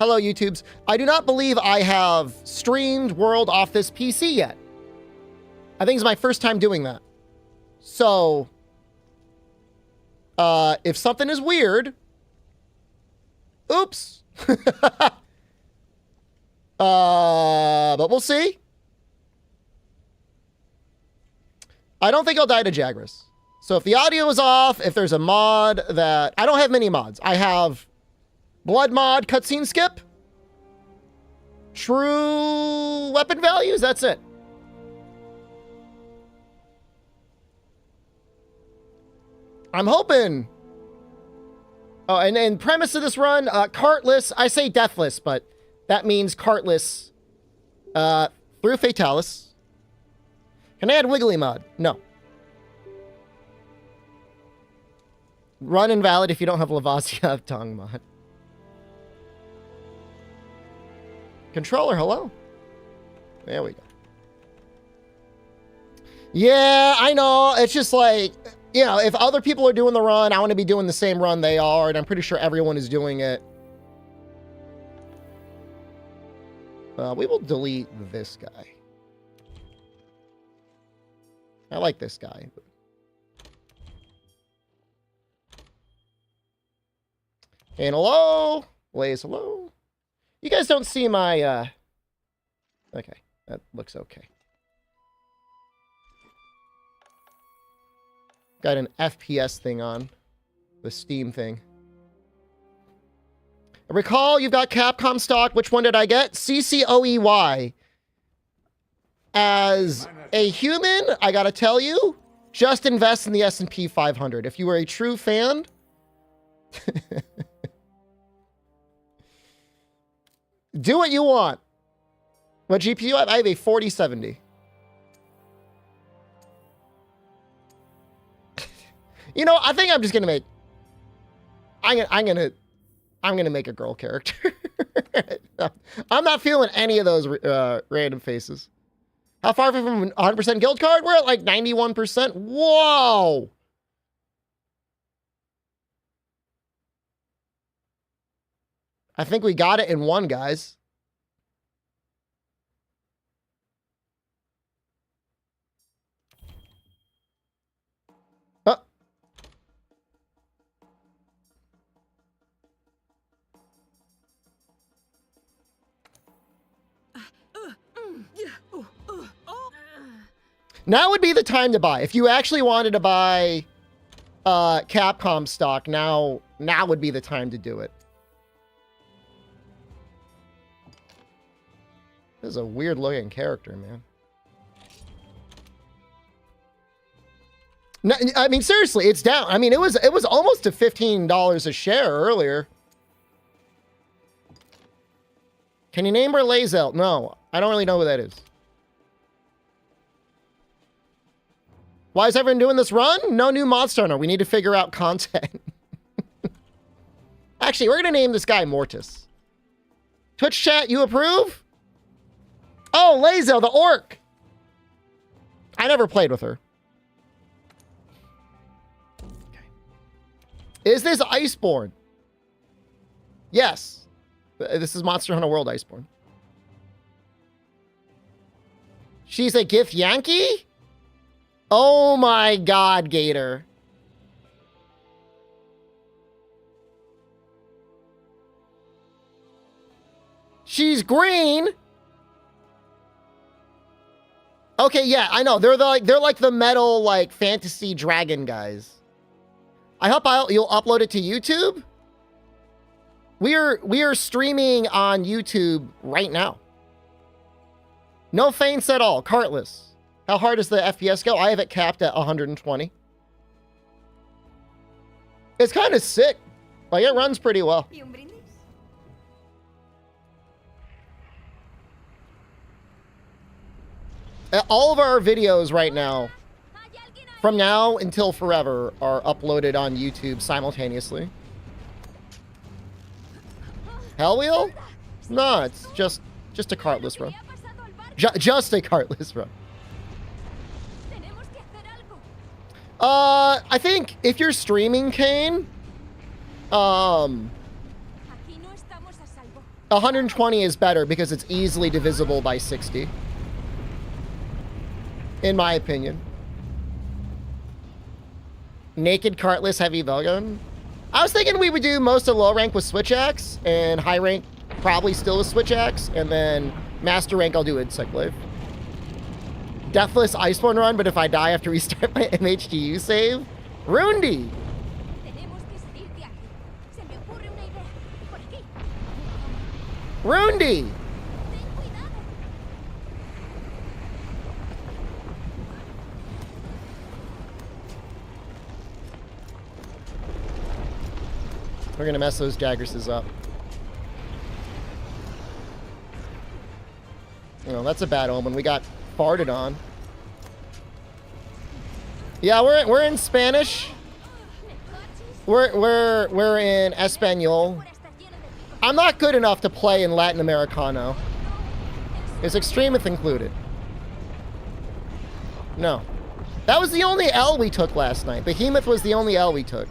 Hello, YouTubes. I do not believe I have streamed World off this PC yet. I think it's my first time doing that. So, if something is weird, oops. But we'll see. I don't think I'll die to Jagras. So if the audio is off, if there's a mod that... I don't have many mods. I have blood mod, cutscene skip, true weapon values, that's it. I'm hoping... Oh, and premise of this run, cartless. I say deathless, but that means cartless through Fatalis. Can I add wiggly mod? No. Run invalid if you don't have Lavasia tongue mod. Controller, hello. There we go. Yeah, I know. It's just like, you know, if other people are doing the run, I want to be doing the same run they are, and I'm pretty sure everyone is doing it. We will delete this guy. I like this guy. And hello? Blaze, hello? You guys don't see my, Okay, that looks okay. Got an FPS thing on. The Steam thing. Recall, you've got Capcom stock. Which one did I get? CCOEY. As a human, I gotta tell you, just invest in the S&P 500. If you are a true fan... do what you want. What GPU I have? I have a 4070. You know, I think I'm just gonna make... I'm gonna make a girl character. I'm not feeling any of those random faces. How far from 100% guild card? We're at like 91%. Whoa! I think we got it in one, guys. Now would be the time to buy. If you actually wanted to buy Capcom stock, now would be the time to do it. This is a weird looking character, man. No, I mean, seriously, it's down. I mean, it was almost to $15 a share earlier. Can you name her Lazel? No, I don't really know who that is. Why is everyone doing this run? No new Monster. We need to figure out content. Actually, we're going to name this guy Mortis. Twitch chat, you approve? Oh, Lazel, the orc. I never played with her. Okay. Is this Iceborne? Yes. This is Monster Hunter World Iceborne. She's a Gith Yankee? Oh my god, Gator. She's green. Okay, yeah, I know. They're like the metal like fantasy dragon guys. I hope you'll upload it to YouTube. We are streaming on YouTube right now. No feints at all. Cartless. How hard does the FPS go? I have it capped at 120. It's kind of sick. Like, it runs pretty well. All of our videos right now, from now until forever, are uploaded on YouTube simultaneously. Hellwheel? No, it's just a cartless run. Just a cartless run. I think if you're streaming, Kane, 120 is better because it's easily divisible by 60. In my opinion. Naked cartless heavy bellgun. I was thinking we would do most of low rank with switch axe and high rank probably still with switch axe, and then master rank I'll do insect blade. Deathless Iceborne run, but if I die, I have to restart my MHDU save. Rundy. Rundy. We're gonna mess those Jaggerses up. Oh, that's a bad omen. We got farted on. Yeah, we're in Spanish. We're in Espanol. I'm not good enough to play in Latin Americano. Is Extremeth included? No. That was the only L we took last night. Behemoth was the only L we took.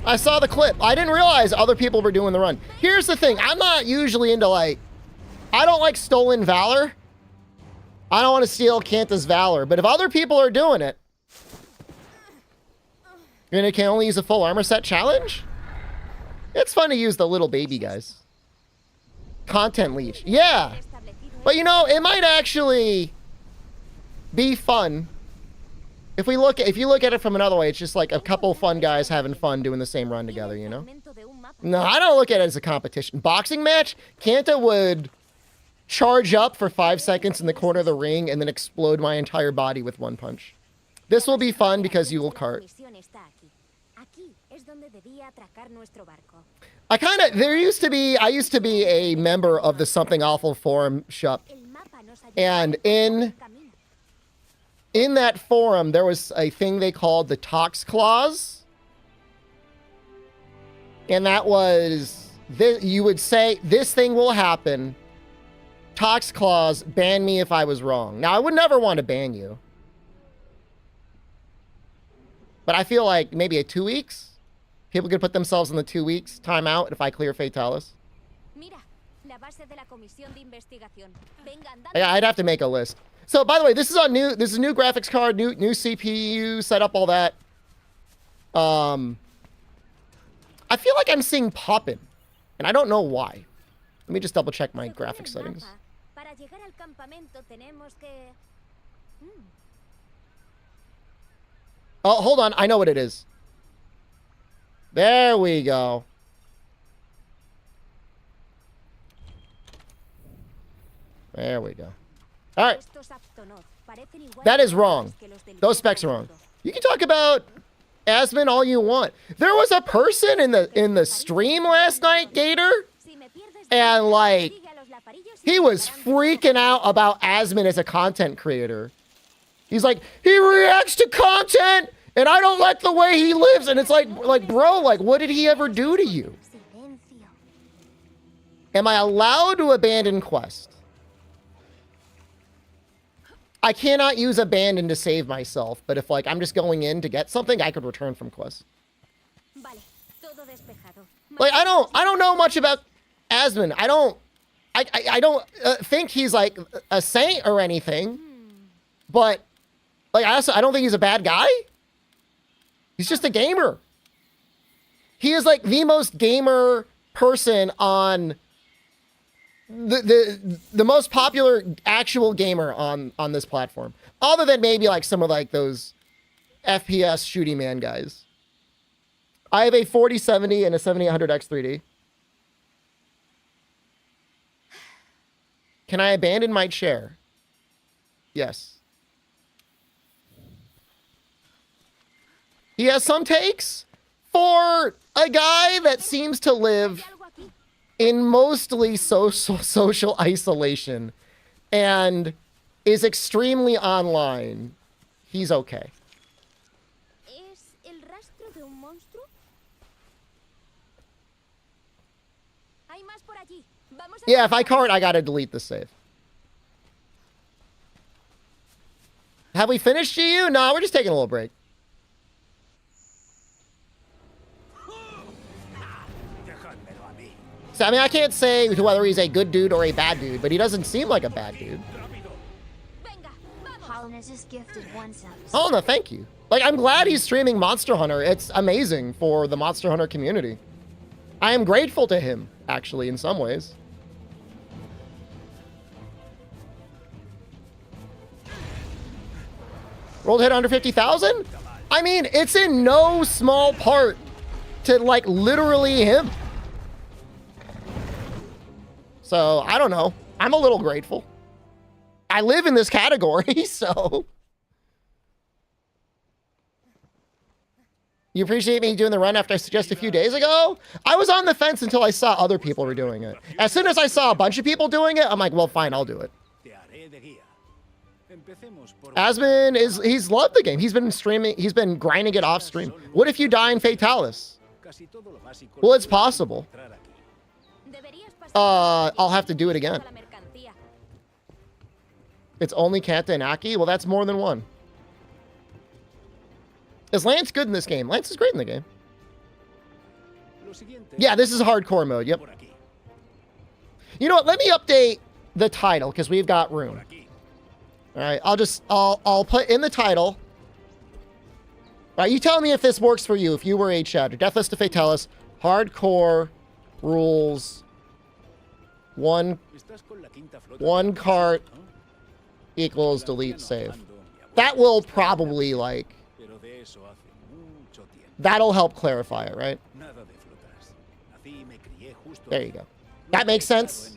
I saw the clip. I didn't realize other people were doing the run. Here's the thing. I'm not usually into, like... I don't like stolen valor. I don't want to steal Kanta's valor. But if other people are doing it... And it can only use a full armor set challenge? It's fun to use the little baby guys. Content leech. Yeah. But you know, it might actually be fun. If you look at it from another way, it's just like a couple fun guys having fun doing the same run together, you know? No, I don't look at it as a competition. Boxing match, Kanta would charge up for 5 seconds in the corner of the ring and then explode my entire body with one punch. This will be fun because you will cart. I used to be a member of the Something Awful forum shop. And in that forum, there was a thing they called the Tox Clause. And that was, you would say, this thing will happen. Tox Clause, ban me if I was wrong. Now, I would never want to ban you. But I feel like maybe 2 weeks. People could put themselves in the 2 weeks timeout if I clear Fatalis. Yeah, I'd have to make a list. So, by the way, this is a new graphics card, new CPU, setup, all that. I feel like I'm seeing poppin', and I don't know why. Let me just double check my graphics settings. Oh, hold on. I know what it is. There we go. There we go. All right. That is wrong. Those specs are wrong. You can talk about Asmon all you want. There was a person in the stream last night, Gator, and like he was freaking out about Asmon as a content creator. He's like, he reacts to content, and I don't like the way he lives. And it's like, bro, like, what did he ever do to you? Am I allowed to abandon quest? I cannot use abandon to save myself, but if like I'm just going in to get something, I could return from quest. Like I don't know much about Asmon. I don't think he's like a saint or anything, but like I don't think he's a bad guy. He's just a gamer. He is like the most gamer person on the most popular actual gamer on this platform, other than maybe like some of like those FPS shooty man guys. I have a 4070 and a 7800 X3D. Can I abandon my chair? Yes. He has some takes for a guy that seems to live in mostly social isolation and is extremely online. He's okay. Yeah, if I cart, I gotta delete the save. Have we finished GU? No, we're just taking a little break. So, I mean, I can't say whether he's a good dude or a bad dude, but he doesn't seem like a bad dude. Oh, no, thank you. Like, I'm glad he's streaming Monster Hunter. It's amazing for the Monster Hunter community. I am grateful to him, actually, in some ways. Rolled hit under 50,000? I mean, it's in no small part to, like, literally him. So, I don't know. I'm a little grateful. I live in this category, so... You appreciate me doing the run after I suggested a few days ago? I was on the fence until I saw other people were doing it. As soon as I saw a bunch of people doing it, I'm like, well, fine, I'll do it. Asmin he's loved the game. He's been streaming, he's been grinding it off stream. What if you die in Fatalis? Well, it's possible. I'll have to do it again. It's only Kanta and Aki? Well, that's more than one. Is Lance good in this game? Lance is great in the game. Yeah, this is hardcore mode. Yep. You know what? Let me update the title because we've got room. All right, I'll put in the title. All right, you tell me if this works for you. If you were a chatter, Deathless to Fatalis, hardcore rules. One cart equals delete save. That will probably like. That'll help clarify it, right? There you go. That makes sense.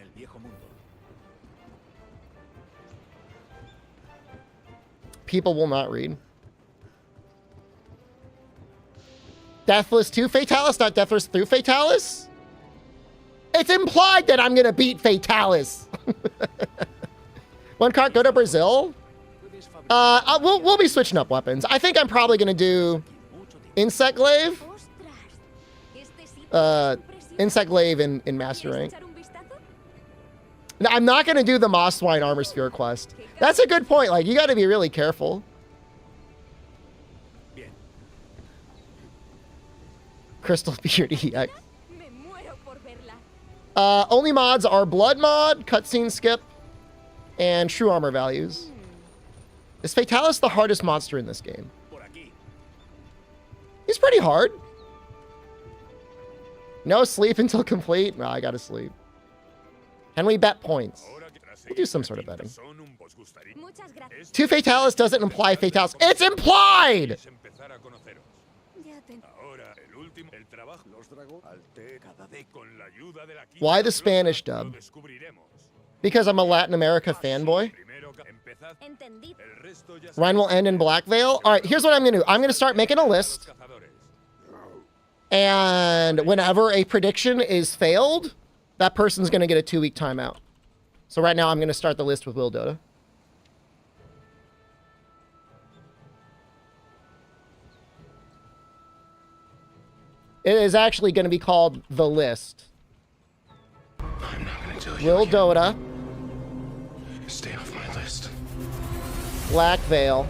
People will not read. Deathless to Fatalis, not Deathless through Fatalis? It's implied that I'm gonna beat Fatalis. One cart, go to Brazil. We'll be switching up weapons. I think I'm probably gonna do Insect Glaive. Insect Glaive in Master Rank. No, I'm not gonna do the Moss Swine Armor Sphere quest. That's a good point. Like, you gotta be really careful. Crystal Beard EX. Only mods are Blood Mod, Cutscene Skip, and True Armor values. Is Fatalis the hardest monster in this game? He's pretty hard. No sleep until complete? No, I gotta sleep. Can we bet points? We'll do some sort of betting. To Fatalis doesn't imply Fatalis. It's implied! Why the Spanish dub? Because I'm a Latin America fanboy. Ryan will end in Black Veil. All right, here's what I'm going to do. I'm going to start making a list. And whenever a prediction is failed, that person's going to get a 2-week timeout. So right now I'm going to start the list with Will Dota. It is actually going to be called The List. I'm not going to tell you Will again. Dota. Stay off my list. Black Veil.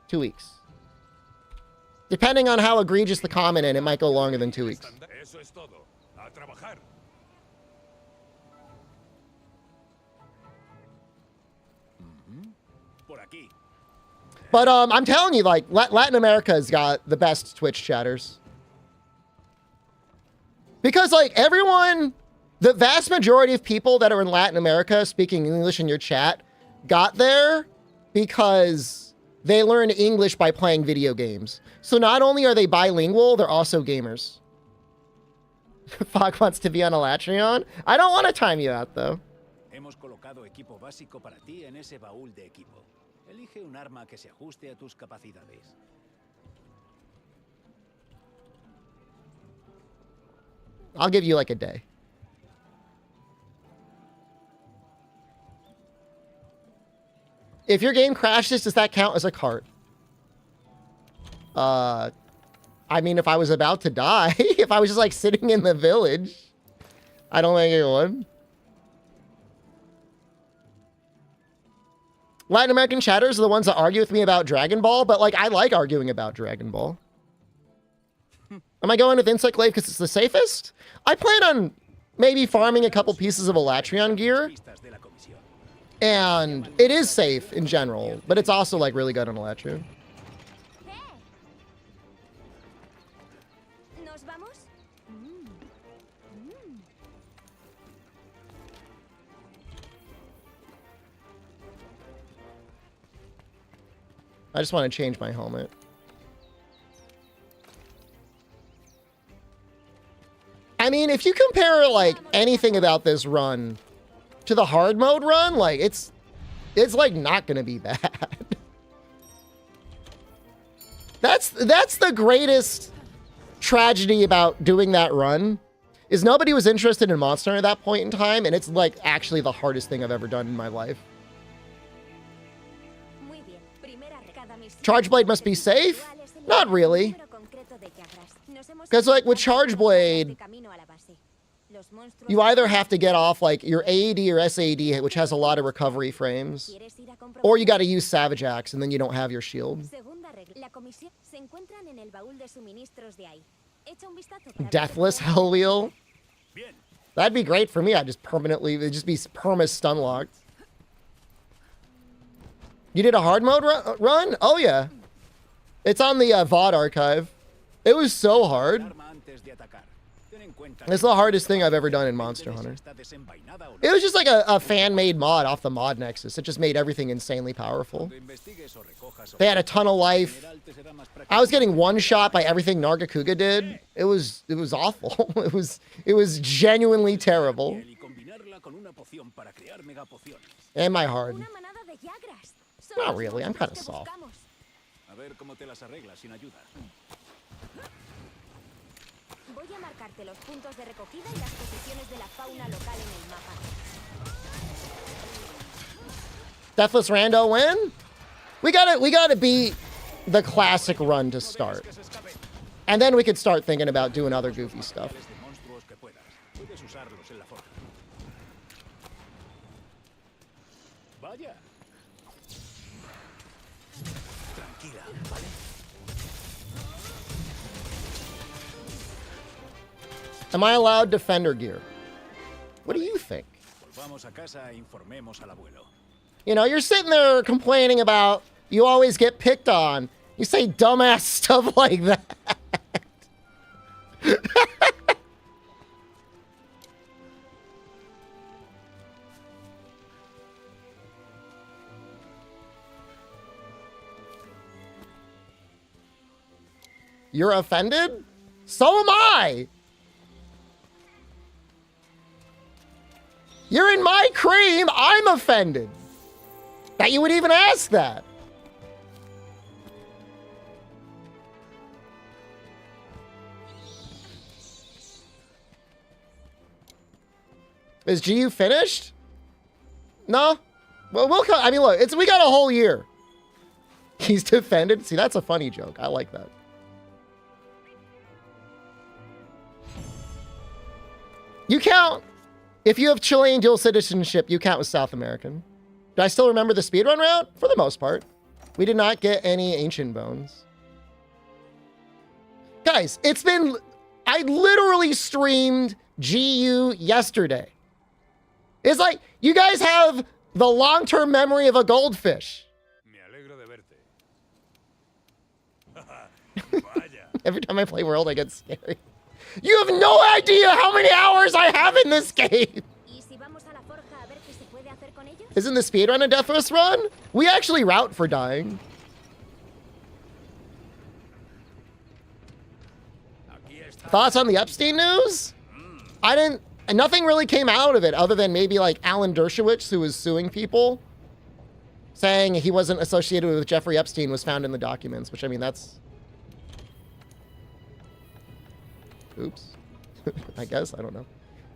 2 weeks. Depending on how egregious the comment is, it might go longer than 2 weeks. But I'm telling you, like, Latin America's got the best Twitch chatters. Because, like, everyone, the vast majority of people that are in Latin America speaking English in your chat got there because they learned English by playing video games. So not only are they bilingual, they're also gamers. Fog wants to be on a Latreon. I don't want to time you out, though. Hemos colocado equipo básico para ti en ese baúl de equipo. Elige un arma que se ajuste a tus capacidades. I'll give you like a day. If your game crashes, does that count as a cart? I mean, if I was about to die, if I was just like sitting in the village, I don't think it would. Latin American chatters are the ones that argue with me about Dragon Ball, but like I like arguing about Dragon Ball. Am I going with Insect Glaive because it's the safest? I plan on maybe farming a couple pieces of Elatrion gear. And it is safe in general, but it's also like really good on Elatrion. I just want to change my helmet. I mean, if you compare like anything about this run to the hard mode run, like it's like not gonna be bad. That's the greatest tragedy about doing that run, is nobody was interested in Monster Hunter at that point in time, and it's like actually the hardest thing I've ever done in my life. Charge Blade must be safe? Not really. Because like with Charge Blade, you either have to get off like your AED or SAD, which has a lot of recovery frames, or you got to use Savage Axe and then you don't have your shield. Deathless Hell Wheel? That'd be great for me. I'd just permanently, it'd just be perma stun locked. You did a hard mode run? Oh yeah. It's on the VOD archive. It was so hard. It's the hardest thing I've ever done in Monster Hunter. It was just like a fan-made mod off the mod Nexus. It just made everything insanely powerful. They had a ton of life. I was getting one shot by everything Nargacuga did. It was awful. It was genuinely terrible. Am I hard? Not really. I'm kind of soft. Deathless Rando win? We gotta beat the classic run to start. And then we could start thinking about doing other goofy stuff. Am I allowed defender gear? What do you think? You know, you're sitting there complaining about you always get picked on. You say dumbass stuff like that. You're offended? So am I. You're in my cream. I'm offended that you would even ask that. Is GU finished? No. Well, we'll come. I mean, look, we got a whole year. He's defended. See, that's a funny joke. I like that. You count. If you have Chilean dual citizenship, you count as South American. Do I still remember the speedrun route? For the most part. We did not get any ancient bones. Guys, it's been... I literally streamed GU yesterday. It's like, you guys have the long-term memory of a goldfish. Every time I play World, I get scary. You have no idea how many hours I have in this game. Isn't the speedrun a Deathless run? We actually route for dying. Thoughts on the Epstein news? Nothing really came out of it other than maybe like Alan Dershowitz, who was suing people, saying he wasn't associated with Jeffrey Epstein, was found in the documents, which I mean, that's... Oops. I guess, I don't know.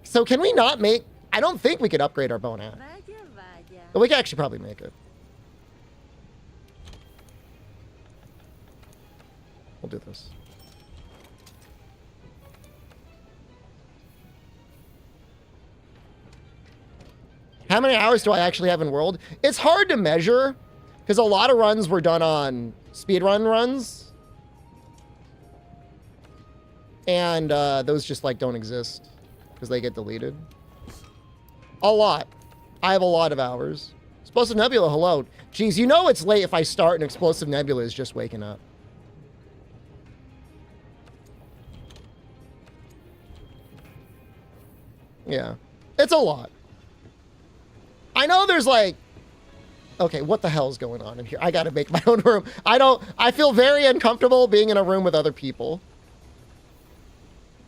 So can we not make... I don't think we could upgrade our bow and axe. But we could actually probably make it. We'll do this. How many hours do I actually have in World? It's hard to measure, because a lot of runs were done on speedrun runs. And those just like don't exist because they get deleted. A lot. I have a lot of hours. Explosive Nebula, hello. Geez, you know it's late if I start and Explosive Nebula is just waking up. Yeah. It's a lot. I know there's like... Okay, what the hell is going on in here? I gotta make my own room. I feel very uncomfortable being in a room with other people.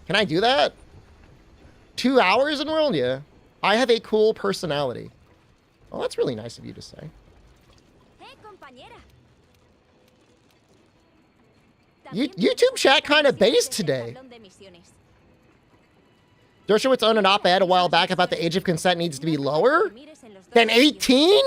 Can I do that? 2 hours in world? Yeah. I have a cool personality. Well, that's really nice of you to say. YouTube chat kind of based today. Dershowitz owned an op-ed a while back about the age of consent needs to be lower than 18?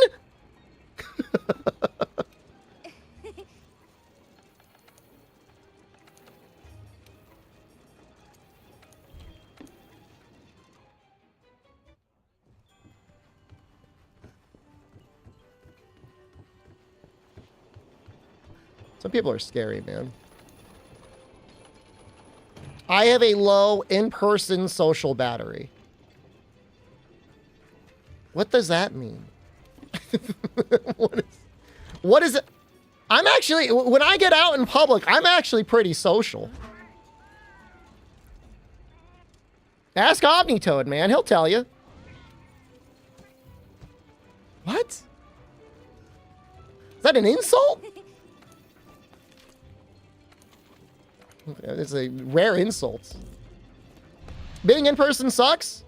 Some people are scary, man. I have a low in-person social battery. What does that mean? What is it? I'm actually, when I get out in public, I'm actually pretty social. Ask Omnitoad, man. He'll tell you. What? Is that an insult? It's a rare insult. Being in person sucks?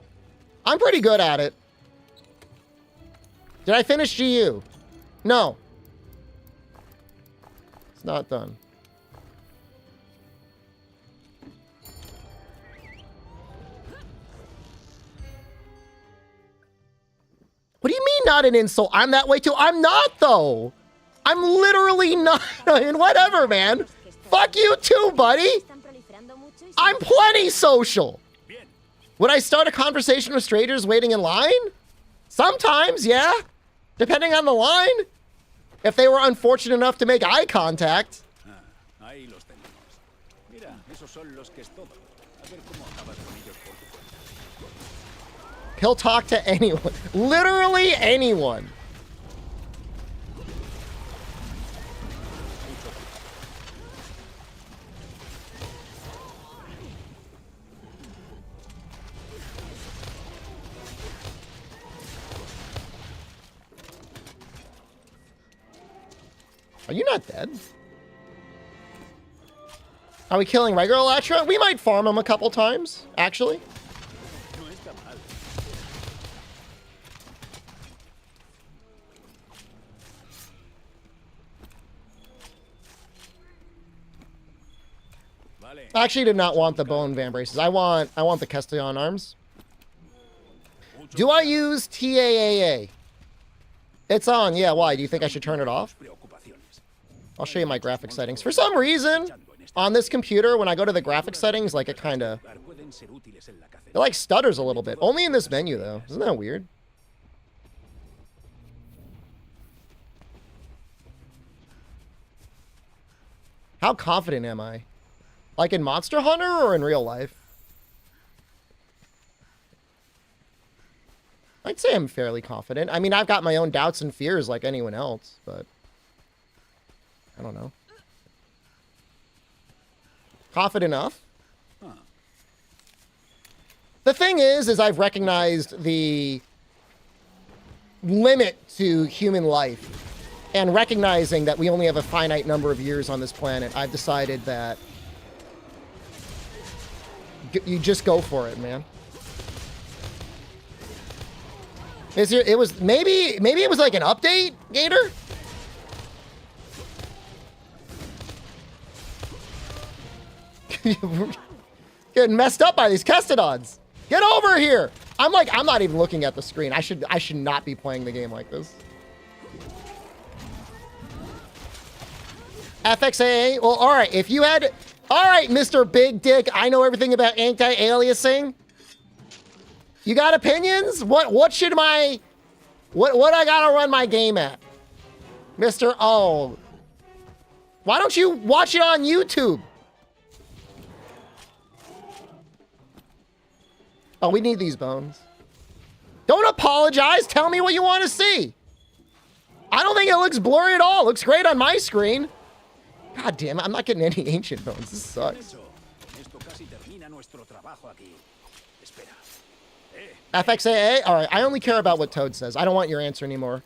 I'm pretty good at it. Did I finish GU? No. It's not done. What do you mean not an insult? I'm that way too. I'm not, though. I'm literally not. And whatever, man. Fuck you too, buddy. I'm plenty social. Would I start a conversation with strangers waiting in line? Sometimes, yeah. Depending on the line. If they were unfortunate enough to make eye contact. He'll talk to anyone. Literally anyone. Are you not dead? Are we killing regular Elytra? We might farm him a couple times, actually. I actually did not want the bone vambraces. I want the Castellan arms. Do I use TAAA? It's on, yeah, why? Do you think I should turn it off? I'll show you my graphic settings. For some reason, on this computer, when I go to the graphic settings, like it kind of... It like stutters a little bit. Only in this menu, though. Isn't that weird? How confident am I? Like in Monster Hunter or in real life? I'd say I'm fairly confident. I mean, I've got my own doubts and fears like anyone else, but... I don't know. Confident enough? Huh. The thing is I've recognized the limit to human life. And recognizing that we only have a finite number of years on this planet, I've decided that you just go for it, man. It was maybe it was like an update, Gator? Getting messed up by these Kestodons. Get over here. I'm not even looking at the screen. I should not be playing the game like this. FXAA? Well, all right. If you had... All right, Mr. Big Dick. I know everything about anti-aliasing. You got opinions? What should my... What I gotta run my game at? Mr. O. Why don't you watch it on YouTube? Oh, we need these bones. Don't apologize. Tell me what you want to see. I don't think it looks blurry at all. It looks great on my screen. God damn it. I'm not getting any ancient bones. This sucks. FXAA? All right. I only care about what Toad says. I don't want your answer anymore.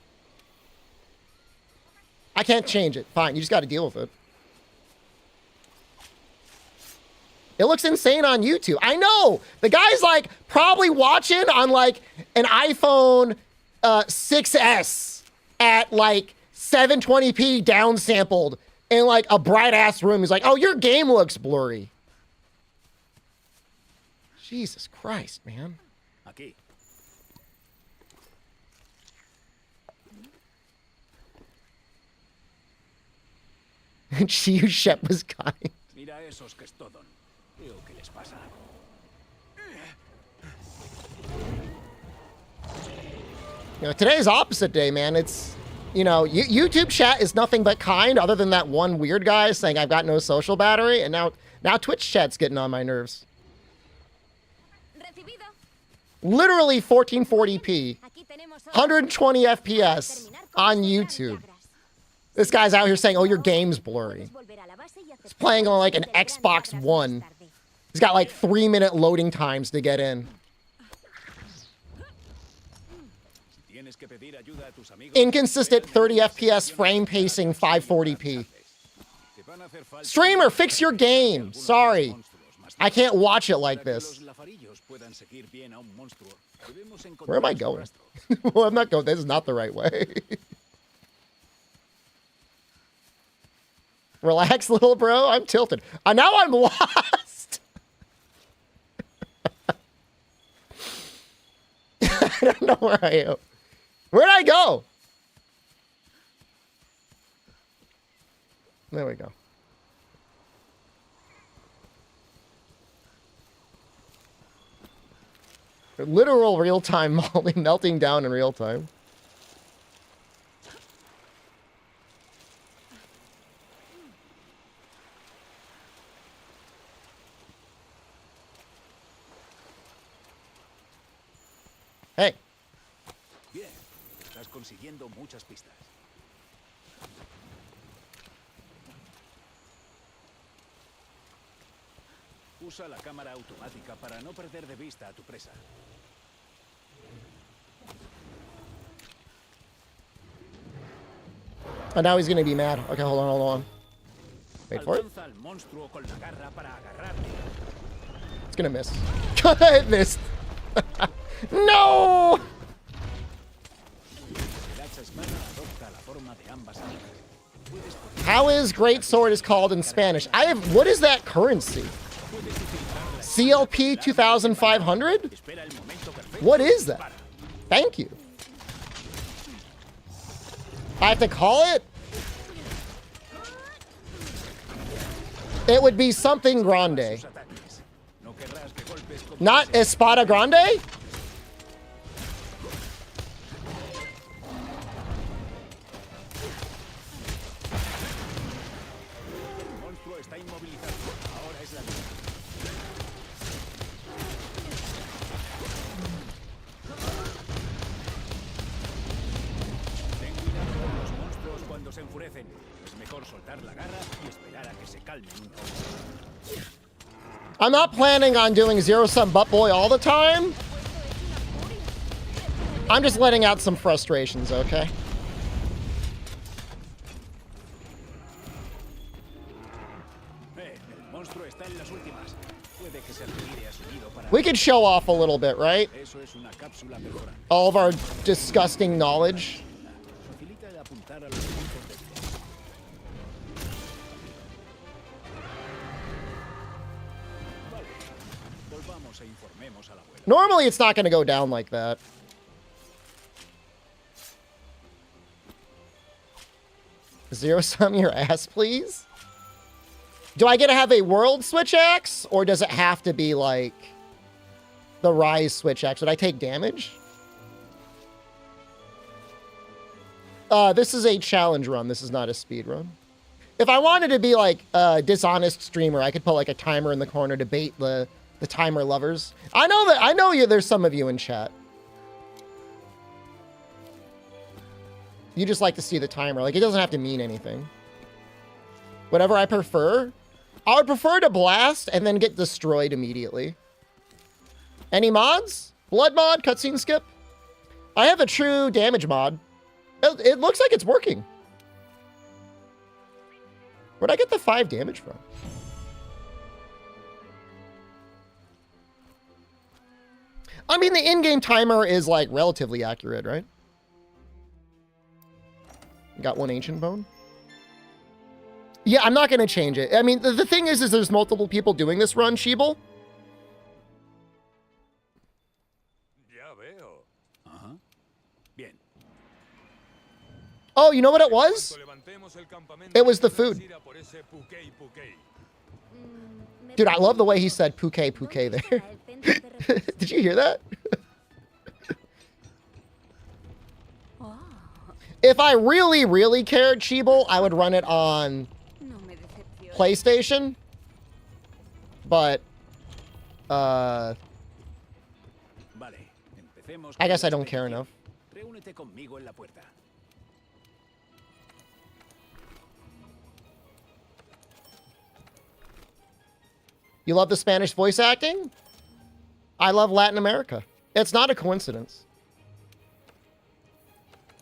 I can't change it. Fine. You just got to deal with it. It looks insane on YouTube. I know. The guy's like probably watching on like an iPhone 6S at like 720p downsampled in like a bright ass room. He's like, oh, your game looks blurry. Jesus Christ, man. Aquí. And she who Shep was kind. Mira esos que es todo. Veo que les pasa algo. You know, today's opposite day, man. It's, you know, YouTube chat is nothing but kind, other than that one weird guy saying I've got no social battery, and now Twitch chat's getting on my nerves. Literally 1440p, 120 FPS on YouTube. This guy's out here saying, oh, your game's blurry. He's playing on like an Xbox One. He's got like 3-minute loading times to get in. Inconsistent 30 FPS frame pacing 540p. Streamer, fix your game. Sorry. I can't watch it like this. Where am I going? Well, I'm not going. This is not the right way. Relax, little bro. I'm tilted. Now I'm lost. I don't know where I am. Where'd I go? There we go. Literal real-time melting down in real time. Hey. Bien, estás consiguiendo muchas pistas. Usa la cámara automática para no perder de vista a tu presa. Oh, now he's gonna be mad. Okay, hold on. Wait for it. It's gonna miss. It missed. No! How is great sword is called in Spanish? What is that currency? CLP 2500? What is that? Thank you. I have to call it? It would be something grande. Not Espada Grande? I'm not planning on doing zero-sum butt boy all the time. I'm just letting out some frustrations, okay? We could show off a little bit, right? All of our disgusting knowledge. Normally, it's not going to go down like that. Zero-sum your ass, please? Do I get to have a world switch axe? Or does it have to be, like, the rise switch axe? Would I take damage? This is a challenge run. This is not a speed run. If I wanted to be, like, a dishonest streamer, I could put, like, a timer in the corner to bait the The timer lovers. I know that. I know you. There's some of you in chat. You just like to see the timer. Like, it doesn't have to mean anything. Whatever I prefer. I would prefer to blast and then get destroyed immediately. Any mods? Blood mod, cutscene skip. I have a true damage mod. It looks like it's working. Where'd I get the 5 damage from? I mean, the in-game timer is, like, relatively accurate, right? Got 1 ancient bone. Yeah, I'm not going to change it. I mean, the thing is there's multiple people doing this run, Sheeble. Oh, you know what it was? It was the food. Dude, I love the way he said puke there. Did you hear that? If I really, really cared, Sheeble, I would run it on PlayStation. But, I guess I don't care enough. You love the Spanish voice acting? I love Latin America. It's not a coincidence.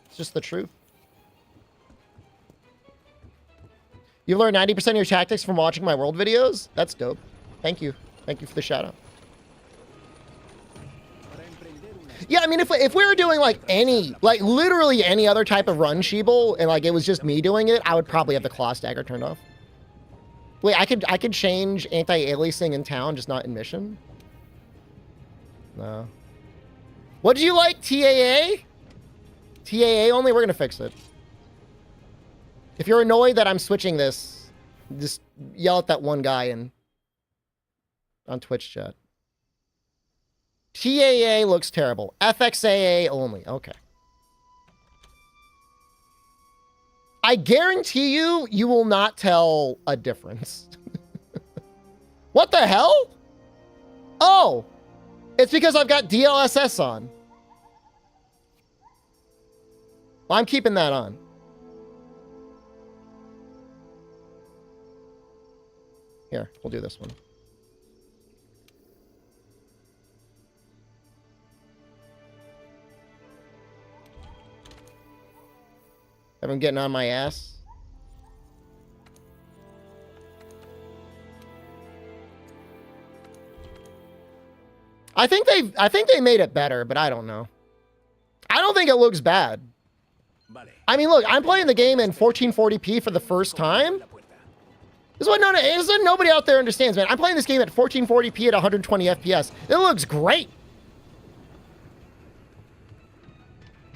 It's just the truth. You learned 90% of your tactics from watching my world videos? That's dope. Thank you. Thank you for the shout out. Yeah, I mean, if we were doing like literally any other type of run, Sheeble, and like it was just me doing it, I would probably have the claw stagger turned off. Wait, I could change anti-aliasing in town, just not in mission? No. What did you like, TAA? TAA only? We're gonna fix it. If you're annoyed that I'm switching this, just yell at that one guy on Twitch chat. TAA looks terrible. FXAA only. Okay. I guarantee you, you will not tell a difference. What the hell? Oh, it's because I've got DLSS on. Well, I'm keeping that on. Here, we'll do this one. Everyone getting on my ass. I think they made it better, but I don't know. I don't think it looks bad. I mean, look, I'm playing the game in 1440p for the first time. This is what nobody out there understands, man. I'm playing this game at 1440p at 120 FPS. It looks great.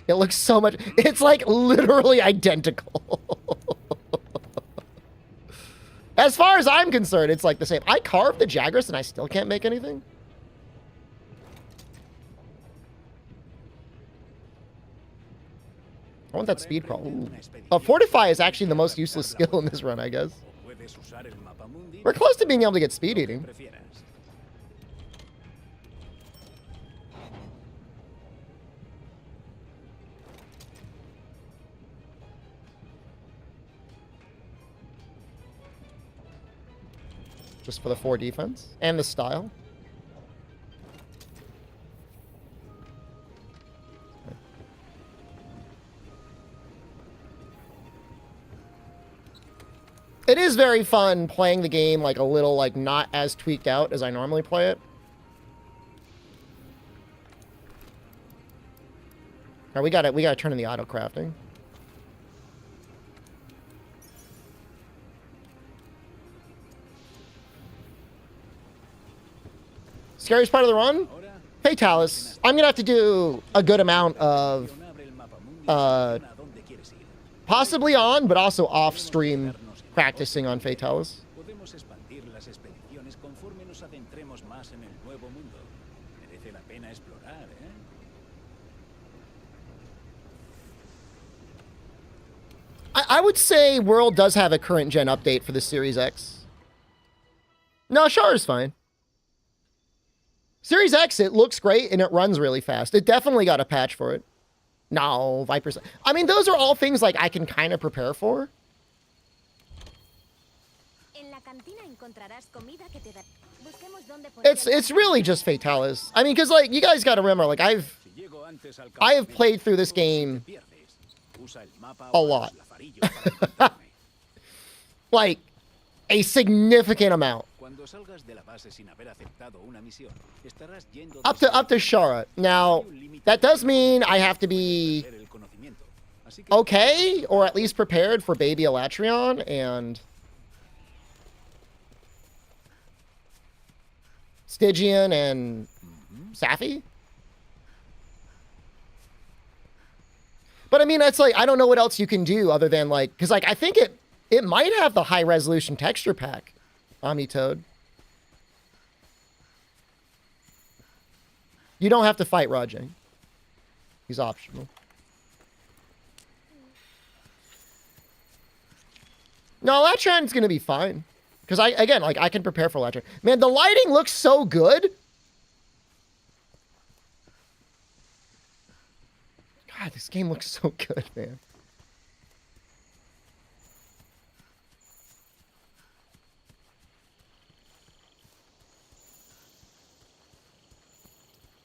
It looks so much. It's like literally identical. As far as I'm concerned, it's like the same. I carved the Jagras and I still can't make anything. I want that speed crawl. Fortify is actually the most useless skill in this run, I guess. We're close to being able to get speed eating. Just for the 4 defense and the style. It is very fun playing the game like a little like not as tweaked out as I normally play it. All right, we gotta turn in the auto crafting. Scariest part of the run? Fatalis. I'm gonna have to do a good amount of possibly on, but also off stream practicing on Fatalis. I would say World does have a current gen update for the Series X. No, Char is fine. Series X, it looks great and it runs really fast. It definitely got a patch for it. No, Vipers. I mean, those are all things like I can kind of prepare for. It's really just Fatalis. I mean, because like you guys got to remember, like I have played through this game a lot, like a significant amount. Up to Shara. Now that does mean I have to be okay, or at least prepared for Baby Elatrion and Stygian and Safi. But I mean, that's like, I don't know what else you can do other than like, because like I think it might have the high resolution texture pack, Omnitoad. You don't have to fight Rajang. He's optional. No, Latron's gonna be fine. Because again, like I can prepare for Latron. Man, the lighting looks so good. God, this game looks so good, man.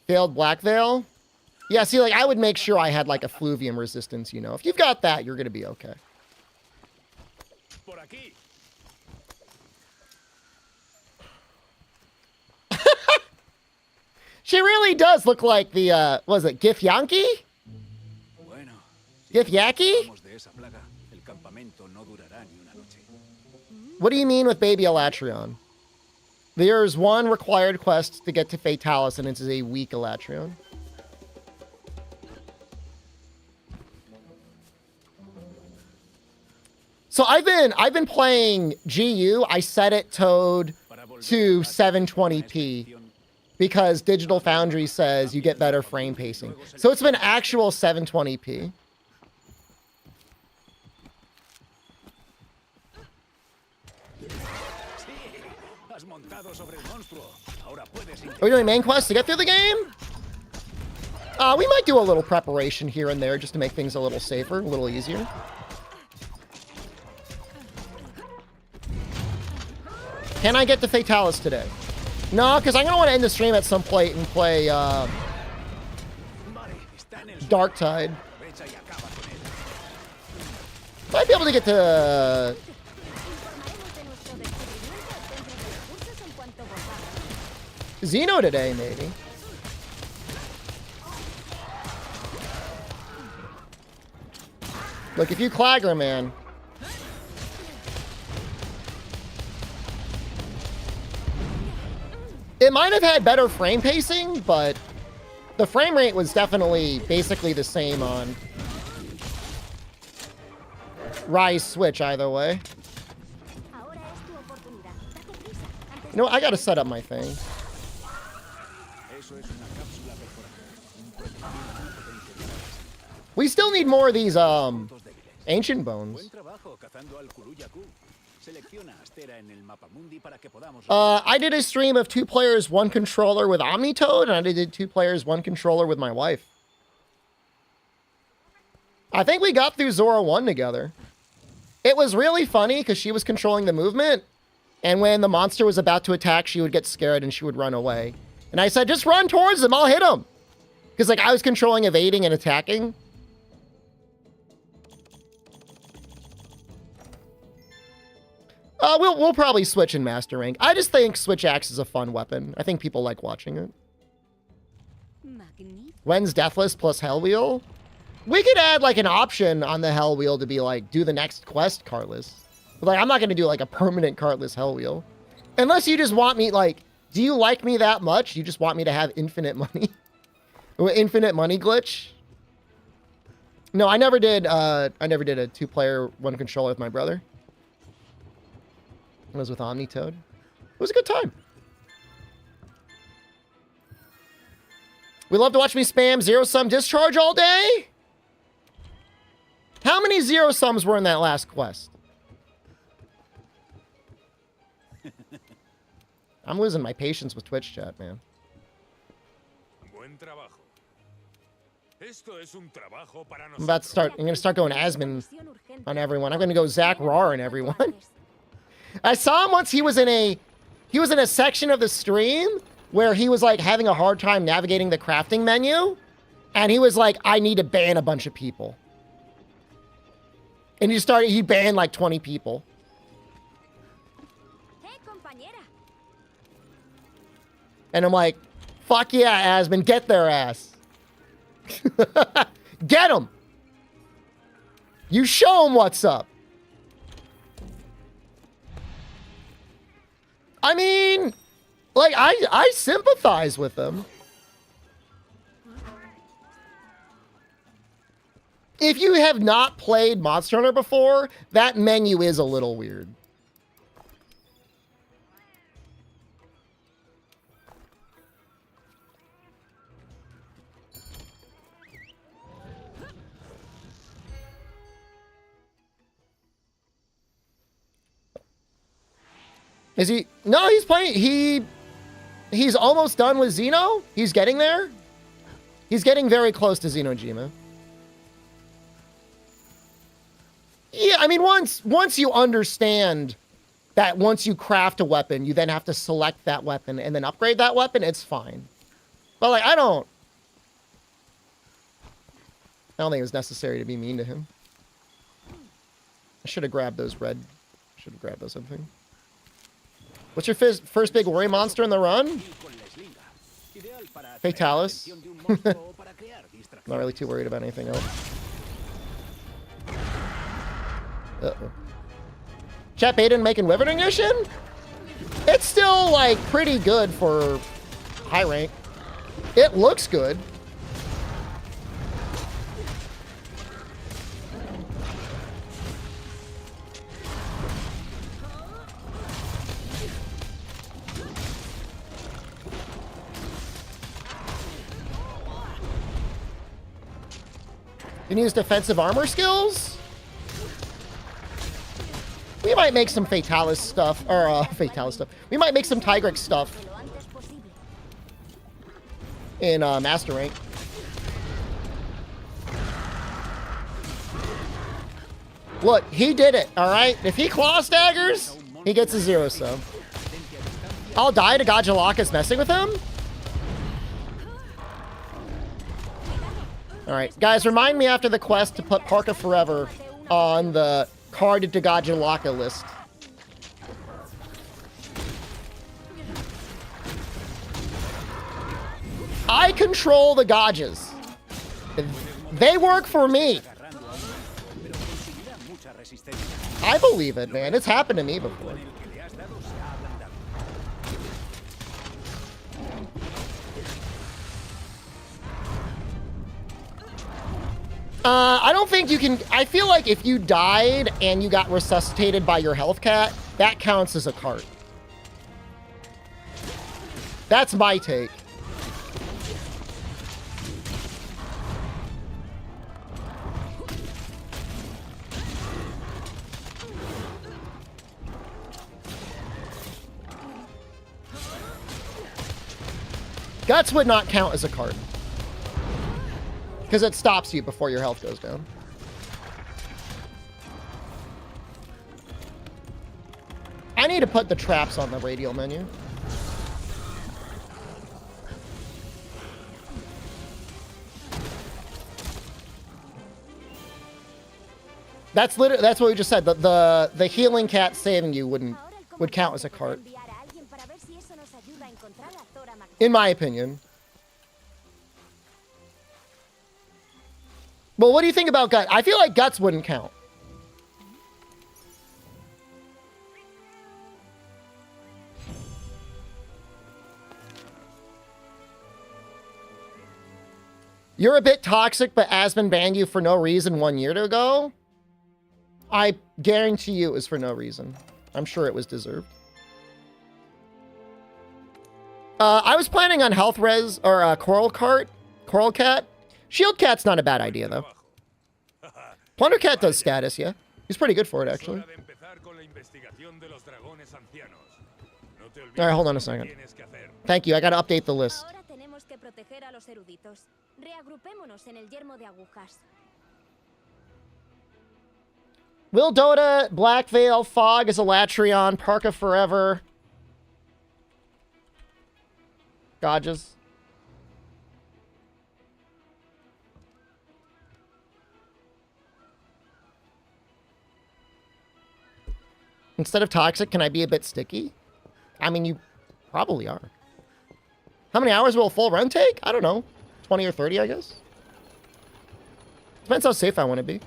Failed Black Veil? Yeah, see, like, I would make sure I had, like, a Fluvium resistance, you know. If you've got that, you're gonna be okay. She really does look like the, was it Gif Yankee? Gif Yaki? What do you mean with Baby Elatrion? There's one required quest to get to Fatalis, and it's a weak Elatrion. So I've been playing GU. I set it Toad to 720p because Digital Foundry says you get better frame pacing. So it's been actual 720p. Are we doing main quest to get through the game? We might do a little preparation here and there just to make things a little safer, a little easier. Can I get to Fatalis today? No, because I'm going to want to end the stream at some point and play Darktide. Might be able to get to... Xeno today, maybe. Look, if you Clagger, man. It might have had better frame pacing, but the frame rate was definitely basically the same on Rise Switch either way. You know what? I gotta set up my thing. We still need more of these ancient bones. I did a stream of 2 players, 1 controller with Omnitoad, and I did 2 players, 1 controller with my wife. I think we got through Zora 1 together. It was really funny because she was controlling the movement, and when the monster was about to attack, she would get scared and she would run away. And I said, just run towards him, I'll hit him. Because like I was controlling evading and attacking. We'll probably switch in Master Rank. I just think Switch Axe is a fun weapon. I think people like watching it. When's Deathless plus Hell Wheel? We could add like an option on the Hell Wheel to be like, do the next quest cartless. But like, I'm not going to do like a permanent cartless Hell Wheel. Unless you just want me like, do you like me that much? You just want me to have infinite money? Infinite money glitch? No, I never did a 2-player, 1 controller with my brother. I was with Omnitoad. It was a good time. We love to watch me spam zero-sum discharge all day. How many zero-sums were in that last quest? I'm losing my patience with Twitch chat, man. I'm about to start. I'm gonna start going Asmon on everyone. I'm gonna go Zach Rar on everyone. I saw him once. He was in a section of the stream where he was like having a hard time navigating the crafting menu, and he was like, "I need to ban a bunch of people." And he banned like 20 people. And I'm like, fuck yeah, Asmon, get their ass. Get them. You show them what's up. I mean, like, I sympathize with them. If you have not played Monster Hunter before, that menu is a little weird. Is he? No, he's playing. He's almost done with Xeno. He's getting there. He's getting very close to Xenojima. Yeah, I mean, once you understand that once you craft a weapon, you then have to select that weapon and then upgrade that weapon, it's fine. But, like, I don't think it was necessary to be mean to him. I should have grabbed those red. Should have grabbed those, I think. What's your first big worry monster in the run? Fatalis. Not really too worried about anything else. Uh-oh. Chat Baden making Wyvern Ignition? It's still, like, pretty good for high rank. It looks good. You can use defensive armor skills? We might make some Fatalis stuff, or Fatalis stuff. We might make some Tigrex stuff in Master Rank. Look, he did it, all right? If he claw staggers, he gets a 0 sub. I'll die to Gajalaka's messing with him? All right, guys, remind me after the quest to put Parka Forever on the card to Gajalaka list. I control the Gajas. They work for me. I believe it, man. It's happened to me before. I don't think you can. I feel like if you died and you got resuscitated by your health cat, that counts as a cart. That's my take. Guts would not count as a cart. Because it stops you before your health goes down. I need to put the traps on the radial menu. That's literally, that's what we just said. The healing cat saving you would count as a cart. In my opinion. Well, what do you think about Guts? I feel like Guts wouldn't count. You're a bit toxic, but Asmon banned you for no reason 1 year ago. I guarantee you it was for no reason. I'm sure it was deserved. I was planning on health res or Coral Cat. Shield Cat's not a bad idea, though. Plunder Cat does status, yeah. He's pretty good for it, actually. All right, hold on a second. Thank you. I got to update the list. proteger a los eruditos. Reagrupémonos en el yermo de agujas. Will Dota, Black Veil, Fog is a Latrion, Parka Forever. Godges. Instead of toxic, can I be a bit sticky? I mean, you probably are. How many hours will a full run take? I don't know. 20 or 30, I guess. Depends how safe I want to be.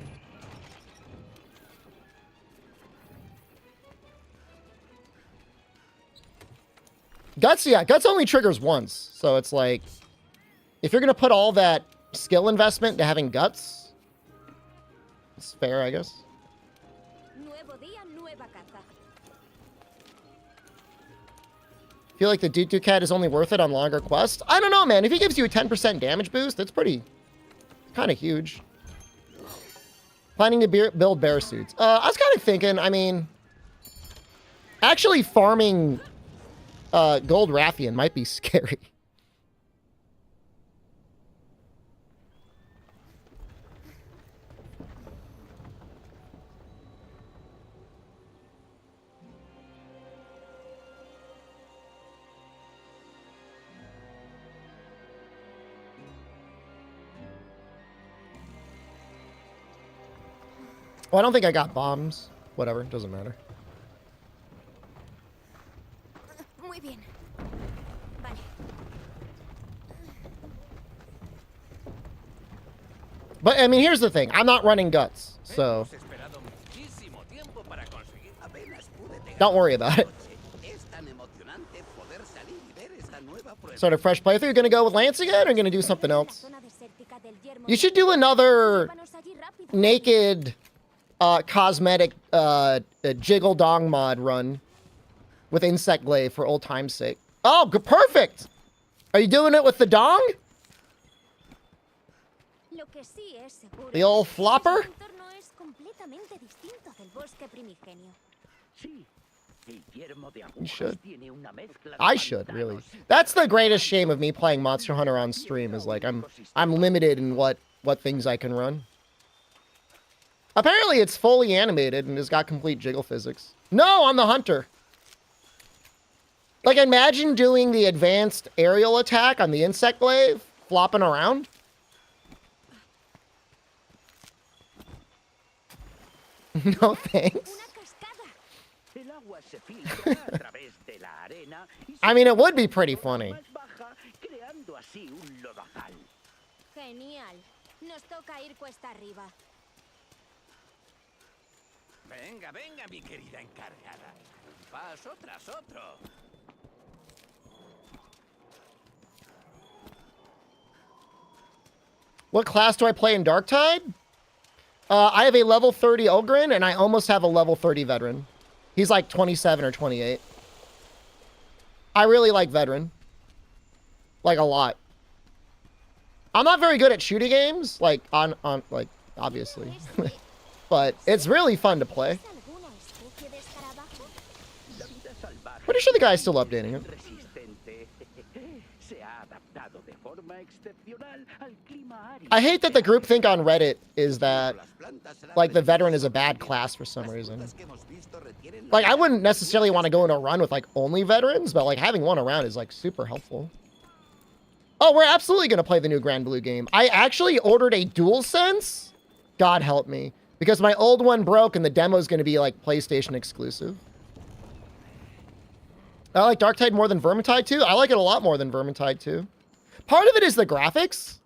Guts, yeah. Guts only triggers once. So it's like, if you're going to put all that skill investment into having Guts, it's fair, I guess. Feel like the Doo Cat is only worth it on longer quests? I don't know, man. If he gives you a 10% damage boost, that's pretty, kind of huge. Planning to build bear suits. I was kind of thinking, I mean, actually farming gold Rathian might be scary. Well, I don't think I got bombs. Whatever, doesn't matter. Muy bien. Vale. But, I mean, here's the thing. I'm not running Guts, so don't worry about it. Start a fresh playthrough. You're going to go with Lance again or going to do something else? You should do another naked cosmetic jiggle dong mod run with insect glaive for old time's sake. Oh, perfect! Are you doing it with the dong? The old flopper? You should. I should, really. That's the greatest shame of me playing Monster Hunter on stream, is like I'm limited in what things I can run. Apparently it's fully animated and has got complete jiggle physics. No, I'm the hunter. Like, imagine doing the advanced aerial attack on the insect glaive, flopping around. No thanks. I mean, it would be pretty funny. Genial. Nos toca ir cuesta arriba. Venga, venga, mi querida encargada. Paso tras otro. What class do I play in Darktide? I have a level 30 Ogren, and I almost have a level 30 Veteran. He's like 27 or 28. I really like Veteran. Like, a lot. I'm not very good at shooting games, like, like, obviously. But it's really fun to play. Pretty sure the guy's still updating it. I hate that the groupthink on Reddit is that, like, the Veteran is a bad class for some reason. Like, I wouldn't necessarily want to go in a run with, like, only Veterans, but, like, having one around is, like, super helpful. Oh, we're absolutely going to play the new Grand Blue game. I actually ordered a DualSense. God help me. Because my old one broke and the demo is going to be, like, PlayStation exclusive. I like Darktide more than Vermintide 2. I like it a lot more than Vermintide 2. Part of it is the graphics.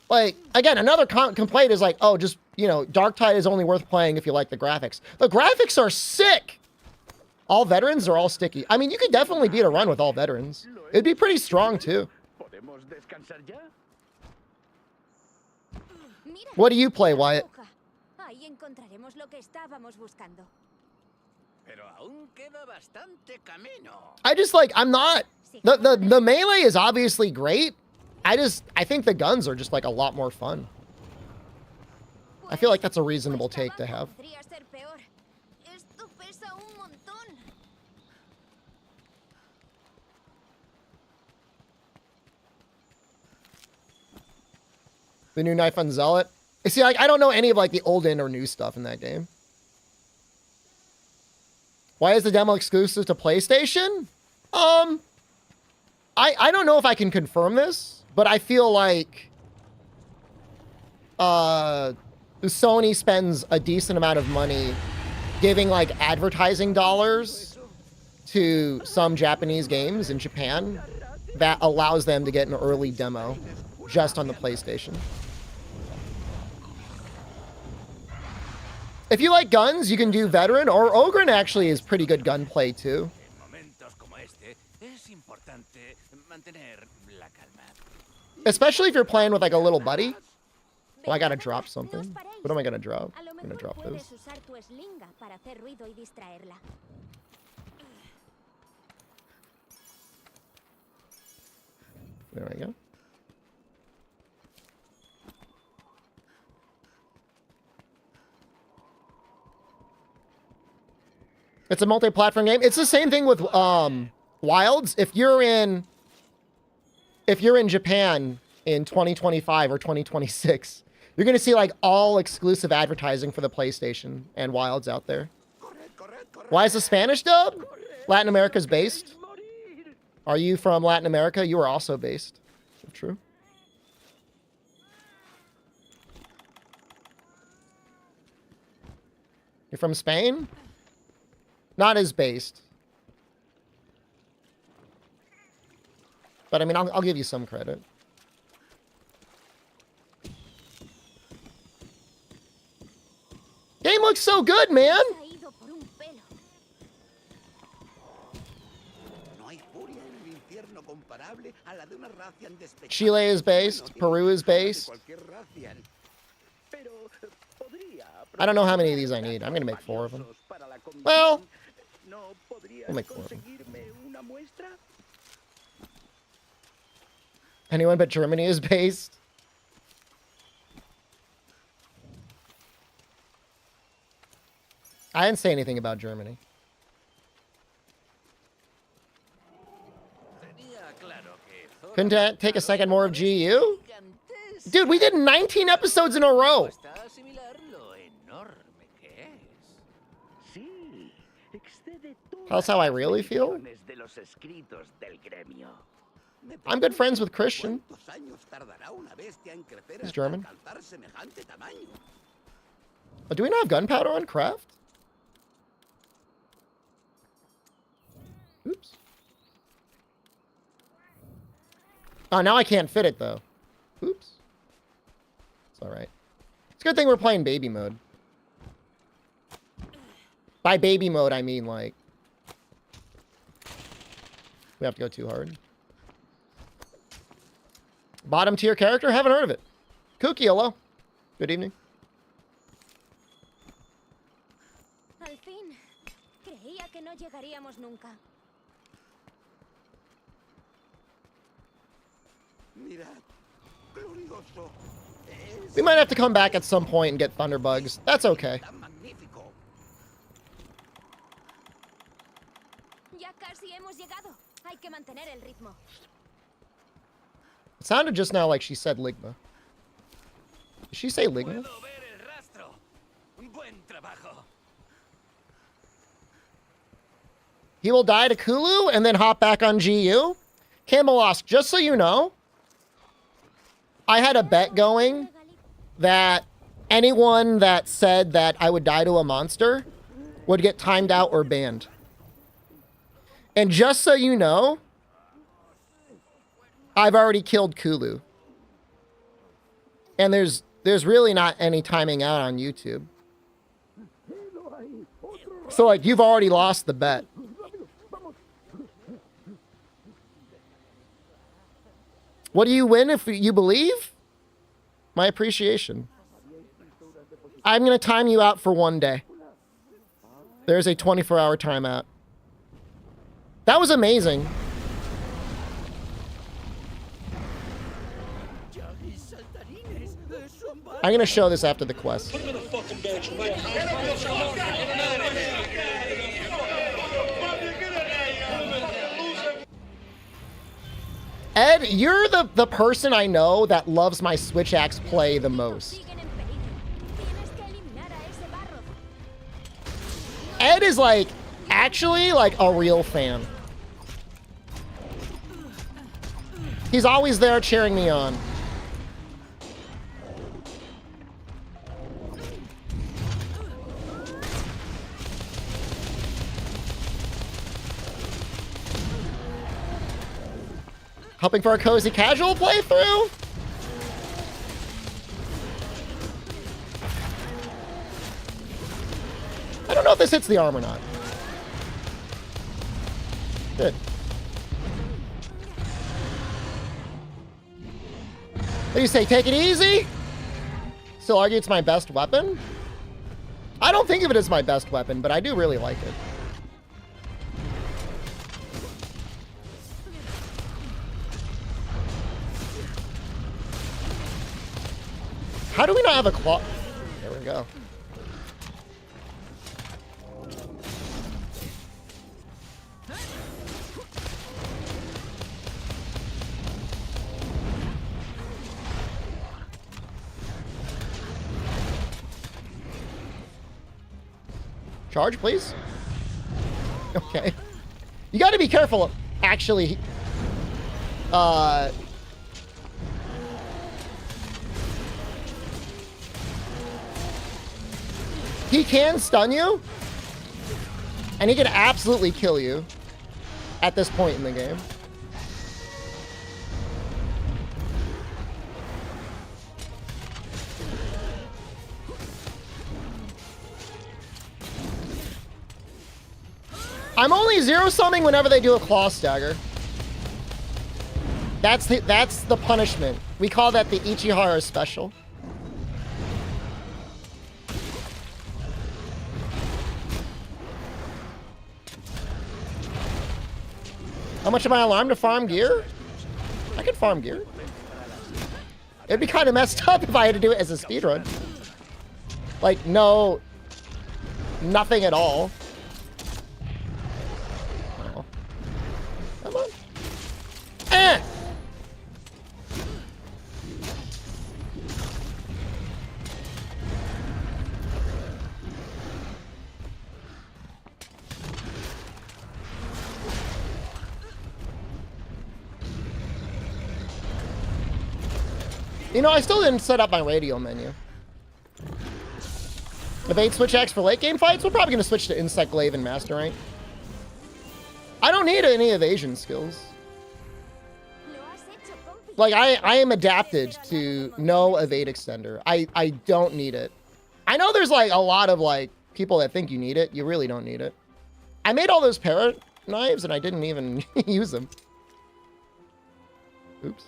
Like, again, another complaint is like, oh, just, you know, Darktide is only worth playing if you like the graphics. The graphics are sick! All Veterans are all sticky. I mean, you could definitely beat a run with all Veterans. It'd be pretty strong, too. What do you play, Wyatt? I just, like, I'm not... The melee is obviously great. I think the guns are just, like, a lot more fun. I feel like that's a reasonable take to have. The new knife on Zealot. See, like, I don't know any of like the old and or new stuff in that game. Why is the demo exclusive to PlayStation? I don't know if I can confirm this, but I feel like Sony spends a decent amount of money giving like advertising dollars to some Japanese games in Japan that allows them to get an early demo just on the PlayStation. If you like guns, you can do Veteran, or Ogren actually is pretty good gunplay too. Especially if you're playing with like a little buddy. Oh, I gotta drop something. What am I gonna drop? I'm gonna drop this. There we go. It's a multi-platform game. It's the same thing with Wilds. If you're in Japan in 2025 or 2026, you're going to see like all exclusive advertising for the PlayStation and Wilds out there. Why is the Spanish dub? Latin America's based. Are you from Latin America? You are also based. True. You're from Spain? Not as based. But I mean, I'll give you some credit. Game looks so good, man! Chile is based. Peru is based. I don't know how many of these I need. I'm going to make 4 of them. Well, I'll make 4 of them. Anyone but Germany is based. I didn't say anything about Germany. Couldn't take a second more of GU? Dude, we did 19 episodes in a row. That's how I really feel. I'm good friends with Christian. He's German. But do we not have gunpowder on craft? Oops. Oh, now I can't fit it, though. Oops. It's alright. It's a good thing we're playing baby mode. By baby mode, I mean, like... we have to go too hard. Bottom tier character? Haven't heard of it. Kooky, hello. Good evening. Al fin. Creía que no llegaríamos nunca. We might have to come back at some point and get thunderbugs. That's okay. Ya casi hemos llegado. Hay que mantener el ritmo. It sounded just now like she said Ligma. Did she say Ligma? He will die to Kulu and then hop back on GU? Camelosk, just so you know, I had a bet going that anyone that said that I would die to a monster would get timed out or banned. And just so you know, I've already killed Kulu. And there's really not any timing out on YouTube. So, like, you've already lost the bet. What do you win if you believe? My appreciation. I'm going to time you out for 1 day. There's a 24-hour timeout. That was amazing. I'm going to show this after the quest. Put him in a fucking bench. Ed, you're the person I know that loves my Switch Axe play the most. Siguen en peligro. Tienes que eliminar a ese barro. Ed is like, actually like a real fan. He's always there cheering me on. Hoping for a cozy casual playthrough? I don't know if this hits the arm or not. Good. What do you say, take it easy? Still argue it's my best weapon? I don't think of it as my best weapon, but I do really like it. How do we not have a claw? There we go. Charge, please. Okay. You got to be careful, actually. He can stun you, and he can absolutely kill you at this point in the game. I'm only zero summing whenever they do a claw stagger. That's the punishment. We call that the Ichihara special. How much am I alarmed to farm gear? I can farm gear. It'd be kind of messed up if I had to do it as a speedrun. Like, no, nothing at all. Oh. Come on. Eh! You know, I still didn't set up my radio menu. Evade Switch Axe for late game fights? We're probably going to switch to Insect Glaive and Master Rank. I don't need any evasion skills. Like, I am adapted to no evade extender. I don't need it. I know there's, like, a lot of, like, people that think you need it. You really don't need it. I made all those parrot knives, and I didn't even use them. Oops.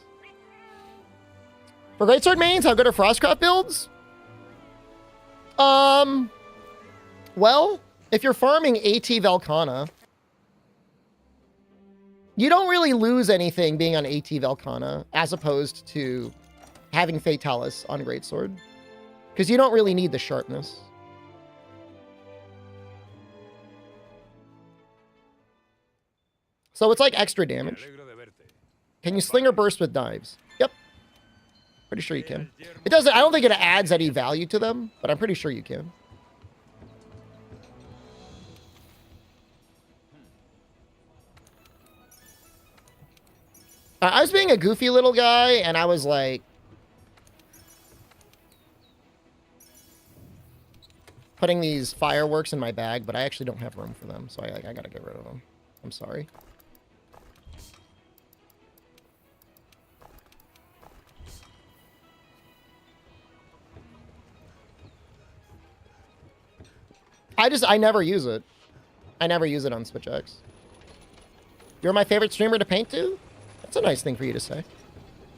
For Greatsword mains, how good are Frostcraft builds? Well, if you're farming AT Velkhana, you don't really lose anything being on AT Velkhana as opposed to having Fatalis on Greatsword. Because you don't really need the sharpness. So it's like extra damage. Can you sling or burst with knives? Yep. Pretty sure you can. It doesn't, I don't think it adds any value to them, but I'm pretty sure you can. I was being a goofy little guy, and I was like, putting these fireworks in my bag, but I actually don't have room for them, so I gotta get rid of them. I'm sorry. I never use it. I never use it on Switch X. You're my favorite streamer to paint to? That's a nice thing for you to say.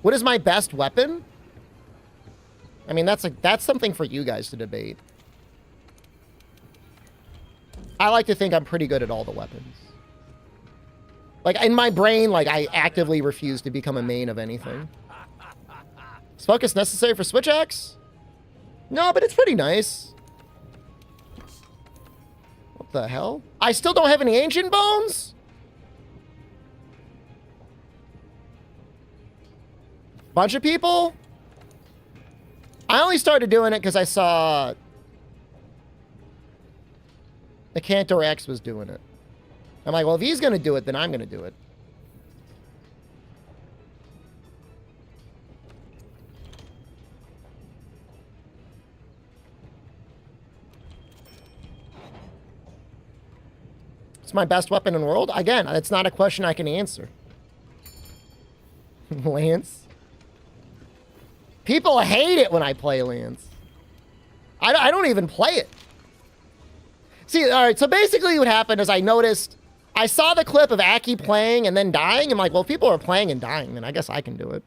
What is my best weapon? I mean, that's something for you guys to debate. I like to think I'm pretty good at all the weapons. Like, in my brain, like, I actively refuse to become a main of anything. Is focus necessary for Switch X? No, but it's pretty nice. What the hell? I still don't have any ancient bones? Bunch of people? I only started doing it because I saw the Cantor X was doing it. I'm like, well, if he's going to do it, then I'm going to do it. It's my best weapon in the world. Again, it's not a question I can answer. Lance. People hate it when I play Lance. I don't even play it. See, all right, so basically what happened is I saw the clip of Aki playing and then dying. I'm like, well, if people are playing and dying, then I guess I can do it.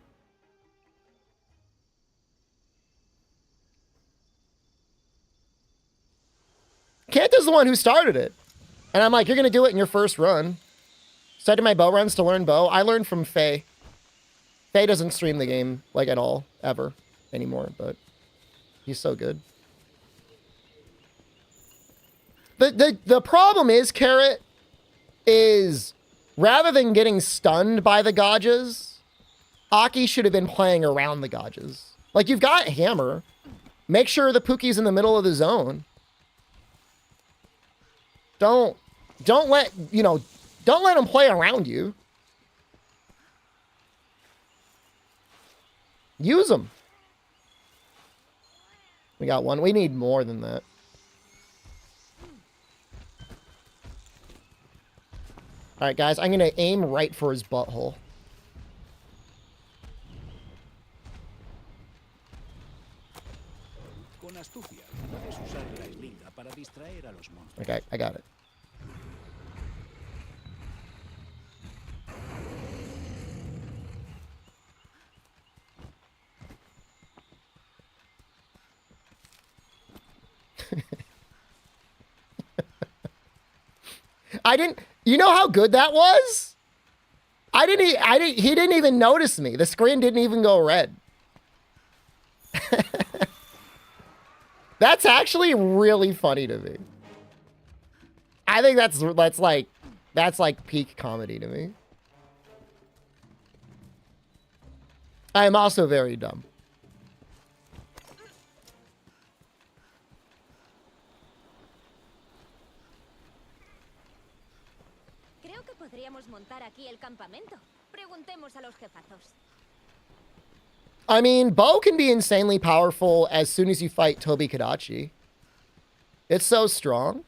Kent is the one who started it. And I'm like, you're going to do it in your first run. Started my bow runs to learn bow. I learned from Faye. Faye doesn't stream the game, like, at all, ever, anymore, but he's so good. The problem is, Carrot, is rather than getting stunned by the Gauges, Aki should have been playing around the Gauges. Like, you've got Hammer. Make sure the Pookie's in the middle of the zone. Don't let him play around you. Use them. We got one. We need more than that. All right, guys, I'm going to aim right for his butthole. Okay, I got it. You know how good that was? He didn't even notice me. The screen didn't even go red. That's actually really funny to me. I think that's like peak comedy to me. I am also very dumb. Creo que podríamos montar aquí el campamento. Preguntemos a los jefazos. I mean, Bo can be insanely powerful as soon as you fight Tobi Kadachi. It's so strong.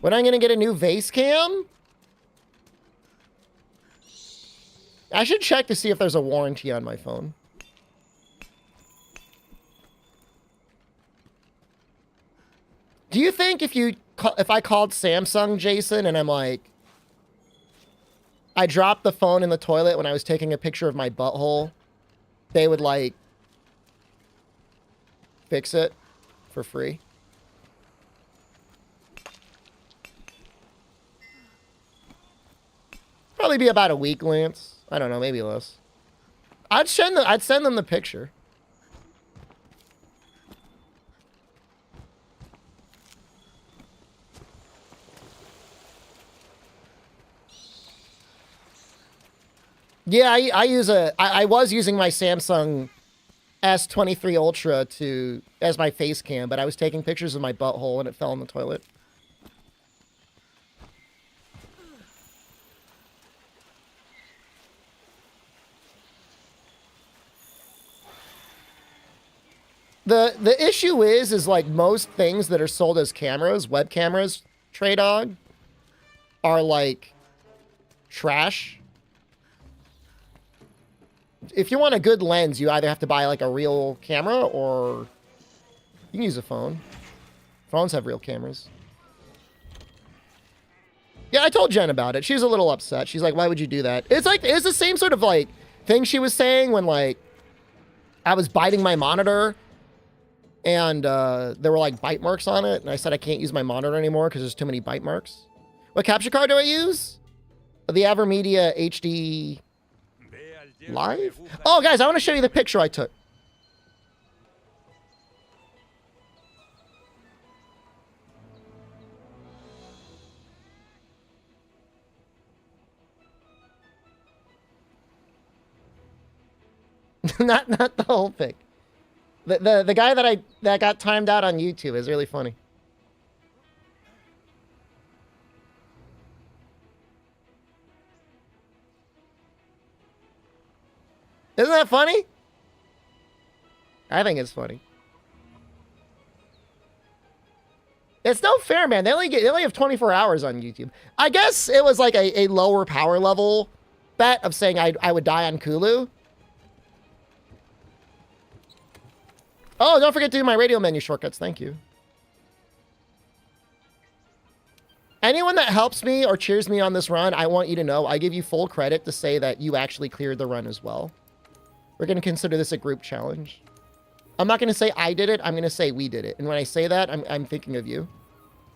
When I'm going to get a new vase cam? I should check to see if there's a warranty on my phone. Do you think if I called Samsung, Jason, and I'm like, I dropped the phone in the toilet when I was taking a picture of my butthole, they would, like, fix it for free? Probably be about a week, Lance. I don't know, maybe less. I'd send them the picture. Yeah, I was using my Samsung S23 Ultra as my face cam, but I was taking pictures of my butthole and it fell in the toilet. The issue is like most things that are sold as cameras, web cameras, Trey Dog, are like trash. If you want a good lens, you either have to buy like a real camera or you can use a phone. Phones have real cameras. Yeah, I told Jen about it. She was a little upset. She's like, why would you do that? It's the same sort of like thing she was saying when like I was biting my monitor and there were like bite marks on it. And I said I can't use my monitor anymore because there's too many bite marks. What capture card do I use? The Avermedia HD Live? Oh, guys, I want to show you the picture I took. not the whole pic. The guy that got timed out on YouTube is really funny. Isn't that funny? I think it's funny. It's no fair, man. They only have 24 hours on YouTube. I guess it was like a lower power level bet of saying I would die on Kulu. Oh, don't forget to do my radio menu shortcuts. Thank you. Anyone that helps me or cheers me on this run, I want you to know I give you full credit to say that you actually cleared the run as well. We're going to consider this a group challenge. I'm not going to say I did it. I'm going to say we did it. And when I say that, I'm thinking of you.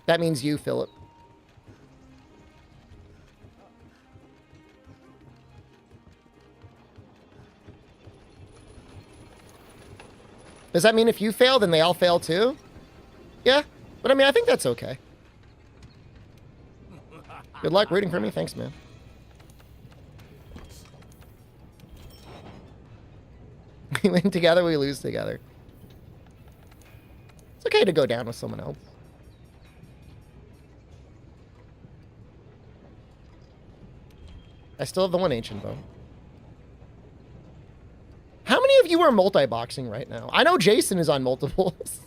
That means you, Philip. Does that mean if you fail, then they all fail too? Yeah. But I mean, I think that's okay. Good luck rooting for me. Thanks, man. We win together, we lose together. It's okay to go down with someone else. I still have the one ancient bow. How many of you are multi-boxing right now? I know Jason is on multiples.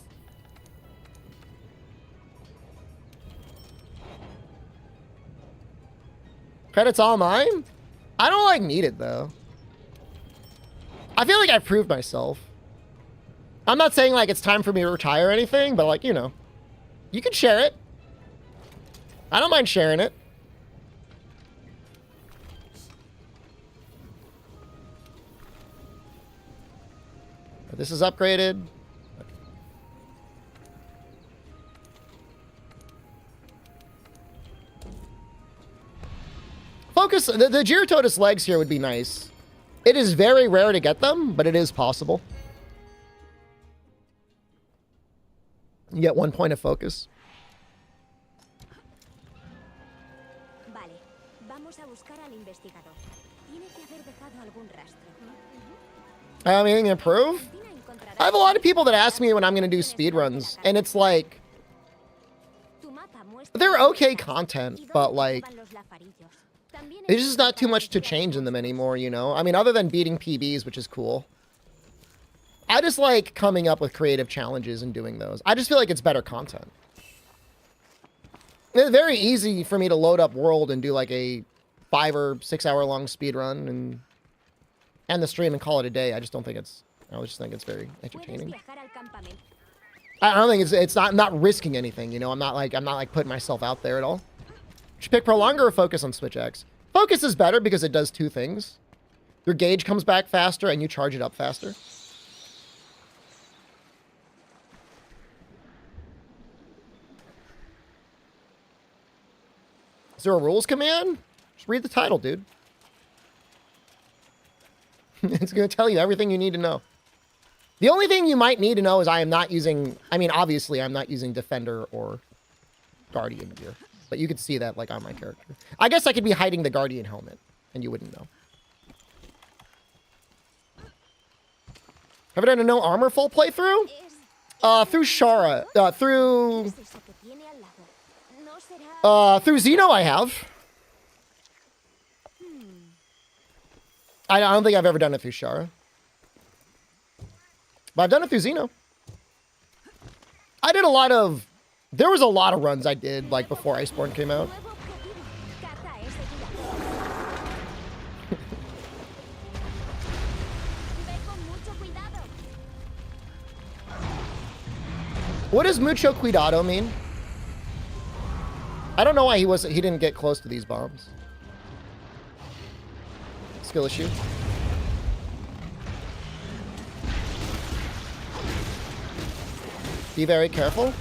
Credit's all mine? I don't like need it though. I feel like I've proved myself. I'm not saying like it's time for me to retire or anything, but like, you know, you can share it. I don't mind sharing it. This is upgraded. Focus, the Gyrototus legs here would be nice. It is very rare to get them, but it is possible. You get 1 point of focus. Vale, vamos a buscar al investigador. Tiene que haber dejado algún rastro. Anything to improve? I have a lot of people that ask me when I'm going to do speedruns, and it's like, they're okay content, but like, there's just not too much to change in them anymore, you know? I mean, other than beating PBs, which is cool. I just like coming up with creative challenges and doing those. I just feel like it's better content. It's very easy for me to load up World and do like a 5 or 6 hour long speed run and end the stream and call it a day. I just don't think it's, I just think it's very entertaining. I don't think it's not, I'm not risking anything, you know? I'm not like putting myself out there at all. Should pick Prolonger or Focus on Switch X? Focus is better because it does 2 things. Your gauge comes back faster and you charge it up faster. Is there a rules command? Just read the title, dude. It's going to tell you everything you need to know. The only thing you might need to know is I am not using, I mean, obviously I'm not using Defender or Guardian gear. But you could see that, like, on my character. I guess I could be hiding the Guardian helmet, and you wouldn't know. Have I done a no armor full playthrough? Through Shara. Through Xeno I have. I don't think I've ever done it through Shara. But I've done it through Xeno. I did a lot of... There was a lot of runs I did, like, before Iceborne came out. What does mucho cuidado mean? I don't know why he didn't get close to these bombs. Skill issue. Be very careful.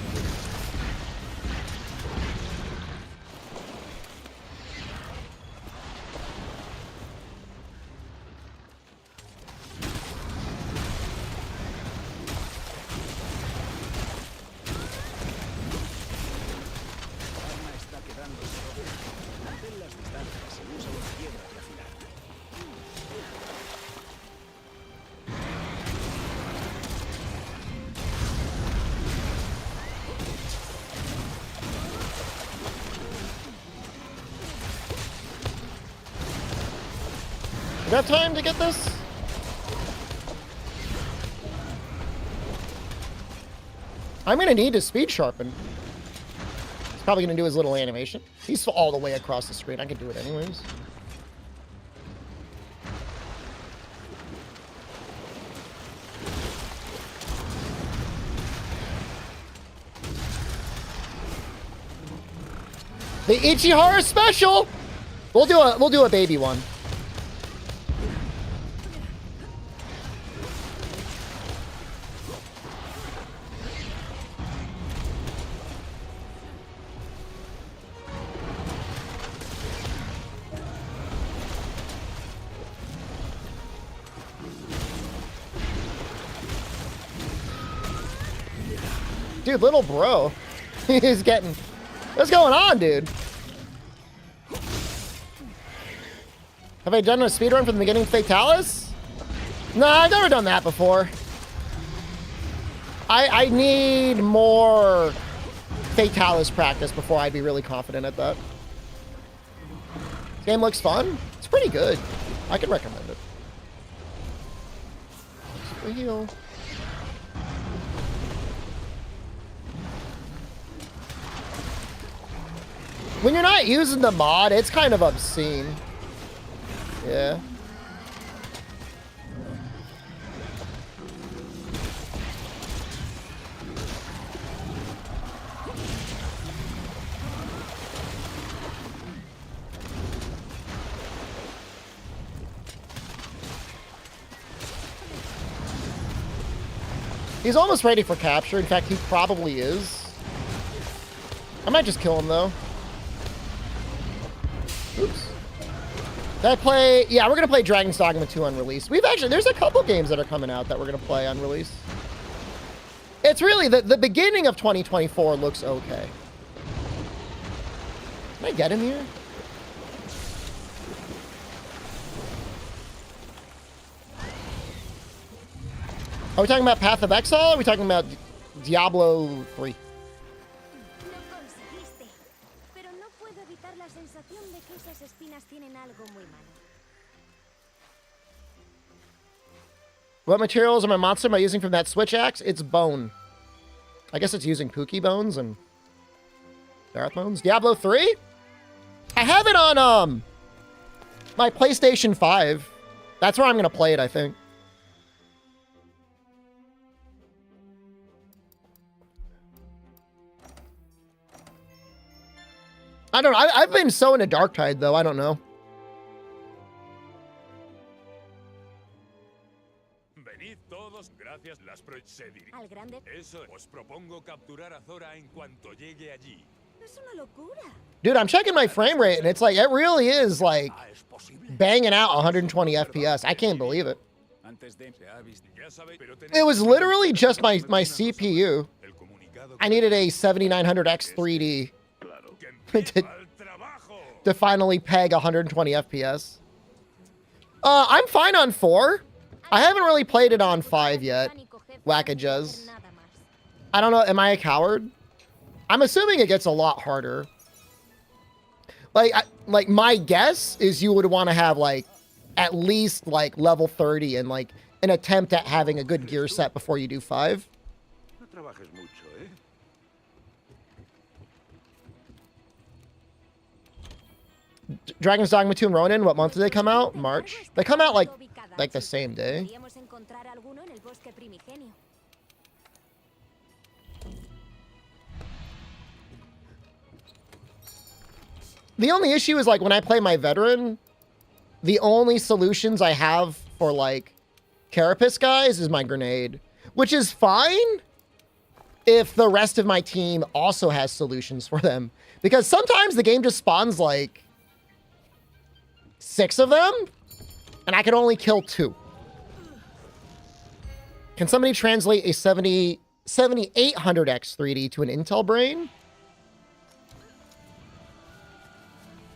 Do I have time to get this? I'm gonna need to speed sharpen. He's probably gonna do his little animation. He's all the way across the screen. I can do it anyways. The Ichihara special. We'll do a baby one. Dude, little bro. He's getting... What's going on, dude? Have I done a speedrun from the beginning of Fatalis? No, I've never done that before. I need more Fatalis practice before I'd be really confident at that. This game looks fun. It's pretty good. I can recommend it. Super heal. When you're not using the mod, it's kind of obscene. Yeah. He's almost ready for capture. In fact, he probably is. I might just kill him, though. Oops. Did I play? Yeah, we're going to play Dragon's Dogma 2 unreleased. There's a couple games that are coming out that we're going to play unreleased. It's really, the beginning of 2024 looks okay. Can I get him here? Are we talking about Path of Exile? Or are we talking about Diablo 3? What materials am I monster am I using from that switch axe? It's bone. I guess it's using Pookie bones and Darth bones. Diablo 3? I have it on my PlayStation 5. That's where I'm gonna play it, I think. I don't know. I've been so into Darktide though. I don't know. Dude, I'm checking my frame rate and it's like, it really is like banging out 120 FPS. I can't believe it. It was literally just my CPU. I needed a 7900X 3D to finally peg 120 FPS. I'm fine on 4. I haven't really played it on 5 yet. Whackajuz. I don't know. Am I a coward? I'm assuming it gets a lot harder. Like my guess is you would want to have like at least like level 30 and like an attempt at having a good gear set before you do 5. Dragon's Dogma 2 and Ronin, what month did they come out? March. They come out like the same day. The only issue is like when I play my veteran, the only solutions I have for like carapace guys is my grenade, which is fine if the rest of my team also has solutions for them, because sometimes the game just spawns like 6 of them and I can only kill 2. Can somebody translate a 7800X 3D to an Intel brain?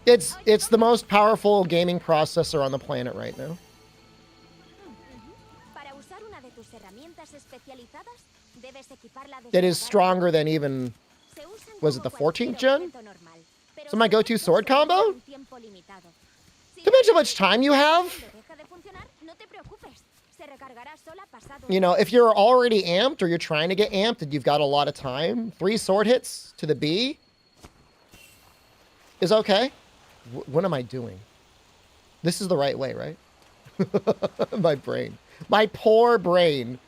It's the most powerful gaming processor on the planet right now. It is stronger than even, was it the 14th gen? So my go-to sword combo? Can you imagine how much time you have preocupes. Se recargará sola pasado. You know, if you're already amped or you're trying to get amped and you've got a lot of time, 3 sword hits to the B is okay. What am I doing? This is the right way, right? My brain. My poor brain.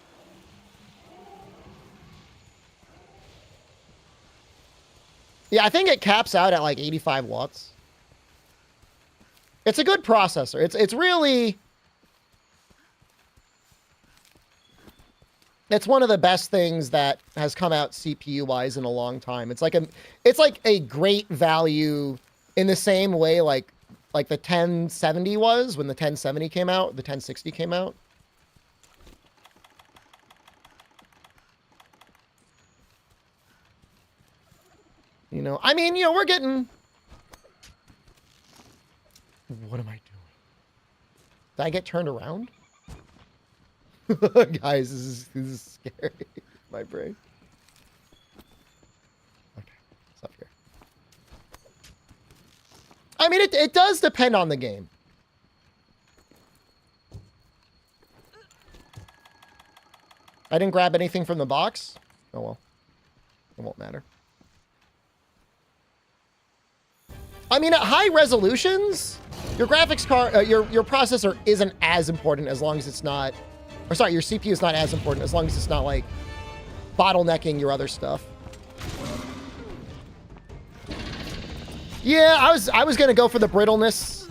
Yeah, I think it caps out at like 85 watts. It's a good processor. It's really... It's one of the best things that has come out CPU-wise in a long time. It's like a great value in the same way like the 1070 was when the 1070 came out, the 1060 came out. You know, I mean, you know, we're getting... What am I doing? Did I get turned around? Guys, this is scary. My brain. Okay, it's up here. I mean, it does depend on the game. I didn't grab anything from the box. Oh well. It won't matter. I mean, at high resolutions, your graphics card, your processor isn't as important as long as it's not... Or sorry, your CPU is not as important as long as it's not like bottlenecking your other stuff. Yeah, I was gonna go for the brittleness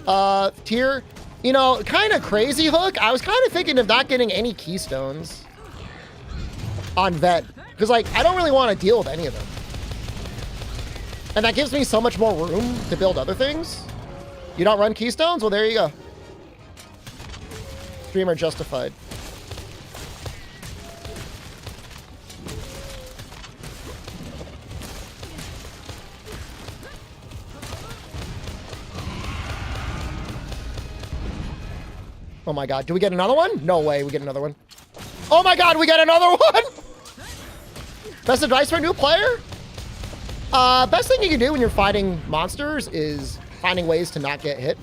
tier. You know, kind of crazy hook. I was kind of thinking of not getting any keystones on vet because like I don't really want to deal with any of them, and that gives me so much more room to build other things. You don't run keystones? Well, there you go. Streamer justified. Oh my god, do we get another one? No way, we get another one. Oh my god, we get another one! Best advice for a new player? Best thing you can do when you're fighting monsters is finding ways to not get hit.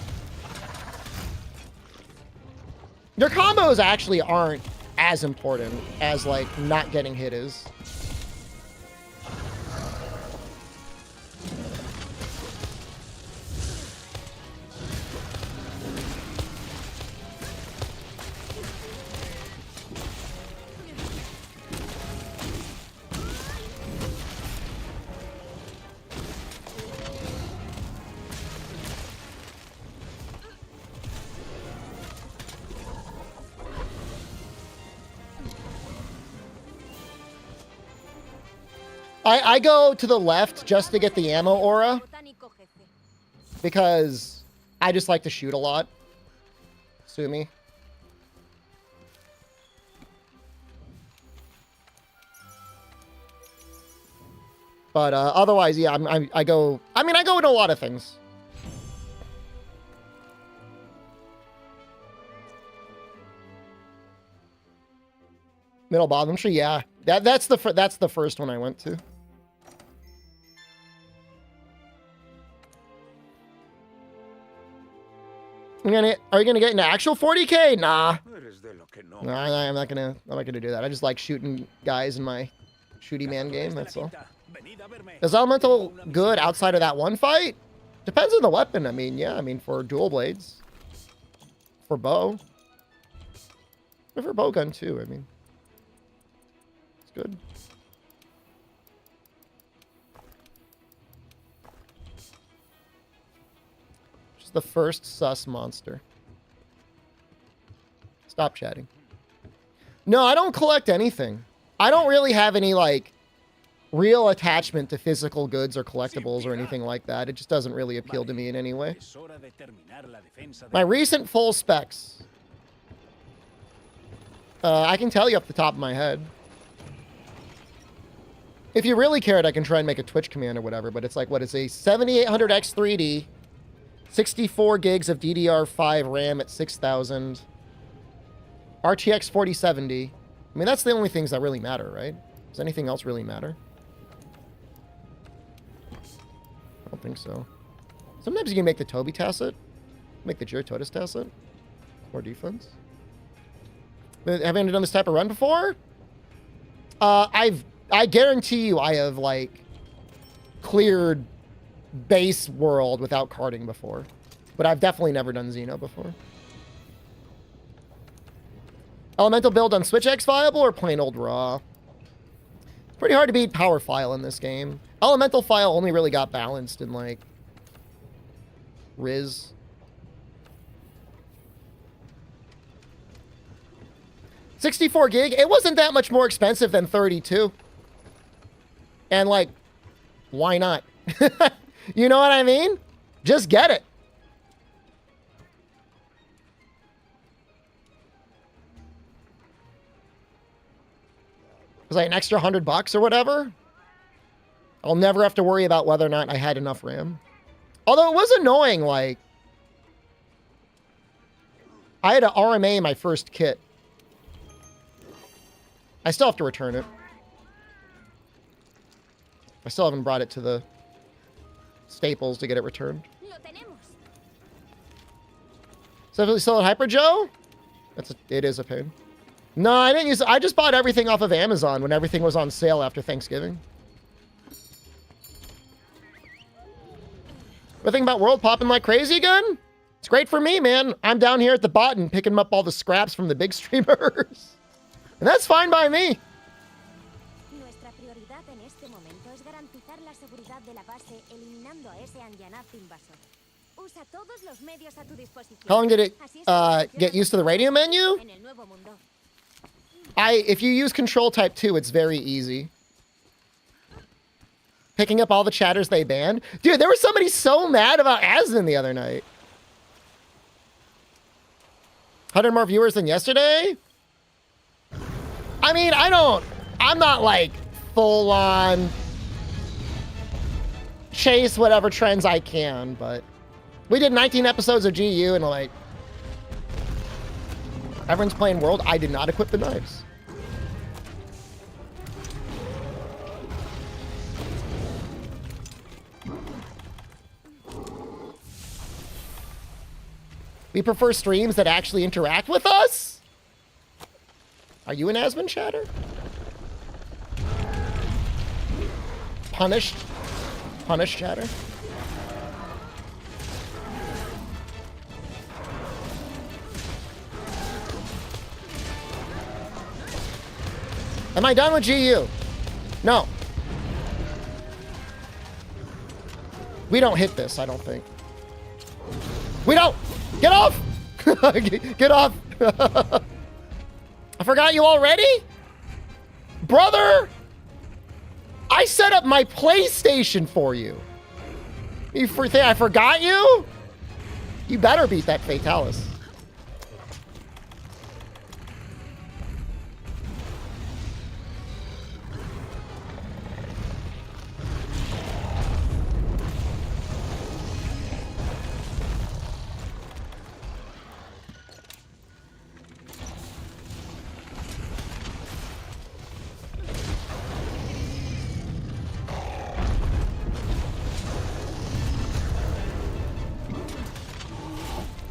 Your combos actually aren't as important as, like, not getting hit is. I go to the left just to get the ammo aura because I just like to shoot a lot. Sue me. But otherwise, yeah, I go. I mean, I go into a lot of things. Middle bottom tree, yeah. That's the first one I went to. Are you gonna get into actual 40K? Nah. No, I'm not gonna do that. I just like shooting guys in my shooty man game. That's all. Is elemental good outside of that one fight? Depends on the weapon. I mean, yeah. I mean, for dual blades, for bow, but for bow gun too. I mean, it's good. The first sus monster. Stop chatting. No, I don't collect anything. I don't really have any like real attachment to physical goods or collectibles or anything like that. It just doesn't really appeal to me in any way. My recent full specs. I can tell you off the top of my head. If you really cared, I can try and make a Twitch command or whatever, but it's like, what is a 7800X 3D, 64 gigs of DDR5 RAM at 6,000, RTX 4070. I mean, that's the only things that really matter, right? Does anything else really matter? I don't think so. Sometimes you can make the Toby tacit, make the Gyrototus tacit, more defense. Have you done this type of run before? I guarantee you I have, like, cleared base world without karting before. But I've definitely never done Xeno before. Elemental build on Switch X viable or plain old raw? Pretty hard to beat Power File in this game. Elemental File only really got balanced in, like, Riz. $64 gig, it wasn't that much more expensive than 32. And, like, why not? You know what I mean? Just get it. It was like an extra $100 or whatever. I'll never have to worry about whether or not I had enough RAM. Although it was annoying, like, I had to RMA my first kit. I still have to return it. I still haven't brought it to the Staples to get it returned. Is that really still at Hyper Joe? It is a pain. No, I didn't use. I just bought everything off of Amazon when everything was on sale after Thanksgiving. What think about World popping like crazy again? It's great for me, man. I'm down here at the bottom picking up all the scraps from the big streamers. And that's fine by me. Nuestra prioridad en este momento es garantizar la seguridad de la base eliminando a ese anjanaz invasor. Usa todos los medios a tu disposición. How long did it get used to the radio menu? En el nuevo mundo. If you use Control Type 2, it's very easy. Picking up all the chatters they banned. Dude, there was somebody so mad about Asden the other night. 100 more viewers than yesterday? I mean, I'm not like full on chase whatever trends I can, but we did 19 episodes of GU and like, everyone's playing World. I did not equip the knives. We prefer streams that actually interact with us? Are you an Asmon chatter? Punished? Punished chatter? Am I done with GU? No. We don't hit this, I don't think. We don't! Get off! Get off! I forgot you already? Brother! I set up my PlayStation for you. You think I forgot you? You better beat that Fatalis.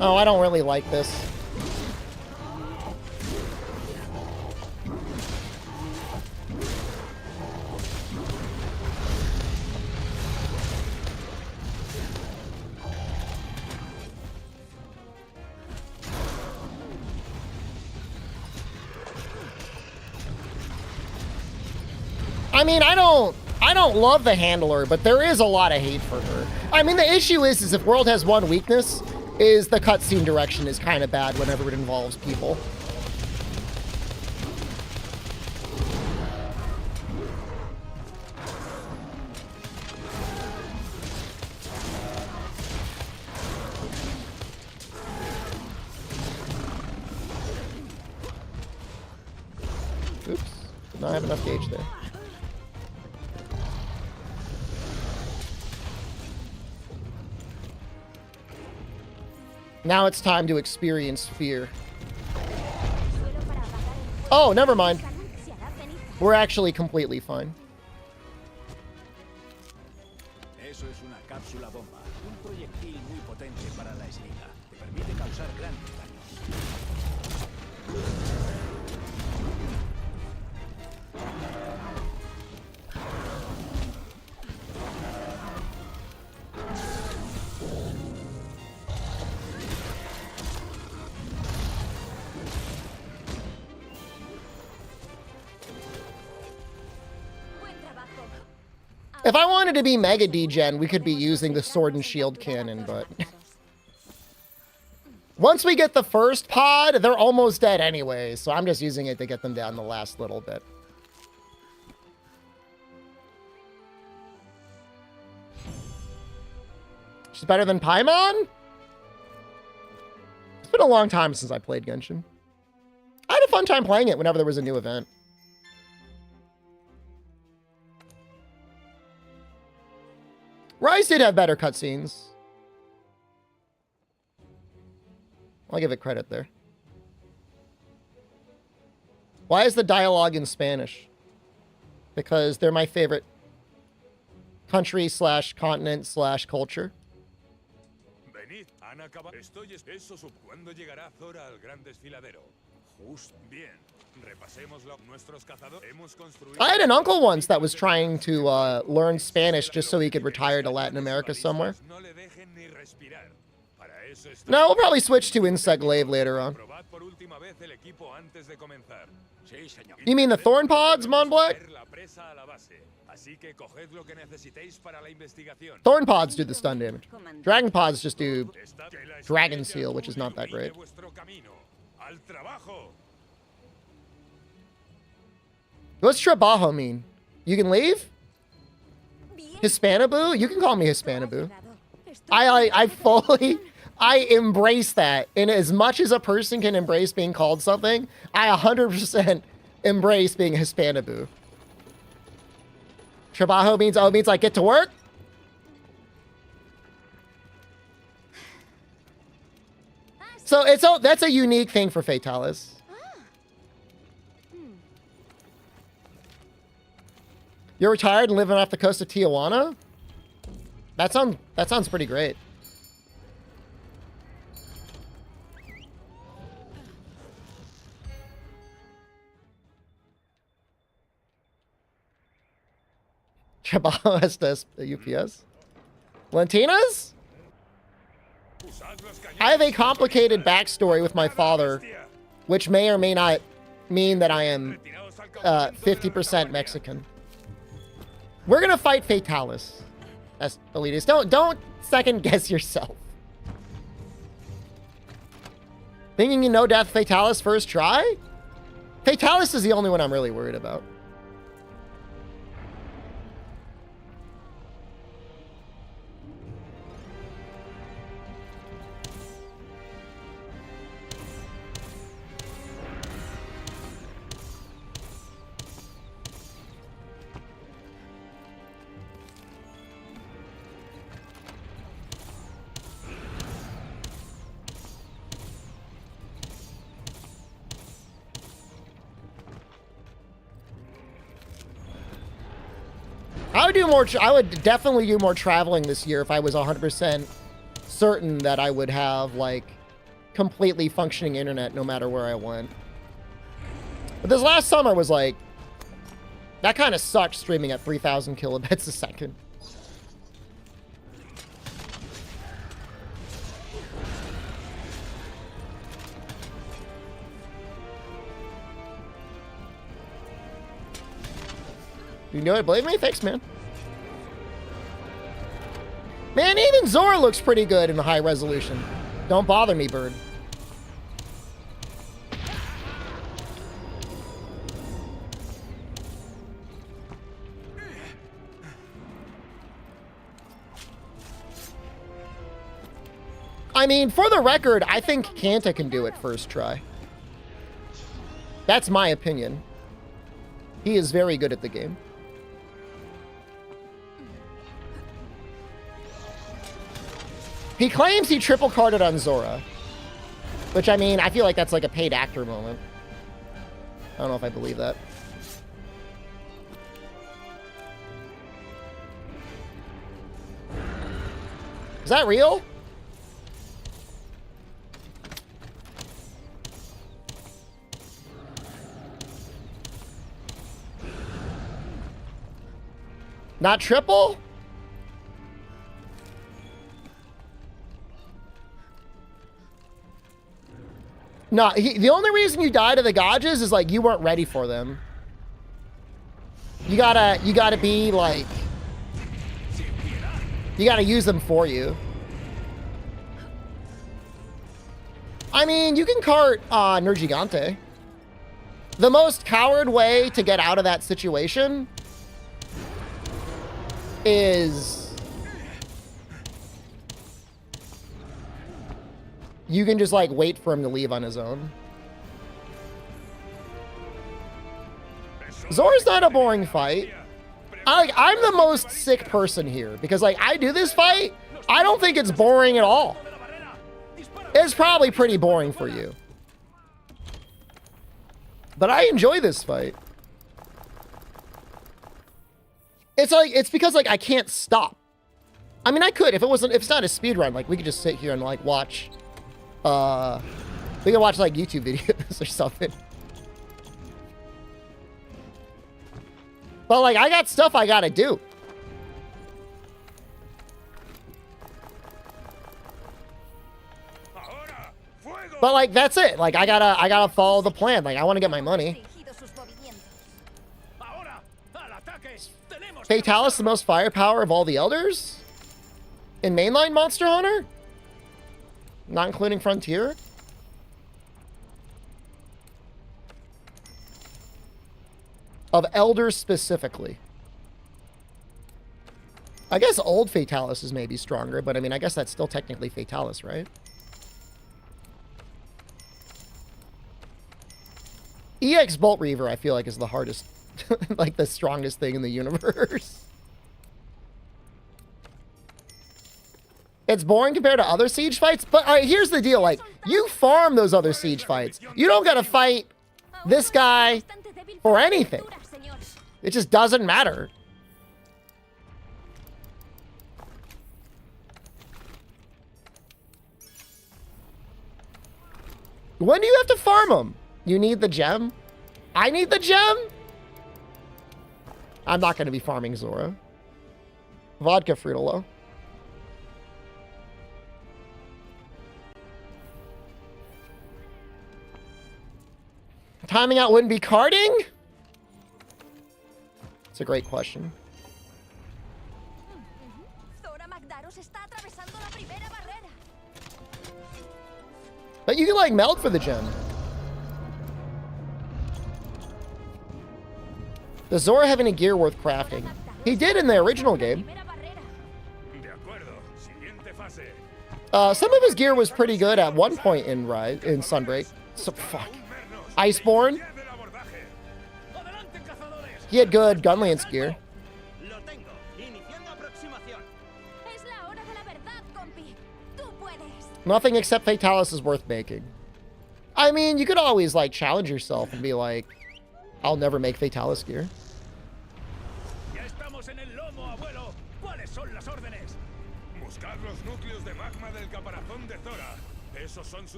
Oh, I don't really like this. I mean, I don't love the handler, but there is a lot of hate for her. I mean, the issue is if World has one weakness, is the cutscene direction is kind of bad whenever it involves people. Oops, did not have enough gauge there. Now it's time to experience fear. Oh, never mind. We're actually completely fine. Eso es una cápsula bomba, un proyectil muy potente para la esliga. Te permite causar grandes daños. If I wanted to be Mega Degen, we could be using the Sword and Shield cannon, but... Once we get the first pod, they're almost dead anyway, so I'm just using it to get them down the last little bit. She's better than Paimon? It's been a long time since I played Genshin. I had a fun time playing it whenever there was a new event. Rise did have better cutscenes. I'll give it credit there. Why is the dialogue in Spanish? Because they're my favorite country / continent / culture. Venid, han acabado. Eso ¿cuándo llegará Zora al gran desfiladero? Justo bien. Repasémoslo. Nuestros cazadores hemos construido. I had an uncle once that was trying to learn Spanish just so he could retire to Latin America somewhere. No le dejen ni respirar. Para eso está. No, we'll probably switch to Insect Glaive later on. Probad por última vez el equipo antes de comenzar. Sí, señor. You mean the Thorn Pods, Mon Black? La presa a la base. Así que coged lo que necesitéis para la investigación. Thorn Pods do the stun damage. Dragon Pods just do Dragon Seal, which is not that great. Vuestro camino. Al trabajo. What's Trabajo mean? You can leave? Hispanaboo? You can call me Hispanaboo. I fully, I embrace that. And as much as a person can embrace being called something, I 100% embrace being Hispanaboo. Trabajo means, oh, it means like get to work? So that's a unique thing for Fatalis. You're retired and living off the coast of Tijuana? That sounds pretty great. Trabajo has the UPS. Lentinas? I have a complicated backstory with my father, which may or may not mean that I am 50% Mexican. We're gonna fight Fatalis. That's elitist. Don't second guess yourself. Thinking you know Death Fatalis first try? Fatalis is the only one I'm really worried about. I would definitely do more traveling this year if I was 100% certain that I would have, like, completely functioning internet no matter where I went. But this last summer was like, that kind of sucked streaming at 3,000 kilobits a second. You know it, believe me? Thanks, man. Man, even Zora looks pretty good in the high resolution. Don't bother me, bird. I mean, for the record, I think Kanta can do it first try. That's my opinion. He is very good at the game. He claims he triple carded on Zora. Which, I mean, I feel like that's like a paid actor moment. I don't know if I believe that. Is that real? Not triple? No, the only reason you died to the Gajas is like you weren't ready for them. You gotta be like You gotta use them for you. I mean, you can cart Nergigante. The most coward way to get out of that situation is you can just like wait for him to leave on his own. Zora's not a boring fight. I'm the most sick person here because like I do this fight, I don't think it's boring at all. It's probably pretty boring for you. But I enjoy this fight. It's like, it's because like I can't stop. I mean, I could if it's not a speed run, like we could just sit here and like watch, we could watch like YouTube videos or something. But like, I got stuff I gotta do. But like, that's it. Like, I gotta follow the plan. Like, I want to get my money. Fatalis, the most firepower of all the elders? In mainline Monster Hunter? Not including Frontier? Of elders specifically. I guess old Fatalis is maybe stronger, but I mean, I guess that's still technically Fatalis, right? EX Bolt Reaver, I feel like, is the hardest, like the strongest thing in the universe. It's boring compared to other siege fights, but here's the deal, like, you farm those other siege fights. You don't gotta fight this guy for anything. It just doesn't matter. When do you have to farm them? You need the gem? I need the gem? I'm not going to be farming Zora. Vodka Frito-Lo. Timing out wouldn't be carding? It's a great question. But you can like meld for the gem. Does Zora have any gear worth crafting? He did in the original game. Some of his gear was pretty good at one point in Sunbreak. So fuck. Iceborne. He had good Gunlance gear. Nothing except Fatalis is worth making. I mean, you could always like challenge yourself and be like, I'll never make Fatalis gear.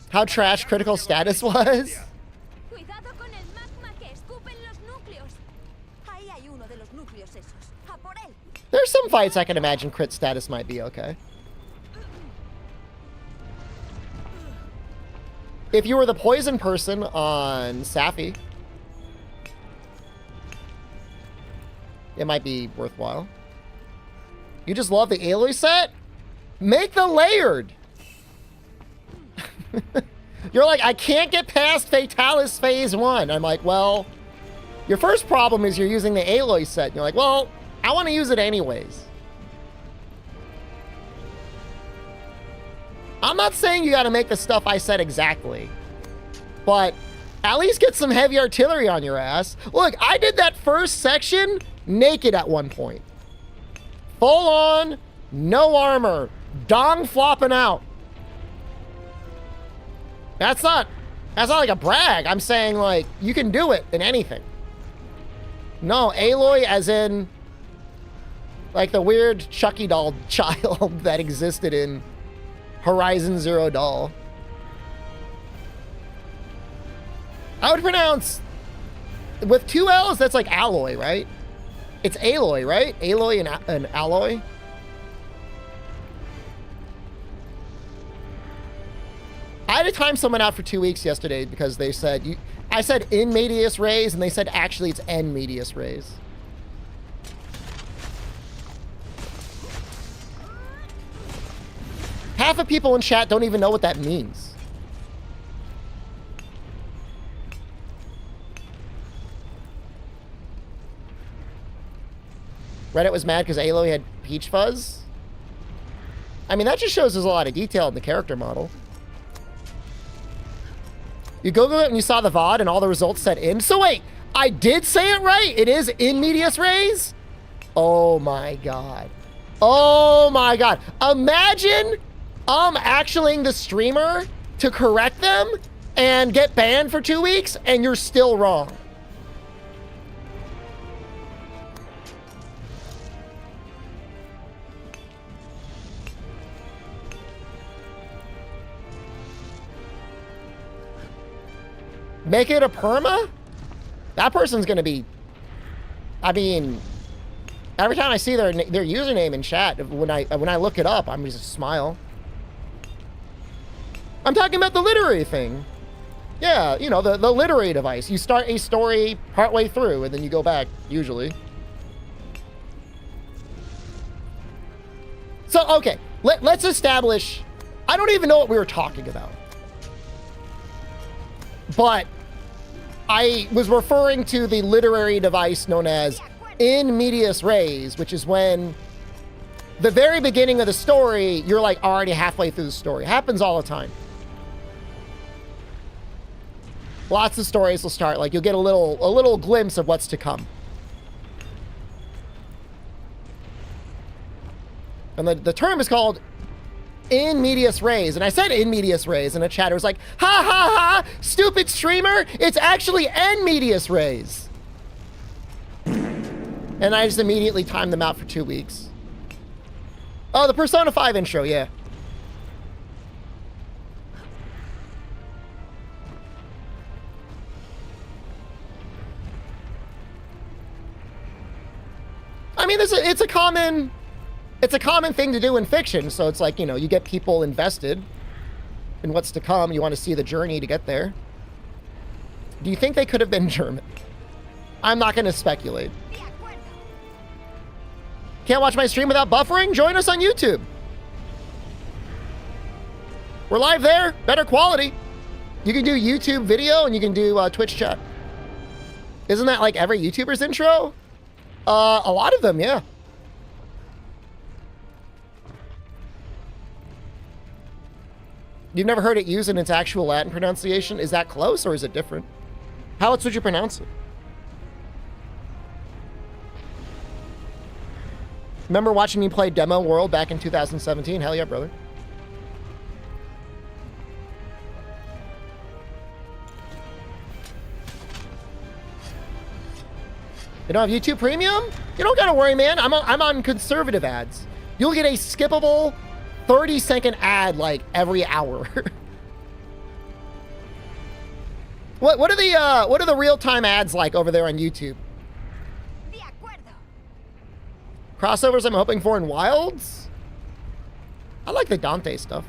How trash critical status was? There's some fights I can imagine crit status might be okay. If you were the poison person on Safi, it might be worthwhile. You just love the Aloy set? Make the layered! You're like, I can't get past Fatalis Phase 1. I'm like, well, your first problem is you're using the Aloy set. And you're like, well, I want to use it anyways. I'm not saying you got to make the stuff I said exactly, but at least get some heavy artillery on your ass. Look, I did that first section naked at one point. Full on, no armor, dong flopping out. That's not like a brag. I'm saying like you can do it in anything. No, Aloy as in like the weird Chucky doll child that existed in Horizon Zero Dawn. I would pronounce with two L's, that's like alloy, right? It's Aloy, right? Aloy and alloy. I had to time someone out for 2 weeks yesterday because they said, I said in medias res, and they said actually it's en medias res. half of people in chat don't even know what that means. Reddit was mad because Aloy had peach fuzz. I mean, that just shows there's a lot of detail in the character model. You Googled it and you saw the VOD and all the results said in. So wait, I did say it right? It is in medias res? Oh my God. Oh my God. Imagine actually the streamer to correct them and get banned for 2 weeks and you're still wrong. Make it a perma? That person's gonna be... I mean... Every time I see their username in chat, when I look it up, I'm just smile. I'm talking about the literary thing. Yeah, you know, the literary device. You start a story partway through, and then you go back, usually. So, okay. Let's establish... I don't even know what we were talking about. But... I was referring to the literary device known as in medias res, which is when the very beginning of the story, you're like already halfway through the story. It happens all the time. Lots of stories will start, like you'll get a little glimpse of what's to come. And the term is called in medias res, and I said in medias res, and a chatter was like, ha ha ha, stupid streamer, it's actually en medias res. And I just immediately timed them out for 2 weeks. Oh, the Persona 5 intro, yeah. I mean, it's a common thing to do in fiction, so it's like, you know, you get people invested in what's to come. You want to see the journey to get there. Do you think they could have been German? I'm not going to speculate. Can't watch my stream without buffering? Join us on YouTube. We're live there, better quality. You can do YouTube video and you can do Twitch chat. Isn't that like every YouTuber's intro? A lot of them, yeah. You've never heard it used in its actual Latin pronunciation? Is that close or is it different? How else would you pronounce it? Remember watching me play Demo World back in 2017? Hell yeah, brother. You don't have YouTube Premium? You don't gotta worry, man. I'm on conservative ads. You'll get a skippable 30-second ad like every hour. What are the real-time ads like over there on YouTube? Crossovers I'm hoping for in Wilds? I like the Dante stuff.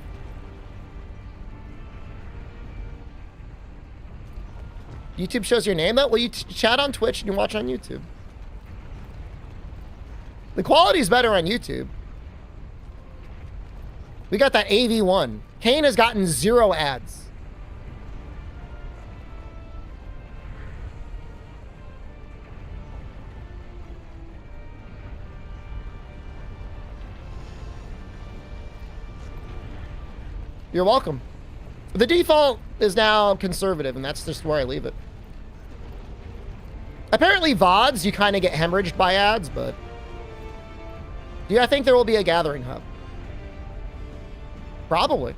YouTube shows your name though? Well, you chat on Twitch and you watch on YouTube. The quality is better on YouTube. We got that AV1. Kane has gotten 0 ads. You're welcome. The default is now conservative, and that's just where I leave it. Apparently VODs, you kind of get hemorrhaged by ads, but... Yeah, I think there will be a gathering hub. Probably.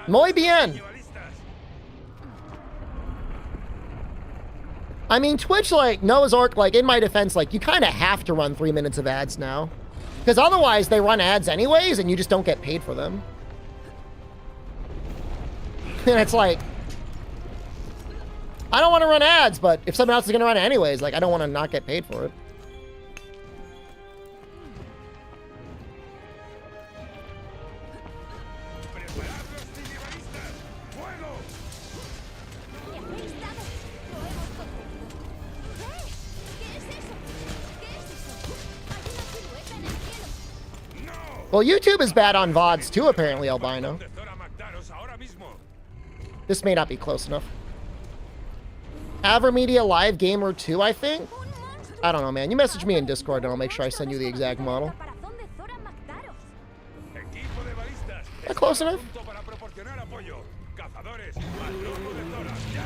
Muy bien. I mean, Twitch, like, Noah's Ark, like, in my defense, like, you kind of have to run 3 minutes of ads now. Because otherwise, they run ads anyways, and you just don't get paid for them. And it's like, I don't want to run ads, but if someone else is going to run it anyways, like, I don't want to not get paid for it. Well, YouTube is bad on VODs too, apparently, Albino. De Zora Magdaros ahora mismo. This may not be close enough. Avermedia Live Gamer 2, I think? I don't know, man. You message me in Discord and I'll make sure I send you the exact model. Equipo de balistas. Is that close enough? Punto para proporcionar apoyo. Cazadores, al lomo de Zora. Ya.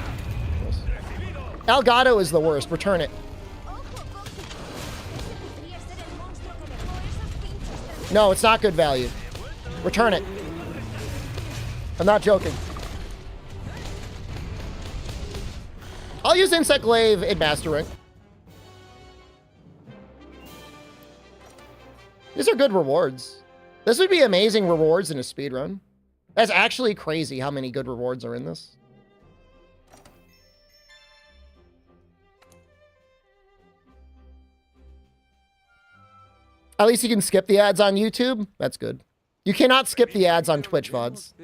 Recibido. Elgato is the worst. Return it. No, it's not good value. Return it. I'm not joking. I'll use Insect Glaive in Master Rank. These are good rewards. This would be amazing rewards in a speedrun. That's actually crazy how many good rewards are in this. At least you can skip the ads on YouTube. That's good. You cannot skip the ads on Twitch VODs.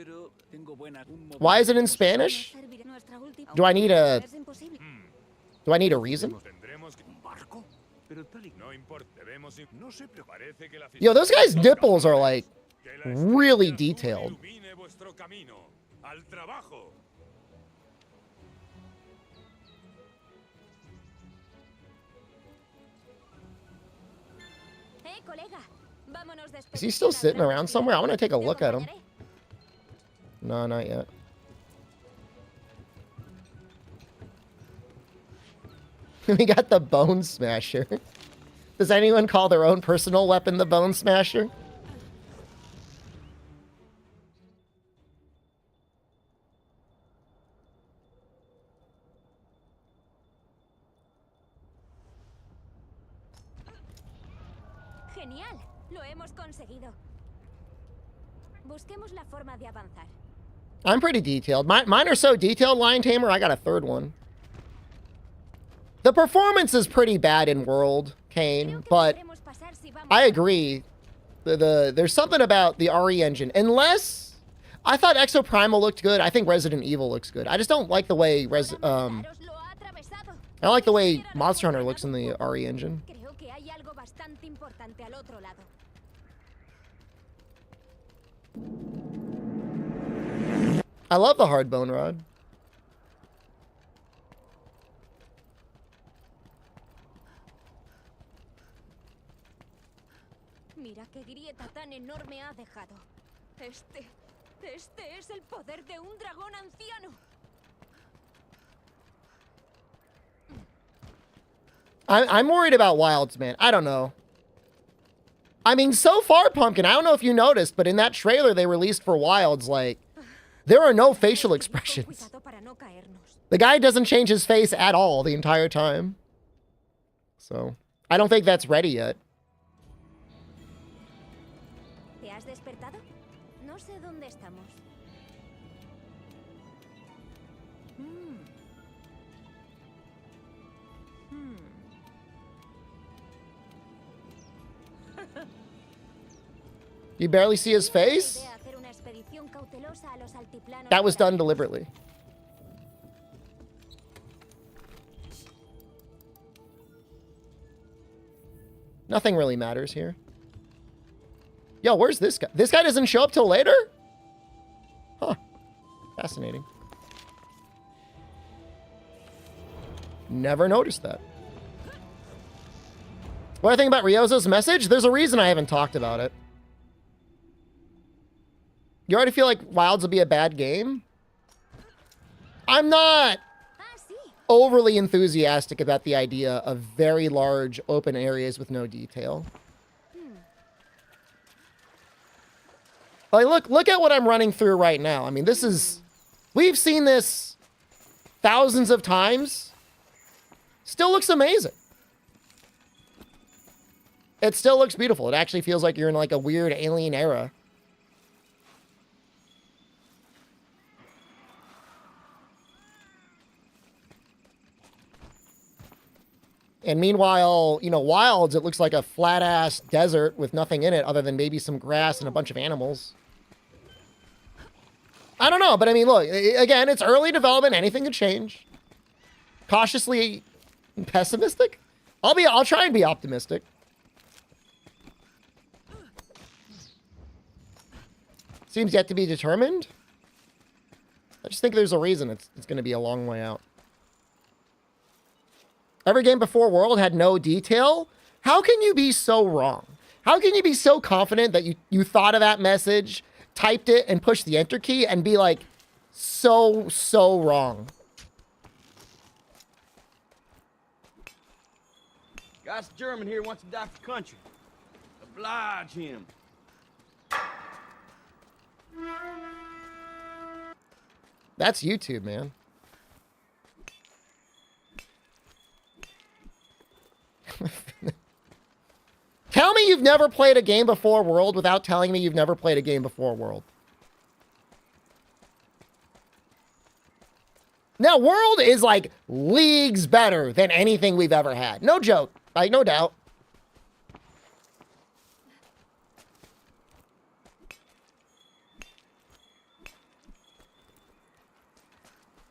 Why is it in Spanish? Do I need a reason? Yo, those guys' nipples are like really detailed. Is he still sitting around somewhere? I want to take a look at him. No, not yet. We got the Bone Smasher. Does anyone call their own personal weapon the Bone Smasher? Genial, lo hemos conseguido. Busquemos la forma de avanzar. I'm pretty detailed. Mine are so detailed, Lion Tamer, I got a third one. The performance is pretty bad in World, Kane, but I agree. There's something about the RE engine. Unless, I thought Exoprimal looked good. I think Resident Evil looks good. I just don't like the way I don't like the way Monster Hunter looks in the RE engine. I love the hard bone rod. Mira qué grieta tan enorme ha dejado. Este es el poder de un dragón anciano. I'm worried about Wilds, man. I don't know. I mean, so far, Pumpkin, I don't know if you noticed, but in that trailer they released for Wilds, like, there are no facial expressions. The guy doesn't change his face at all the entire time. So, I don't think that's ready yet. ¿Te has despertado? No sé dónde estamos. You barely see his face? That was done deliberately. Nothing really matters here. Yo, where's this guy? This guy doesn't show up till later? Huh. Fascinating. Never noticed that. What do I think about Ryozo's message? There's a reason I haven't talked about it. You already feel like Wilds will be a bad game? I'm not overly enthusiastic about the idea of very large open areas with no detail. Like, look at what I'm running through right now. I mean, this is... We've seen this thousands of times. Still looks amazing. It still looks beautiful. It actually feels like you're in like a weird alien era. And meanwhile, you know, Wilds, it looks like a flat-ass desert with nothing in it other than maybe some grass and a bunch of animals. I don't know, but I mean, look, again, it's early development. Anything could change. Cautiously pessimistic? I'll try and be optimistic. Seems yet to be determined. I just think there's a reason it's going to be a long way out. Every game before World had no detail. How can you be so wrong? How can you be so confident that you thought of that message, typed it, and pushed the enter key and be like so wrong? Guy's German here wants to die for country. Oblige him. That's YouTube, man. Tell me you've never played a game before World without telling me you've never played a game before World. Now, World is like leagues better than anything we've ever had. No joke. Like, no doubt.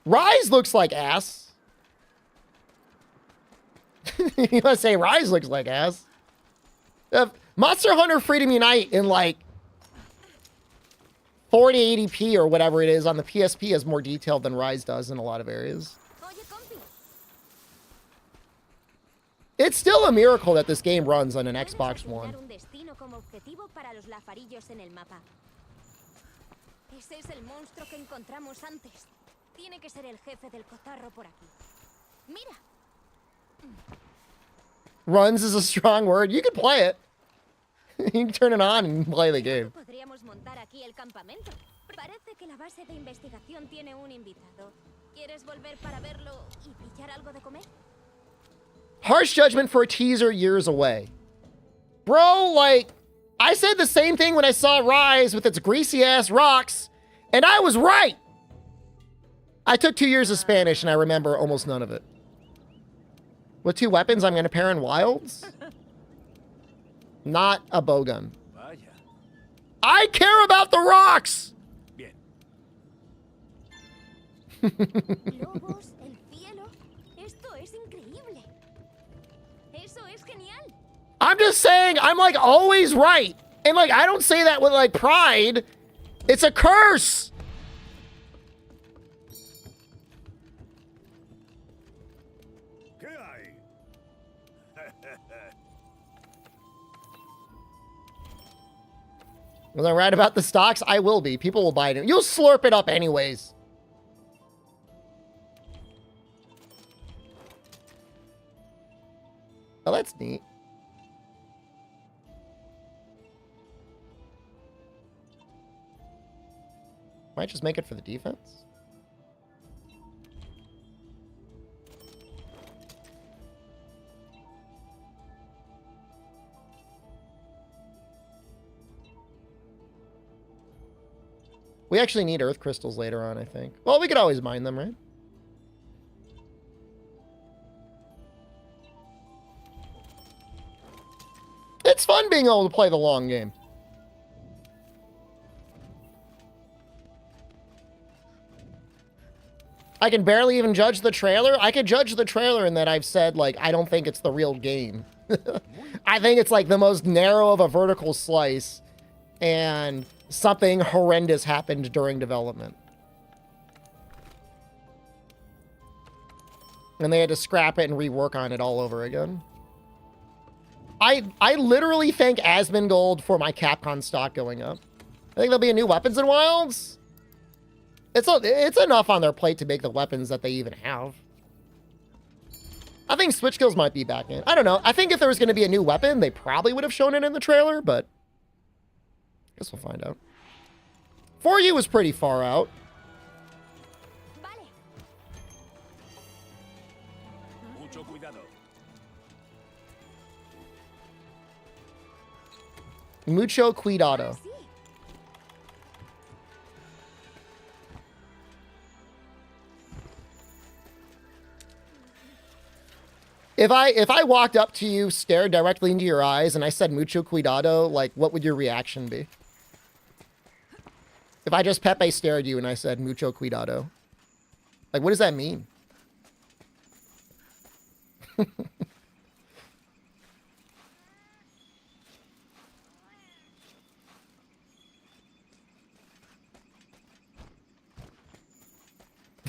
Rise looks like ass. You must say Rise looks like ass. Monster Hunter Freedom Unite in like 4080p or whatever it is on the PSP is more detailed than Rise does in a lot of areas. It's still a miracle that this game runs on an Xbox One. Ese es el monstruo que encontramos antes. Tiene que ser el jefe del cotarro por aquí. Mira. Runs is a strong word. You can play it. You can turn it on and play the game. Podríamos montar aquí el campamento. Parece que la base de investigación tiene un invitado. ¿Quieres volver para verlo y pillar algo de comer? Harsh judgment for a teaser years away. Bro, like, I said the same thing when I saw Rise with its greasy ass rocks, and I was right. I took 2 years of Spanish and I remember almost none of it. With 2 weapons, I'm going to pair in Wilds? Not a bowgun. Vaya. I care about the rocks! Bien. Lobos, el cielo. Esto es increíble. Eso es genial. I'm just saying, I'm like always right. And like, I don't say that with like pride. It's a curse. ¿Qué hay? Was I right about the stocks? I will be. People will buy it. You'll slurp it up anyways. Oh, that's neat. Might just make it for the defense. We actually need earth crystals later on, I think. Well, we could always mine them, right? It's fun being able to play the long game. I can barely even judge the trailer. I could judge the trailer in that I've said, like, I don't think it's the real game. I think it's, like, the most narrow of a vertical slice, and something horrendous happened during development. And they had to scrap it and rework on it all over again. I literally thank Asmongold for my Capcom stock going up. I think there'll be a new Weapons in Wilds. It's enough on their plate to make the weapons that they even have. I think Switch Kills might be back in. I don't know. I think if there was going to be a new weapon, they probably would have shown it in the trailer, but I guess we'll find out. 4U was pretty far out. Vale. Mucho cuidado. Mucho cuidado. Sí. If I walked up to you, stared directly into your eyes, and I said mucho cuidado, like, what would your reaction be? If I just Pepe stared you and I said mucho cuidado, like, what does that mean?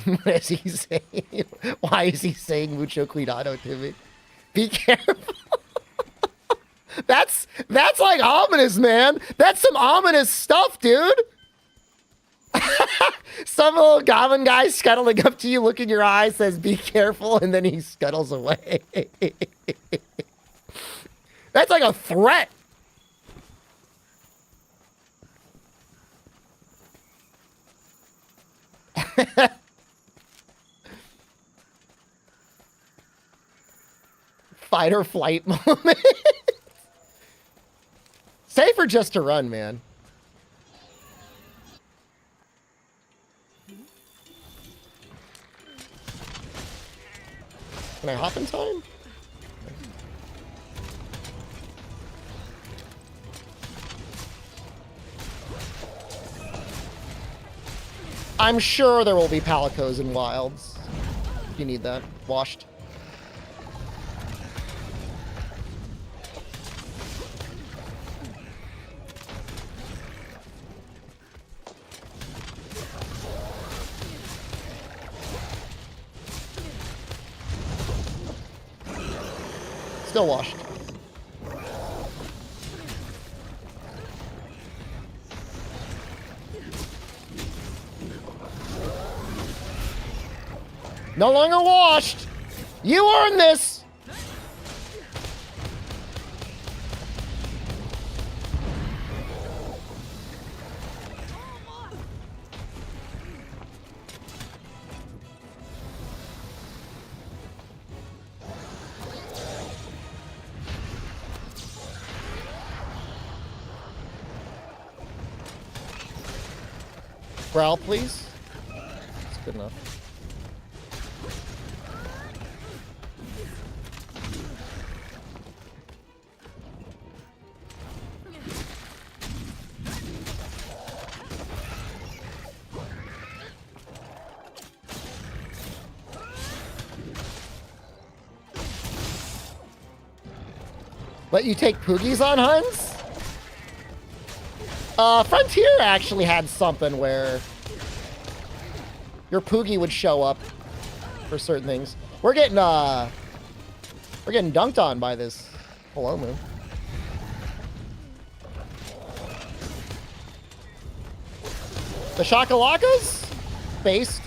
What is he saying? Why is he saying mucho cuidado to me? Be careful. That's like ominous, man. That's some ominous stuff, dude. Some little goblin guy scuttling up to you, look in your eyes, says, be careful, and then he scuttles away. That's like a threat. Fight or flight moment. Safer just to run, man. Can I hop in time? I'm sure there will be palicos in wilds. If you need that. Washed. Still washed. No longer washed. You earned this. Growl, please. That's good enough. Let you take Poogies on hunts? Frontier actually had something where your Poogie would show up for certain things. We're getting dunked on by this Palomu. The Shakalakas? Based.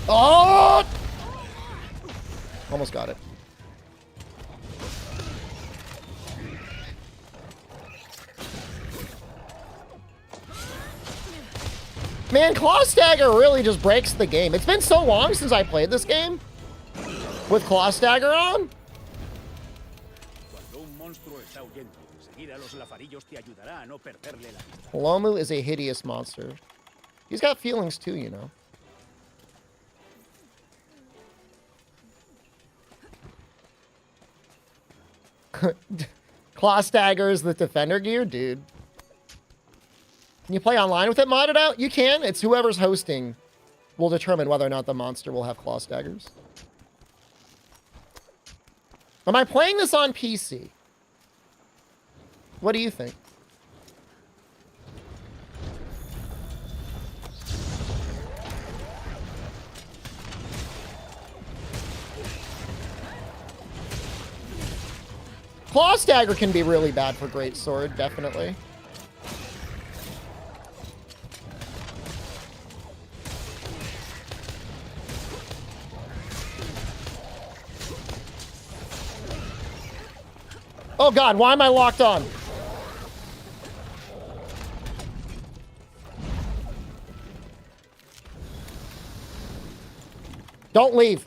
Oh! Almost got it. Man, Claw Stagger really just breaks the game. It's been so long since I played this game with Claw Stagger on. Palomu is a hideous monster. He's got feelings too, you know. Claw Stagger is the defender gear, dude. Can you play online with it modded out? You can. It's whoever's hosting will determine whether or not the monster will have Claw Staggers. Am I playing this on PC? What do you think? Claw Stagger can be really bad for Greatsword, definitely. Oh god, why am I locked on? Don't leave.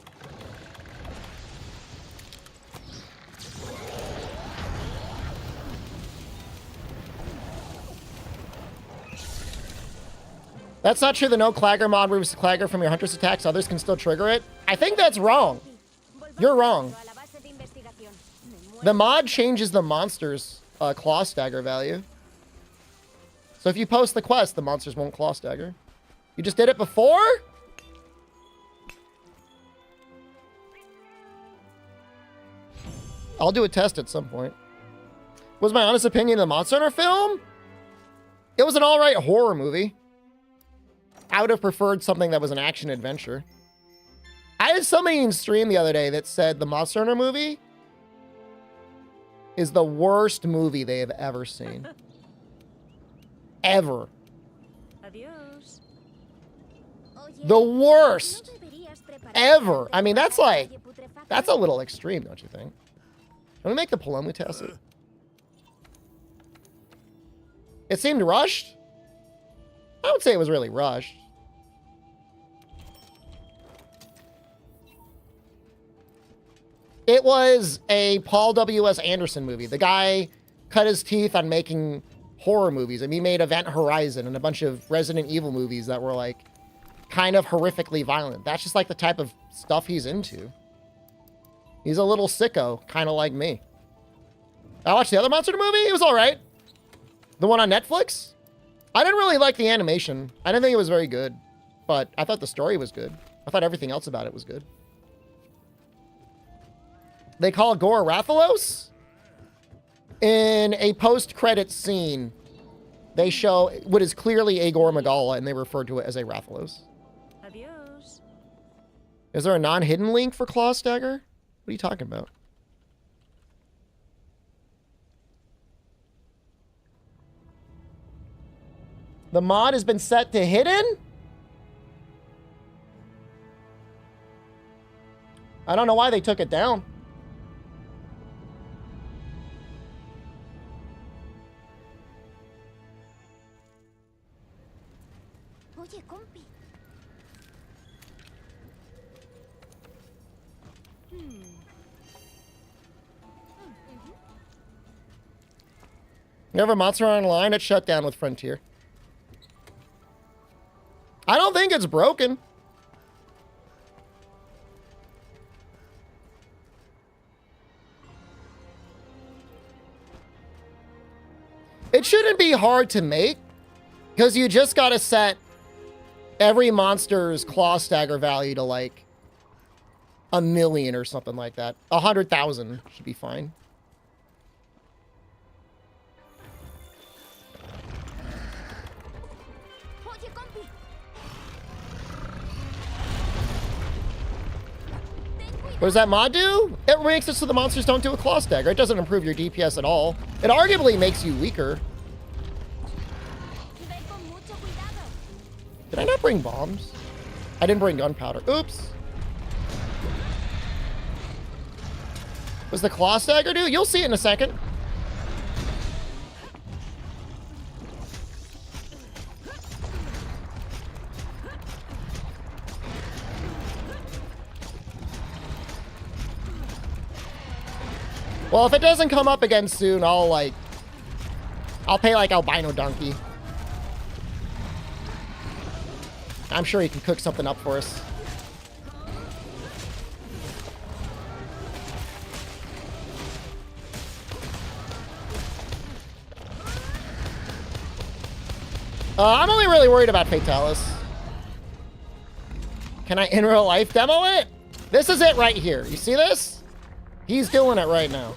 That's not true. The no Clagger mod removes the Clagger from your Huntress attacks. Others can still trigger it. I think that's wrong. You're wrong. The mod changes the monster's Claw Stagger value. So if you post the quest, the monsters won't Claw Stagger. You just did it before? I'll do a test at some point. Was my honest opinion of the Monster Hunter film? It was an all right horror movie. I would have preferred something that was an action adventure. I had somebody in stream the other day that said the Monster Hunter movie is the worst movie they have ever seen. Ever. Adiós. The worst ever. I mean, that's like, that's a little extreme, don't you think? Can we make the Paloma test it? It seemed rushed. I would say it was really rushed. It was a Paul W.S. Anderson movie. The guy cut his teeth on making horror movies. I mean, he made Event Horizon and a bunch of Resident Evil movies that were like kind of horrifically violent. That's just like the type of stuff he's into. He's a little sicko, kind of like me. I watched the other Monster Hunter movie. It was all right. The one on Netflix. I didn't really like the animation. I didn't think it was very good, but I thought the story was good. I thought everything else about it was good. They call Gore Rathalos. In a post-credits scene, they show what is clearly a Gore Magala, and they refer to it as a Rathalos. Adiós. Is there a non-hidden link for Claw Stagger? What are you talking about? The mod has been set to hidden? I don't know why they took it down. Oye, compi. You ever Monster Hunter Online? It shut down with Frontier. I don't think it's broken. It shouldn't be hard to make, because you just got to set every monster's claw stagger value to like 1,000,000 or something like that. 100,000 should be fine. Oye, compi. What does that mod do? It makes it so the monsters don't do a claw stagger. It doesn't improve your DPS at all. It arguably makes you weaker. Ve con mucho cuidado. Did I not bring bombs? I didn't bring gunpowder. Oops. Was the claw stagger do? You'll see it in a second. Well, if it doesn't come up again soon, I'll pay like Albino Donkey. I'm sure he can cook something up for us. I'm only really worried about Fatalis. Can I in real life demo it? This is it right here. You see this? He's doing it right now.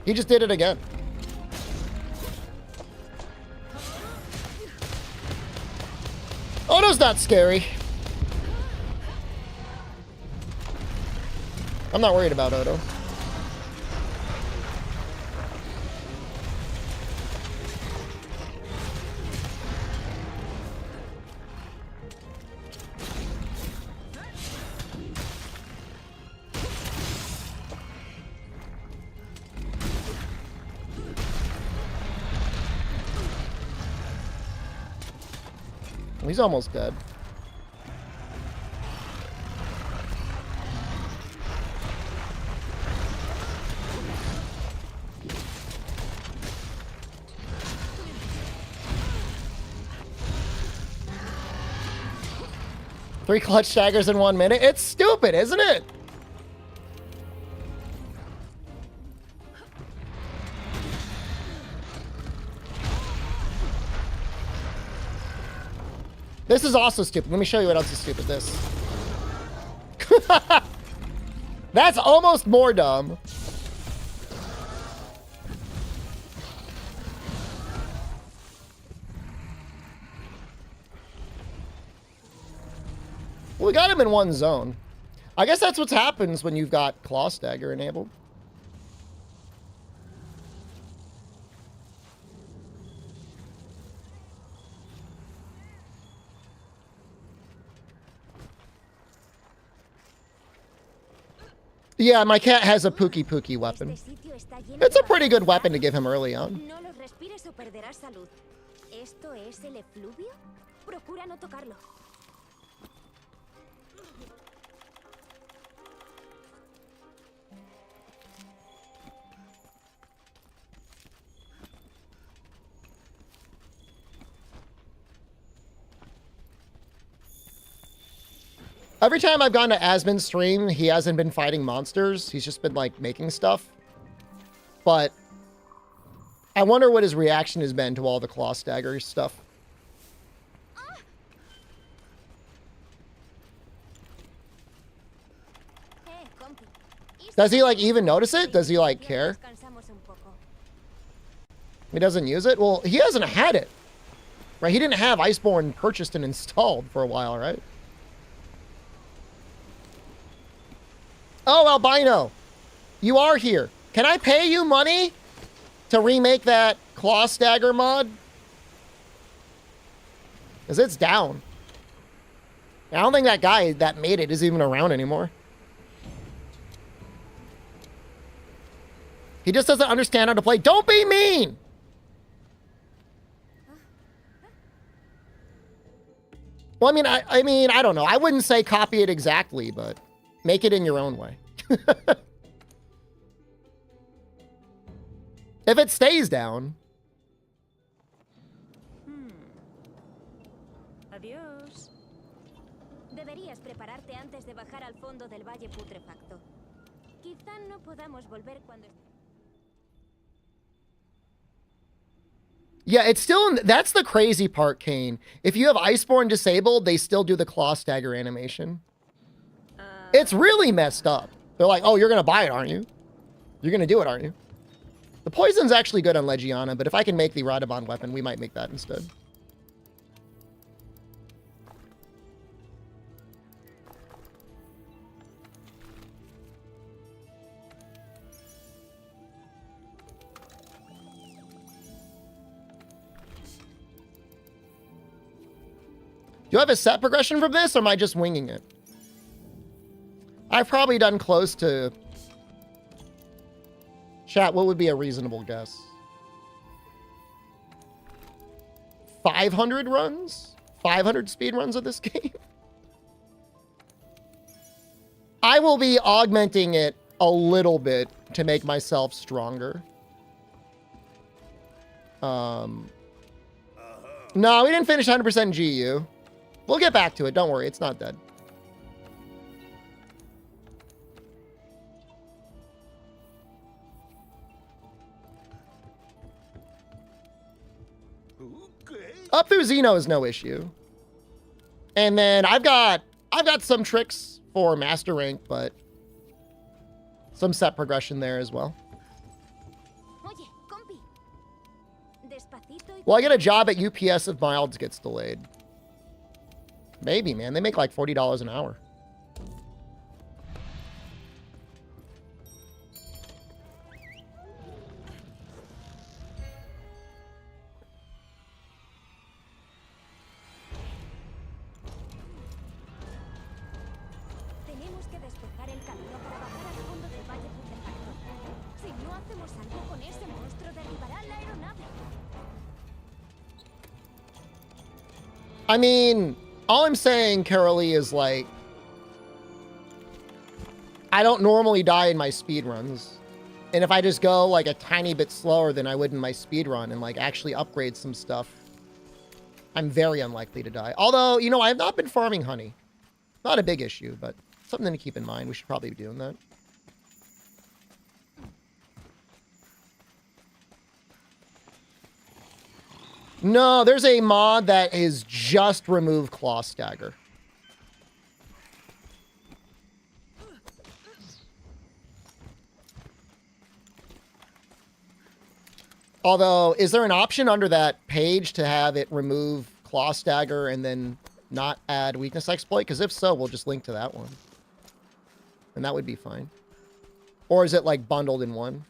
He just did it again. Odo's not scary. I'm not worried about Odo. He's almost dead. 3 clutch daggers in 1 minute. It's stupid, isn't it? This is also stupid. Let me show you what else is stupid. This. That's almost more dumb. Well, we got him in one zone. I guess that's what happens when you've got Claw Stagger enabled. Yeah, my cat has a Pookie weapon. It's a pretty good weapon to give him early on. No los respires o perderás salud. ¿Esto es el efluvio? Procura no tocarlo. Every time I've gone to Asmon's stream, he hasn't been fighting monsters. He's just been, like, making stuff. But I wonder what his reaction has been to all the Claw Stagger stuff. Does he, like, even notice it? Does he, like, care? He doesn't use it? Well, he hasn't had it. Right? He didn't have Iceborne purchased and installed for a while, right? Oh, Albino, you are here. Can I pay you money to remake that Claw Stagger mod? Because it's down. I don't think that guy that made it is even around anymore. He just doesn't understand how to play. Don't be mean! Well, I mean, I don't know. I wouldn't say copy it exactly, but make it in your own way. If it stays down. Adiós. Deberías prepararte antes de bajar al fondo del valle putrefacto. Quizá no podamos volver cuando... Yeah, it's still... That's the crazy part, Kane. If you have Iceborne disabled, they still do the Claw Stagger animation. It's really messed up. They're like, oh, you're going to buy it, aren't you? You're going to do it, aren't you? The poison's actually good on Legiana, but if I can make the Radabon weapon, we might make that instead. Do you have a set progression from this, or am I just winging it? I've probably done close to... Chat, what would be a reasonable guess? 500 runs? 500 speed runs of this game? I will be augmenting it a little bit to make myself stronger. No, we didn't finish 100% GU. We'll get back to it. Don't worry. It's not dead. Up through Xeno is no issue. And then I've got some tricks for master rank, but some set progression there as well. Well, I get a job at UPS if Milds gets delayed. Maybe, man. They make like $40 an hour. I mean, all I'm saying, Carolee, is like, I don't normally die in my speedruns. And if I just go like a tiny bit slower than I would in my speedrun and like actually upgrade some stuff, I'm very unlikely to die. Although, you know, I have not been farming honey. Not a big issue, but something to keep in mind. We should probably be doing that. No, there's a mod that is just remove Claw Stagger. Although, is there an option under that page to have it remove Claw Stagger and then not add Weakness Exploit? Because if so, we'll just link to that one. And that would be fine. Or is it like bundled in one?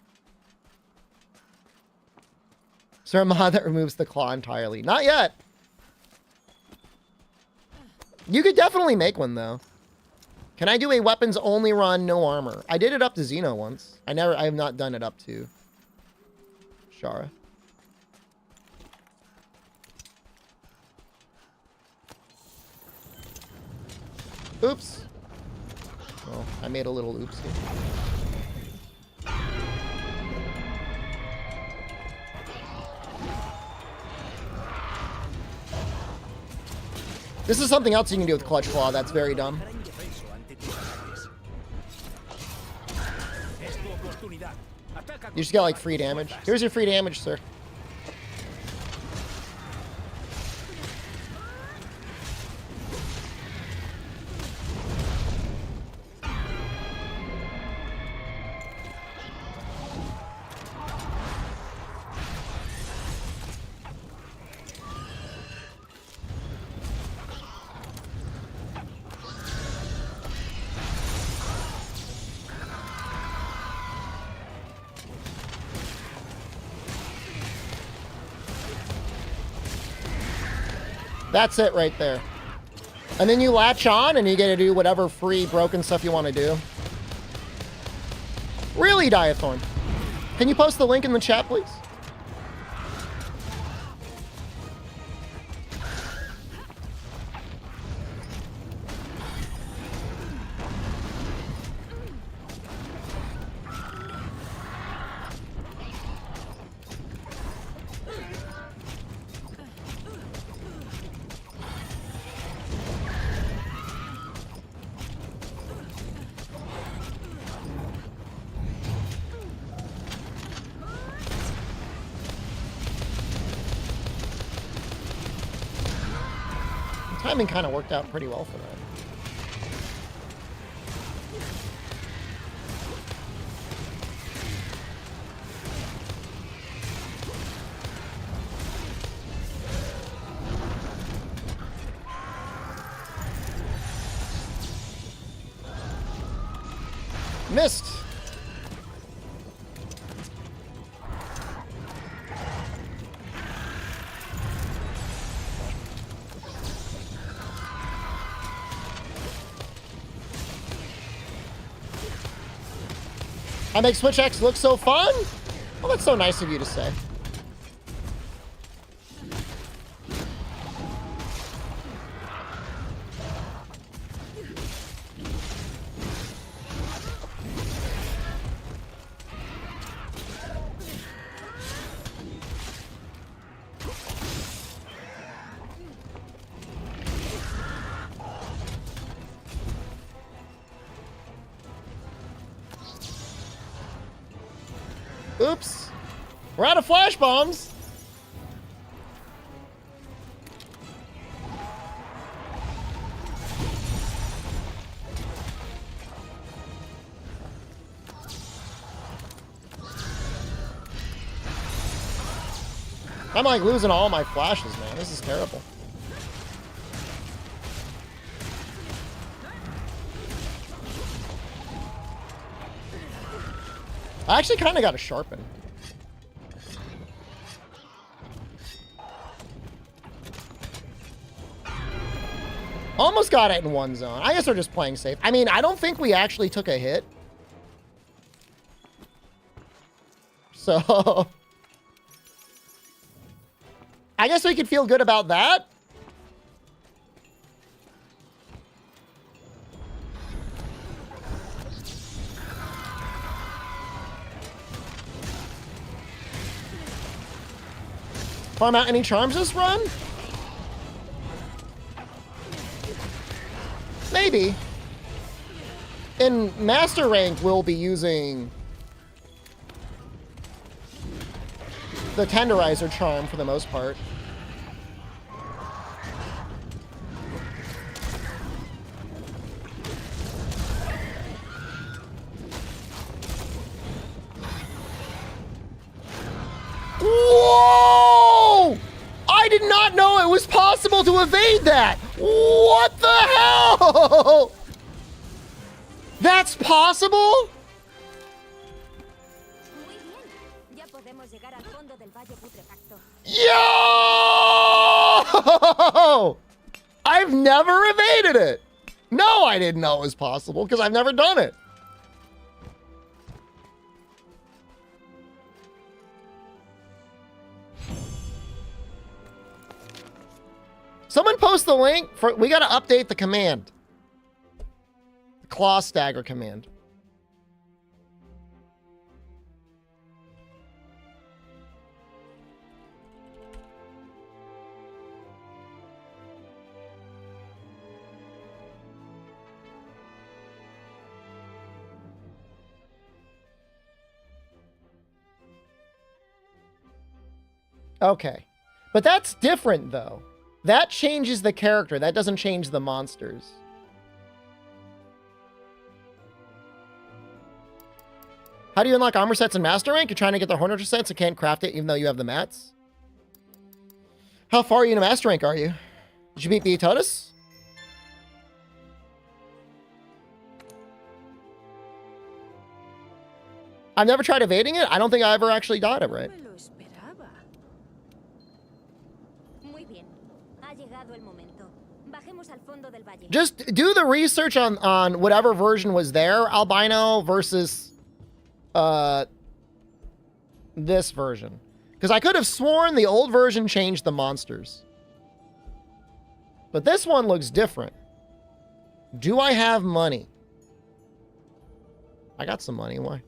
Is there a mod that removes the claw entirely? Not yet. You could definitely make one though. Can I do a weapons only run, no armor? I did it up to Xeno once. I have not done it up to Shara. Oops. Oh, I made a little oopsie. This is something else you can do with Clutch Claw that's very dumb. You just get like free damage. Here's your free damage, sir. That's it right there. And then you latch on and you get to do whatever free broken stuff you want to do. Really, Diathorn? Can you post the link in the chat, please? Timing kind of worked out pretty well for that. Missed. I make Switch X look so fun? Well, that's so nice of you to say. Oops. We're out of flash bombs. I'm like losing all my flashes, man. This is terrible. I actually kind of got a sharpen. Almost got it in one zone. I guess we're just playing safe. I mean, I don't think we actually took a hit. So... I guess we could feel good about that. Farm out any charms this run? Maybe. In Master Rank, we'll be using the Tenderizer charm for the most part. Whoa! I did not know it was possible to evade that! What the hell? That's possible? Muy bien. Ya podemos llegar al fondo del valle putrefacto. Yo! I've never evaded it. No, I didn't know it was possible because I've never done it. Someone post the link for, we got to update the command. The claw stagger command. Okay. But that's different though. That changes the character. That doesn't change the monsters. How do you unlock armor sets in Master Rank? You're trying to get the Hornager sets and can't craft it even though you have the mats? How far are you in a Master Rank, are you? Did you beat Fatalis? I've never tried evading it. I don't think I ever actually got it right. Me lo esperaba. Muy bien. Ha llegado el momento. Bajemos al fondo del valle. Just do the research on whatever version was there, albino versus this version. Because I could have sworn the old version changed the monsters. But this one looks different. Do I have money? I got some money. Why?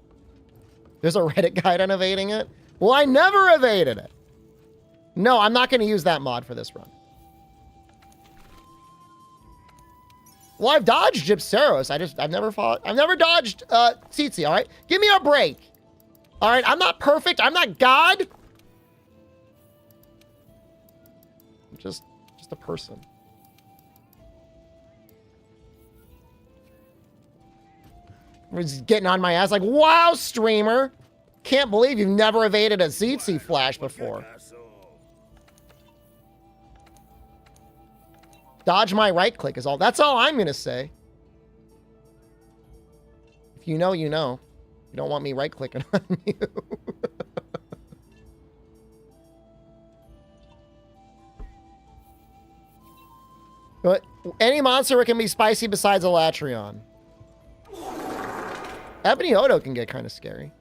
There's a Reddit guide on evading it? Well, I never evaded it. No, I'm not going to use that mod for this run. Well, I've dodged Gypceros. I've never dodged Tsitsi, all right? Give me a break. All right, I'm not perfect. I'm not God. I'm just a person. Was getting on my ass like, wow, streamer. Can't believe you've never evaded a Tsitsi flash before. Dodge my right click is all. That's all I'm going to say. If you know, you know. You don't want me right clicking on you. But any monster can be spicy besides Elatrion. Ebony Odo can get kind of scary.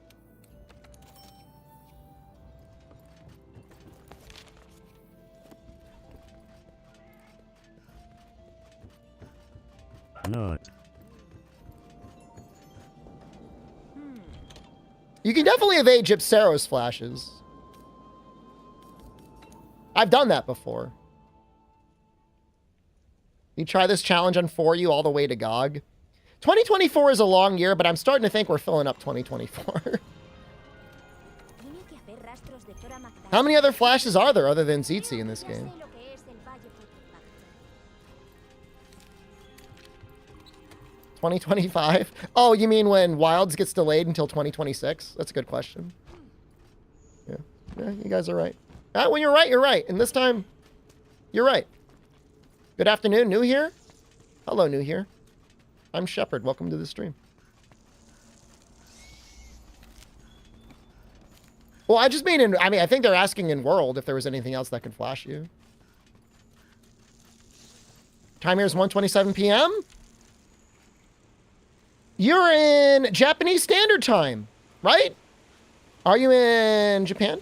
Not. You can definitely evade Gypceros flashes. I've done that before. You try this challenge on For You all the way to GOG. 2024 is a long year, but I'm starting to think we're filling up 2024. How many other flashes are there other than Tsitsi in this game? 2025? Oh, you mean when Wilds gets delayed until 2026? That's a good question. Yeah, you guys are right. When you're right, you're right. And this time, you're right. Good afternoon, New here. Hello, New here. I'm Shepard. Welcome to the stream. Well, I just mean I think they're asking in World if there was anything else that could flash you. Time here is 1:27 p.m. You're in Japanese Standard Time, right? Are you in Japan?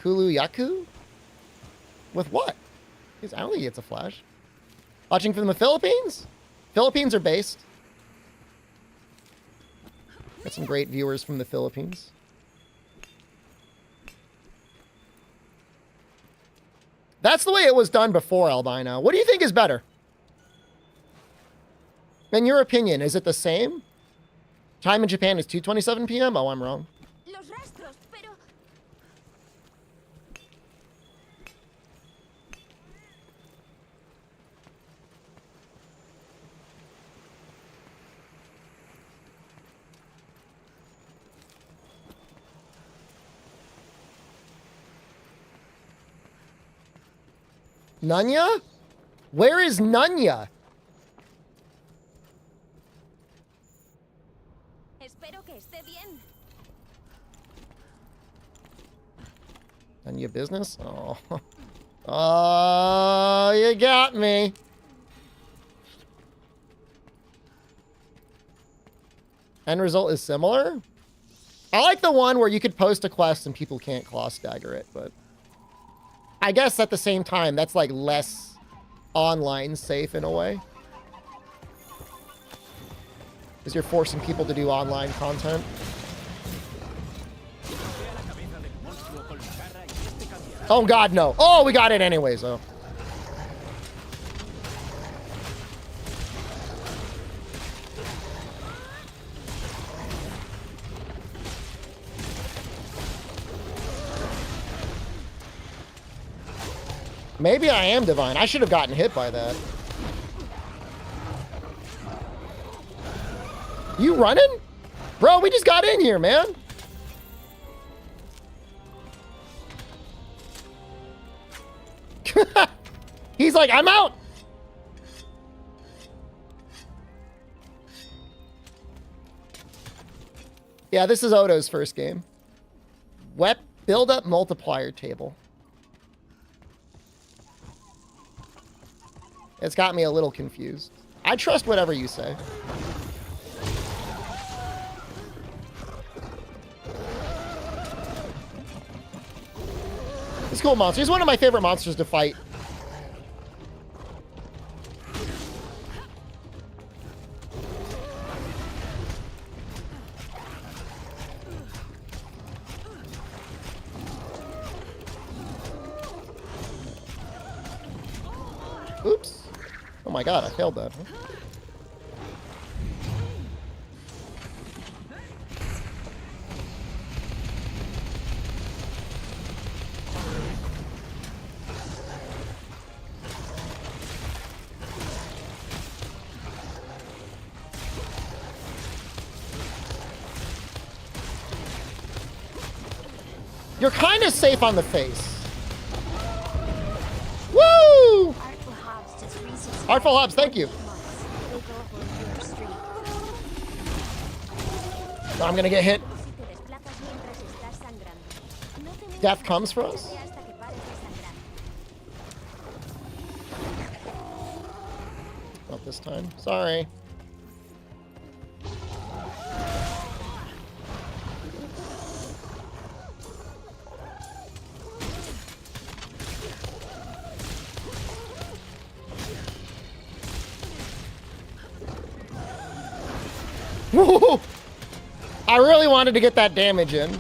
Hulu Yaku? With what? I don't think it's a flash. Watching from the Philippines? Philippines are based. Got some great viewers from the Philippines. That's the way it was done before, Albino. What do you think is better? In your opinion, is it the same? Time in Japan is 2:27 p.m.? Oh, I'm wrong. Los rastros, pero... Nunya? Where is Nunya? Espero que esté bien. Nunya business? Oh. Oh, you got me. End result is similar? I like the one where you could post a quest and people can't claw stagger it, but... I guess at the same time, that's like less online safe in a way. Because you're forcing people to do online content. Oh god, no. Oh, we got it anyways, though. Maybe I am divine. I should have gotten hit by that. You running? Bro, we just got in here, man. He's like, I'm out. Yeah, this is Odo's first game. Build up multiplier table. It's got me a little confused. I trust whatever you say. It's a cool monster. He's one of my favorite monsters to fight. Oops. Oh my god, I failed that. Huh? You're kind of safe on the face. Woo! Artful Hobbs, thank you. I'm gonna get hit. Death comes for us? Not this time. Sorry. Woo! I really wanted to get that damage in.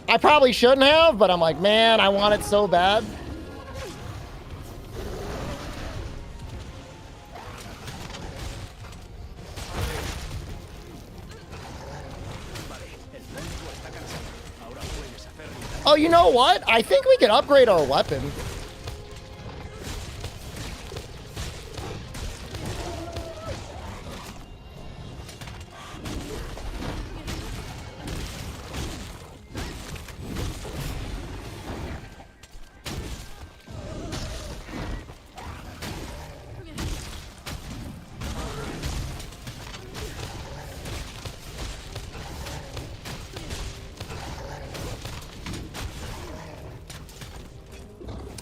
I probably shouldn't have, but I'm like, man, I want it so bad. Oh, you know what? I think we can upgrade our weapon.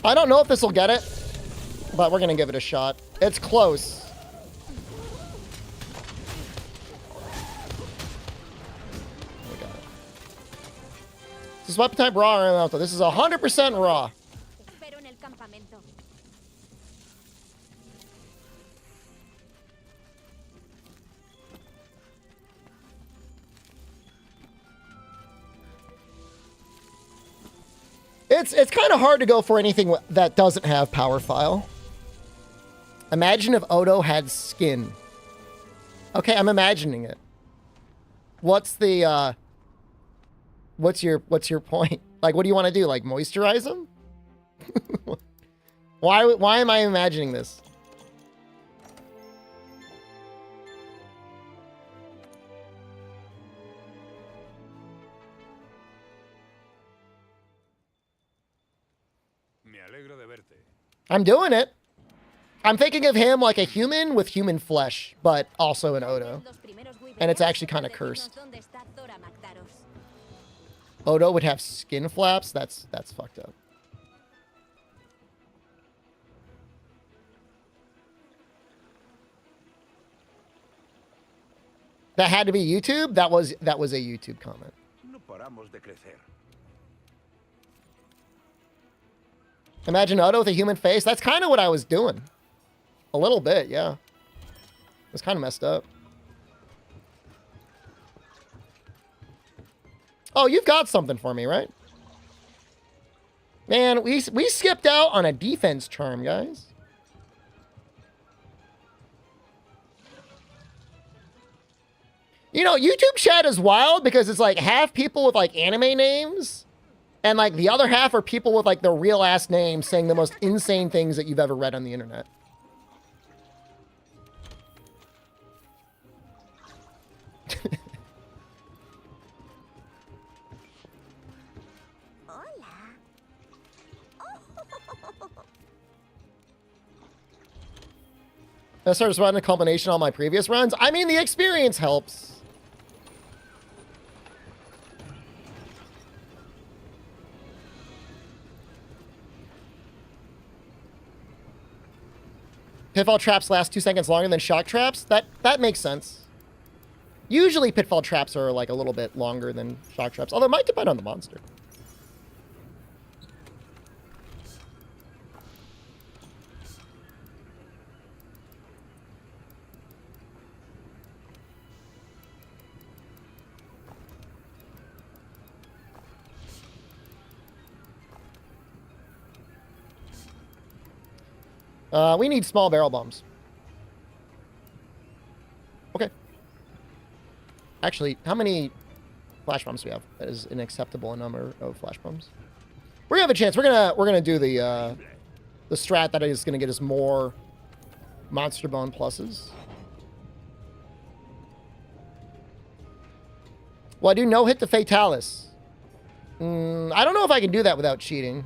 I don't know if this will get it, but we're going to give it a shot. It's close. We got it. This is weapon type raw or elemental. This is 100% raw. It's kind of hard to go for anything that doesn't have power file. Imagine if Odo had skin. Okay, I'm imagining it. What's the what's your point? Like, what do you want to do? Like, moisturize him? Why am I imagining this? Me alegro de verte. I'm doing it. I'm thinking of him like a human with human flesh, but also an Odo. And it's actually kind of cursed. Odo would have skin flaps? That's fucked up. That had to be YouTube? That was a YouTube comment. No paramos de crecer. Imagine Odo with a human face. That's kind of what I was doing. A little bit, yeah. It was kind of messed up. Oh, you've got something for me, right? Man, we skipped out on a defense charm, guys. You know, YouTube chat is wild because it's like half people with like anime names and like the other half are people with like their real ass names saying the most insane things that you've ever read on the internet. I started running a combination on my previous runs. I mean, the experience helps. Pitfall traps last 2 seconds longer than shock traps. That makes sense. Usually pitfall traps are like a little bit longer than shock traps, although it might depend on the monster. We need small barrel bombs. Okay. Actually, how many flash bombs do we have? That is an acceptable number of flash bombs. We're gonna have a chance. We're gonna do the strat that is gonna get us more monster bone pluses. Well, I do no hit to Fatalis. I don't know if I can do that without cheating,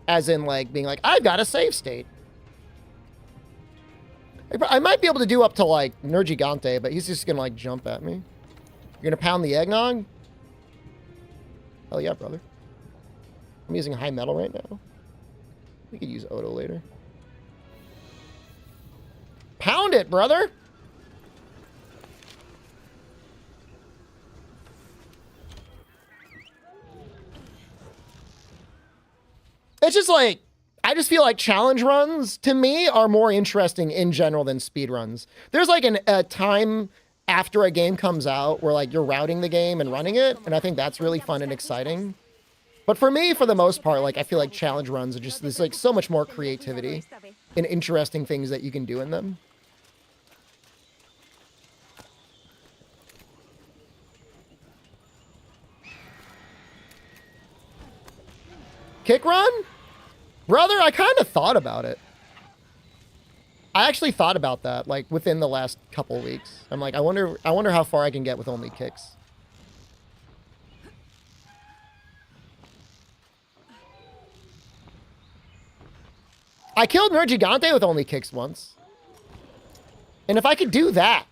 as in like being like I've got a save state. I might be able to do up to, like, Nergigante, but he's just gonna, like, jump at me. You're gonna pound the eggnog? Hell yeah, brother. I'm using high metal right now. We could use Odo later. Pound it, brother! It's just like... I just feel like challenge runs, to me, are more interesting in general than speed runs. There's like a time after a game comes out where like you're routing the game and running it, and I think that's really fun and exciting. But for me, for the most part, like I feel like challenge runs are just, there's like so much more creativity and interesting things that you can do in them. Kick run? Brother, I kind of thought about it. I actually thought about that, like, within the last couple weeks. I'm like, I wonder how far I can get with only kicks. I killed Nergigante with only kicks once. And if I could do that...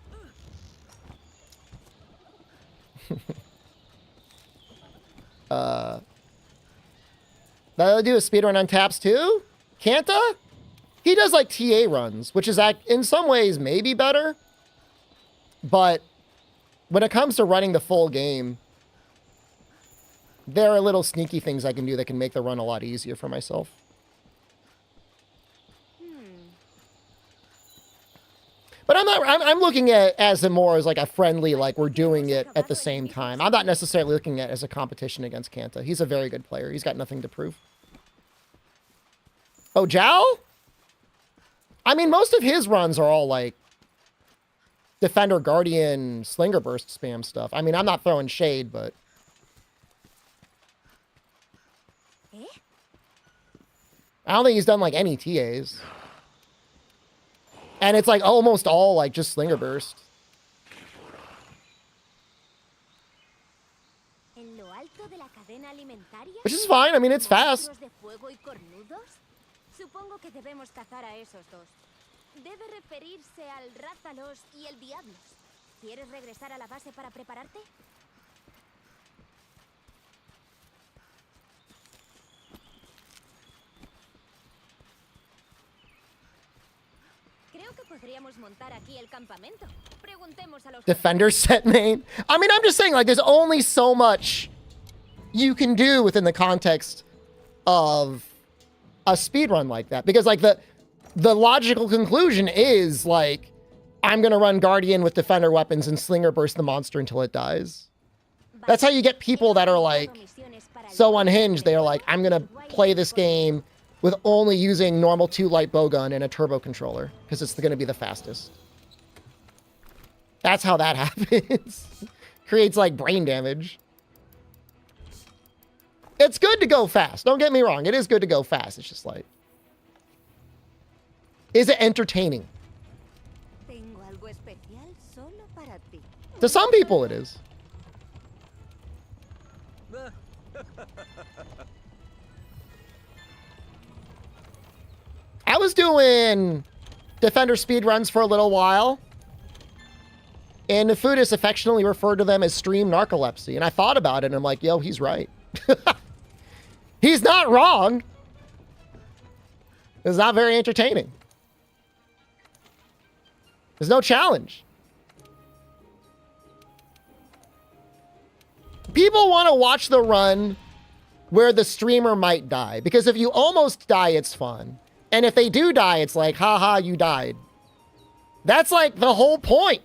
That'll do a speedrun on taps too? Kanta? He does like TA runs, which is in some ways maybe better. But when it comes to running the full game, there are little sneaky things I can do that can make the run a lot easier for myself. But I'm looking at it as more as like a friendly, like we're doing it at the same time. I'm not necessarily looking at it as a competition against Kanta. He's a very good player. He's got nothing to prove. Oh, Jal? I mean, most of his runs are all like Defender, Guardian, Slinger Burst spam stuff. I mean, I'm not throwing shade, but... ¿Eh? I don't think he's done like any TAs. And it's like almost all like just Slinger Burst. ¿En lo alto de la cadena alimentaria? Which is fine. I mean, it's fast. ¿Monstruos de fuego y cornudos? Supongo que debemos cazar a esos dos. Debe referirse al Rázalos y el Diablos. ¿Quieres regresar a la base para prepararte? Creo que podríamos montar aquí el campamento. Preguntemos a los Defender set main. I mean, I'm just saying, like, there's only so much you can do within the context of a speedrun like that. Because, like, the logical conclusion is, like, I'm going to run Guardian with Defender weapons and Slinger Burst the monster until it dies. That's how you get people that are, like, so unhinged. They're like, I'm going to play this game with only using normal 2 light bowgun and a turbo controller, because it's going to be the fastest. That's how that happens. Creates, like, brain damage. It's good to go fast. Don't get me wrong. It is good to go fast. It's just like... Is it entertaining? Tengo algo especial solo para ti. To some people, it is. I was doing Defender speedruns for a little while. And Nefudis affectionately referred to them as stream narcolepsy. And I thought about it, and I'm like, yo, he's right. He's not wrong. It's not very entertaining. There's no challenge. People want to watch the run where the streamer might die. Because if you almost die, it's fun. And if they do die, it's like, haha, you died. That's like the whole point.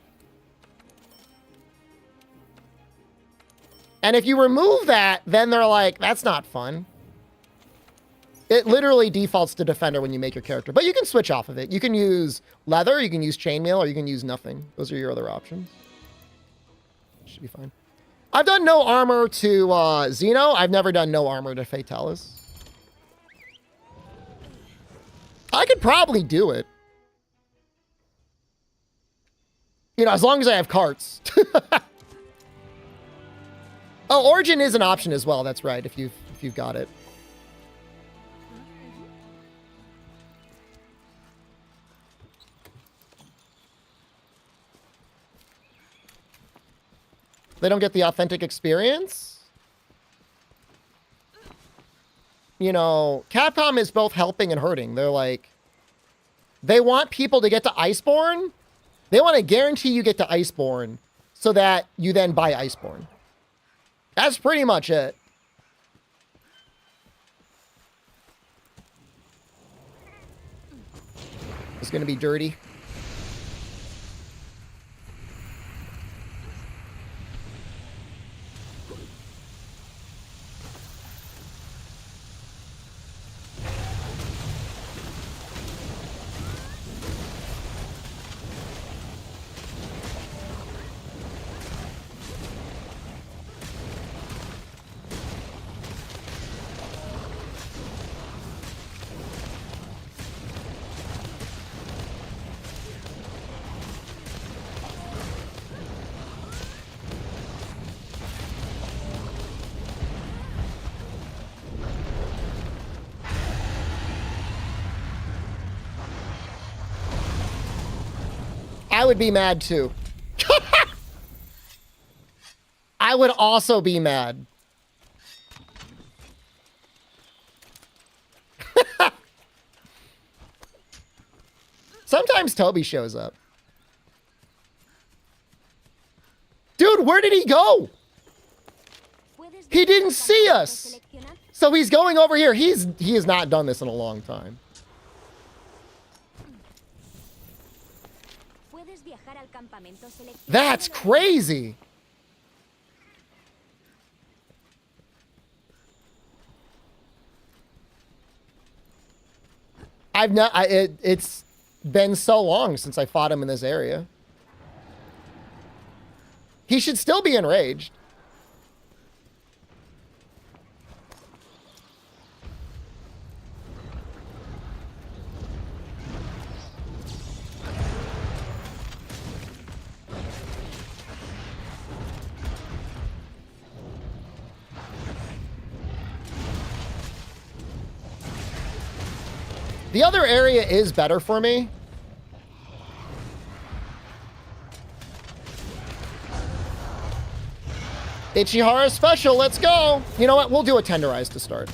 And if you remove that, then they're like, that's not fun. It literally defaults to Defender when you make your character. But you can switch off of it. You can use leather, you can use chainmail, or you can use nothing. Those are your other options. Should be fine. I've done no armor to Xeno. I've never done no armor to Fatalis. I could probably do it. You know, as long as I have carts. Oh, Origin is an option as well. That's right, if you've got it. They don't get the authentic experience. You know, Capcom is both helping and hurting. They're like, they want people to get to Iceborne. They want to guarantee you get to Iceborne so that you then buy Iceborne. That's pretty much it. It's going to be dirty. I would be mad too. I would also be mad. Sometimes Toby shows up. Dude, where did he go? He didn't see us. So he's going over here. He has not done this in a long time. That's crazy. It's been so long since I fought him in this area. He should still be enraged. The other area is better for me. Ichihara special, let's go. You know what? We'll do a tenderize to start.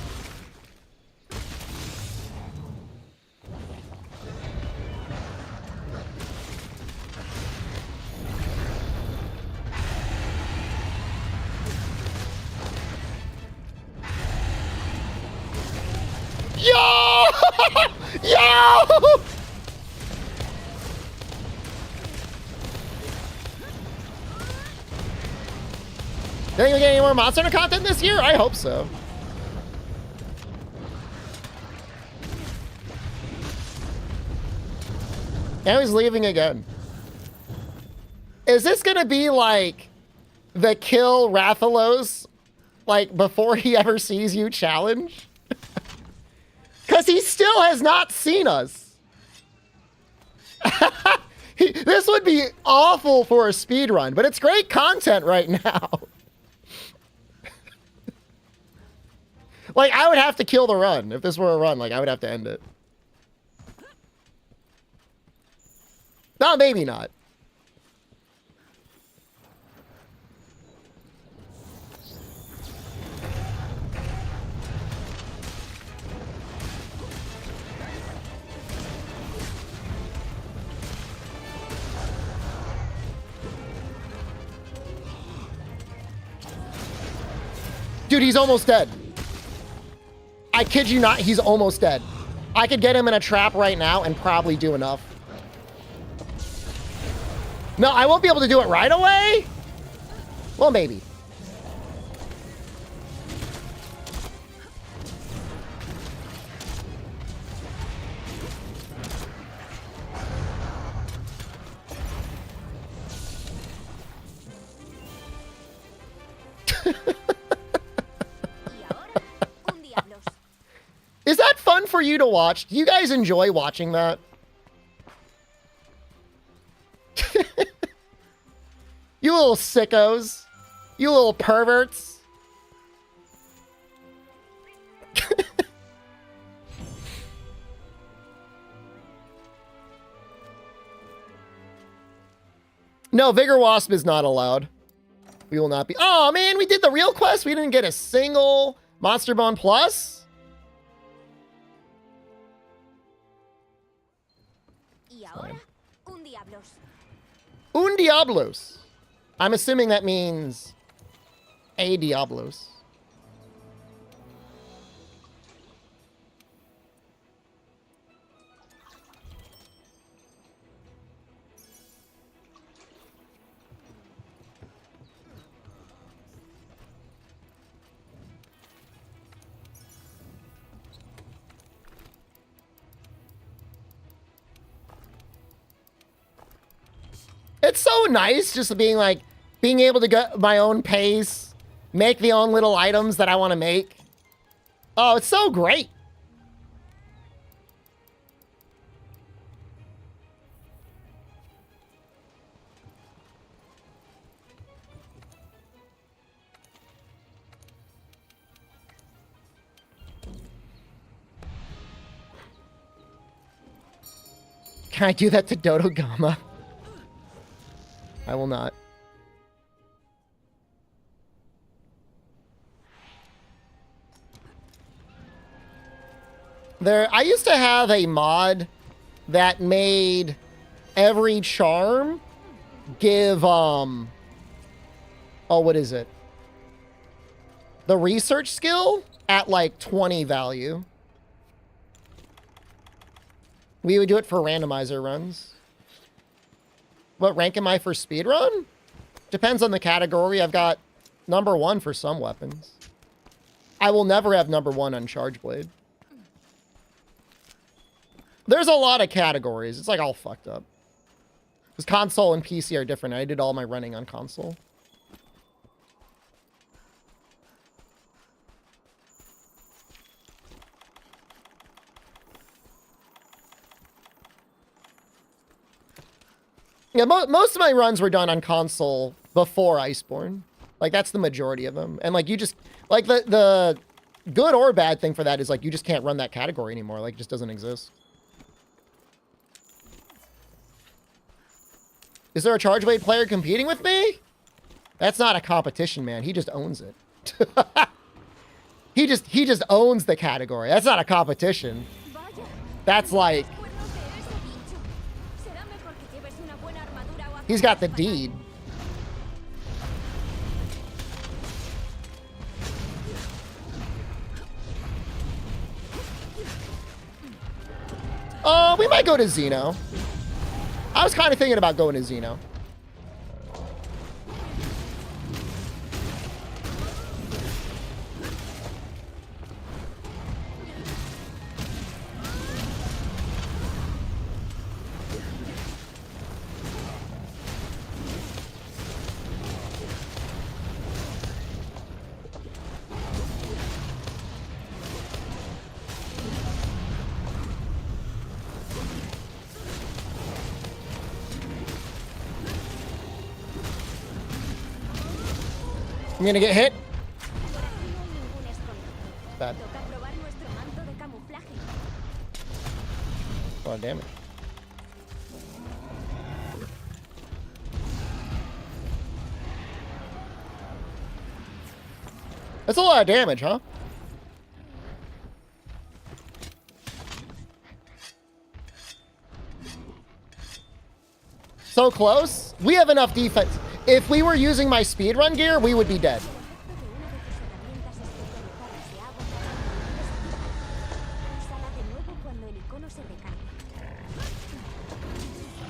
Yo! Yo! Think we get any more Monster Hunter content this year? I hope so. Now he's leaving again. Is this gonna be like the kill Rathalos like before he ever sees you challenge? Because he still has not seen us. This would be awful for a speed run, but it's great content right now. Like, I would have to kill the run. If this were a run, like, I would have to end it. No, maybe not. Dude, he's almost dead. I kid you not, he's almost dead. I could get him in a trap right now and probably do enough. No, I won't be able to do it right away. Well, maybe. Is that fun for you to watch? Do you guys enjoy watching that? You little sickos. You little perverts. No, Vigor Wasp is not allowed. We will not be. Oh, man, we did the real quest. We didn't get a single Monster Bone Plus. Un Diablos. I'm assuming that means a Diablos. It's so nice just being like, being able to get my own pace, make the own little items that I want to make. Oh, it's so great. Can I do that to Dodogama? I will not. I used to have a mod that made every charm give, oh, what is it? The research skill at like 20 value. We would do it for randomizer runs. What rank am I for speedrun? Depends on the category. I've got #1 for some weapons. I will never have #1 on Charge Blade. There's a lot of categories. It's like all fucked up. Because console and PC are different. I did all my running on console. Yeah, most of my runs were done on console before Iceborne. Like, that's the majority of them. And, like, you just... Like, the good or bad thing for that is, like, you just can't run that category anymore. Like, it just doesn't exist. Is there a Chargeblade player competing with me? That's not a competition, man. He just owns it. He just owns the category. That's not a competition. That's like... He's got the deed. We might go to Xeno. I was kind of thinking about going to Xeno. I'm gonna get hit. Bad. A lot of damage. That's a lot of damage, huh? So close. We have enough defense. If we were using my speedrun gear, we would be dead.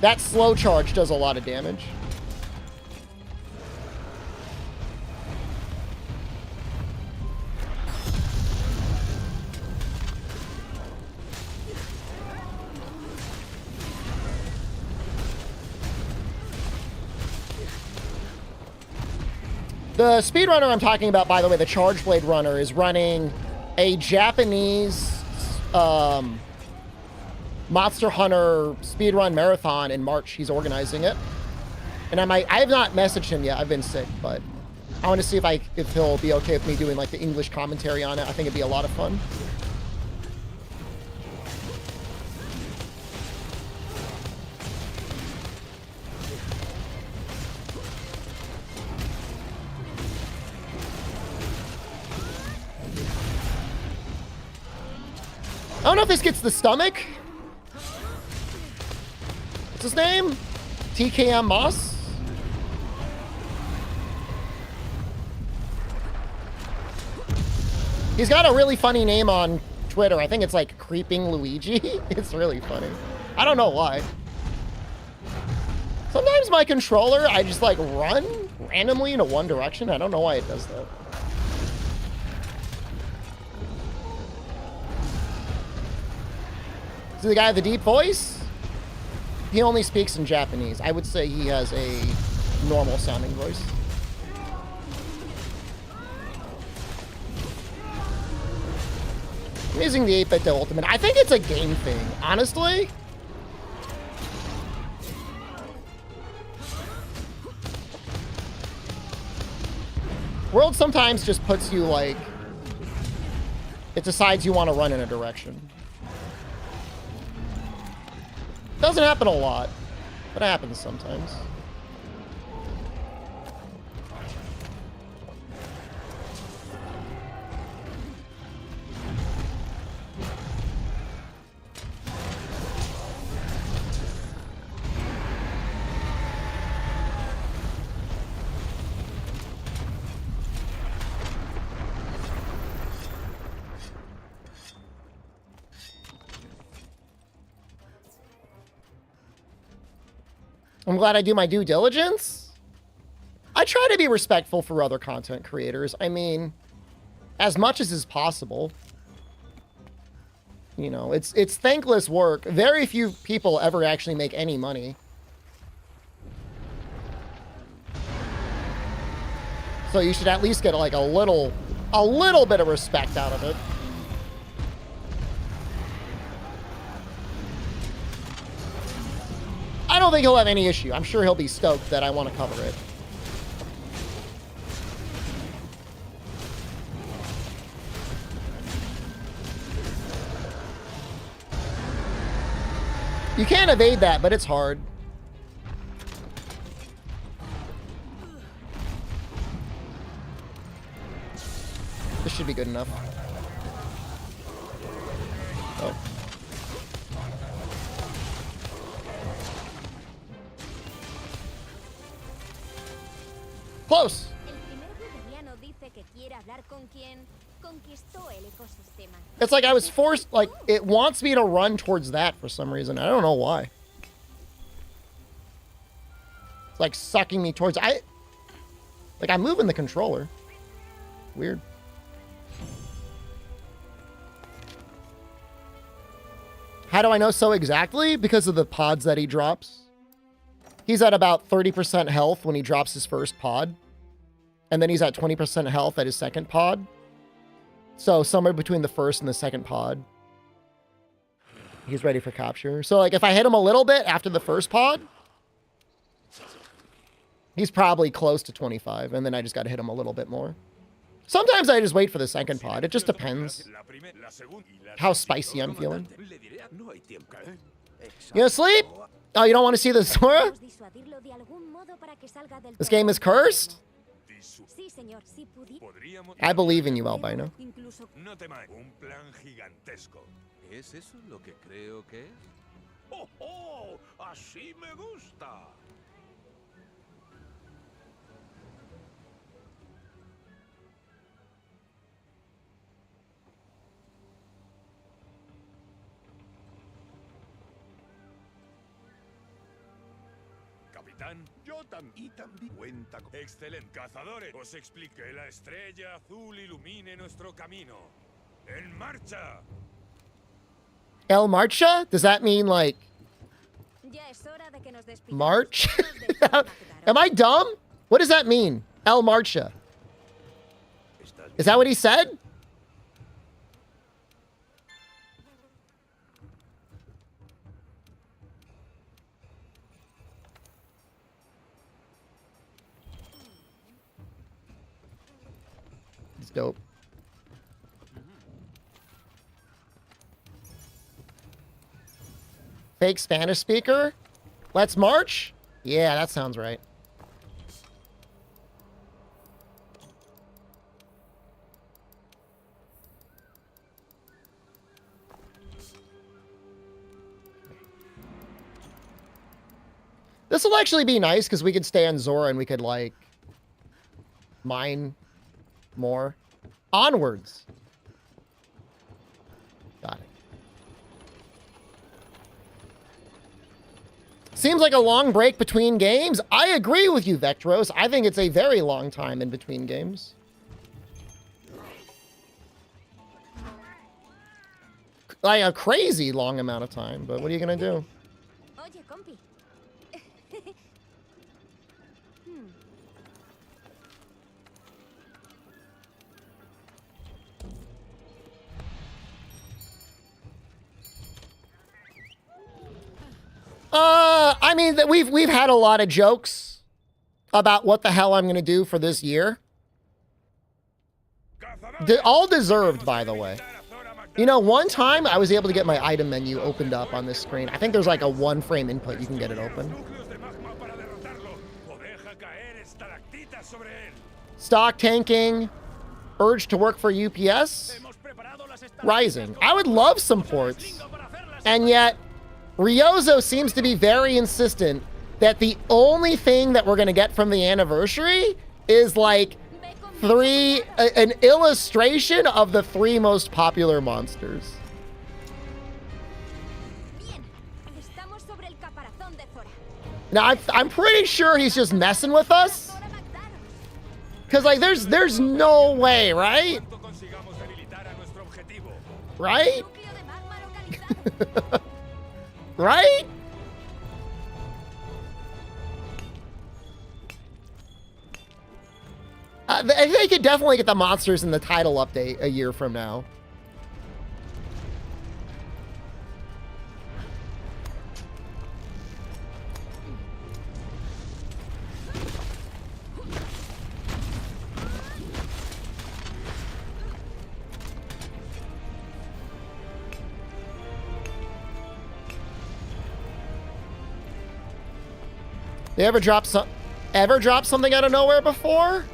That slow charge does a lot of damage. The speedrunner I'm talking about, by the way, the Chargeblade runner, is running a Japanese Monster Hunter speedrun marathon in March. He's organizing it. And I have not messaged him yet. I've been sick, but I want to see if he'll be okay with me doing like the English commentary on it. I think it'd be a lot of fun. I don't know if this gets the stomach. What's his name? TKM Moss? He's got a really funny name on Twitter. I think it's like Creeping Luigi. It's really funny. I don't know why. Sometimes my controller, I just like run randomly in one direction. I don't know why it does that. Is he the guy with the deep voice? He only speaks in Japanese. I would say he has a normal sounding voice. I'm using the 8-bit to ultimate. I think it's a game thing, honestly. World sometimes just puts you like, it decides you want to run in a direction. Doesn't happen a lot, but it happens sometimes. I'm glad I do my due diligence. I try to be respectful for other content creators. I mean, as much as is possible. you know, it's thankless work. Very few people ever actually make any money. So you should at least get like a little bit of respect out of it. I don't think he'll have any issue. I'm sure he'll be stoked that I want to cover it. You can't evade that, but it's hard. This should be good enough. Oh. Close. It's like I was forced, like, it wants me to run towards that for some reason. I don't know why. It's like sucking me towards, I'm moving the controller. Weird. How do I know so exactly? Because of the pods that he drops. He's at about 30% health when he drops his first pod. And then he's at 20% health at his second pod. So somewhere between the first and the second pod, he's ready for capture. So like if I hit him a little bit after the first pod, he's probably close to 25. And then I just got to hit him a little bit more. Sometimes I just wait for the second pod. It just depends how spicy I'm feeling. You gonna sleep? Oh, you don't want to see the Zora? This game is cursed? I believe in you, Albino. ¿Es eso lo que creo que es? ¡Oh, oh! ¡Así me gusta! Capitán, yo también cuenta con... Excelente. Cazadores, os expliqué. La estrella azul ilumine nuestro camino. ¡En marcha! El Marcha? Does that mean like March? Am I dumb? What does that mean? El Marcha. Is that what he said? It's dope. Fake Spanish speaker? Let's march? Yeah, that sounds right. This will actually be nice because we could stay on Zora and we could like mine more. Onwards. Got it. Seems like a long break between games. I agree with you, Vectros. I think it's a very long time in between games. Like a crazy long amount of time, but what are you gonna do? I mean, we've had a lot of jokes about what the hell I'm gonna do for this year. All deserved, by the way. You know, one time I was able to get my item menu opened up on this screen. I think there's like a 1-frame input. You can get it open. Stock tanking. Urge to work for UPS. Rising. I would love some ports. And yet, Ryozo seems to be very insistent that the only thing that we're going to get from the anniversary is like an illustration of the 3 most popular monsters. Now, I'm pretty sure he's just messing with us. Because, like, there's no way, right? Right? Right? They could definitely get the monsters in the title update a year from now. They ever drop something out of nowhere before?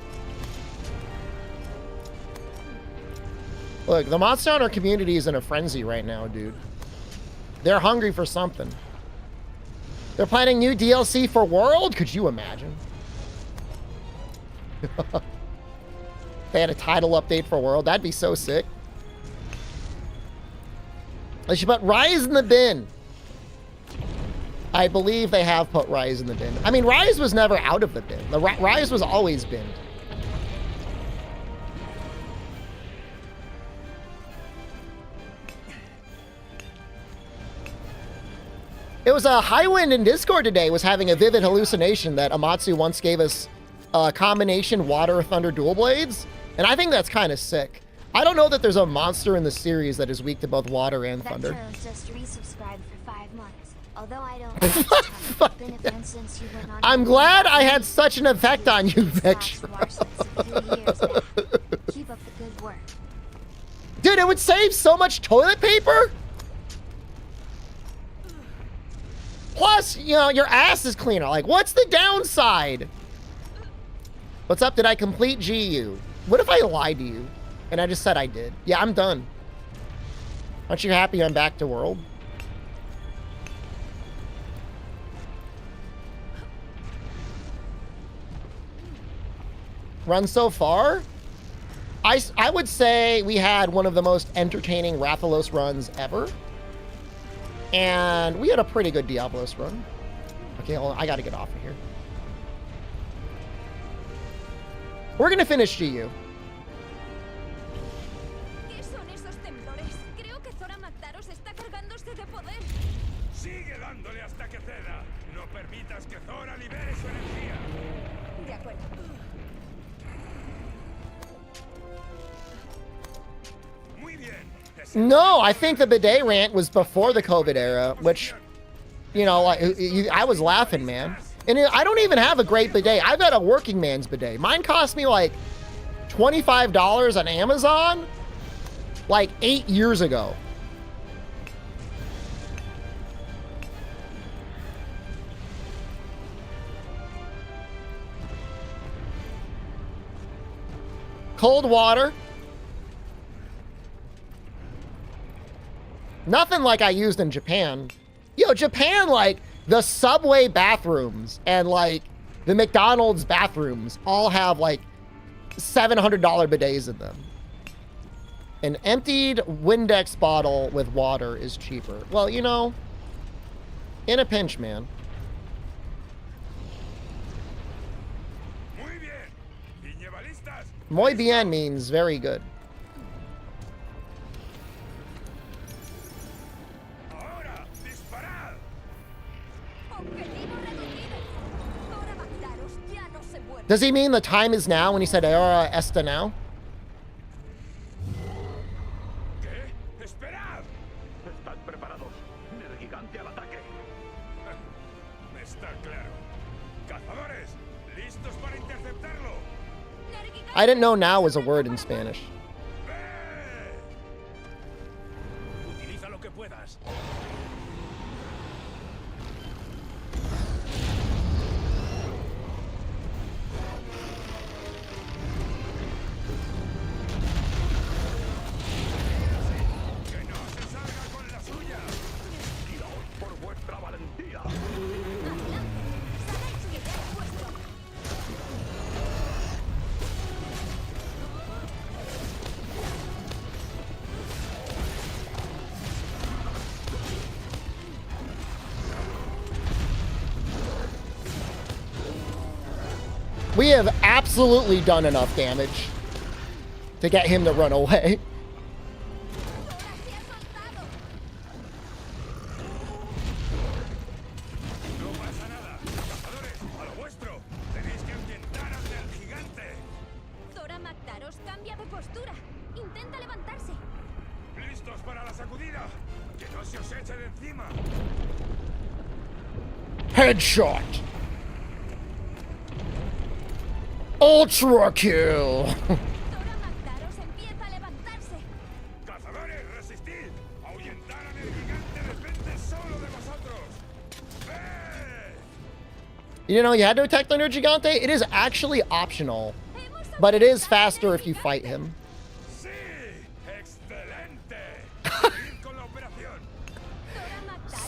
Look, the Monster Hunter community is in a frenzy right now, dude. They're hungry for something. They're planning new DLC for World? Could you imagine? They had a title update for World. That'd be so sick. They should put Rise in the bin. I believe they have put Rise in the bin. I mean, Rise was never out of the bin. The Rise was always binned. It was a Highwind in Discord today was having a vivid hallucination that Amatsu once gave us a combination water thunder dual blades, and I think that's kind of sick. I don't know that there's a monster in the series that is weak to both water and thunder. That just resubscribed for 5 months. Although I don't been a fan since you went on. I'm glad I had such an effect on you, Victor. Keep up the good work. Dude, it would save so much toilet paper. Plus, you know, your ass is cleaner. Like, what's the downside? What's up? Did I complete GU? What if I lied to you? And I just said I did. Yeah, I'm done. Aren't you happy I'm back to World? Run so far? I would say we had one of the most entertaining Rathalos runs ever. And we had a pretty good Diablos run. Okay, hold on. I gotta get off of here. We're gonna finish GU. Sigue dándole hasta que ceda. No permitas que Zora libere su energía. De acuerdo. Muy bien. No, I think the bidet rant was before the COVID era, which, you know, like, I was laughing, man. And I don't even have a great bidet. I've got a working man's bidet. Mine cost me like $25 on Amazon like 8 years ago. Cold water. Nothing like I used in Japan. Yo, Japan, like, the subway bathrooms and, like, the McDonald's bathrooms all have, like, $700 bidets in them. An emptied Windex bottle with water is cheaper. Well, you know, in a pinch, man. Muy bien. Viñevalistas. Muy bien means very good. Ahora, disparad. Does he mean the time is now when he said Ahora esta now? ¿Qué? Esperad. Están preparados. Nergigante al ataque. Está claro. Cazadores, listos para interceptarlo. I didn't know now was a word in Spanish. Utiliza lo que puedas. Que no se salga con la suya. Por vuestra valentía. We have absolutely done enough damage to get him to run away. Headshot. Ultra kill. Magdaros empieza a levantarse. ¡Cazadores, resistid! ¡Ahuyentar al gigante depende solo de vosotros! ¡Ve! You didn't know you had to attack the Gigante? It is actually optional, but it is faster if you fight him. ¡Sí! ¡Excelente! ¡Seguid con la operación!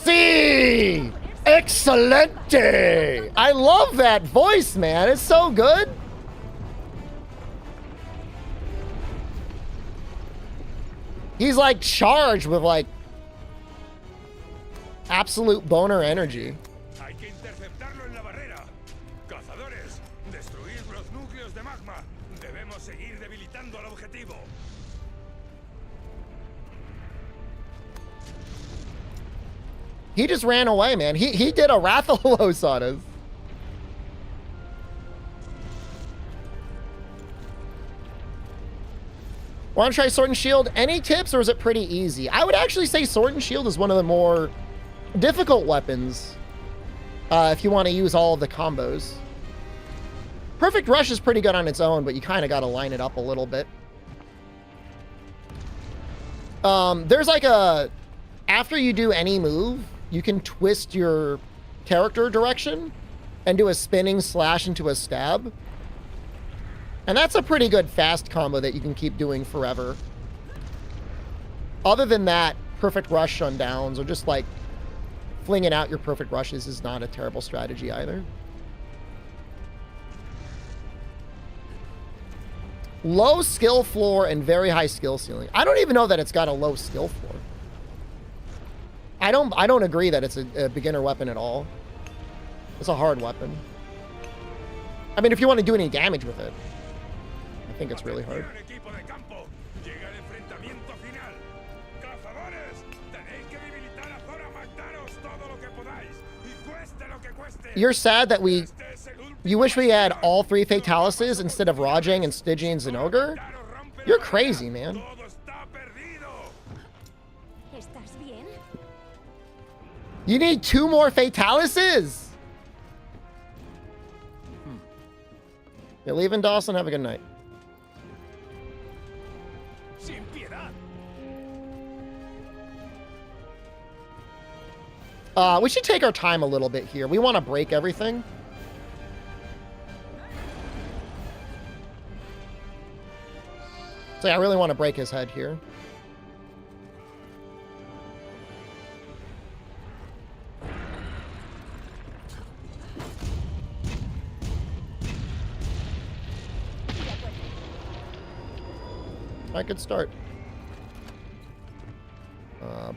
Sí! Excelente! I love that voice, man. It's so good. He's like charged with like absolute boner energy. Hay que interceptarlo en la barrera. Cazadores, destruid los núcleos de magma. Debemos seguir debilitando al objetivo. He just ran away, man. He did a Rathalos on us. Want to try Sword and Shield? Any tips, or is it pretty easy? I would actually say Sword and Shield is one of the more difficult weapons if you want to use all of the combos. Perfect Rush is pretty good on its own, but you kind of got to line it up a little bit. There's like a... After you do any move, you can twist your character direction and do a spinning slash into a stab. And that's a pretty good fast combo that you can keep doing forever. Other than that, Perfect Rush on downs or just like flinging out your Perfect Rushes is not a terrible strategy either. Low skill floor and very high skill ceiling. I don't even know that it's got a low skill floor. I don't agree that it's a beginner weapon at all. It's a hard weapon. I mean, if you want to do any damage with it, I think it's really hard. Equipo de campo. Llega el enfrentamiento final. Cazadores, tenéis que debilitar a Zora Magdaros todo lo que podáis y cueste lo que cueste. You're sad that we... Este es el último You wish we had partido. all 3 Fatalises instead of Rajang and Stygians and Ogre? Magdaros rompe la You're barrera. crazy, man. Todo está perdido. ¿Estás bien? You need 2 more Fatalises! You're leaving, Dawson? Have a good night. ¡Sin piedad! We should take our time a little bit here. We want to break everything. So yeah, I really want to break his head here. I could start.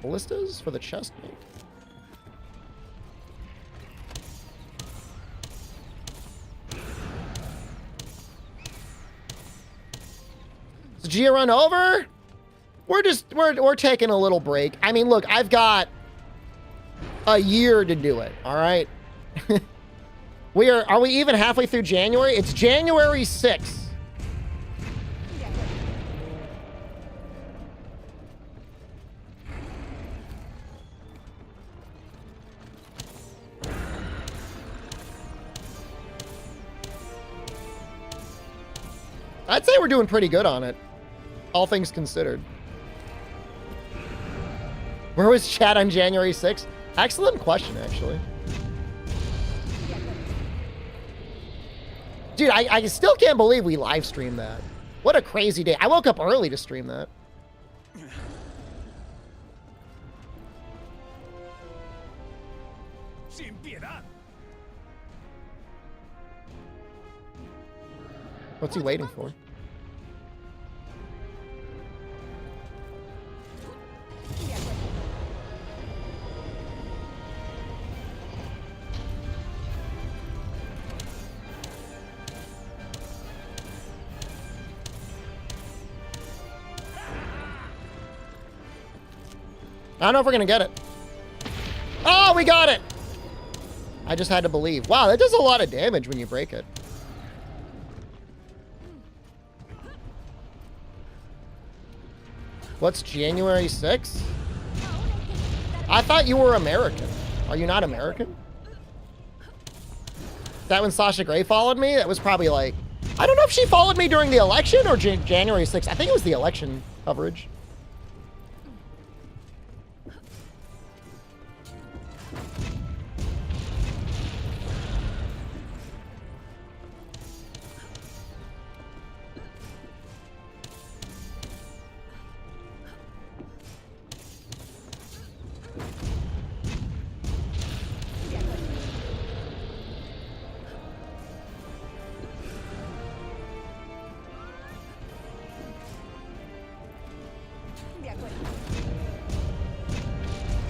Ballistas for the chest mate. Is Gia run over? We're taking a little break. I mean, look, I've got a year to do it, all right? Are we even halfway through January? It's January 6th. I'd say we're doing pretty good on it, all things considered. Where was chat on January 6th? Excellent question, actually. Dude, I still can't believe we live streamed that. What a crazy day. I woke up early to stream that. ¡Sin piedad! What's he waiting for? I don't know if we're gonna get it. Oh, we got it! I just had to believe. Wow, that does a lot of damage when you break it. What's January 6th? I thought you were American. Are you not American? that when Sasha Grey followed me? That was probably like, I don't know if she followed me during the election or January 6th. I think it was the election coverage.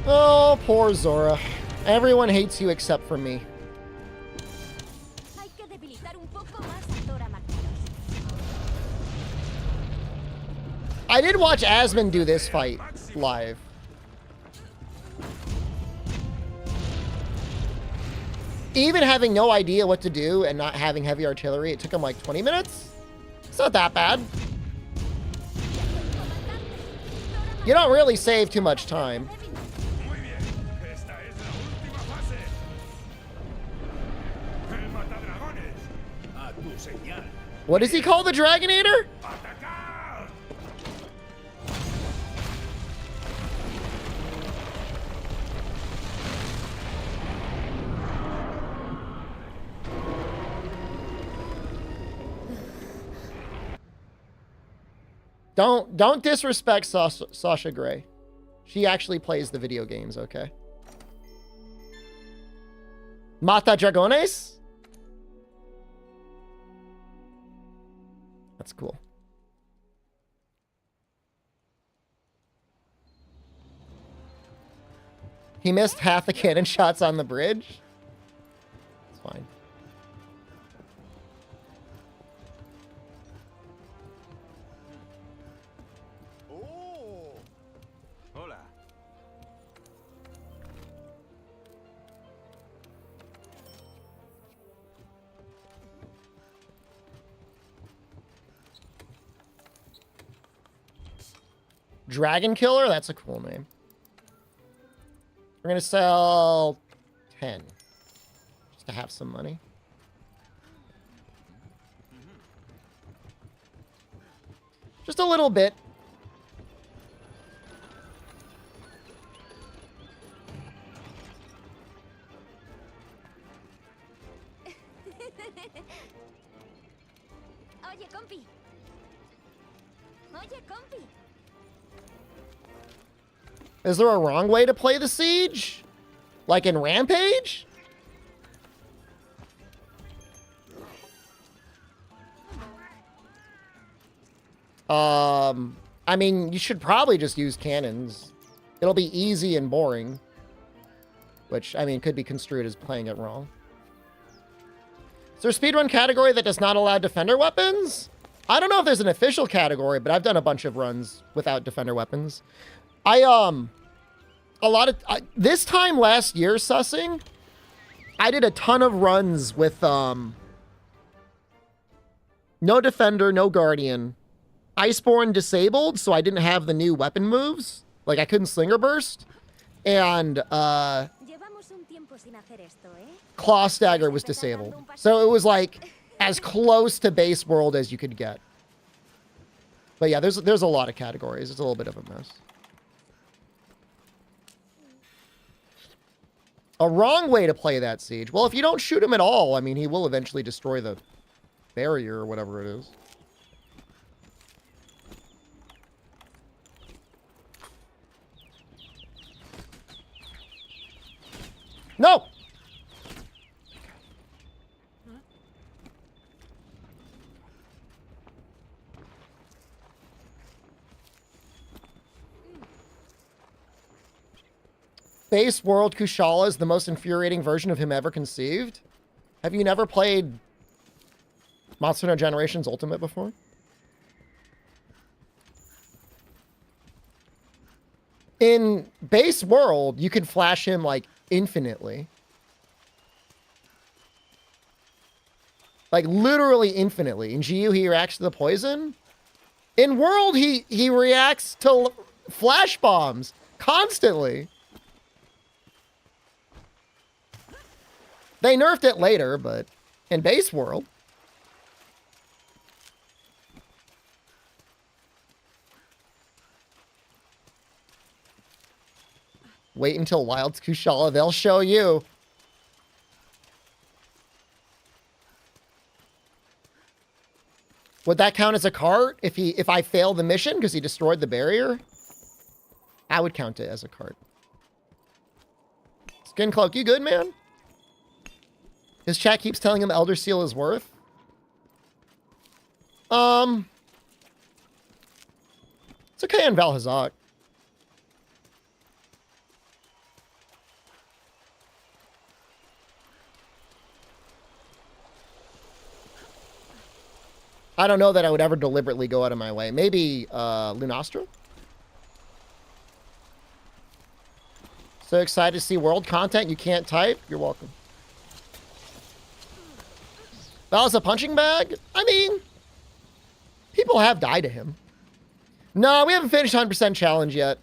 Oh, poor Zora. Everyone hates you except for me. Hay que debilitar un poco más a Thora Magnaros. I did watch Asmund do this fight live. Even having no idea what to do and not having heavy artillery, it took him like 20 minutes. It's not that bad. You don't really save too much time. Muy bien. Esta es la última fase. El matadragones. A tu señal. What does he call the Dragonator? ¡Atacar! Don't disrespect Sasha Grey. She actually plays the video games, okay? Mata Dragones? That's cool. He missed half the cannon shots on the bridge. It's fine. ¡Oh! Hola. Dragon Killer? That's a cool name. We're gonna sell 10. Just to have some money. Just a little bit. Oye, compi. Oye, compi. Is there a wrong way to play the siege? Like in Rampage? I mean, you should probably just use cannons. It'll be easy and boring. Which, I mean, could be construed as playing it wrong. Is there a speedrun category that does not allow defender weapons? I don't know if there's an official category, but I've done a bunch of runs without defender weapons. This time last year, sussing, I did a ton of runs with, no defender, no guardian. Iceborne disabled, so I didn't have the new weapon moves. Like, I couldn't slinger burst. And, Llevamos un tiempo sin hacer esto, ¿eh? Claw Stagger was disabled. So it was, like, as close to base world as you could get. But yeah, there's a lot of categories. It's a little bit of a mess. A wrong way to play that siege. Well, if you don't shoot him at all, I mean, he will eventually destroy the barrier or whatever it is. No! Base World Kushala is the most infuriating version of him ever conceived. Have you never played Monster Hunter Generations Ultimate before? In Base World, you can flash him, like, infinitely. Like, literally infinitely. In GU, he reacts to the poison. In World, he reacts to flash bombs constantly. They nerfed it later, but In base world. Wait until Wild's Kushala, they'll show you. Would that count as a cart if I fail the mission because he destroyed the barrier? I would count it as a cart. Skin Cloak, you good, man? His chat keeps telling him Elder Seal is worth. It's okay on Valhazak. I don't know that I would ever deliberately go out of my way. Maybe Lunastro? So excited to see world content you can't type? You're welcome. Val's a punching bag? I mean, people have died to him. No, we haven't finished 100% challenge yet.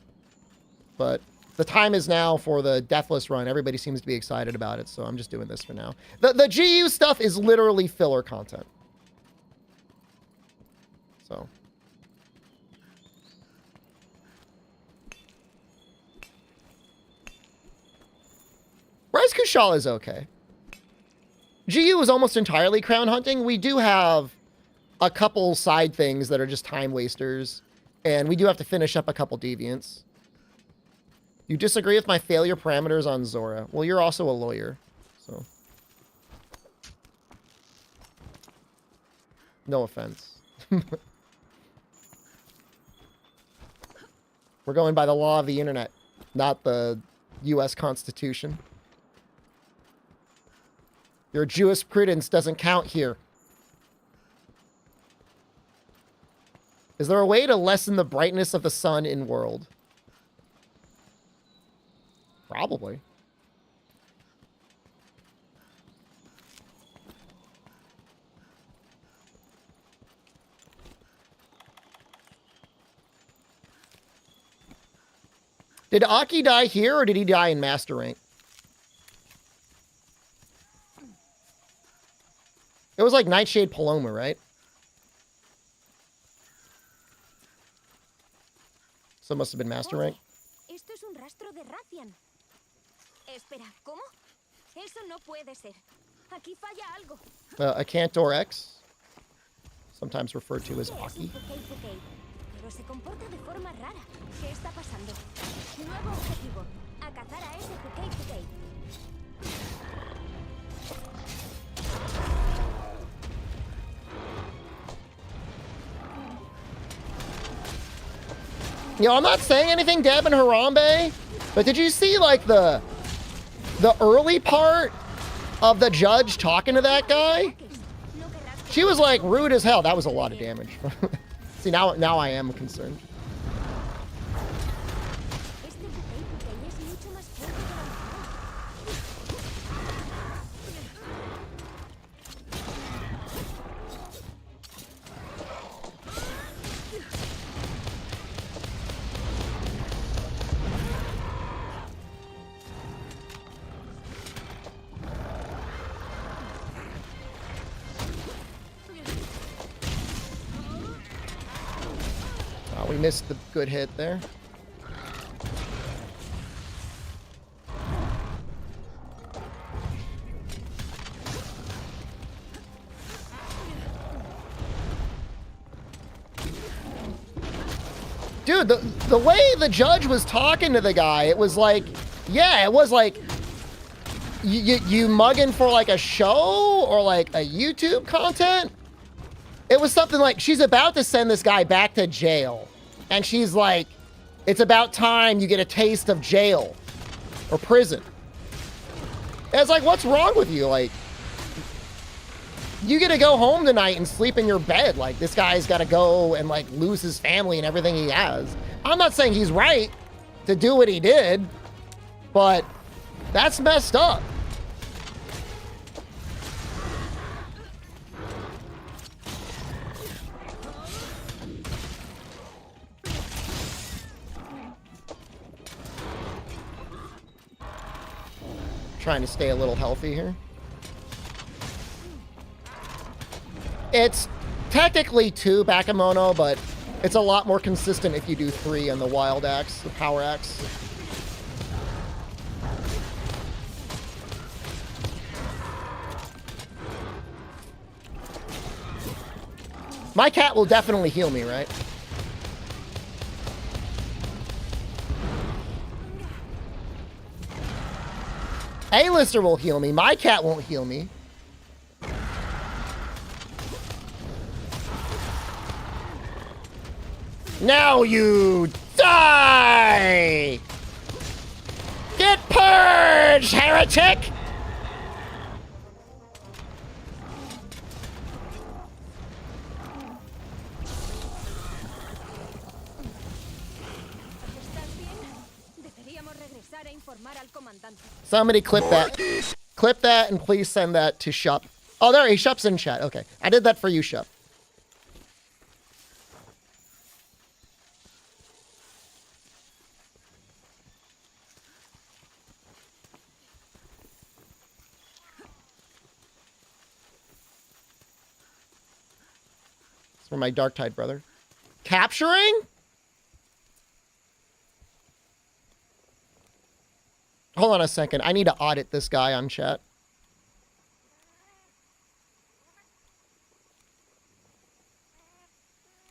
But the time is now for the Deathless run. Everybody seems to be excited about it, so I'm just doing this for now. The GU stuff is literally filler content. So. Rise Kushala is okay. GU is almost entirely crown hunting. We do have a couple side things that are just time wasters. And we do have to finish up a couple deviants. You disagree with my failure parameters on Zora. Well, you're also a lawyer. So. No offense. We're going by the law of the internet, not the U.S. Constitution. Your jurisprudence doesn't count here. Is there a way to lessen the brightness of the sun in world? Probably. Did Aki die here, or did he die in Master Rank? It was like Nightshade Paloma, right? So it must have been Master Rank. Esto es un rastro de Rathian. Espera, ¿cómo? Eso no puede ser. Aquí falla algo. A Cantor X, sometimes referred to as Aki. Pero se comporta de forma rara. ¿Qué está pasando? Nuevo objetivo. A cazar a ese Pukei. Yo, I'm not saying anything, Deb and Harambe, but did you see, like, the early part of the judge talking to that guy? She was, like, rude as hell. That was a lot of damage. See, now I am concerned. We missed the good hit there. Dude, the way the judge was talking to the guy, it was like, yeah, it was like, you mugging for like a show or like a YouTube content? It was something like, she's about to send this guy back to jail. And she's like, it's about time you get a taste of jail or prison. And it's like, what's wrong with you? Like, you get to go home tonight and sleep in your bed. Like, this guy's got to go and like lose his family and everything he has. I'm not saying he's right to do what he did, but that's messed up. Trying to stay a little healthy here. It's technically 2 Bakemono, but it's a lot more consistent if you do 3 on the wild axe, the power axe. My cat will definitely heal me, right? A-lister will heal me. My cat won't heal me. Now you die! Get purged, heretic! Somebody clip that. Clip that and please send that to Shup. Oh, there, Shup's in chat. Okay. I did that for you, Shup. It's for my Dark Tide brother. Capturing? Hold on a second. I need to audit this guy on chat.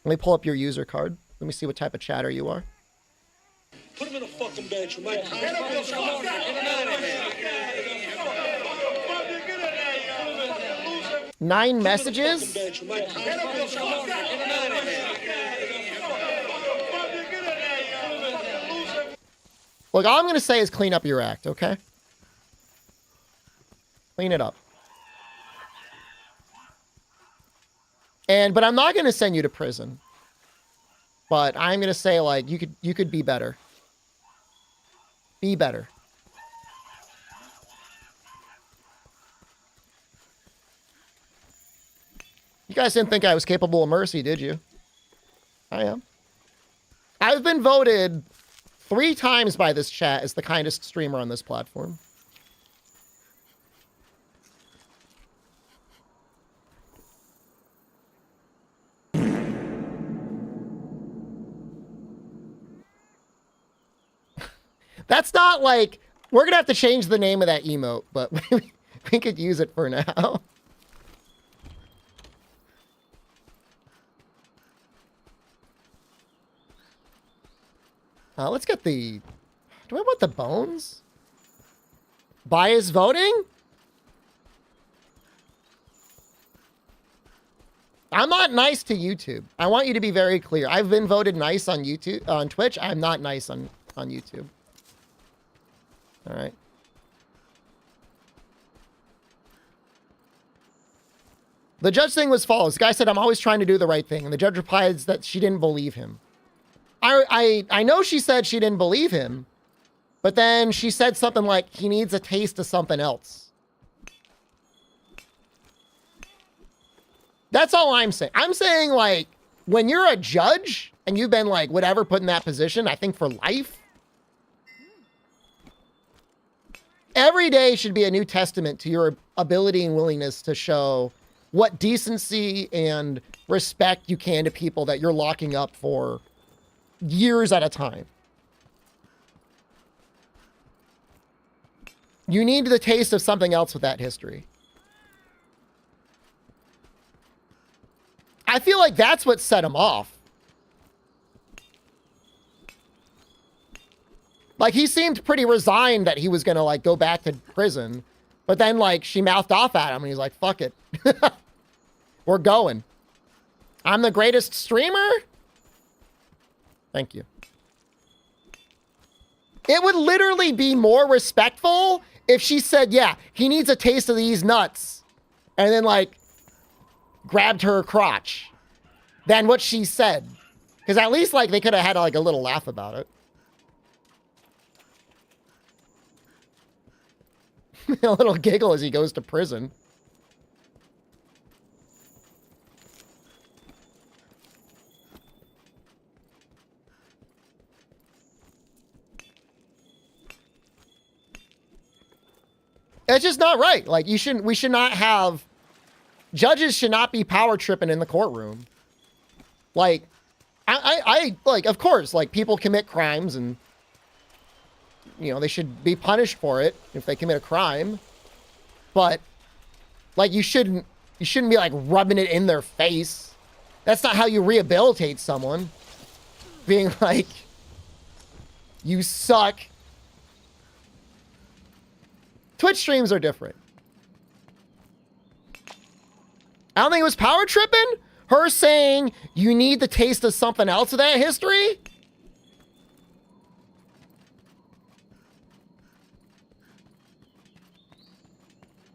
Let me pull up your user card. Let me see what type of chatter you are. Put him in a fucking bench, Mike. 9 messages? Look, all I'm going to say is clean up your act, okay? Clean it up. But I'm not going to send you to prison. But I'm going to say, like, you could be better. Be better. You guys didn't think I was capable of mercy, did you? I am. I've been voted 3 times by this chat as the kindest streamer on this platform. That's not like... We're going to have to change the name of that emote, but we could use it for now. Let's get the... Do I want the bones? Bias voting? I'm not nice to YouTube. I want you to be very clear. I've been voted nice on YouTube, on Twitch. I'm not nice on YouTube. All right. The judge thing was false. The guy said, I'm always trying to do the right thing. And the judge replies that she didn't believe him. I know she said she didn't believe him, but then she said something like he needs a taste of something else. That's all I'm saying. I'm saying, like, when you're a judge and you've been, like, whatever, put in that position, I think for life, every day should be a new testament to your ability and willingness to show what decency and respect you can to people that you're locking up for years at a time. You need the taste of something else with that history. I feel like that's what set him off. Like, he seemed pretty resigned that he was going to, like, go back to prison. But then, like, she mouthed off at him and he's like, fuck it. We're going. I'm the greatest streamer? Thank you. It would literally be more respectful if she said, yeah, he needs a taste of these nuts. And then, like, grabbed her crotch. Than what she said. Because at least, like, they could have had, like, a little laugh about it. A little giggle as he goes to prison. It's just not right. Like, we should not have judges should not be power tripping in the courtroom. Like, I like, of course, like, people commit crimes and, you know, they should be punished for it if they commit a crime. But, like, you shouldn't be, like, rubbing it in their face. That's not how you rehabilitate someone. Being like, you suck. Twitch streams are different. I don't think it was power tripping. Her saying you need the taste of something else of that history.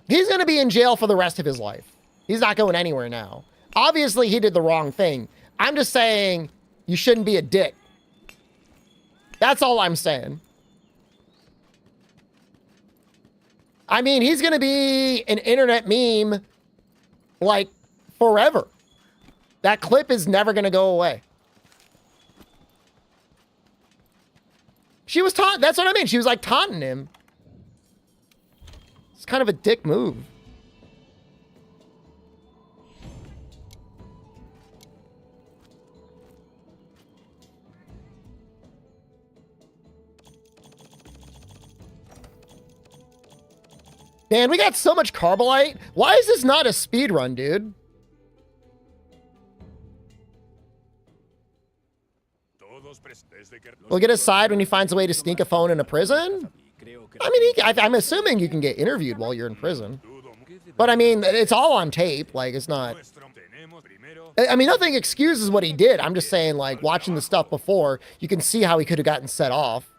He's going to be in jail for the rest of his life. He's not going anywhere now. Obviously, he did the wrong thing. I'm just saying you shouldn't be a dick. That's all I'm saying. I mean, he's going to be an internet meme, like, forever. That clip is never going to go away. She was taunting. That's what I mean. She was, like, taunting him. It's kind of a dick move. Man, we got so much Carbolite. Why is this not a speed run, dude? We'll get a side when he finds a way to sneak a phone in a prison. I mean, I'm assuming you can get interviewed while you're in prison. But I mean, it's all on tape. Like, it's not... I mean, nothing excuses what he did. I'm just saying, like, watching the stuff before, you can see how he could have gotten set off.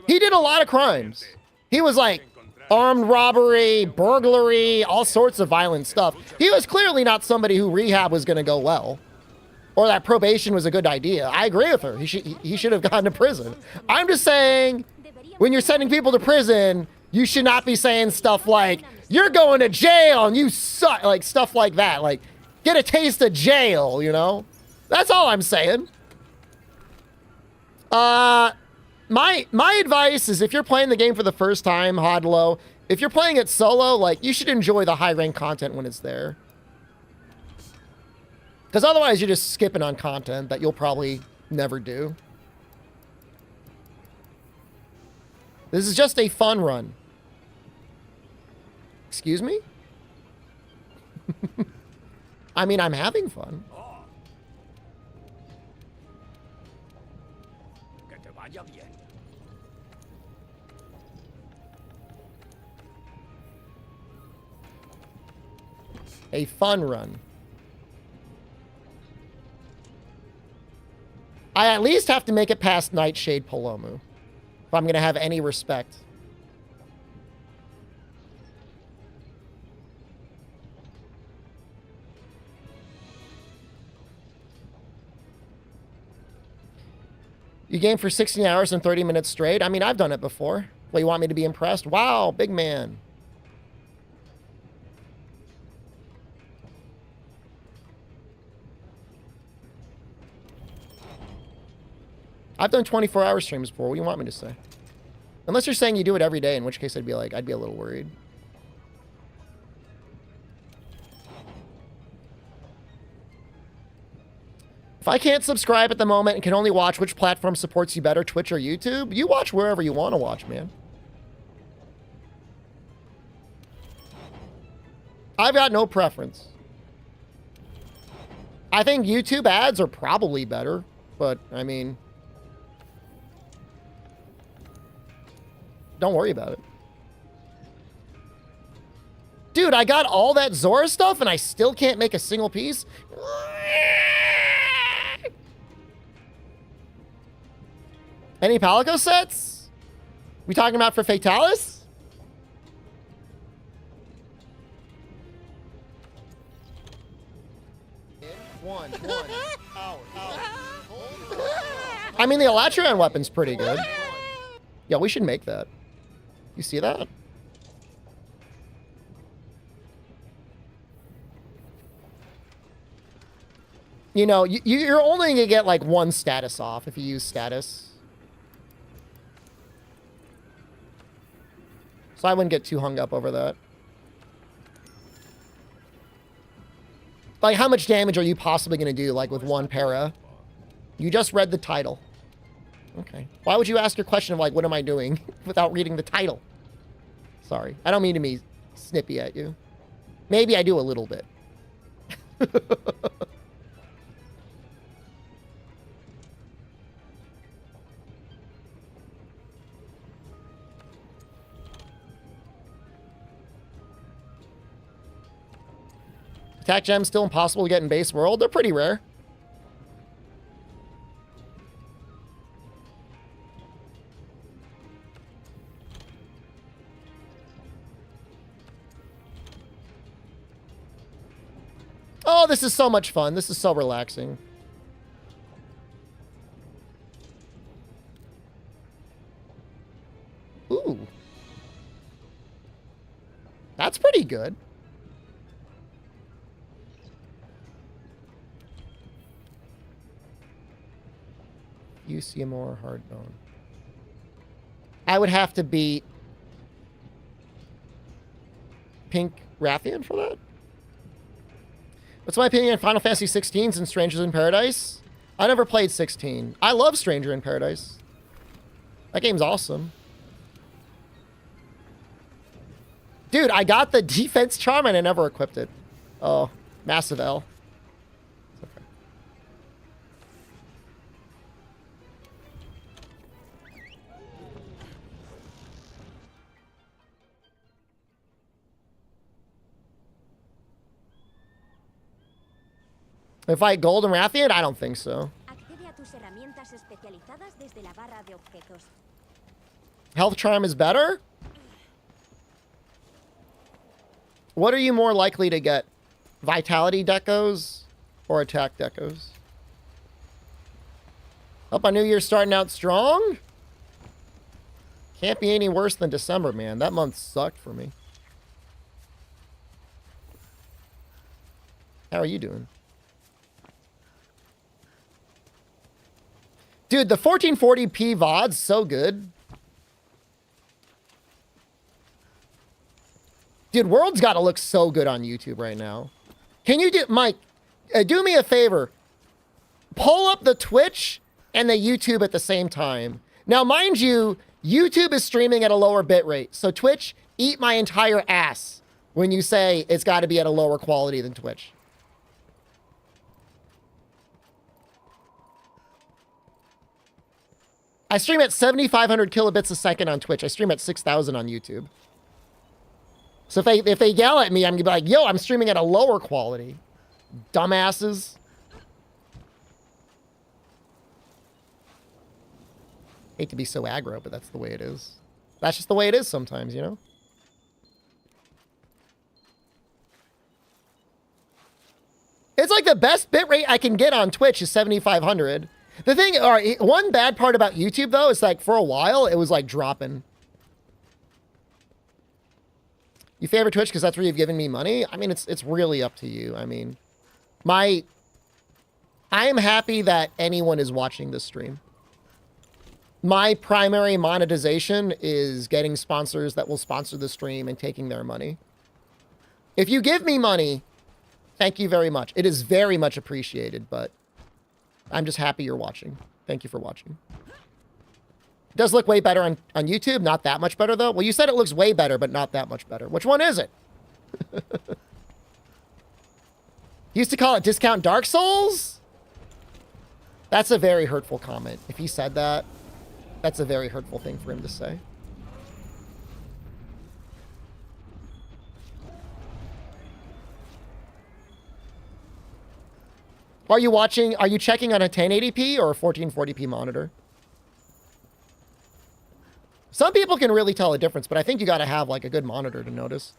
He did a lot of crimes. He was like armed robbery, burglary, all sorts of violent stuff. He was clearly not somebody who rehab was going to go well, or that probation was a good idea. I agree with her. He should have gone to prison. I'm just saying, when you're sending people to prison, you should not be saying stuff like, you're going to jail and you suck, like stuff like that. Like, get a taste of jail, you know? That's all I'm saying. My advice is, if you're playing the game for the first time, Hodlo, if you're playing it solo, like, you should enjoy the high rank content when it's there. Because otherwise you're just skipping on content that you'll probably never do. This is just a fun run. Excuse me? I mean, I'm having fun. A fun run. I at least have to make it past Nightshade Palomu if I'm going to have any respect. You game for 16 hours and 30 minutes straight? I mean, I've done it before. Well, you want me to be impressed? Wow, big man. I've done 24-hour streams before. What do you want me to say? Unless you're saying you do it every day, in which case I'd be a little worried. If I can't subscribe at the moment and can only watch, which platform supports you better, Twitch or YouTube? You watch wherever you want to watch, man. I've got no preference. I think YouTube ads are probably better, but I mean, don't worry about it. Dude, I got all that Zora stuff and I still can't make a single piece? Any Palico sets? We talking about for Fatalis? One. I mean, the Elatrian weapon's pretty good. Yeah, we should make that. You see that? You know, you're only going to get like one status off if you use status. So I wouldn't get too hung up over that. Like, how much damage are you possibly going to do, like, with one para? You just read the title. Okay. Why would you ask your question of, like, what am I doing without reading the title? Sorry. I don't mean to be snippy at you. Maybe I do a little bit. Attack gems still impossible to get in base world. They're pretty rare. Oh, this is so much fun. This is so relaxing. Ooh. That's pretty good. UCM or Hardbone. I would have to beat Pink Rathian for that. What's my opinion on Final Fantasy 16s and Strangers in Paradise? I never played 16. I love Stranger in Paradise. That game's awesome. Dude, I got the defense charm and I never equipped it. Oh, massive L. It's okay. If I Gold and Rathian? I don't think so. Accede a tus herramientas especializadas desde la barra de objetos. Health charm is better? What are you more likely to get? Vitality decos or attack decos? Hope my new year's starting out strong. Can't be any worse than December, man. That month sucked for me. How are you doing? Dude, the 1440p VOD's so good. Dude, World's got to look so good on YouTube right now. Can you do, Mike, do me a favor. Pull up the Twitch and the YouTube at the same time. Now, mind you, YouTube is streaming at a lower bit rate. So Twitch, eat my entire ass when you say it's got to be at a lower quality than Twitch. I stream at 7,500 kilobits a second on Twitch. I stream at 6,000 on YouTube. So if they yell at me, I'm gonna be like, yo, I'm streaming at a lower quality. Dumbasses. Hate to be so aggro, but that's the way it is. That's just the way it is sometimes, you know? It's like the best bitrate I can get on Twitch is 7,500. The thing, all right, one bad part about YouTube, though, is like for a while, it was like dropping. You favor Twitch because that's where you've given me money? I mean, it's really up to you. I mean, I am happy that anyone is watching this stream. My primary monetization is getting sponsors that will sponsor the stream and taking their money. If you give me money, thank you very much. It is very much appreciated, but I'm just happy you're watching. Thank you for watching. It does look way better on YouTube. Not that much better, though. Well, you said it looks way better, but not that much better. Which one is it? Used to call it Discount Dark Souls? That's a very hurtful comment. If he said that, that's a very hurtful thing for him to say. Are you checking on a 1080p or a 1440p monitor? Some people can really tell a difference, but I think you got to have like a good monitor to notice.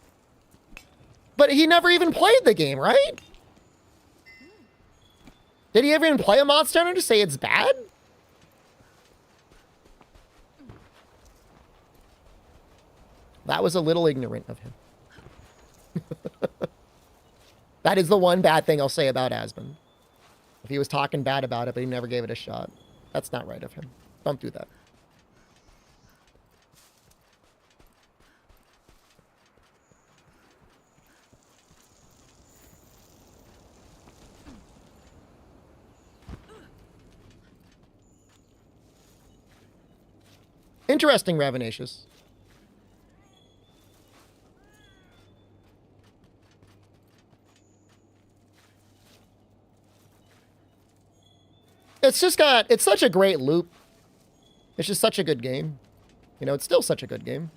But he never even played the game, right? Did he ever even play a Monster Hunter to say it's bad? That was a little ignorant of him. That is the one bad thing I'll say about Asmund. If he was talking bad about it, but he never gave it a shot. That's not right of him. Don't do that. Interesting, Ravinacious. It's just got, it's such a great loop. It's just such a good game. You know, it's still such a good game.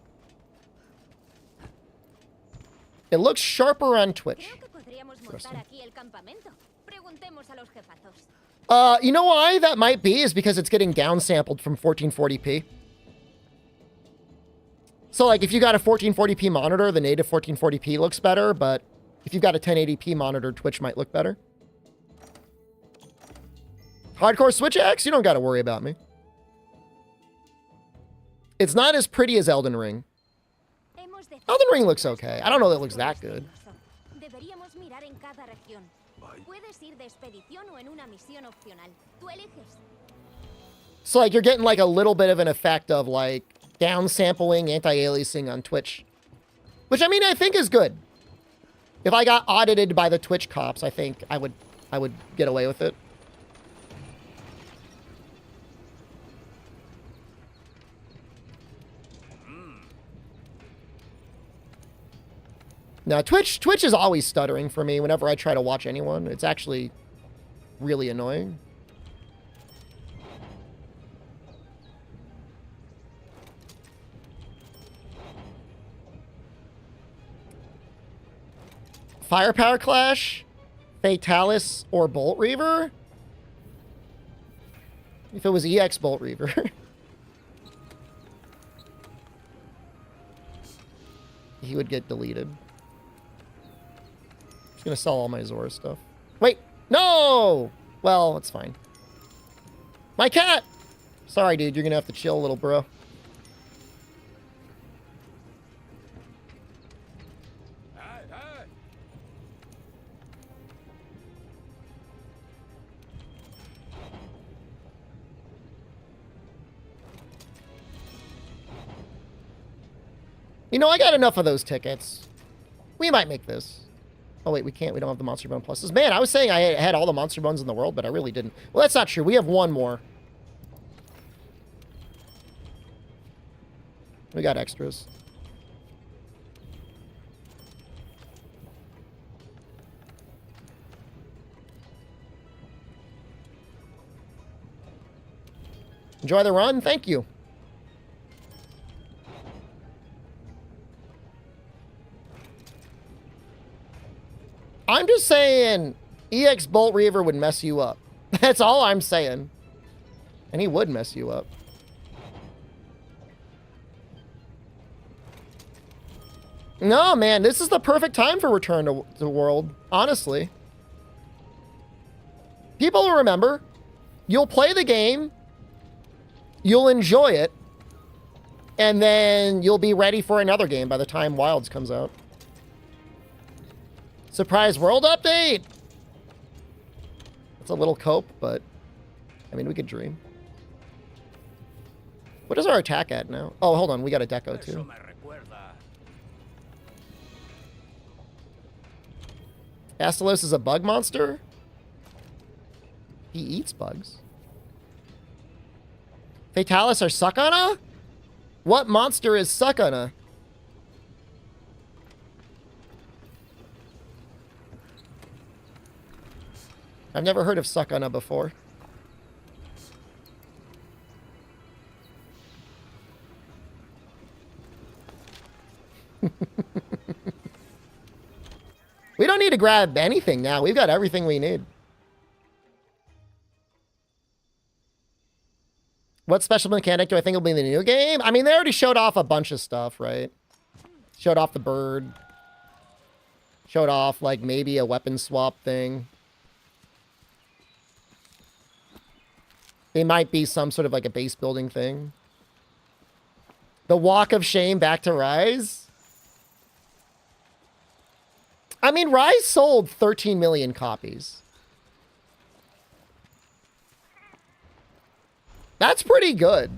It looks sharper on Twitch. You know why that might be is because it's getting downsampled from 1440p. So like if you got a 1440p monitor, the native 1440p looks better, but if you've got a 1080p monitor, Twitch might look better. Hardcore Switch X, you don't got to worry about me. It's not as pretty as Elden Ring. Elden Ring looks okay. I don't know that it looks that good. So like you're getting like a little bit of an effect of like downsampling, anti-aliasing on Twitch. Which I mean I think is good. If I got audited by the Twitch cops, I think I would get away with it. No, Twitch is always stuttering for me whenever I try to watch anyone. It's actually really annoying. Firepower Clash, Fatalis, or Bolt Reaver? If it was EX Bolt Reaver. He would get deleted. Gonna sell all my Zora stuff. Wait, no! Well, it's fine. My cat! Sorry, dude, you're gonna have to chill, little bro. You know, I got enough of those tickets. We might make this. Oh, wait, we can't. We don't have the Monster Bone pluses. Man, I was saying I had all the Monster Bones in the world, but I really didn't. Well, that's not true. We have one more. We got extras. Enjoy the run. Thank you. I'm just saying EX Bolt Reaver would mess you up. That's all I'm saying. And he would mess you up. No, man, this is the perfect time for Return to the World, honestly. People will remember. You'll play the game. You'll enjoy it. And then you'll be ready for another game by the time Wilds comes out. Surprise world update! It's a little cope, but I mean, we could dream. What is our attack at now? Oh, hold on. We got a deco too. Astalos is a bug monster? He eats bugs. Fatalis are Suckana? What monster is Suckana? I've never heard of Suckana before. We don't need to grab anything now. We've got everything we need. What special mechanic do I think will be in the new game? I mean, they already showed off a bunch of stuff, right? Showed off the bird. Showed off, like, maybe a weapon swap thing. It might be some sort of like a base building thing. The Walk of Shame back to Rise. I mean, Rise sold 13 million copies. That's pretty good.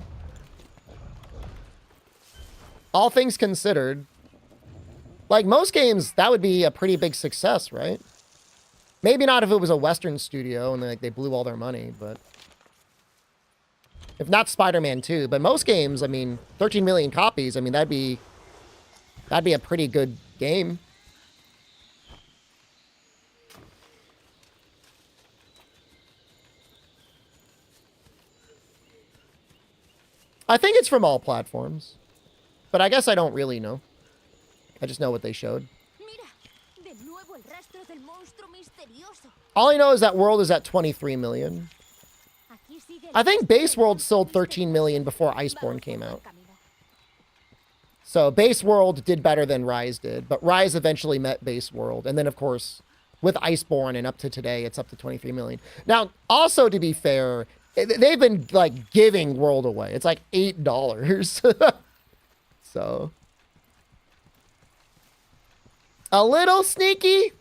All things considered. Like most games, that would be a pretty big success, right? Maybe not if it was a Western studio and they blew all their money, but... If not Spider-Man 2, but most games, I mean, 13 million copies, I mean, that'd be a pretty good game. I think it's from all platforms. But I guess I don't really know. I just know what they showed. Mira, de nuevo el rastro del monstruo misterioso. All I know is that World is at 23 million. Aquí sigue el I think rastro Base del World monstruo sold 13 misterioso. million before Vamos Iceborne por came buen out. camino. So Base World did better than Rise did, but Rise eventually met Base World. And then, of course, with Iceborne and up to today, it's up to 23 million. Now, also to be fair, they've been, like, giving World away. It's like $8. So, a little sneaky.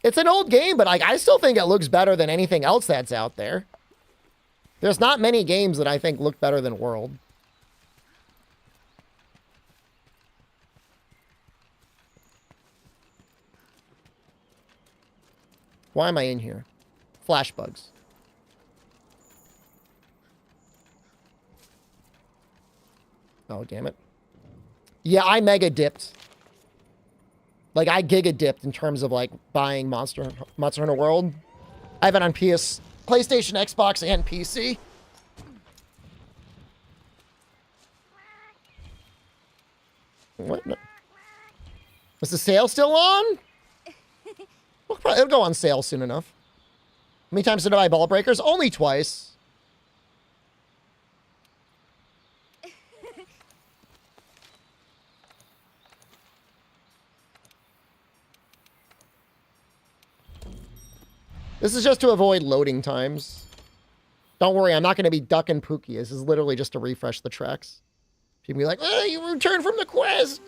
It's an old game, but like I still think it looks better than anything else that's out there. There's not many games that I think look better than World. Why am I in here? Flash bugs. Oh, damn it. Yeah, I mega dipped. Like, I giga dipped in terms of, like, buying Monster Hunter World. I have it on PlayStation, Xbox, and PC. What? No. Is the sale still on? Well, it'll go on sale soon enough. How many times did I buy Ball Breakers? Only twice. This is just to avoid loading times. Don't worry, I'm not going to be ducking Pookie. This is literally just to refresh the tracks. People be like, oh, you returned from the quest.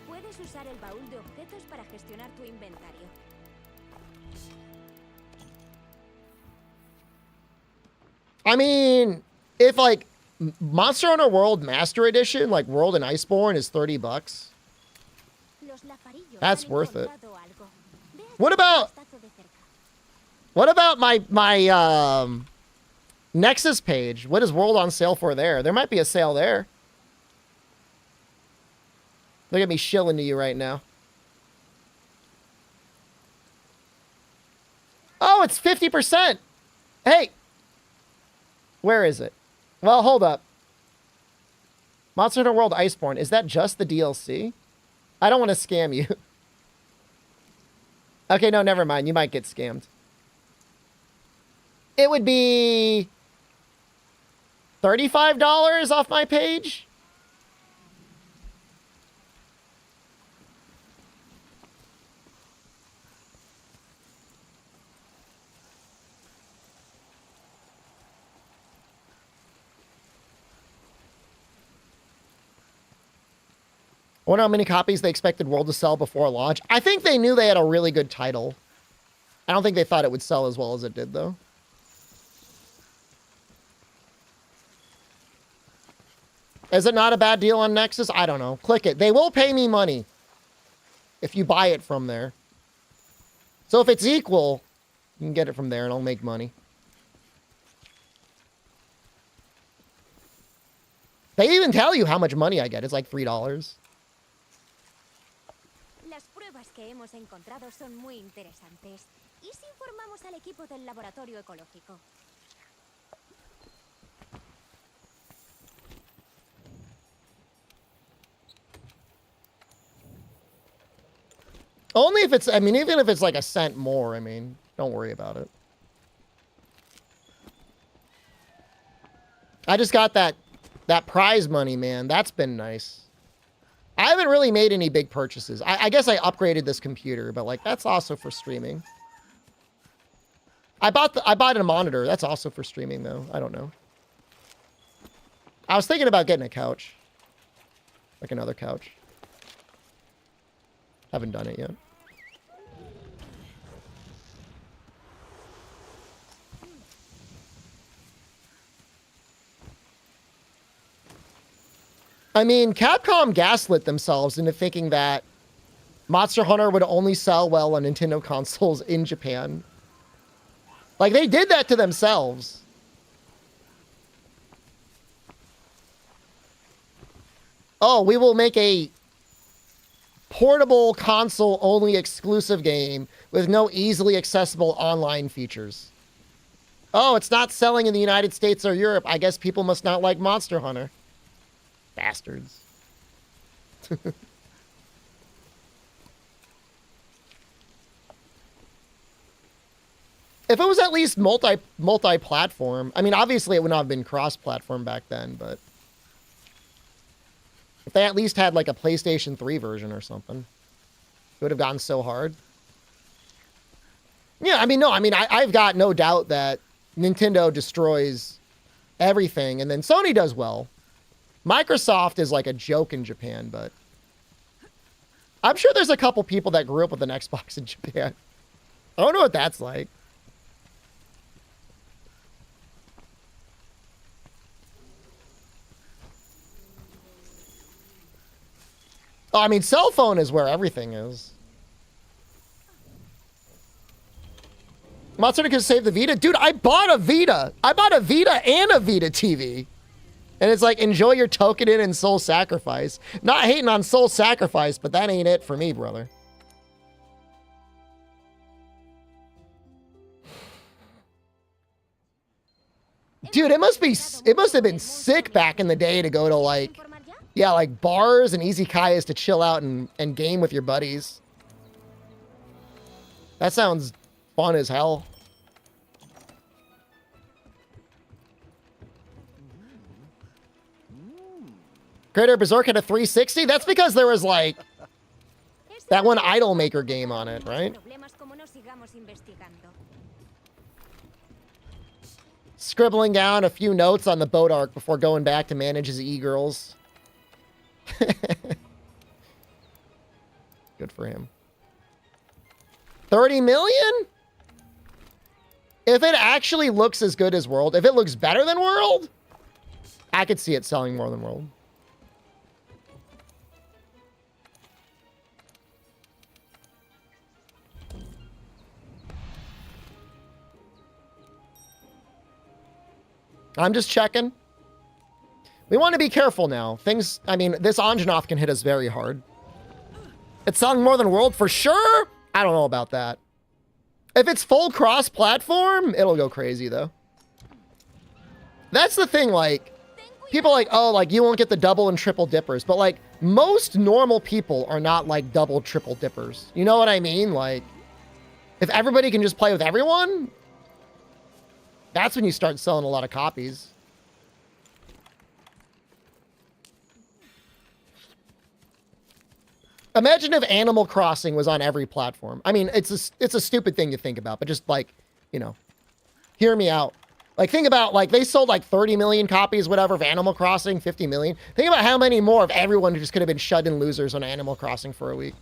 Puedes usar el baúl de objetos para gestionar tu inventario. I mean, if like Monster Hunter World Master Edition, like World and Iceborne, is $30, Los lafarillos that's han worth it. encontrado algo. Ve a What echar un about vistazo de cerca. my Nexus page? What is World on sale for there? There might be a sale there. Look at me shilling to you right now. Oh, it's 50%. Hey. Where is it? Well, hold up. Monster Hunter World Iceborne. Is that just the DLC? I don't want to scam you. Okay, no, never mind. You might get scammed. It would be $35 off my page. I wonder how many copies they expected World to sell before launch. I think they knew they had a really good title. I don't think they thought it would sell as well as it did, though. Is it not a bad deal on Nexus? I don't know. Click it. They will pay me money if you buy it from there. So if it's equal, you can get it from there and I'll make money. They even tell you how much money I get. It's like $3. Las pruebas que hemos encontrado son muy interesantes. ¿Y si informamos al equipo del laboratorio ecológico? Only if it's, I mean, even if it's like a cent more, I mean, don't worry about it. I just got that prize money, man. That's been nice. I haven't really made any big purchases. I guess I upgraded this computer, but like that's also for streaming. I bought a monitor. That's also for streaming though. I don't know. I was thinking about getting a couch. Like another couch. Haven't done it yet. I mean, Capcom gaslit themselves into thinking that Monster Hunter would only sell well on Nintendo consoles in Japan. Like, they did that to themselves. Oh, we will make a portable console-only exclusive game with no easily accessible online features. Oh, it's not selling in the United States or Europe. I guess people must not like Monster Hunter. Bastards. If it was at least multi-platform, I mean, obviously it would not have been cross-platform back then, but if they at least had like a PlayStation 3 version or something, it would have gotten so hard. Yeah, I mean, no, I mean, I've got no doubt that Nintendo destroys everything, and then Sony does well. Microsoft is like a joke in Japan, but I'm sure there's a couple people that grew up with an Xbox in Japan. I don't know what that's like. Oh, I mean, cell phone is where everything is. Monster could save the Vita. Dude, I bought a Vita. I bought a Vita and a Vita TV. And it's like, enjoy your token in and Soul Sacrifice. Not hating on Soul Sacrifice, but that ain't it for me, brother. Dude, it must have been sick back in the day to go to like, yeah, like bars and izakayas to chill out and game with your buddies. That sounds fun as hell. Greater Berserk had a 360? That's because there was like that one Idol Maker game on it, right? Scribbling down a few notes on the boat arc before going back to manage his e-girls. Good for him. 30 million? If it actually looks as good as World, if it looks better than World, I could see it selling more than World. I'm just checking. We want to be careful now. Things, I mean, this Anjanath can hit us very hard. It's selling more than World for sure? I don't know about that. If it's full cross-platform, it'll go crazy, though. That's the thing, like, people are like, oh, like, you won't get the double and triple dippers. But, like, most normal people are not, like, double, triple dippers. You know what I mean? Like, if everybody can just play with everyone, that's when you start selling a lot of copies. Imagine if Animal Crossing was on every platform. I mean, it's a stupid thing to think about, but just like, you know, hear me out. Like, think about, like, they sold like 30 million copies, whatever, of Animal Crossing, 50 million. Think about how many more of everyone who just could have been shut-in losers on Animal Crossing for a week.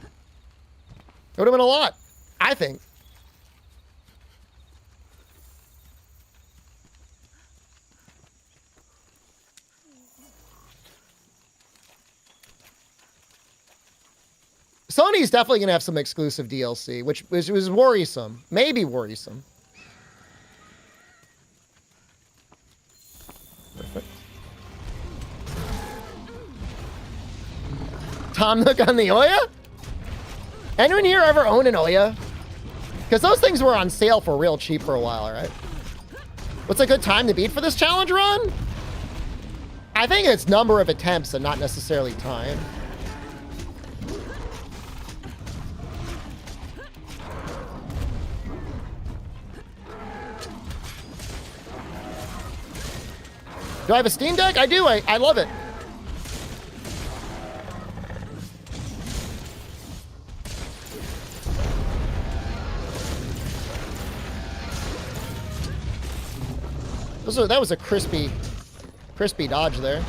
It would have been a lot, I think. Sony's definitely going to have some exclusive DLC, which was worrisome. Maybe worrisome. Perfect. Tom Nook on the Ouya? Anyone here ever own an Ouya? Because those things were on sale for real cheap for a while, right? What's a good time to beat for this challenge run? I think it's number of attempts and not necessarily time. Do I have a Steam Deck? I do. I love it. That was a crispy dodge there.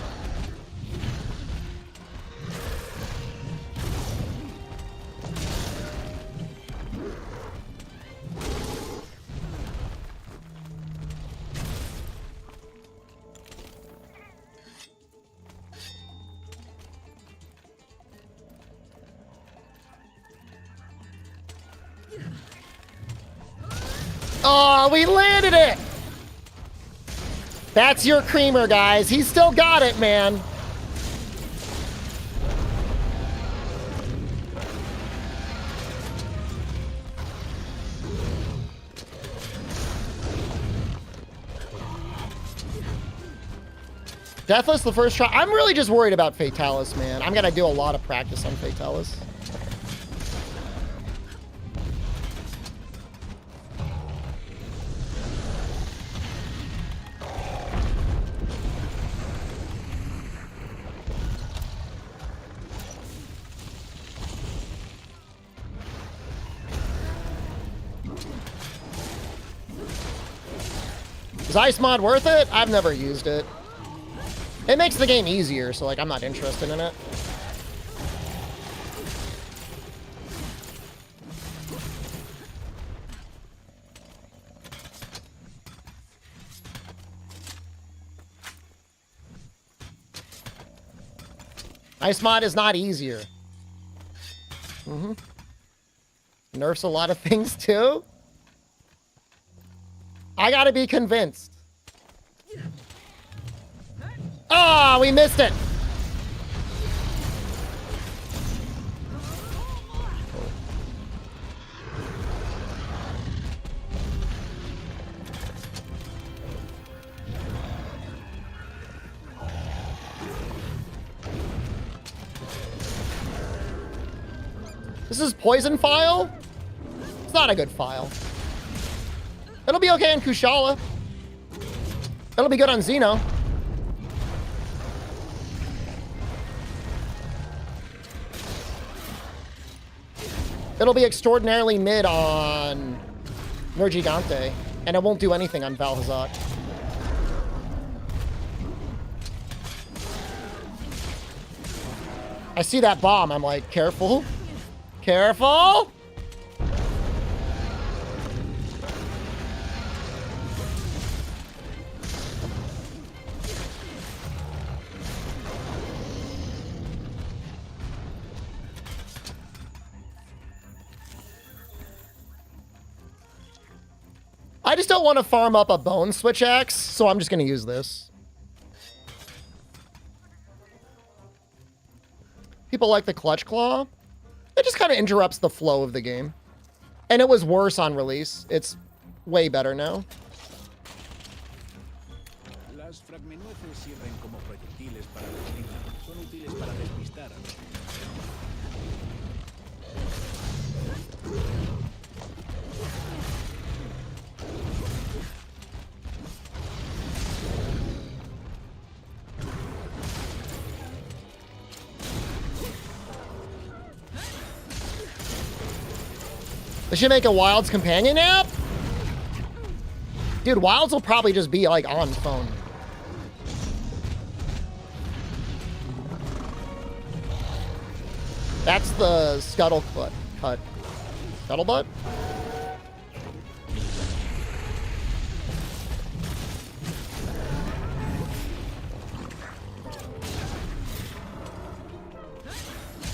Oh, we landed it! That's your creamer, guys. He's still got it, man. Deathless the first try. I'm really just worried about Fatalis, man. I'm gonna do a lot of practice on Fatalis. Is Ice Mod worth it? I've never used it. It makes the game easier, so like I'm not interested in it. Ice Mod is not easier. Nerfs a lot of things too. I gotta be convinced. Ah, we missed it. This is poison file? It's not a good file. It'll be okay in Kushala. It'll be good on Xeno. It'll be extraordinarily mid on Nergigante, and it won't do anything on Valhazak. I see that bomb, I'm like, careful. Careful! I just don't want to farm up a bone switch axe, so I'm just going to use this. People like the clutch claw. It just kind of interrupts the flow of the game. And it was worse on release. It's way better now. Las fragmenueces sirven como proyectiles para despistar. Son útiles para despistar. They should make a Wilds companion app? Dude, Wilds will probably just be like on phone. That's the scuttlebutt cut. Scuttlebutt?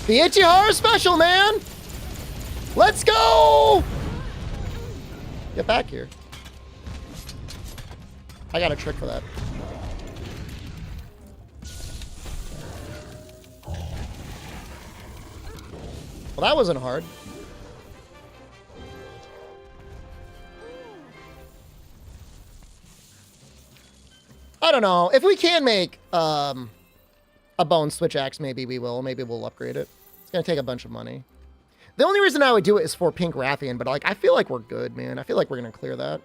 The Ichihara special, man! Let's go! Get back here. I got a trick for that. Well, that wasn't hard. I don't know. If we can make a bone switch axe, maybe we will. Maybe we'll upgrade it. It's going to take a bunch of money. The only reason I would do it is for Pink Rathian, but like I feel like we're good, man. I feel like we're going to clear that.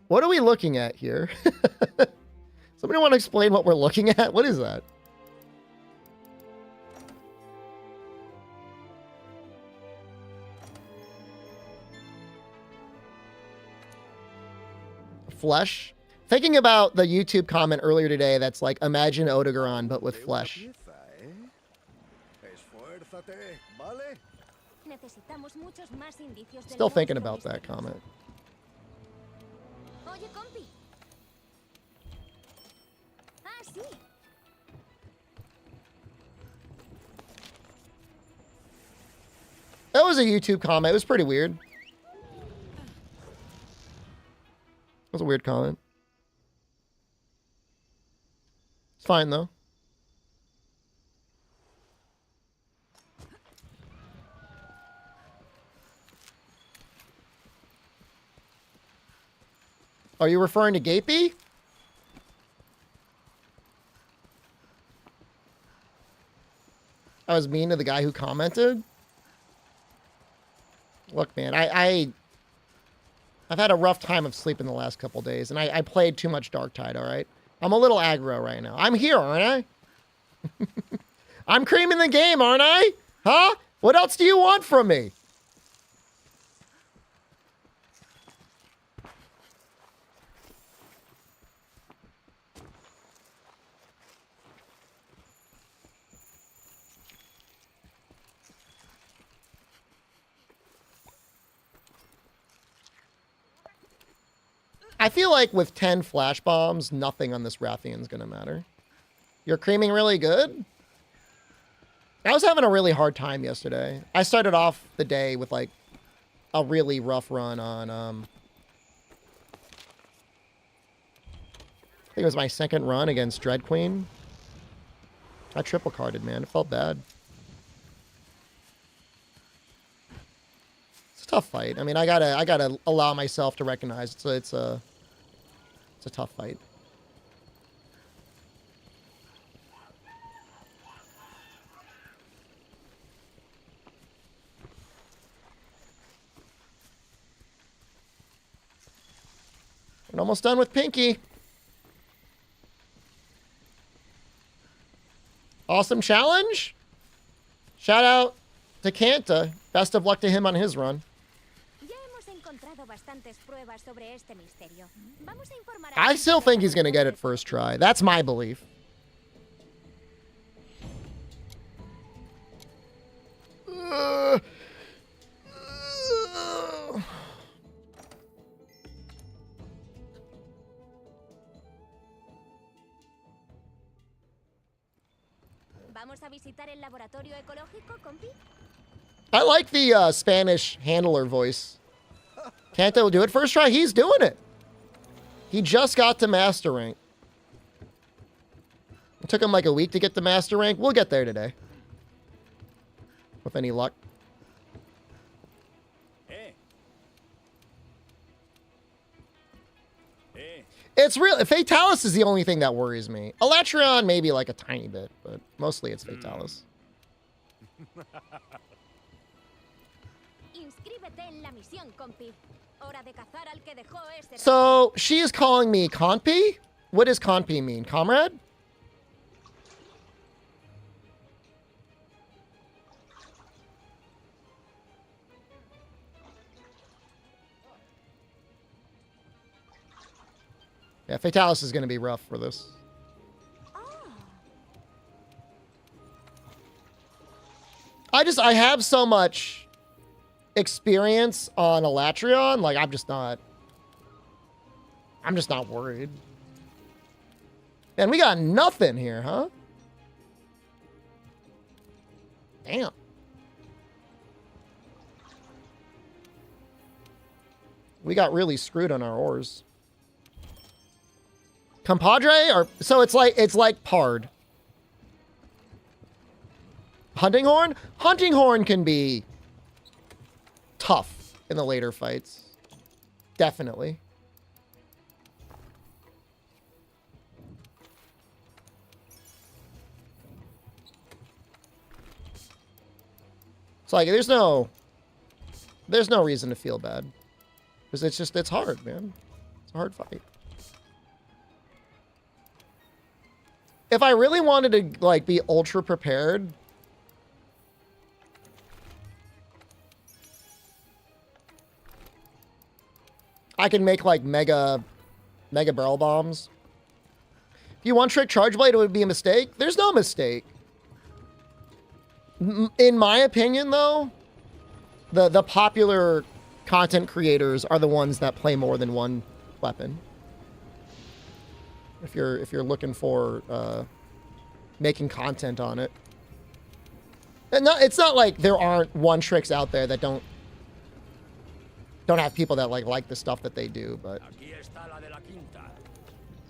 What are we looking at here? Somebody want to explain what we're looking at? What is that? Flesh? Thinking about the YouTube comment earlier today that's like, imagine Odogaron, but with flesh. Still thinking about that comment. sí. That was a YouTube comment. It was pretty weird. It was a weird comment. It's fine, though. Are you referring to Gapey? I was mean to the guy who commented. Look, man, I've had a rough time of sleeping the last couple days, and I played too much Darktide, all right? I'm a little aggro right now. I'm here, aren't I? I'm creaming the game, aren't I? Huh? What else do you want from me? I feel like with 10 flash bombs, nothing on this Rathian's gonna matter. You're creaming really good? I was having a really hard time yesterday. I started off the day with like a really rough run on I think it was my second run against Dread Queen. I triple carded, man. It felt bad. It's a tough fight. I mean, I gotta allow myself to recognize it's a tough fight. We're almost done with Pinky. Awesome challenge. Shout out to Kanta. Best of luck to him on his run. I still think he's going to get it first try. That's my belief. I like the Spanish handler voice. Kanta will do it first try. He's doing it. He just got to master rank. It took him like a week to get to master rank. We'll get there today. With any luck. It's real. Fatalis is the only thing that worries me. Electron, maybe like a tiny bit, but mostly it's Fatalis. So she is calling me Conpi? What does Conpi mean? Comrade? Yeah, Fatalis is going to be rough for this. I have so much experience on Elatrion, like I'm just not worried. And we got nothing here, huh? Damn. We got really screwed on our ores. Compadre, or so it's like Pard. Hunting Horn? Hunting Horn can be tough in the later fights. Definitely. It's like there's no reason to feel bad. Because it's hard, man. It's a hard fight. If I really wanted to like be ultra prepared, I can make like mega barrel bombs. If you one trick charge blade, it would be a mistake. There's no mistake. In my opinion, though, the popular content creators are the ones that play more than one weapon. if you're looking for making content on it. And it's not like there aren't one tricks out there that don't have people that like the stuff that they do, but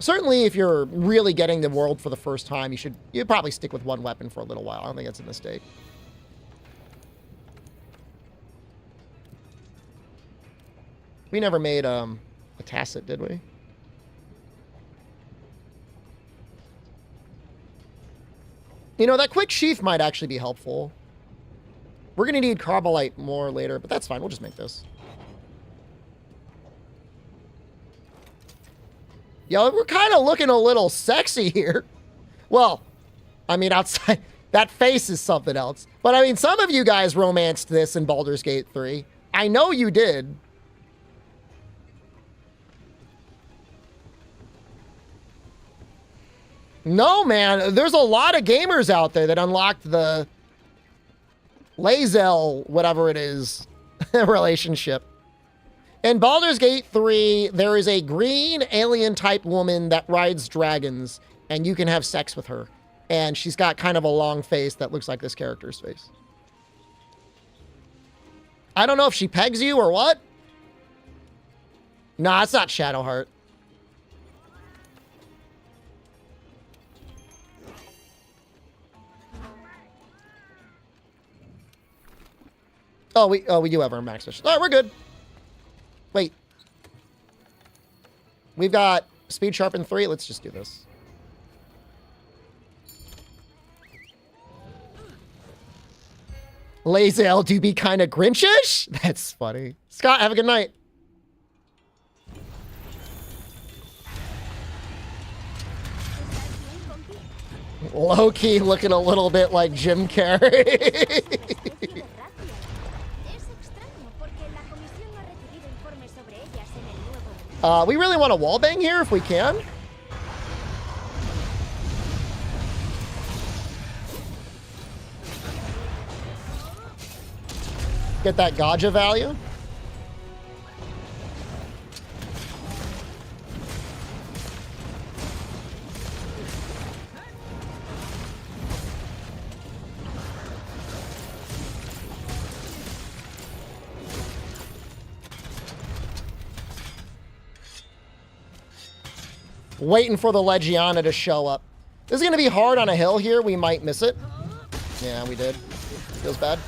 certainly if you're really getting the world for the first time, you'd probably stick with one weapon for a little while. I don't think that's a mistake. We never made a tacit, did we? You know, that quick sheath might actually be helpful. We're going to need Carbolite more later, but that's fine. We'll just make this. Yo, we're kind of looking a little sexy here. Well, I mean, outside, that face is something else. But I mean, some of you guys romanced this in Baldur's Gate 3. I know you did. No, man, there's a lot of gamers out there that unlocked the Lae'zel, whatever it is, relationship. In Baldur's Gate 3, there is a green alien-type woman that rides dragons, and you can have sex with her. And she's got kind of a long face that looks like this character's face. I don't know if she pegs you or what. Nah, it's not Shadowheart. Oh, we do have our max fish. All right, we're good. Wait. We've got speed sharpen 3. Let's just do this. Lae'zel, do be kind of Grinchish? That's funny. Scott, have a good night. Low-key looking a little bit like Jim Carrey. We really want to wallbang here if we can. Get that Gaja value. Waiting for the Legiana to show up. This is going to be hard on a hill here. We might miss it. Yeah, we did. Feels bad.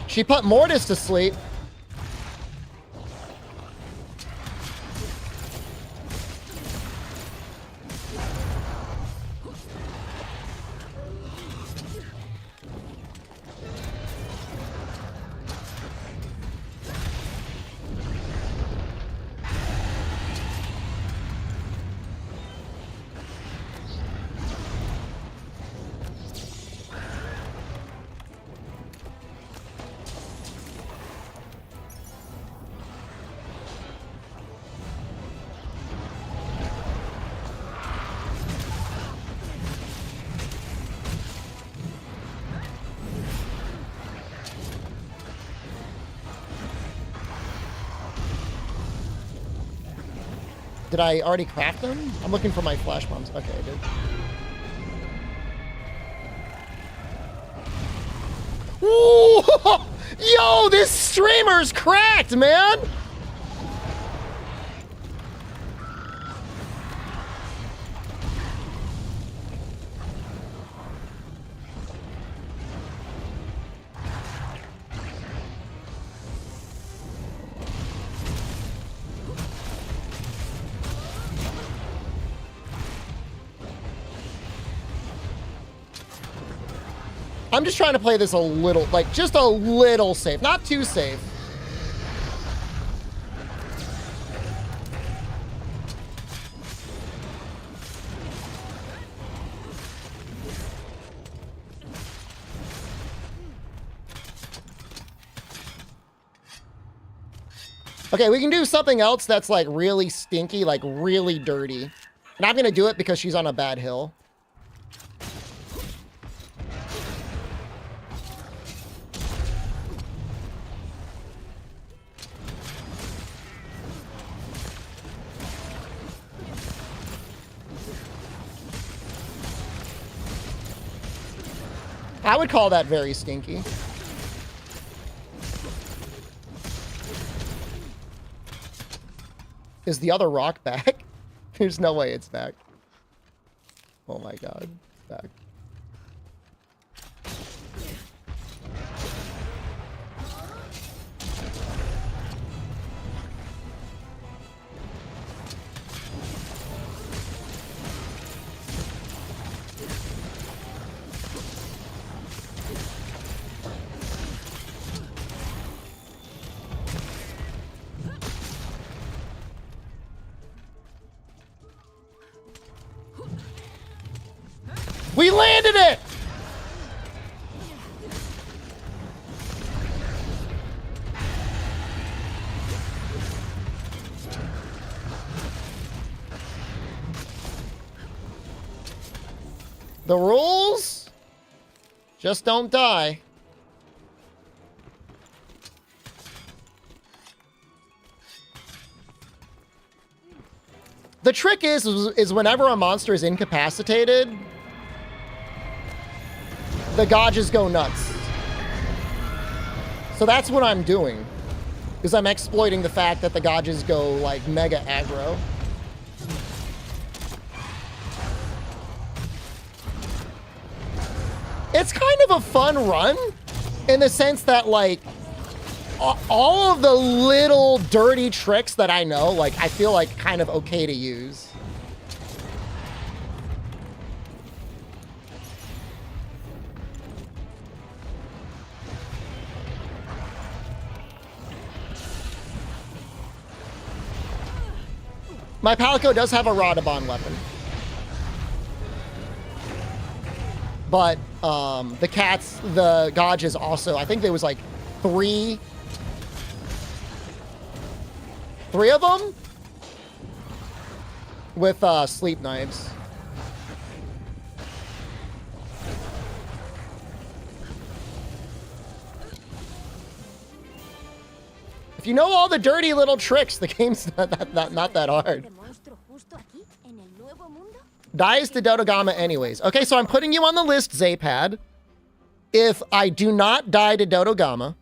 She put Mortis to sleep. Did I already craft them? I'm looking for my flash bombs. Okay, I did. Ooh! Yo, this streamer's cracked, man! I'm just trying to play this a little, like, just a little safe. Not too safe. Okay, we can do something else that's like really stinky, like really dirty. And I'm gonna do it because she's on a bad hill. I would call that very stinky. Is the other rock back? There's no way it's back. Oh my god, it's back. We landed it! The rules? Just don't die. The trick is whenever a monster is incapacitated, the Gauges go nuts. So that's what I'm doing. Is I'm exploiting the fact that the Gauges go like mega aggro. It's kind of a fun run in the sense that like all of the little dirty tricks that I know, like I feel like kind of okay to use. My Palico does have a Radabon weapon. But the Gauges also, I think there was like three of them with sleep knives. If you know all the dirty little tricks, the game's not that hard. Dies to Dodogama anyways. Okay, so I'm putting you on the list, Zapad. If I do not die to Dodogama,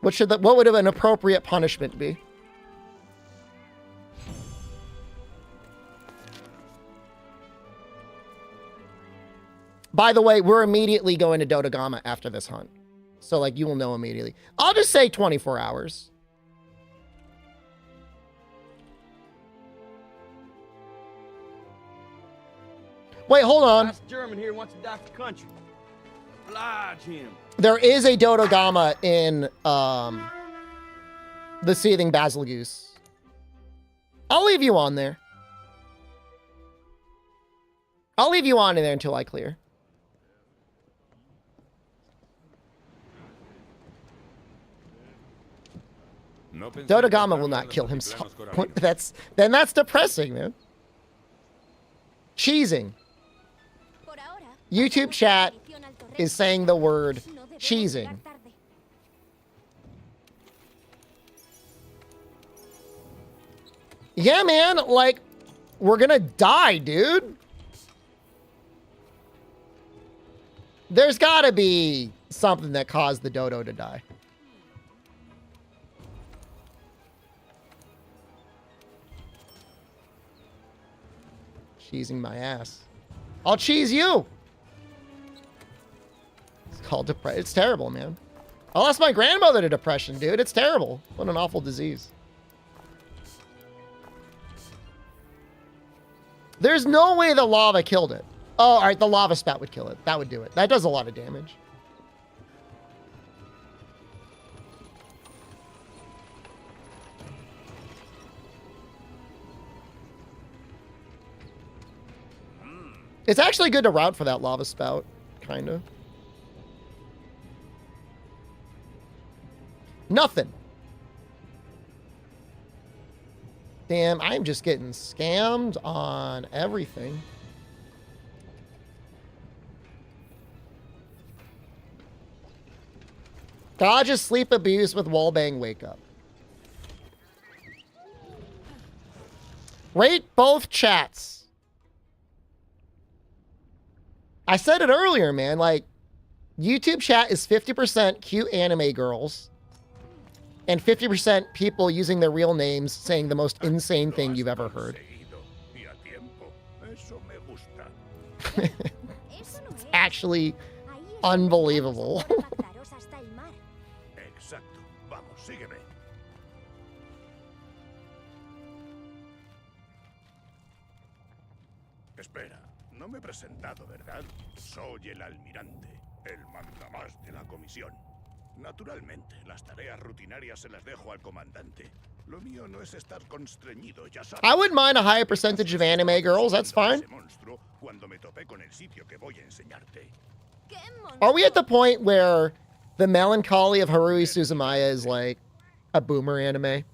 what would an appropriate punishment be? By the way, we're immediately going to Dodogama after this hunt. So, like, you will know immediately. I'll just say 24 hours. Wait, hold on. This German here wants to die for country. Oblige him. There is a Dodogama in the Seething Basilgoose. I'll leave you on there. I'll leave you on in there until I clear. Dodogama will not kill himself. That's depressing, man. Cheesing. YouTube chat is saying the word cheesing. Yeah, man, like, we're gonna die, dude. There's gotta be something that caused the dodo to die. Cheesing my ass. I'll cheese you. It's called depression. It's terrible, man. I lost my grandmother to depression, dude. It's terrible. What an awful disease. There's no way the lava killed it. Oh, all right. The lava spout would kill it. That would do it. That does a lot of damage. It's actually good to route for that lava spout, kind of. Nothing. Damn, I'm just getting scammed on everything. Dodges sleep abuse with wallbang wake up. Rate both chats. I said it earlier, man. Like, YouTube chat is 50% cute anime girls and 50% people using their real names saying the most insane thing you've ever heard. It's actually unbelievable. Exacto. Vamos, sígueme. Espera, no me he presentado, ¿verdad? Soy el almirante, el mandamás de la comisión. Naturalmente, las tareas rutinarias se las dejo al comandante. Lo mío no es estar constreñido, ya sabes. I wouldn't mind a higher percentage of anime girls, that's fine. Cuando me topé con el sitio que voy a enseñarte. Are we at the point where the melancholy of Haruhi Suzumiya is like a boomer anime?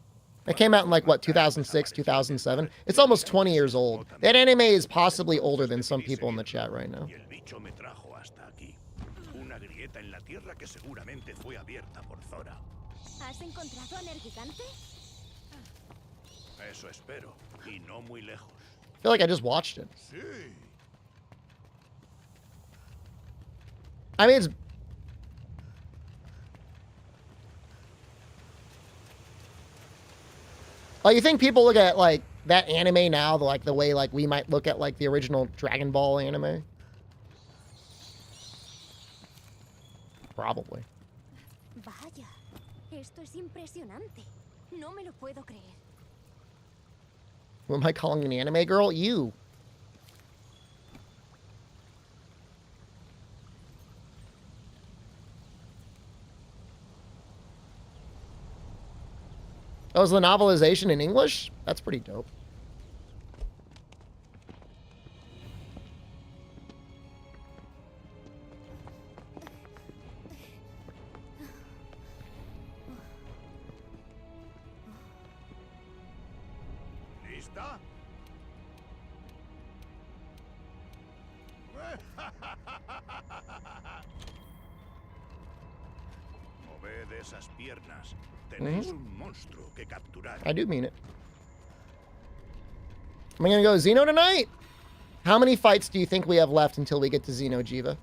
It came out in like, what, 2006, 2007? It's almost 20 years old. That anime is possibly older than some people in the chat right now. ¿Has encontrado a Nergigante? Eso espero, y no muy lejos. I feel like I just watched it. Sí. I mean, it's... Like, you think people look at, like, that anime now, like, the way, like, we might look at, like, the original Dragon Ball anime? Probably. Vaya, esto es impresionante. No me lo puedo creer. Who am I calling an anime girl? You. Oh, is the novelization in English? That's pretty dope. ¿Lista? Moved esas piernas. Tenéis un monstruo que capturar. I do mean it. Am I gonna go Xeno tonight? How many fights do you think we have left until we get to Xeno Jiva?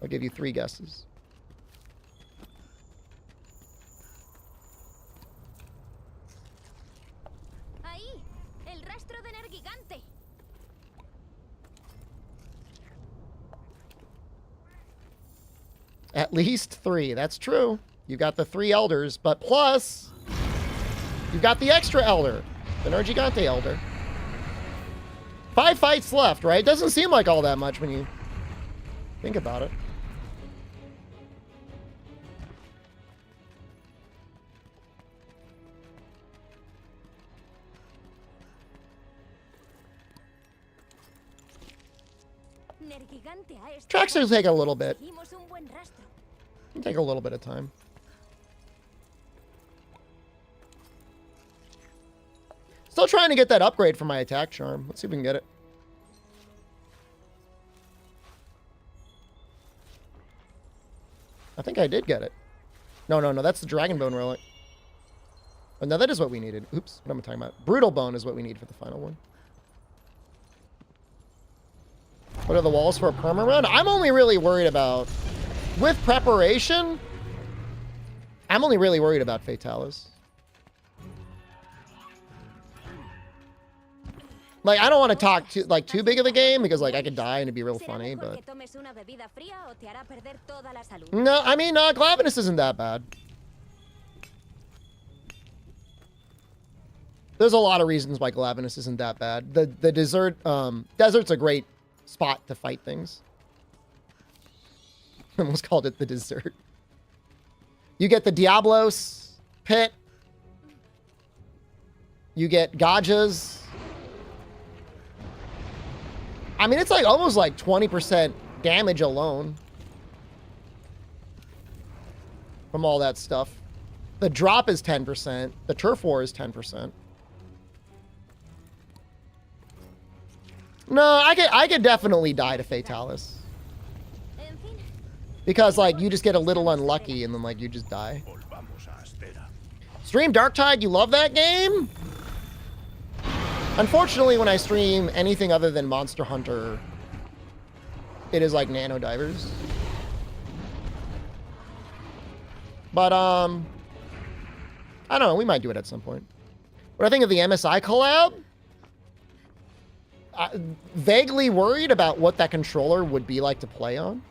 I'll give you 3 guesses. Ahí, el rastro de Nergigante. At least 3. That's true. You got the 3 elders, but plus you've got the extra elder, the Nergigante elder. 5 fights left, right? Doesn't seem like all that much when you think about it. Tracks will take a little bit. It'll take a little bit of time. Still trying to get that upgrade for my attack charm. Let's see if we can get it. I think I did get it. No, that's the Dragon Bone relic. Oh, no, that is what we needed. Oops, what am I talking about? Brutal Bone is what we need for the final one. What are the walls for a perma run? I'm only really worried about... With preparation, I'm only really worried about Fatalis. Like, I don't want to talk too big of a game because, like, I could die and it'd be real funny, but... No, I mean, Glavenus isn't that bad. There's a lot of reasons why Glavenus isn't that bad. The desert, desert's a great spot to fight things. I almost called it the desert. You get the Diablos, Pit. You get Gajas. I mean, it's like almost like 20% damage alone from all that stuff. The drop is 10%. The turf war is 10%. No, I could definitely die to Fatalis. Because, like, you just get a little unlucky and then, like, you just die. Stream Darktide, you love that game? Unfortunately, when I stream anything other than Monster Hunter, it is like Nano Divers. But, I don't know. We might do it at some point. What do I think of the MSI collab? Vaguely worried about what that controller would be like to play on.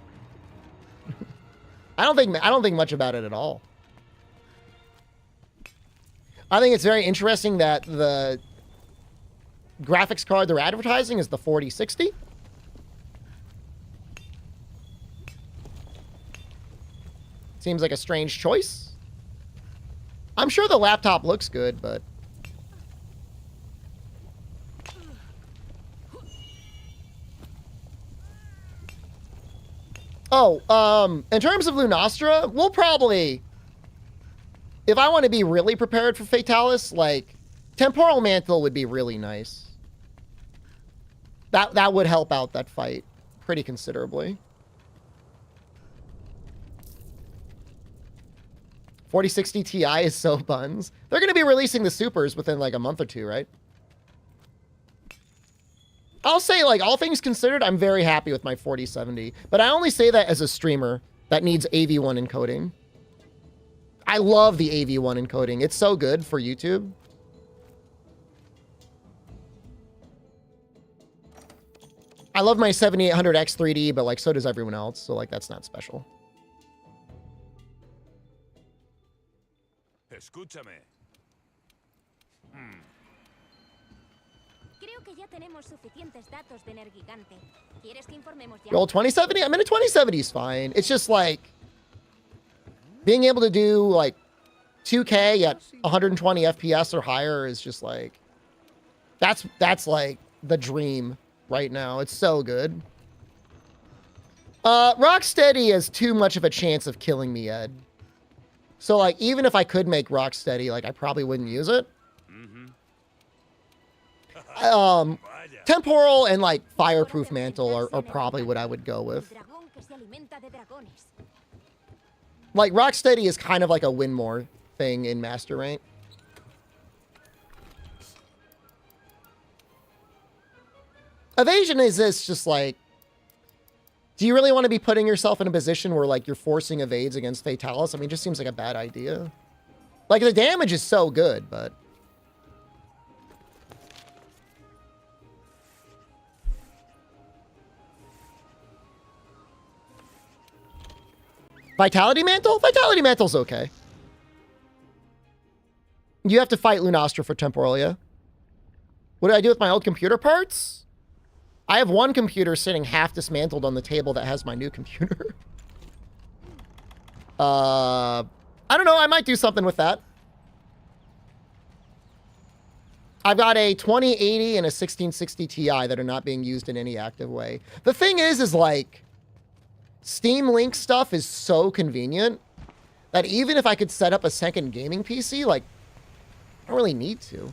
I don't think much about it at all. I think it's very interesting that the graphics card they're advertising is the 4060. Seems like a strange choice. I'm sure the laptop looks good, but... Oh, in terms of Lunastra, we'll probably... If I want to be really prepared for Fatalis, like, Temporal Mantle would be really nice. That would help out that fight pretty considerably. 4060 Ti is so buns. They're going to be releasing the supers within like a month or two, right? I'll say, like, all things considered, I'm very happy with my 4070. But I only say that as a streamer that needs AV1 encoding. I love the AV1 encoding. It's so good for YouTube. I love my 7800X 3D, but, like, so does everyone else. So, like, that's not special. Escúchame. Creo que ya tenemos suficientes datos de Nergigante. ¿Quieres que informemos ya? Roll 2070? I mean, a 2070 is fine. It's just, like, being able to do, like, 2K at 120 FPS or higher is just, like, that's like, the dream right now. It's so good. Rocksteady has too much of a chance of killing me, Ed. So, like, even if I could make Rocksteady, like, I probably wouldn't use it. Temporal and, like, Fireproof Mantle are probably what I would go with. Like, Rocksteady is kind of like a win more thing in Master Rank. Evasion is this just like... Do you really want to be putting yourself in a position where, like, you're forcing evades against Fatalis? I mean, it just seems like a bad idea. Like, the damage is so good, but... Vitality Mantle? Vitality Mantle's okay. You have to fight Lunastra for Temporalia. What do I do with my old computer parts? I have one computer sitting half dismantled on the table that has my new computer. I don't know. I might do something with that. I've got a 2080 and a 1660 Ti that are not being used in any active way. The thing is like, Steam Link stuff is so convenient that even if I could set up a second gaming PC, like, I don't really need to.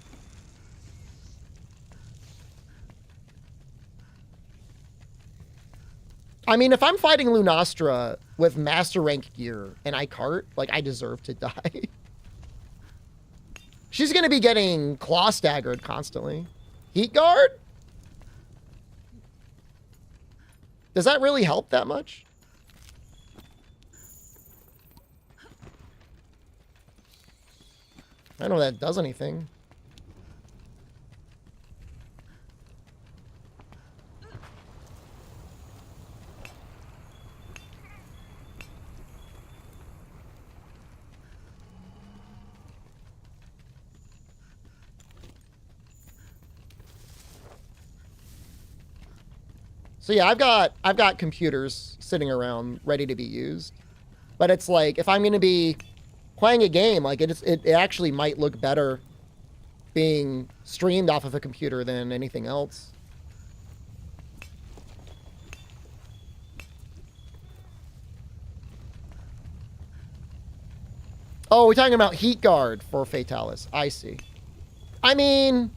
I mean, if I'm fighting Lunastra with Master Rank gear and I cart, like, I deserve to die. She's going to be getting claw staggered constantly. Heat guard? Does that really help that much? I don't know if that does anything. So yeah, I've got computers sitting around ready to be used. But it's like, if I'm going to be playing a game. Like it actually might look better being streamed off of a computer than anything else. Oh, we're talking about heat guard for Fatalis. I see. I mean,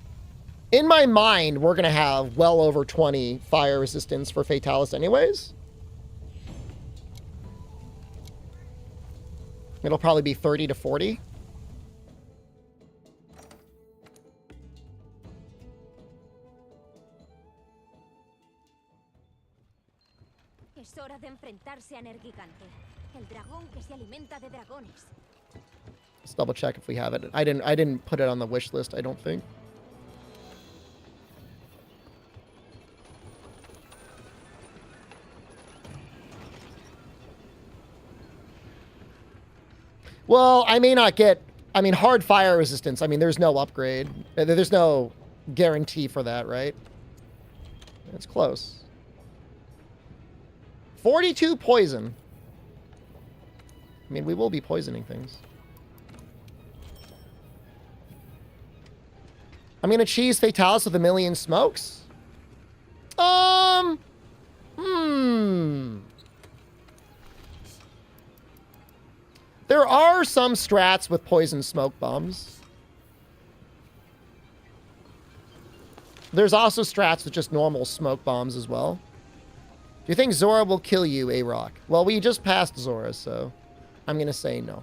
in my mind, we're going to have well over 20 fire resistance for Fatalis anyways. It'll probably be 30 to 40. Es hora de enfrentarse a Nergigante, el dragón que se alimenta de dragones. Let's double check if we have it. I didn't put it on the wish list, I don't think. Well, I may not get, I mean, hard fire resistance. I mean, there's no upgrade. There's no guarantee for that, right? It's close. 42 poison. I mean, we will be poisoning things. I'm going to cheese Fatalis with a million smokes? There are some strats with poison smoke bombs. There's also strats with just normal smoke bombs as well. Do you think Zora will kill you, A-Rock? Well, we just passed Zora, so I'm going to say no.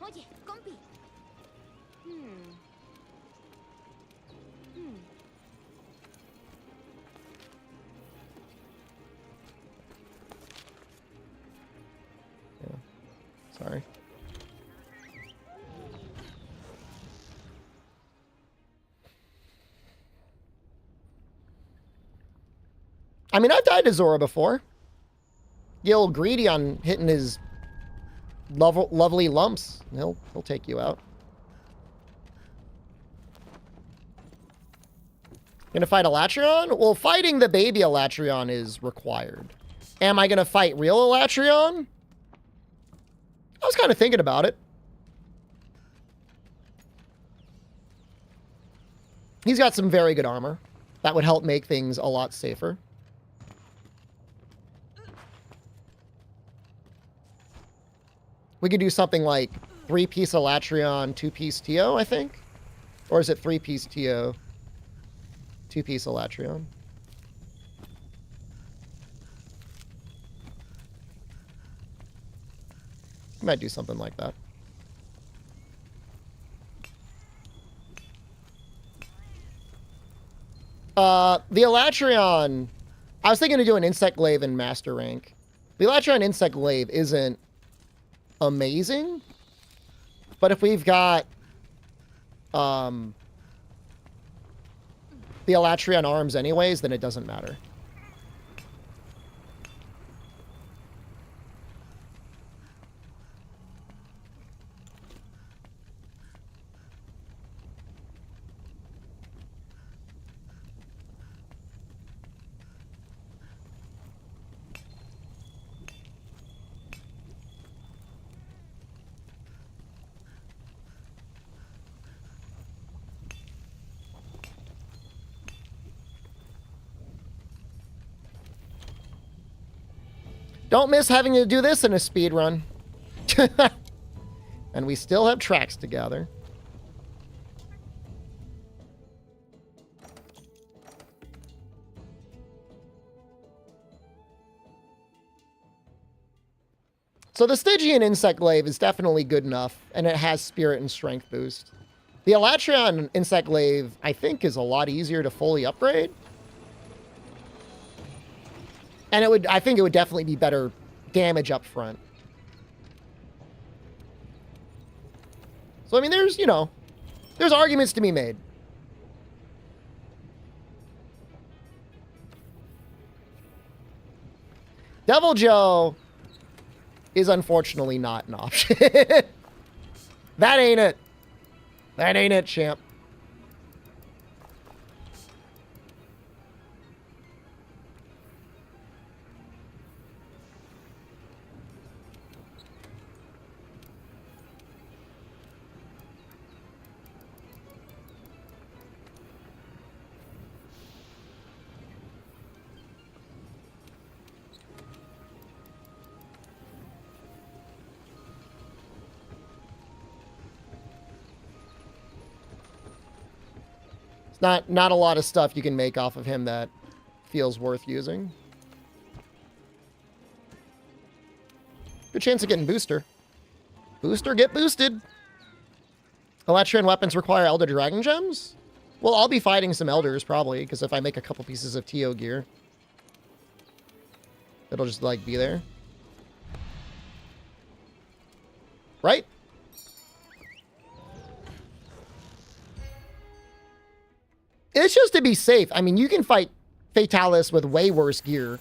Oye, compi. Sorry. I mean, I've died to Zora before. Get a little greedy on hitting his lovely lumps. He'll take you out. Gonna fight Elatrion? Well, fighting the baby Elatrion is required. Am I gonna fight real Elatrion? I was kind of thinking about it. He's got some very good armor. That would help make things a lot safer. We could do something like 3-piece Elatrion, 2-piece Tio, I think? Or is it 3-piece Tio, 2-piece Elatrion? Might do something like that. The Elatrion, I was thinking to do an Insect Glaive in Master Rank. The Elatrion Insect Glaive isn't amazing, but if we've got the Elatrion arms anyways, then it doesn't matter. Don't miss having to do this in a speed run. And we still have tracks to gather. So the Stygian Insect Glaive is definitely good enough, and it has Spirit and Strength boost. The Elatrion Insect Glaive, I think, is a lot easier to fully upgrade. And I think it would definitely be better damage up front. So, I mean, there's arguments to be made. Devil Joe is unfortunately not an option. That ain't it. That ain't it, champ. It's not a lot of stuff you can make off of him that feels worth using. Good chance of getting booster. Booster, get boosted. Electrian weapons require Elder Dragon Gems? Well, I'll be fighting some Elders, probably, because if I make a couple pieces of TO gear, it'll just, like, be there. Right? It's just to be safe. I mean, you can fight Fatalis with way worse gear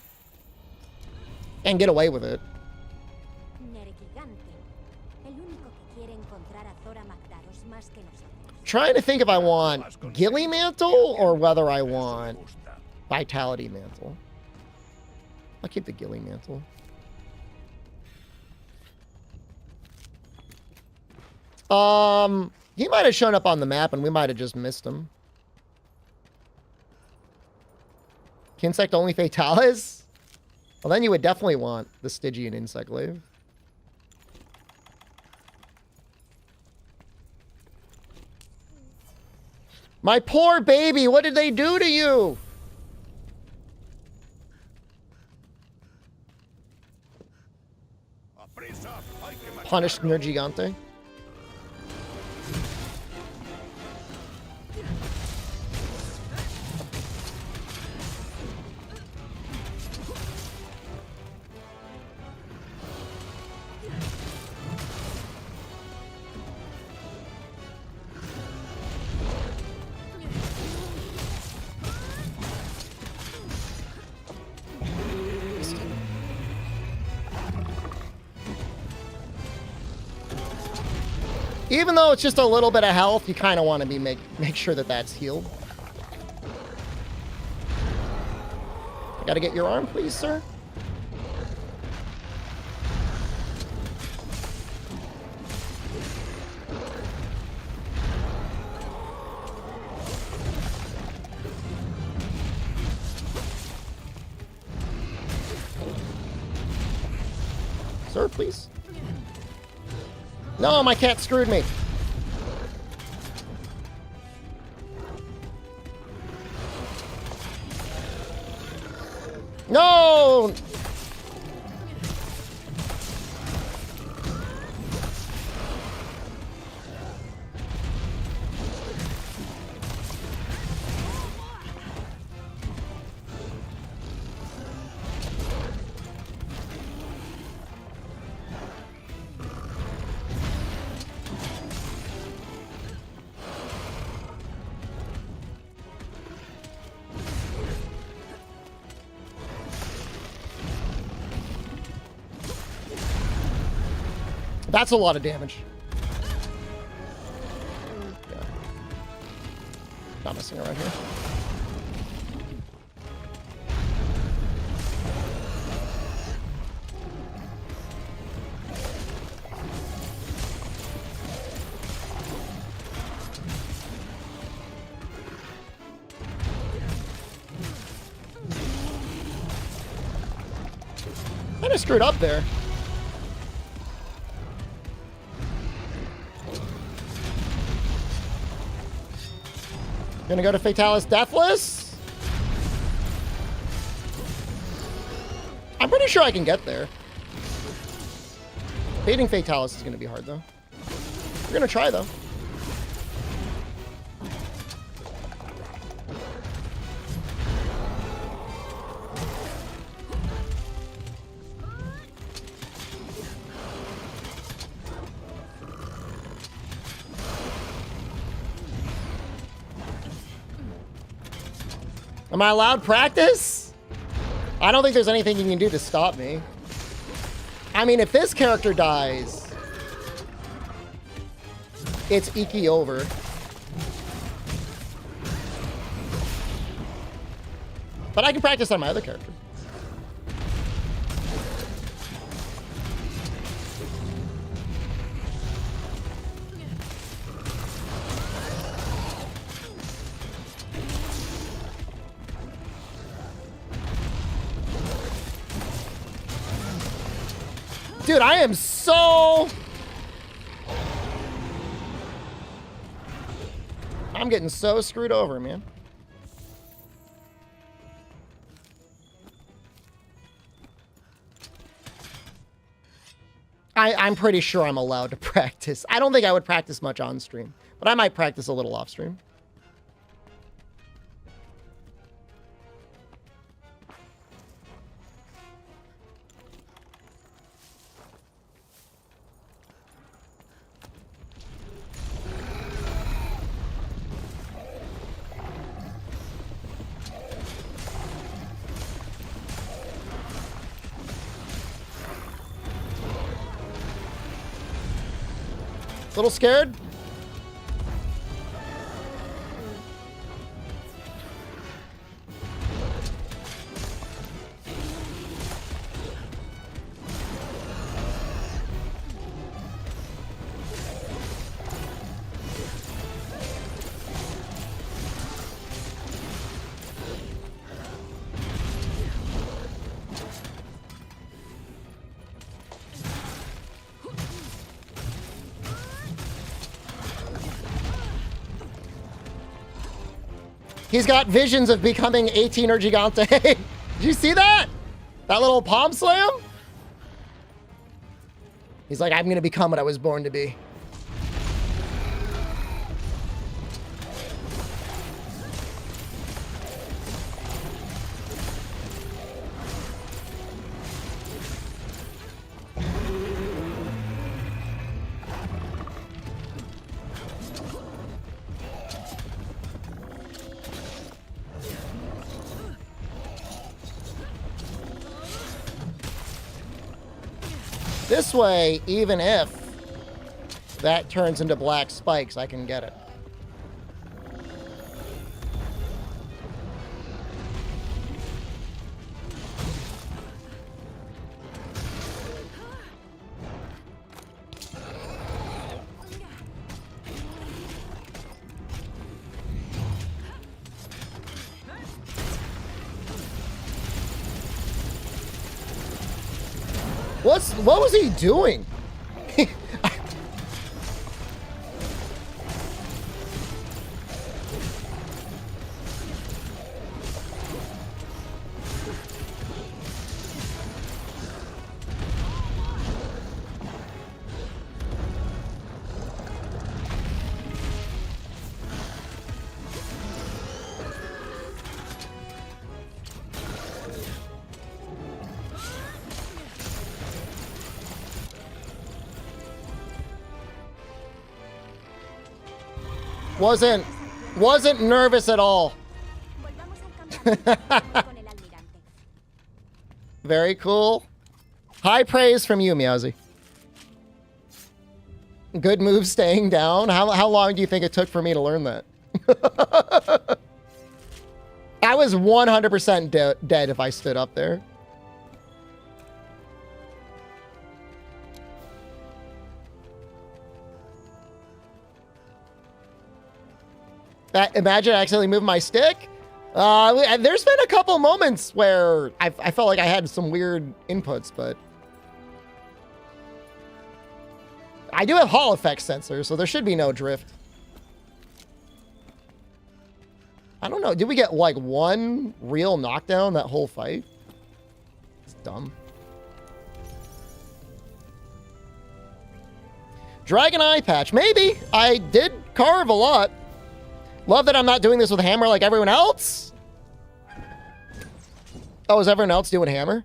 and get away with it. Trying to think if I want Gilly Mantle or whether I want Vitality Mantle. I'll keep the Gilly Mantle. He might have shown up on the map and we might have just missed him. Insect only Fatalis? Well, then you would definitely want the Stygian Insect Glaive. My poor baby, what did they do to you? Punished Nergigante. Even though it's just a little bit of health, you kind of want to be make sure that that's healed. I gotta get your arm, please, sir. Sir, please. No, my cat screwed me. No! That's a lot of damage. Yeah. Not messing around here. Kind of screwed up there. Gonna go to Fatalis Deathless. I'm pretty sure I can get there. Baiting Fatalis is gonna be hard though. We're gonna try though. Am I allowed practice? I don't think there's anything you can do to stop me. I mean, if this character dies, it's Iki over. But I can practice on my other character. Dude, I am so... I'm getting so screwed over, man. I'm pretty sure I'm allowed to practice. I don't think I would practice much on stream, but I might practice a little off stream. Little scared? He's got visions of becoming 18er Gigante. Did you see that? That little palm slam? He's like, I'm going to become what I was born to be. This way, even if that turns into black spikes, I can get it. What was he doing? Wasn't nervous at all. Very cool. High praise from you, Meowsy. Good move staying down. How long do you think it took for me to learn that? I was 100% dead if I stood up there. Imagine I accidentally moved my stick. There's been a couple moments where I felt like I had some weird inputs, but I do have Hall effect sensors, so there should be no drift. I don't know. Did we get like one real knockdown that whole fight? It's dumb. Dragon eye patch. Maybe. I did carve a lot. Love that I'm not doing this with hammer like everyone else. Oh, is everyone else doing hammer?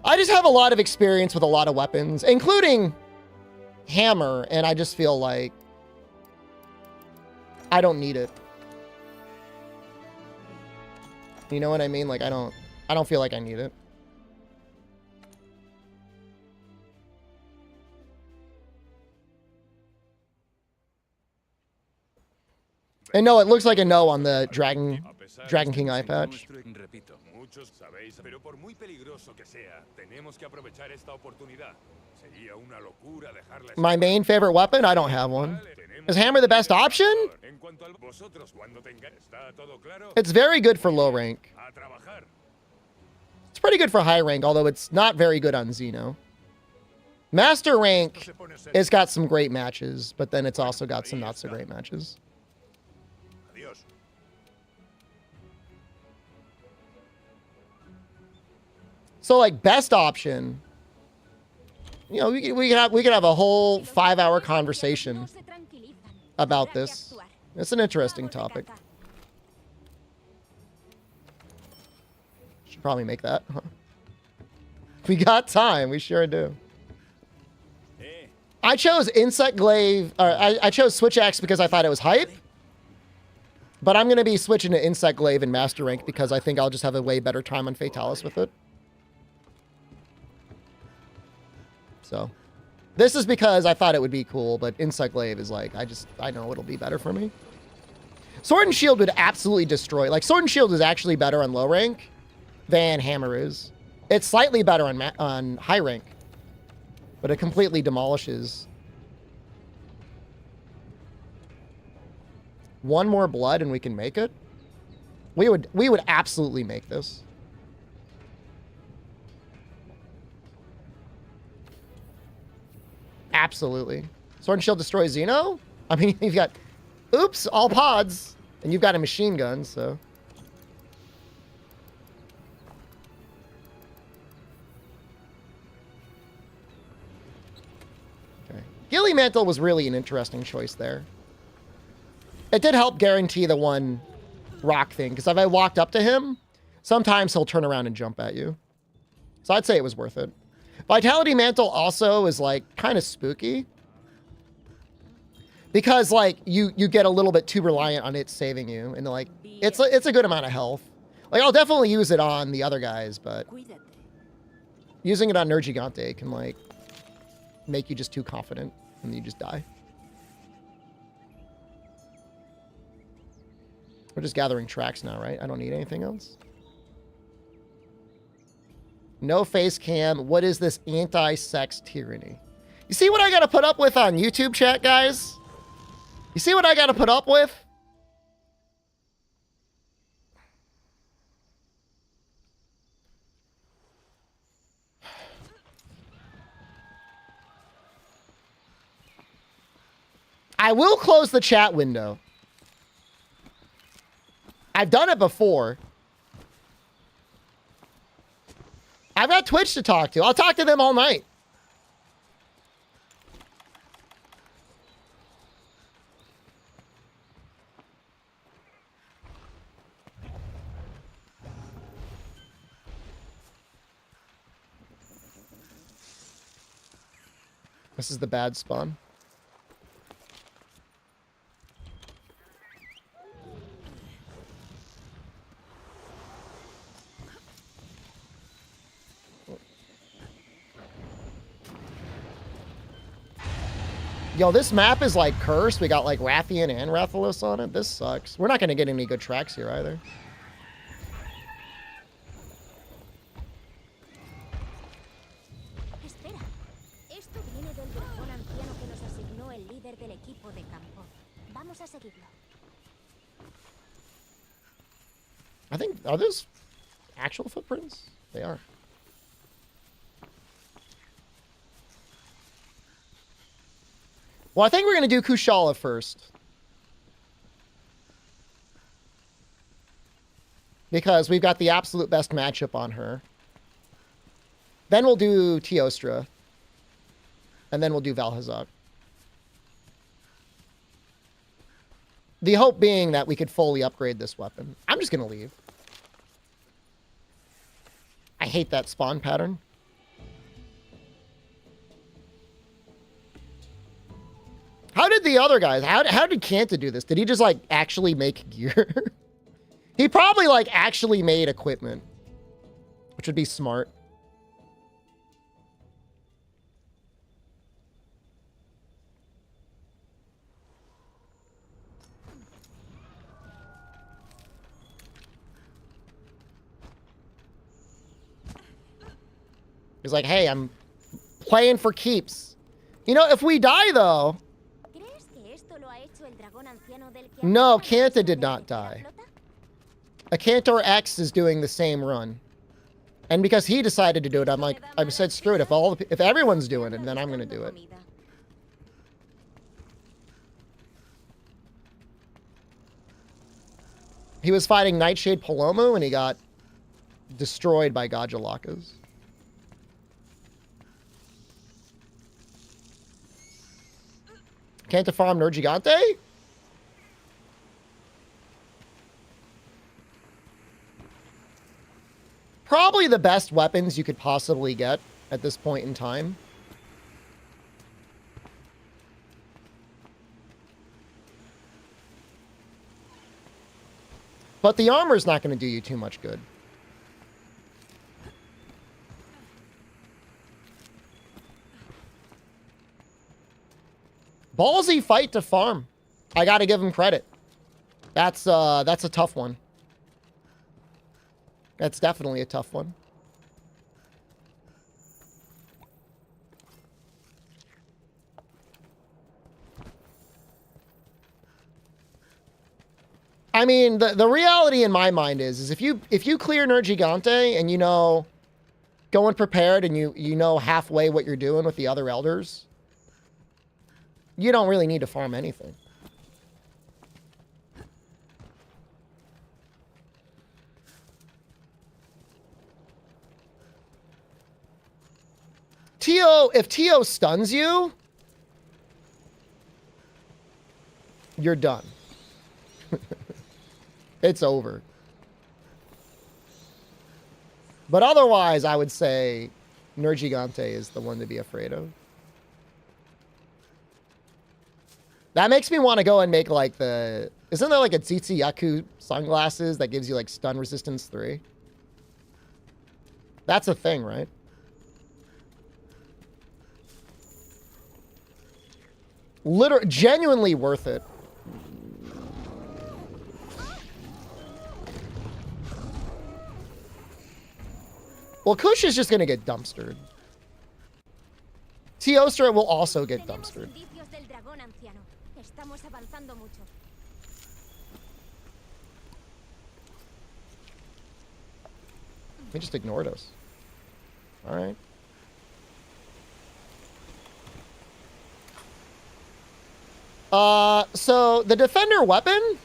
I just have a lot of experience with a lot of weapons, including hammer, and I just feel like I don't need it. You know what I mean? Like I don't feel like I need it. And no, it looks like a no on the Dragon King eye patch. My main favorite weapon? I don't have one. Is hammer the best option? It's very good for low rank. It's pretty good for high rank, although it's not very good on Xeno. Master Esto rank, se pone serio. it's got some great matches, but then it's also got some not so great matches. Adiós. So like best option, you know, we could have a whole 5-hour conversation about this. It's an interesting topic. Should probably make that. Huh? We got time. We sure do. I chose Insect Glaive. Or I chose Switch Axe because I thought it was hype. But I'm going to be switching to Insect Glaive in Master Rank because I think I'll just have a way better time on Fatalis with it. So, this is because I thought it would be cool, but Insect Glaive is like, I know it'll be better for me. Sword and Shield would absolutely destroy. Like, Sword and Shield is actually better on low rank than Hammer is. It's slightly better on high rank, but it completely demolishes. One more blood and we can make it. We would absolutely make this. Absolutely. Sword and Shield destroys Xeno? I mean, you've got, oops, all pods, and you've got a machine gun, so. Okay. Gilly Mantle was really an interesting choice there. It did help guarantee the one rock thing, because if I walked up to him, sometimes he'll turn around and jump at you. So I'd say it was worth it. Vitality Mantle also is like kind of spooky. Because like you get a little bit too reliant on it saving you. And like it's a good amount of health. Like I'll definitely use it on the other guys, but using it on Nergigante can like make you just too confident and you just die. We're just gathering tracks now, right? I don't need anything else. No face cam. What is this anti-sex tyranny? You see what I got to put up with on YouTube chat, guys? You see what I got to put up with? I will close the chat window. I've done it before. I've got Twitch to talk to. I'll talk to them all night. This is the bad spawn. Yo, this map is like cursed. We got like Rathian and Rathalos on it. This sucks. We're not going to get any good tracks here either. Espera. Esto viene del dragón anciano que nos asignó el líder del equipo de campo. Vamos a seguirlo. I think, are those actual footprints? They are. Well, I think we're going to do Kushala first. Because we've got the absolute best matchup on her. Then we'll do Teostra. And then we'll do Valhazak. The hope being that we could fully upgrade this weapon. I'm just going to leave. I hate that spawn pattern. How did the other guys, how did Kanta do this? Did he just, like, actually make gear? He probably, like, actually made equipment. Which would be smart. He's like, hey, I'm playing for keeps. You know, if we die, though... No, Kanta did not die. A Cantor X is doing the same run. And because he decided to do it, I'm like, I said, screw it. If everyone's doing it, then I'm gonna do it. He was fighting Nightshade Palomo and he got destroyed by Gajalakas. Can't farm Nergigante? Probably the best weapons you could possibly get at this point in time. But the armor's not going to do you too much good. Ballsy fight to farm. I got to give him credit. That's a tough one. That's definitely a tough one. I mean, the reality in my mind is if you clear Nergigante and you know, going prepared and you know halfway what you're doing with the other elders, you don't really need to farm anything. If Tio stuns you, you're done. It's over. But otherwise, I would say Nergigante is the one to be afraid of. That makes me want to go and make like the... Isn't there like a Tsitsi Yaku sunglasses that gives you like stun resistance 3? That's a thing, right? Genuinely worth it. Well, Kush is just going to get dumpstered. Teostra will also get dumpstered. He just ignored us. All right. So the defender weapon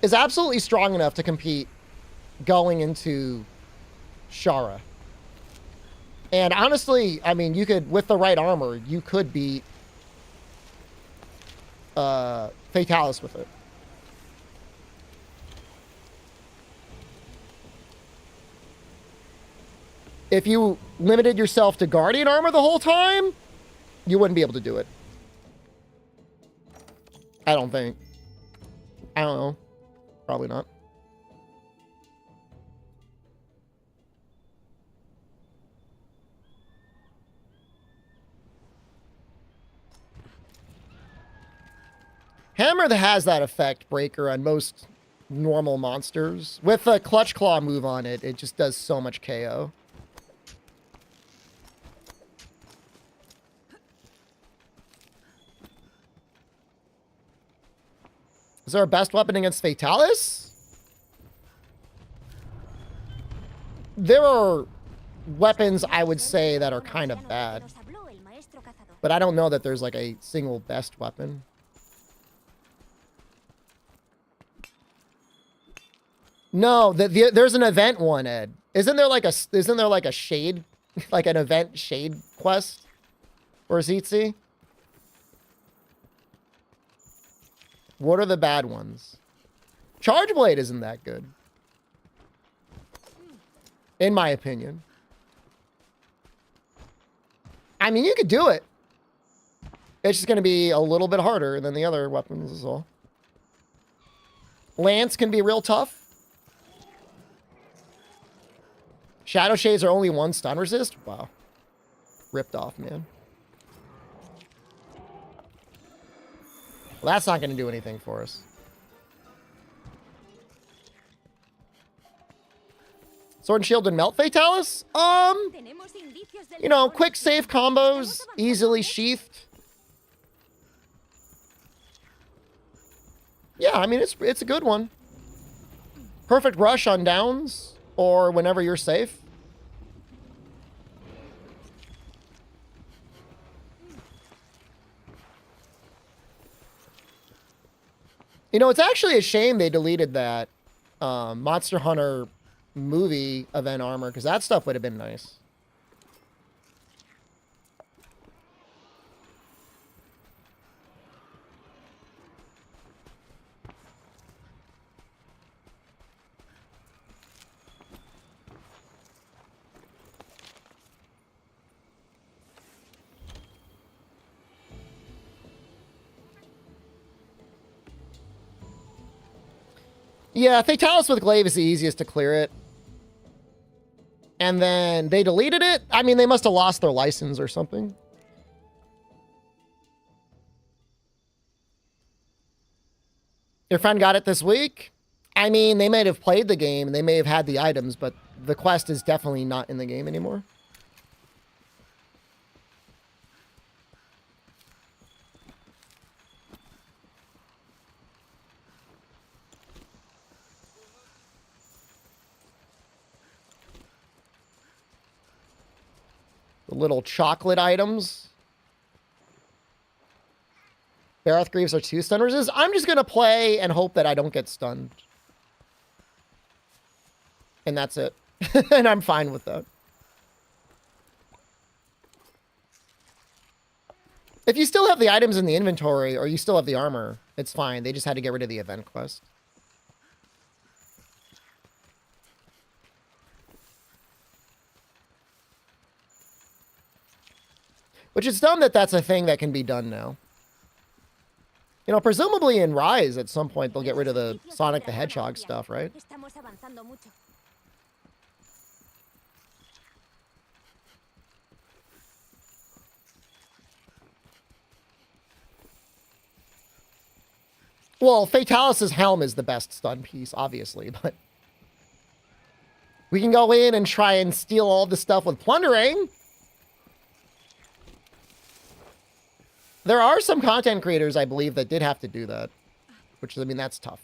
is absolutely strong enough to compete going into Shara. And honestly, I mean, you could, with the right armor, you could beat Fatalis with it. If you limited yourself to Guardian armor the whole time, you wouldn't be able to do it. I don't think. I don't know. Probably not. Hammer has that effect breaker on most normal monsters. With a Clutch Claw move on it, it just does so much KO. Is there a best weapon against Fatalis? There are weapons, I would say, that are kind of bad. But I don't know that there's like a single best weapon. No, there's an event one, Ed. Isn't there like a shade, like an event shade quest for Zitzi? What are the bad ones? Charge Blade isn't that good, in my opinion. I mean, you could do it. It's just going to be a little bit harder than the other weapons is all. Lance can be real tough. Shadow Shades are only 1 stun resist? Wow. Ripped off, man. Well, that's not going to do anything for us. Sword and Shield and Melt Fatalis? You know, quick save combos, easily sheathed. Yeah, I mean, it's a good one. Perfect rush on downs. or whenever you're safe. You know, it's actually a shame they deleted that Monster Hunter movie event armor, because that stuff would have been nice. Yeah, Fatalis with Glaive is the easiest to clear it. And then they deleted it. I mean, they must have lost their license or something. Your friend got it this week? I mean, they may have played the game. They may have had the items, but the quest is definitely not in the game anymore. The little chocolate items. Barroth Greaves are 2 stun resist. I'm just going to play and hope that I don't get stunned. And that's it. And I'm fine with that. If you still have the items in the inventory, or you still have the armor, it's fine. They just had to get rid of the event quest. Which is dumb that that's a thing that can be done now. You know, presumably in Rise, at some point, they'll get rid of the Sonic the Hedgehog stuff, right? Well, Fatalis' helm is the best stun piece, obviously, but... we can go in and try and steal all the stuff with plundering. There are some content creators, I believe, that did have to do that. Which, I mean, that's tough.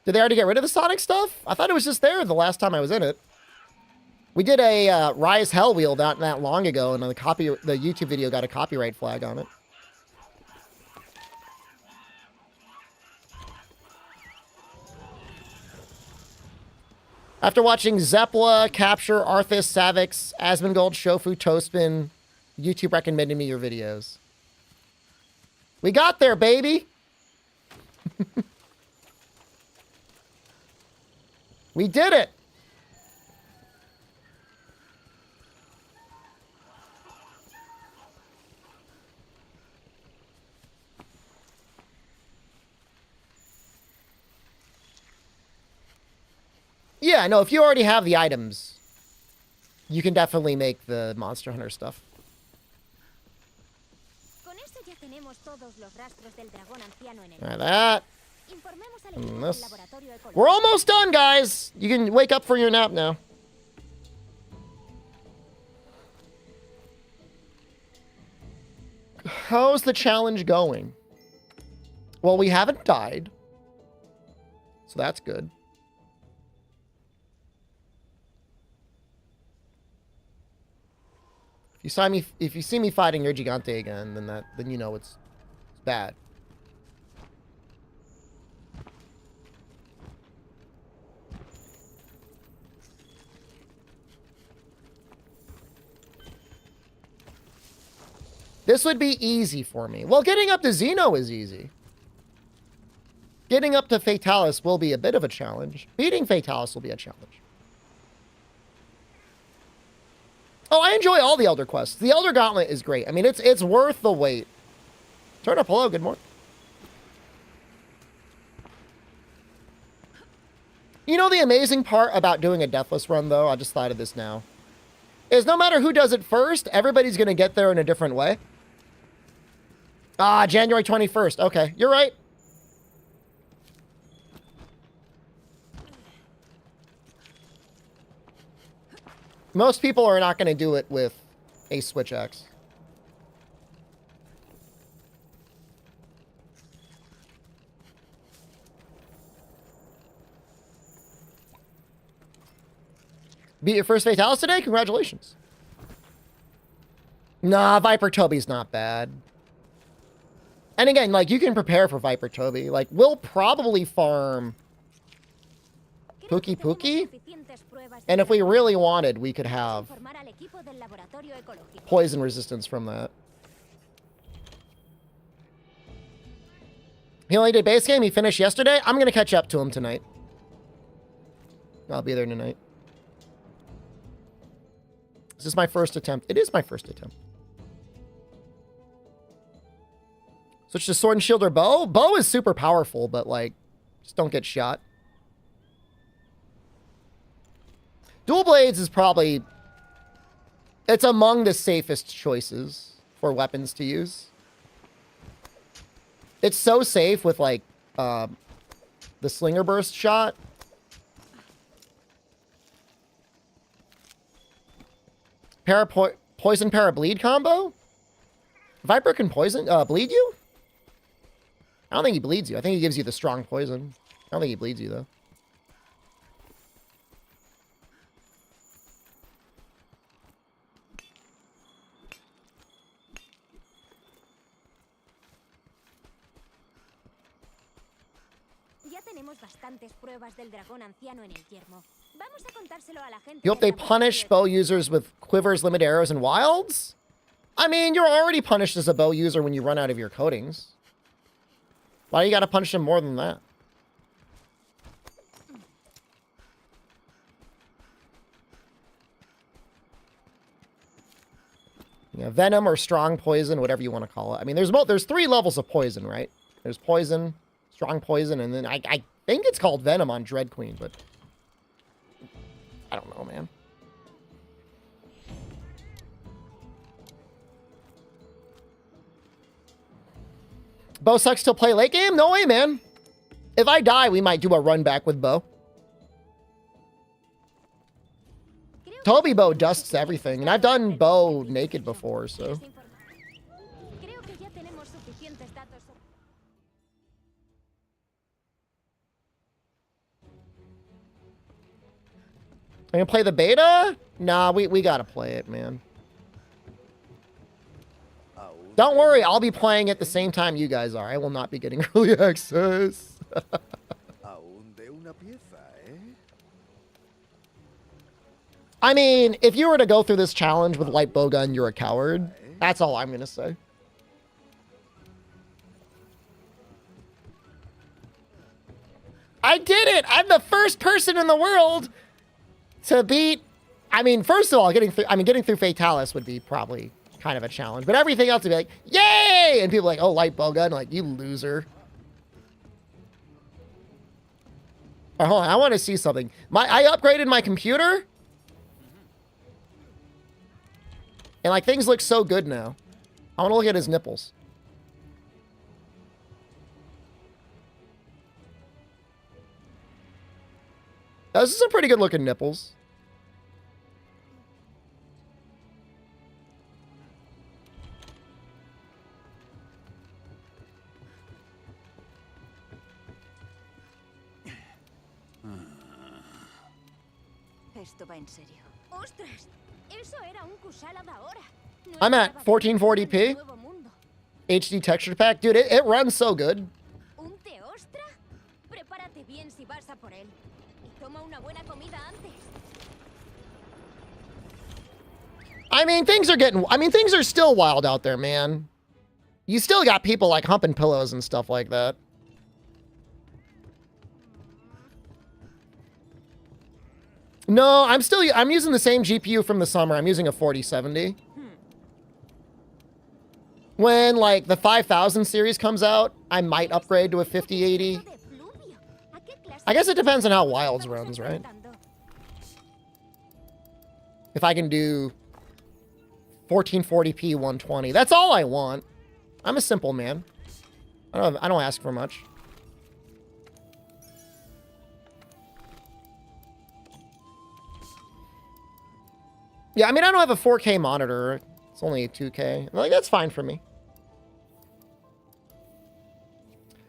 Did they already get rid of the Sonic stuff? I thought it was just there the last time I was in it. We did a Rise Hell Wheel not that long ago, and the YouTube video got a copyright flag on it. After watching Zeppla, Capture, Arthas, Savix, Asmongold, Shofu, Toastman, YouTube recommended me your videos. We got there, baby! We did it! Yeah, no, if you already have the items, you can definitely make the Monster Hunter stuff. Alright, that. And this. We're almost done, guys! You can wake up for your nap now. How's the challenge going? Well, we haven't died. So that's good. If you see me fighting your Gigante again, then you know it's bad. This would be easy for me. Well, getting up to Xeno is easy. Getting up to Fatalis will be a bit of a challenge. Beating Fatalis will be a challenge. Oh, I enjoy all the Elder quests. The Elder Gauntlet is great. I mean, it's worth the wait. Turn up, hello, good morning. You know the amazing part about doing a Deathless run, though? I just thought of this now. Is no matter who does it first, everybody's going to get there in a different way. Ah, January 21st. Okay, you're right. Most people are not going to do it with a Switch X. Beat your first Fatalis today? Congratulations. Nah, Viper Toby's not bad. And again, like, you can prepare for Viper Toby. Like, we'll probably farm Pookie Pookie. And if we really wanted, we could have poison resistance from that. He only did base game. He finished yesterday. I'm going to catch up to him tonight. I'll be there tonight. This is my first attempt. It is my first attempt. Switch to sword and shield or bow. Bow is super powerful, but like, just don't get shot. Dual blades is probably, it's among the safest choices for weapons to use. It's so safe with like the slinger burst shot. Poison para bleed combo. Viper can poison bleed you. I don't think he bleeds you. I think he gives you the strong poison. I don't think he bleeds you though. You hope they punish bow users with quivers, limited arrows, and wilds? I mean, you're already punished as a bow user when you run out of your coatings. Why you gotta punish them more than that? Yeah, venom or strong poison, whatever you want to call it. I mean, there's 3 levels of poison, right? There's poison, strong poison, and then I think it's called venom on Dread Queen, but I don't know, man. Bo sucks till play late game? No way, man. If I die, we might do a run back with Bo. Toby Bo dusts everything, and I've done Bo naked before, so. Are you gonna play the beta? Nah, we gotta play it, man. Don't worry, I'll be playing at the same time you guys are. I will not be getting early access. I mean, if you were to go through this challenge with light bowgun, you're a coward. That's all I'm gonna say. I did it! I'm the first person in the world to beat. I mean, first of all, getting through Fatalis would be probably kind of a challenge, but everything else would be like, yay! And people are like, oh, light bowgun, like, you loser. All right, hold on, I want to see something. I upgraded my computer, and like things look so good now. I want to look at his nipples. Those are some pretty good looking nipples. I'm at 1440p. HD texture pack. Dude, it runs so good. I mean, things are still wild out there, man. You still got people like humping pillows and stuff like that. No, I'm using the same GPU from the summer. I'm using a 4070. When like the 5000 series comes out, I might upgrade to a 5080. I guess it depends on how Wilds runs, right? If I can do 1440p 120, that's all I want. I'm a simple man. I don't ask for much. Yeah, I mean, I don't have a 4K monitor. It's only a 2K. Like, that's fine for me.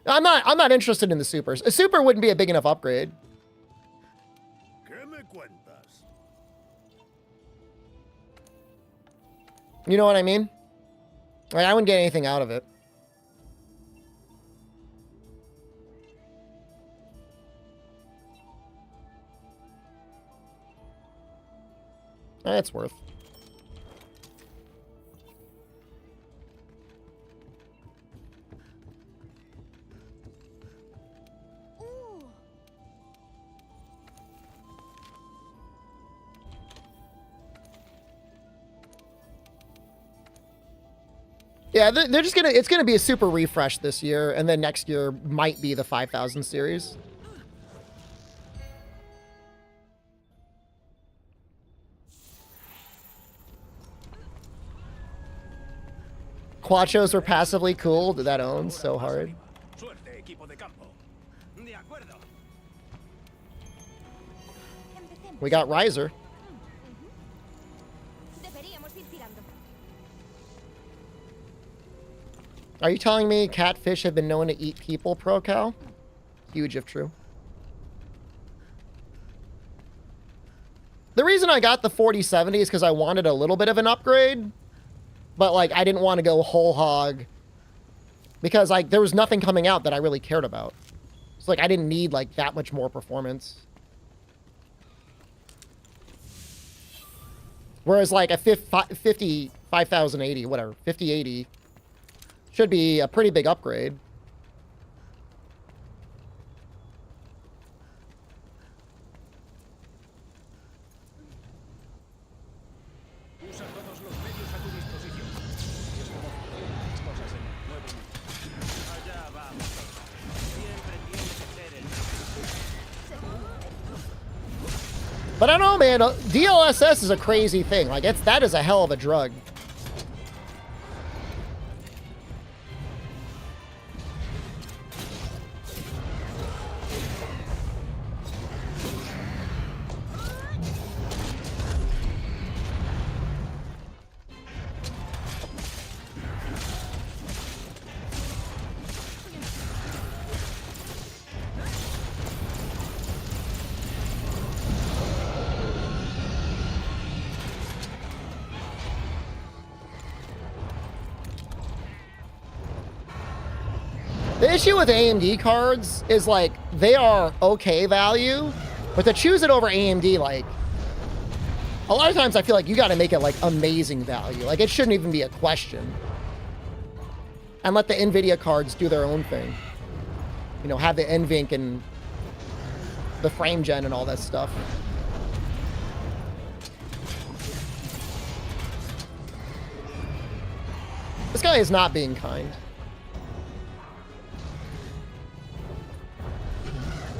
I'm not interested in the supers. A super wouldn't be a big enough upgrade. You know what I mean? Like, I wouldn't get anything out of it. It's worth. Ooh. Yeah, they're just gonna, it's gonna be a super refresh this year, and then next year might be the 5,000 series. Quachos were passively cool. That owns so hard. Suerte, equipo de campo. De acuerdo. Empecemos. We got Riser. Deberíamos ir tirando. Are you telling me catfish have been known to eat people, ProCal? Huge if true. The reason I got the 4070 is because I wanted a little bit of an upgrade. But, like, I didn't want to go whole hog. Because, like, there was nothing coming out that I really cared about. So, like, I didn't need, like, that much more performance. Whereas, like, a 5080, whatever, 5080 should be a pretty big upgrade. Usa todos los medios a tu disposición. Y es como funcionan las cosas en el nuevo mundo. Allá vamos. Siempre tiene que ser el But I don't know, man. DLSS is a crazy thing. Like, that is a hell of a drug. The issue with AMD cards is, like, they are okay value, but to choose it over AMD, like, a lot of times I feel like you got to make it, like, amazing value. Like, it shouldn't even be a question. And let the NVIDIA cards do their own thing. You know, have the NVINC and the frame gen and all that stuff. This guy is not being kind.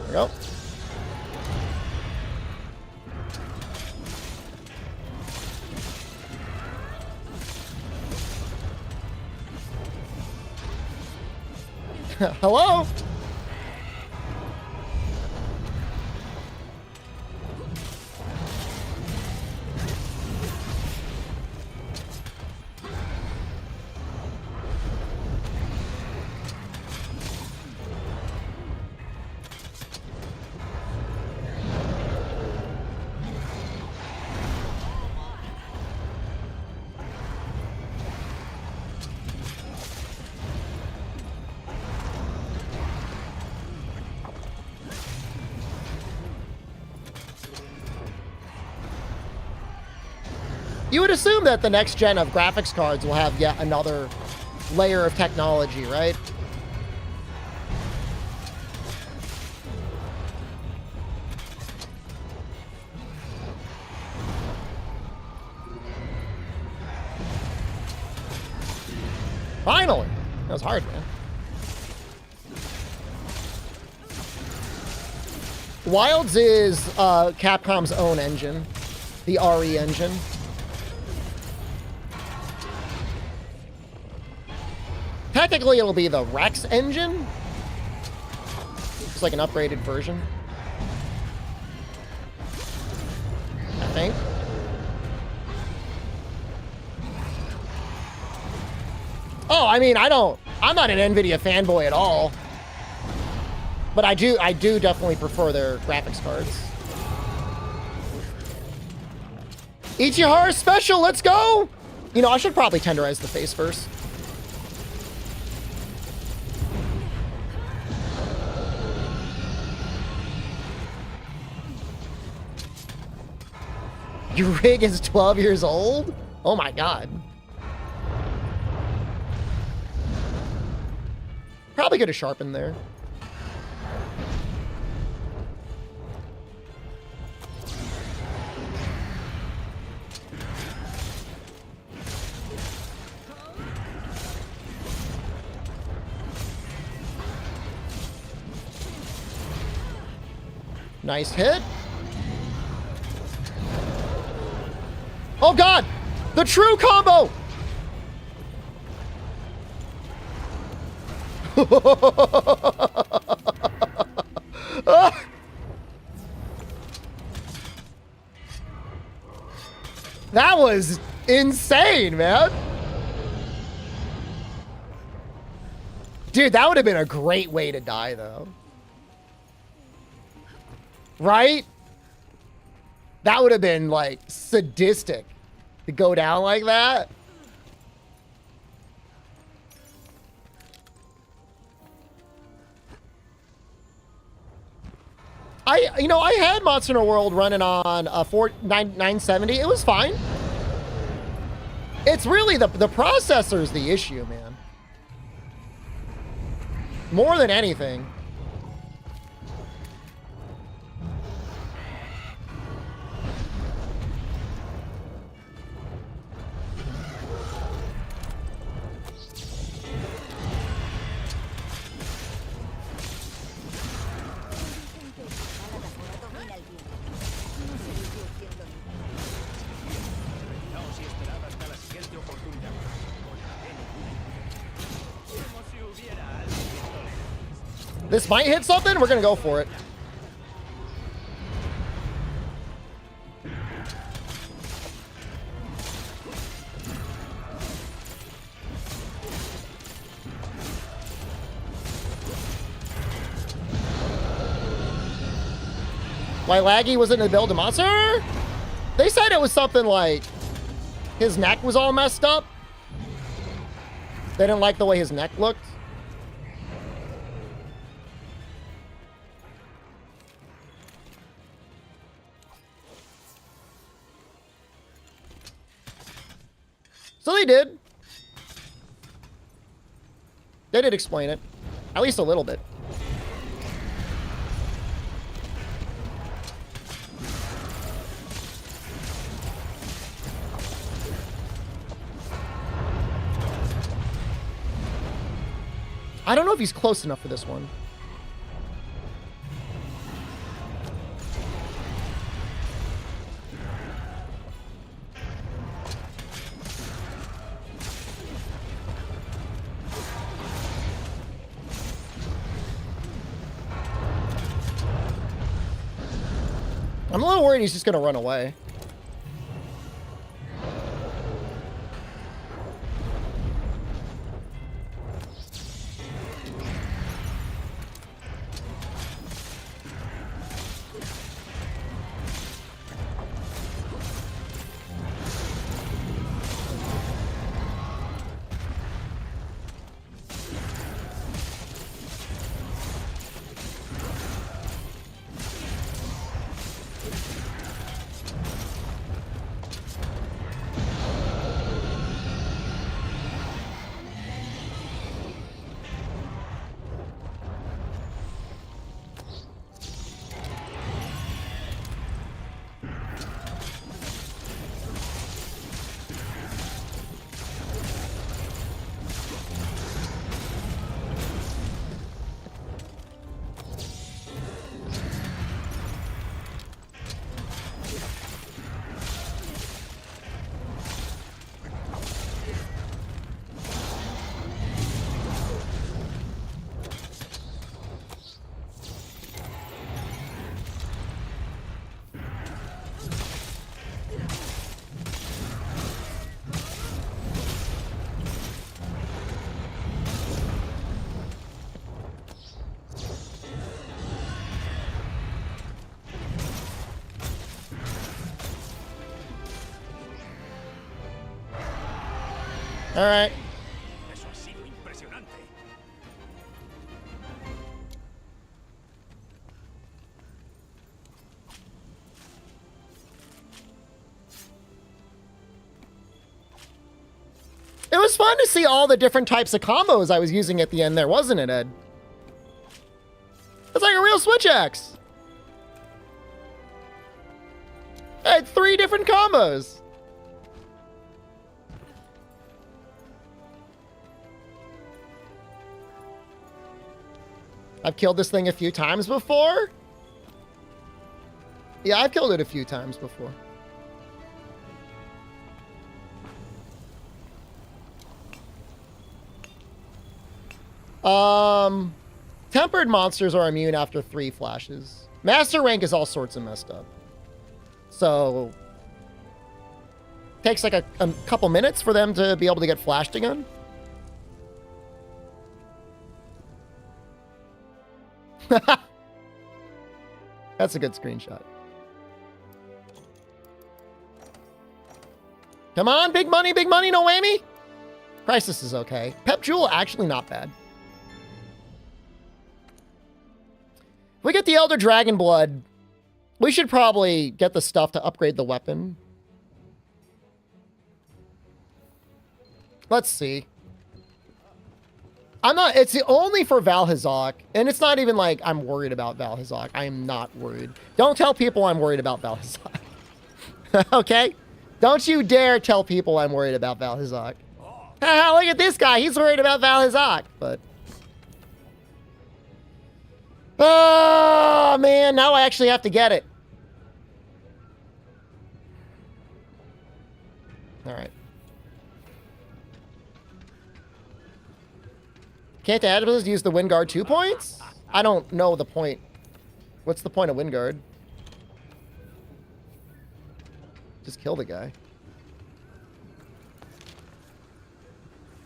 There we go. Hello? You would assume that the next gen of graphics cards will have yet another layer of technology, right? Finally! That was hard, man. Wilds is Capcom's own engine, the RE engine. Technically, it'll be the Rex engine. It's like an upgraded version, I think. Oh, I mean, I'm not an NVIDIA fanboy at all. But I do definitely prefer their graphics cards. Ichihara special, let's go! You know, I should probably tenderize the face first. Your rig is 12 years old? Oh my god. Probably could have sharpened there. Nice hit. Oh god! The true combo! That was insane, man. Dude, that would have been a great way to die, though. Right? That would have been, like, sadistic to go down like that. I had Monster Hunter World running on a 970. It was fine. It's really the processor's the issue, man. More than anything. This might hit something. We're gonna go for it. Why Laggy wasn't in the build a monster? They said it was something like his neck was all messed up. They didn't like the way his neck looked. So they did. They did explain it. At least a little bit. I don't know if he's close enough for this one. I'm a little worried he's just gonna run away. All right. Eso ha sido impresionante. It was fun to see all the different types of combos I was using at the end there, wasn't it, Ed? It's like a real switch axe. I had 3 different combos. I've killed this thing a few times before. Yeah, I've killed it a few times before. Tempered monsters are immune after 3 flashes. Master rank is all sorts of messed up. So, takes like a couple minutes for them to be able to get flashed again. That's a good screenshot. Come on, big money, no whammy. Crisis is okay. Pep Jewel, actually not bad. If we get the Elder Dragon Blood, we should probably get the stuff to upgrade the weapon. Let's see. It's only for Valhazak, and it's not even like I'm worried about Valhazak. I am not worried. Don't tell people I'm worried about Valhazak. Okay? Don't you dare tell people I'm worried about Valhazak. Look at this guy. He's worried about Valhazak, but... Oh, man. Now I actually have to get it. All right. Can't the adversaries use the wind guard 2 points? I don't know the point. What's the point of wind guard? Just kill the guy.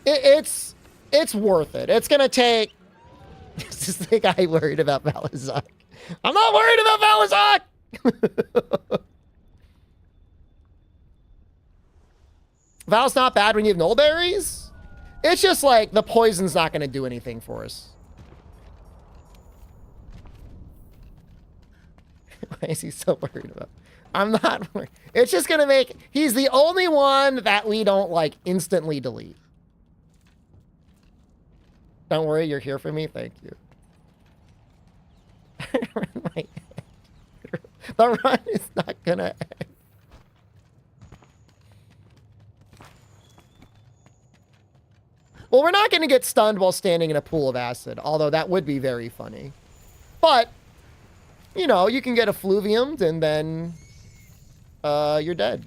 It's worth it. It's gonna take... This is the guy worried about Valhazak. I'm not worried about Valhazak! Val's not bad when you have null berries. It's just like the poison's not gonna do anything for us. Why is he so worried about? I'm not worried. It's just gonna make... He's the only one that we don't like instantly delete. Don't worry, you're here for me. Thank you. The run is not gonna end. Well, we're not gonna get stunned while standing in a pool of acid, although that would be very funny. But, you know, you can get effluviumed and then you're dead.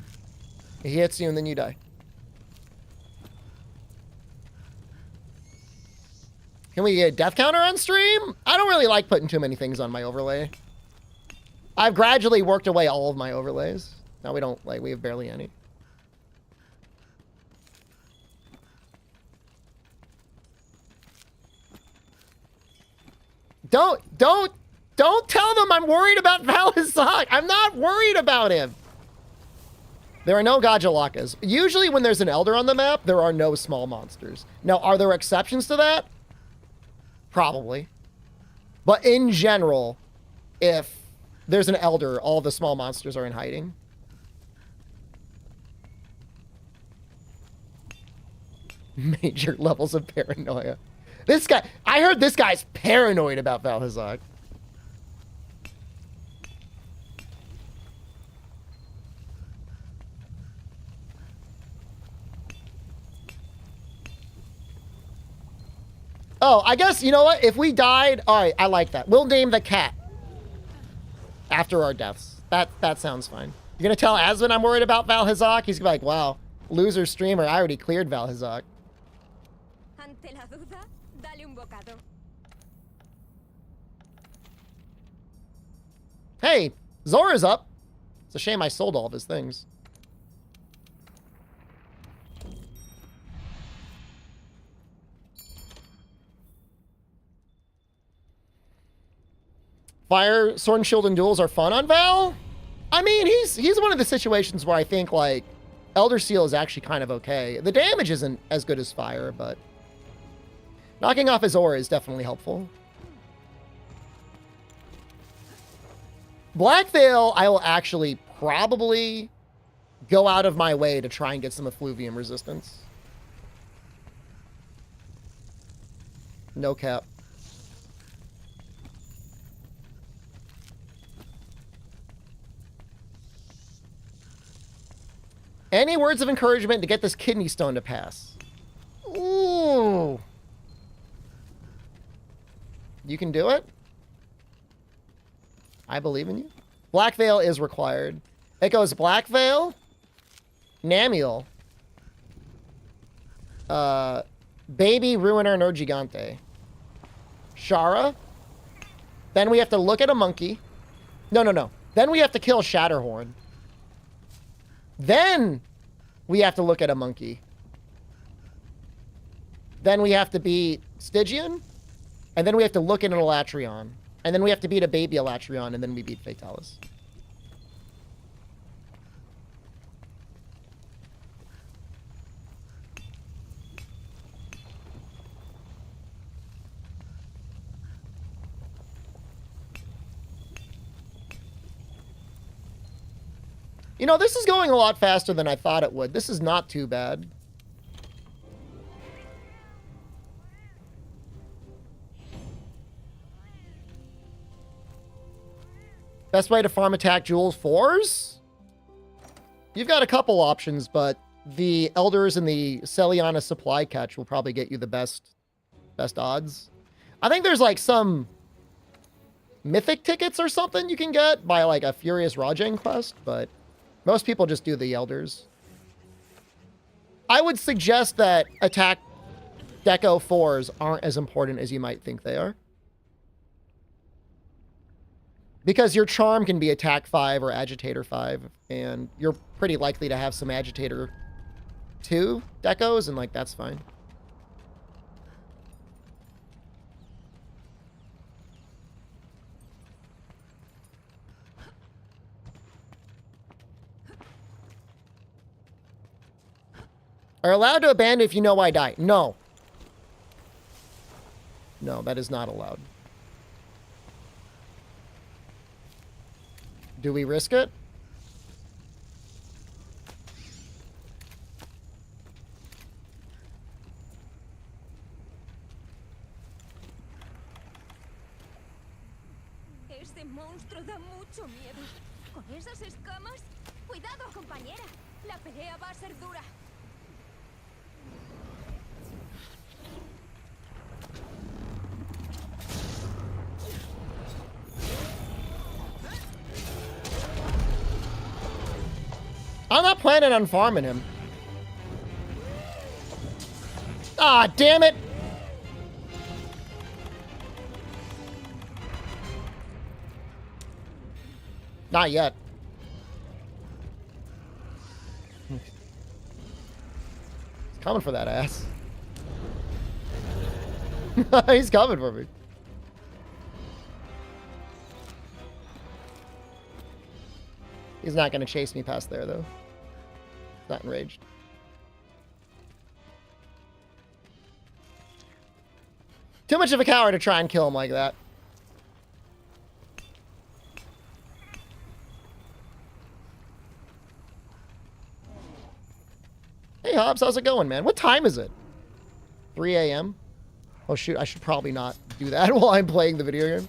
He hits you and then you die. Can we get a death counter on stream? I don't really like putting too many things on my overlay. I've gradually worked away all of my overlays. Now we don't, like, we have barely any. Don't tell them I'm worried about Valhazak. I'm not worried about him. There are no Gajalakas. Usually when there's an Elder on the map, there are no small monsters. Now, are there exceptions to that? Probably. But in general, if there's an Elder, all the small monsters are in hiding. Major levels of paranoia. This guy, I heard this guy's paranoid about Valhazak. Oh, I guess, you know what? If we died... All right, I like that. We'll name the cat after our deaths. That sounds fine. You're going to tell Asvin I'm worried about Valhazak? He's going to be like, wow, loser streamer, I already cleared Valhazak. Ante la duda, dale un bocado. Hey, Zora's up. It's a shame I sold all of his things. Fire, Sword and Shield, and duels are fun on Val. I mean, he's one of the situations where I think, like, Elder Seal is actually kind of okay. The damage isn't as good as fire, but knocking off his aura is definitely helpful. Black Veil, I will actually probably go out of my way to try and get some effluvium resistance. No cap. Any words of encouragement to get this kidney stone to pass? Ooh. You can do it? I believe in you. Black Veil is required. It goes Black Veil, Namiel, Baby Ruiner Nerd Gigante, Shara. Then we have to look at a monkey. No. Then we have to kill Shatterhorn. Then we have to look at a monkey. Then we have to beat Stygian. And then we have to look at an Elatrion. And then we have to beat a baby Elatrion. And then we beat Fatalis. You know, this is going a lot faster than I thought it would. This is not too bad. Best way to farm attack jewels 4s? You've got a couple options, but the Elders and the Celiana supply catch will probably get you the best odds. I think there's like some mythic tickets or something you can get by like a Furious Rajang quest, but most people just do the Elders. I would suggest that attack Deco 4s aren't as important as you might think they are. Because your Charm can be Attack 5 or Agitator 5, and you're pretty likely to have some Agitator 2 Decos, and like, that's fine. Are allowed to abandon if you know I die? No. No, that is not allowed. Do we risk it? Ese monstruo da mucho miedo. Con esas escamas. Cuidado, compañera. La pelea va a ser dura. I'm not planning on farming him. Ah, damn it! Not yet. He's coming for that ass. He's coming for me. He's not going to chase me past there, though. Not enraged. Too much of a coward to try and kill him like that. Hey, Hobbs, how's it going, man? What time is it? 3 a.m.? Oh, shoot, I should probably not do that while I'm playing the video game.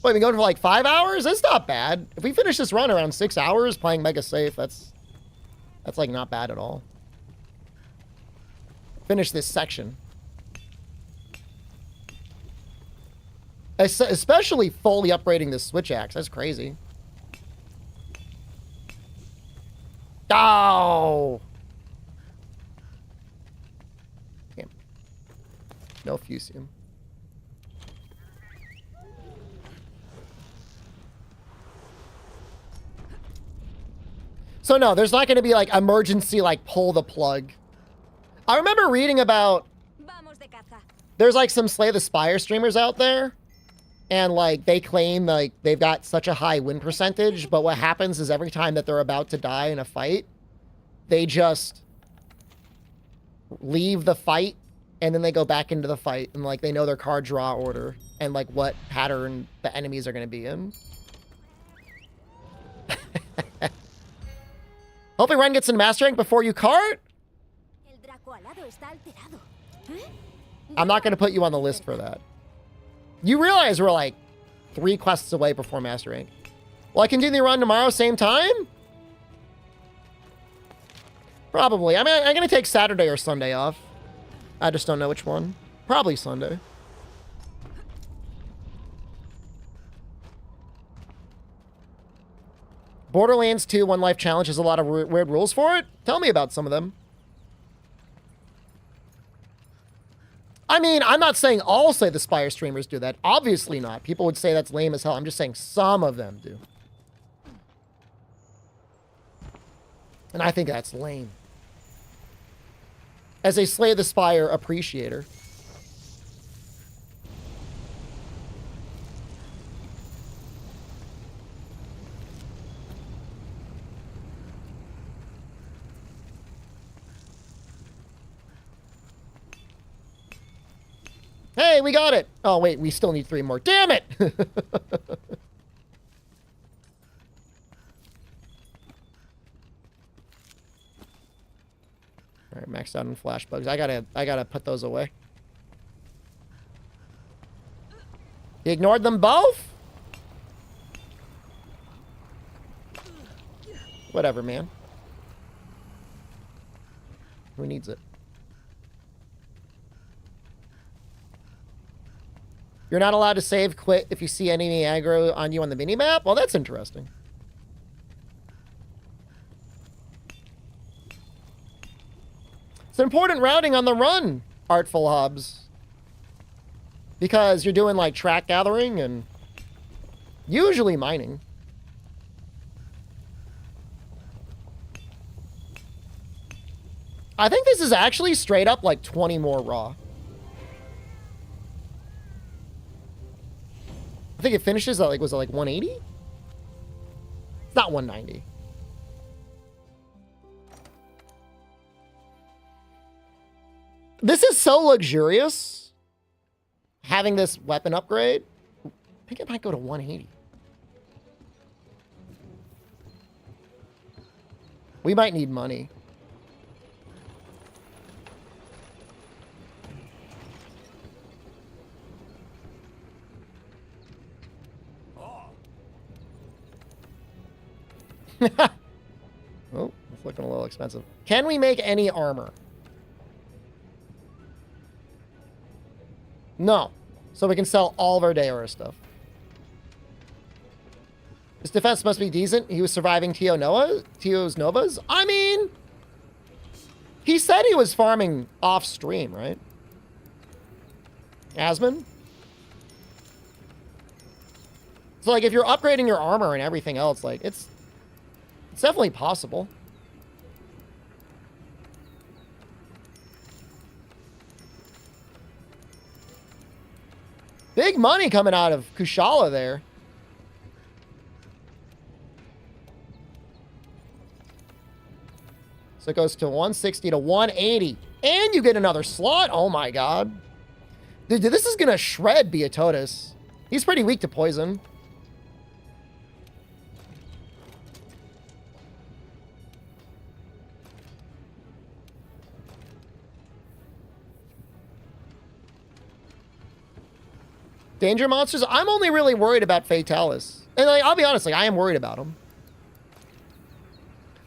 Wait, been going for like 5 hours? That's not bad. If we finish this run around 6 hours playing Mega Safe, that's like not bad at all. Finish this section. Especially fully upgrading this switch axe. That's crazy. Oh! Damn. No fusium. So no, there's not going to be like emergency, like pull the plug. I remember reading about, there's like some Slay the Spire streamers out there And like they claim like they've got such a high win percentage, but what happens is every time that they're about to die in a fight, they just leave the fight and then they go back into the fight and like they know their card draw order and like what pattern the enemies are going to be in. Hopefully Ren gets in master rank before you cart. El Draco alado está alterado. I'm not going to put you on the list for that. You realize we're like 3 quests away before master rank. Will I continue the run tomorrow, same time? Probably. I mean, I'm going to take Saturday or Sunday off. I just don't know which one. Probably Sunday. Borderlands 2 One Life Challenge has a lot of weird rules for it. Tell me about some of them. I mean, I'm not saying all Slay the Spire streamers do that. Obviously not. People would say that's lame as hell. I'm just saying some of them do. And I think that's lame. As a Slay the Spire appreciator. Hey, we got it. Oh, wait, we still need 3 more. Damn it! All right, maxed out on flash bugs. I gotta put those away. He ignored them both? Whatever, man. Who needs it? You're not allowed to save quit if you see enemy aggro on you on the minimap? Well, that's interesting. It's important routing on the run, Artful Hubs. Because you're doing like track gathering and usually mining. I think this is actually straight up like 20 more raw. I think it finishes at like, was it like 180? It's not 190. This is so luxurious. Having this weapon upgrade. I think it might go to 180. We might need money. Oh, it's looking a little expensive. Can we make any armor? No. So we can sell all of our Deora stuff. His defense must be decent. He was surviving Tio's Novas. I mean, he said he was farming off stream, right? Asmon? So like if you're upgrading your armor and everything else, like it's definitely possible. Big money coming out of Kushala there. So it goes to 160 to 180. And you get another slot. Oh my god. Dude, this is going to shred Beatotus. He's pretty weak to poison. Danger monsters? I'm only really worried about Fatalis. And like, I'll be honest, like, I am worried about him.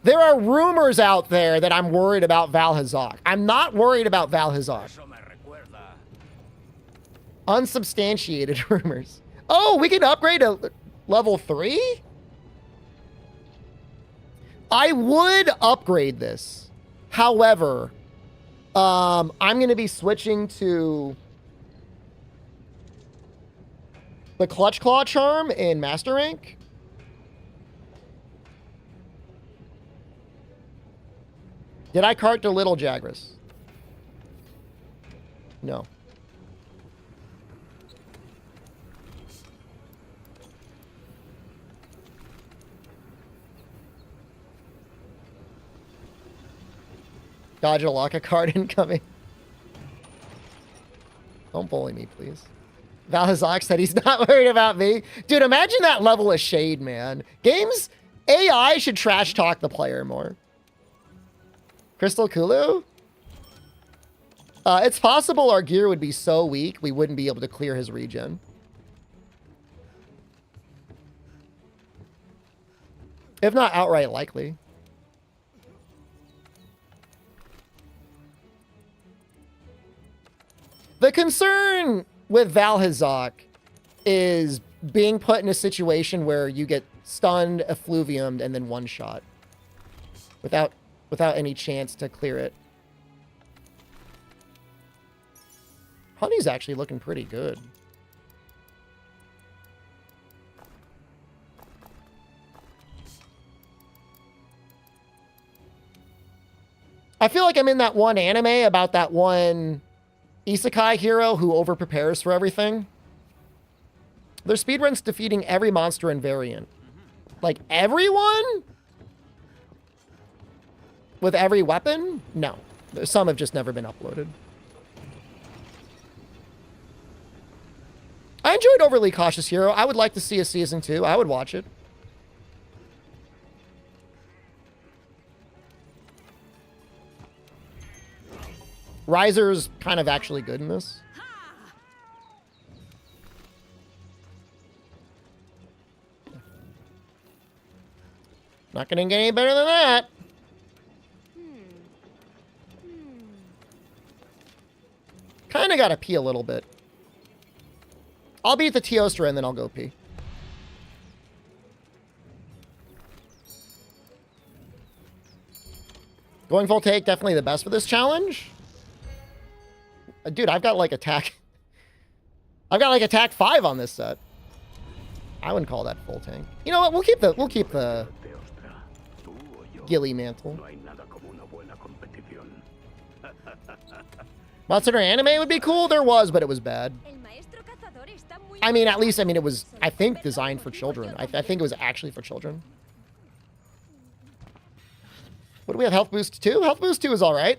There are rumors out there that I'm worried about Valhazak. I'm not worried about Valhazak. Unsubstantiated rumors. Oh, we can upgrade to level 3? I would upgrade this. However, I'm going to be switching to the Clutch Claw Charm in Master Rank. Did I cart to Little Jagras? No. Dodge a lock a card incoming. Don't bully me, please. Valhazak said he's not worried about me. Dude, imagine that level of shade, man. Games, AI should trash talk the player more. Crystal Kulu? It's possible our gear would be so weak we wouldn't be able to clear his regen. If not outright likely. The concern with Valhazak is being put in a situation where you get stunned, effluviumed, and then one shot. Without any chance to clear it. Honey's actually looking pretty good. I feel like I'm in that one anime about that one isekai hero who overprepares for everything. Their speedruns defeating every monster and variant. Like everyone? With every weapon? No. Some have just never been uploaded. I enjoyed Overly Cautious Hero. I would like to see a season 2. I would watch it. Riser's kind of actually good in this. Not gonna get any better than that. Kind of gotta pee a little bit. I'll beat the Teostra and then I'll go pee. Going full take, definitely the best for this challenge. Dude, I've got like attack. I've got like attack 5 on this set. I wouldn't call that full tank. You know what? We'll keep the Gilly mantle. Monster anime would be cool. There was, but it was bad. I mean, at least, it was, I think, designed for children. I think it was actually for children. What do we have? Health Boost 2? Health Boost 2 is all right.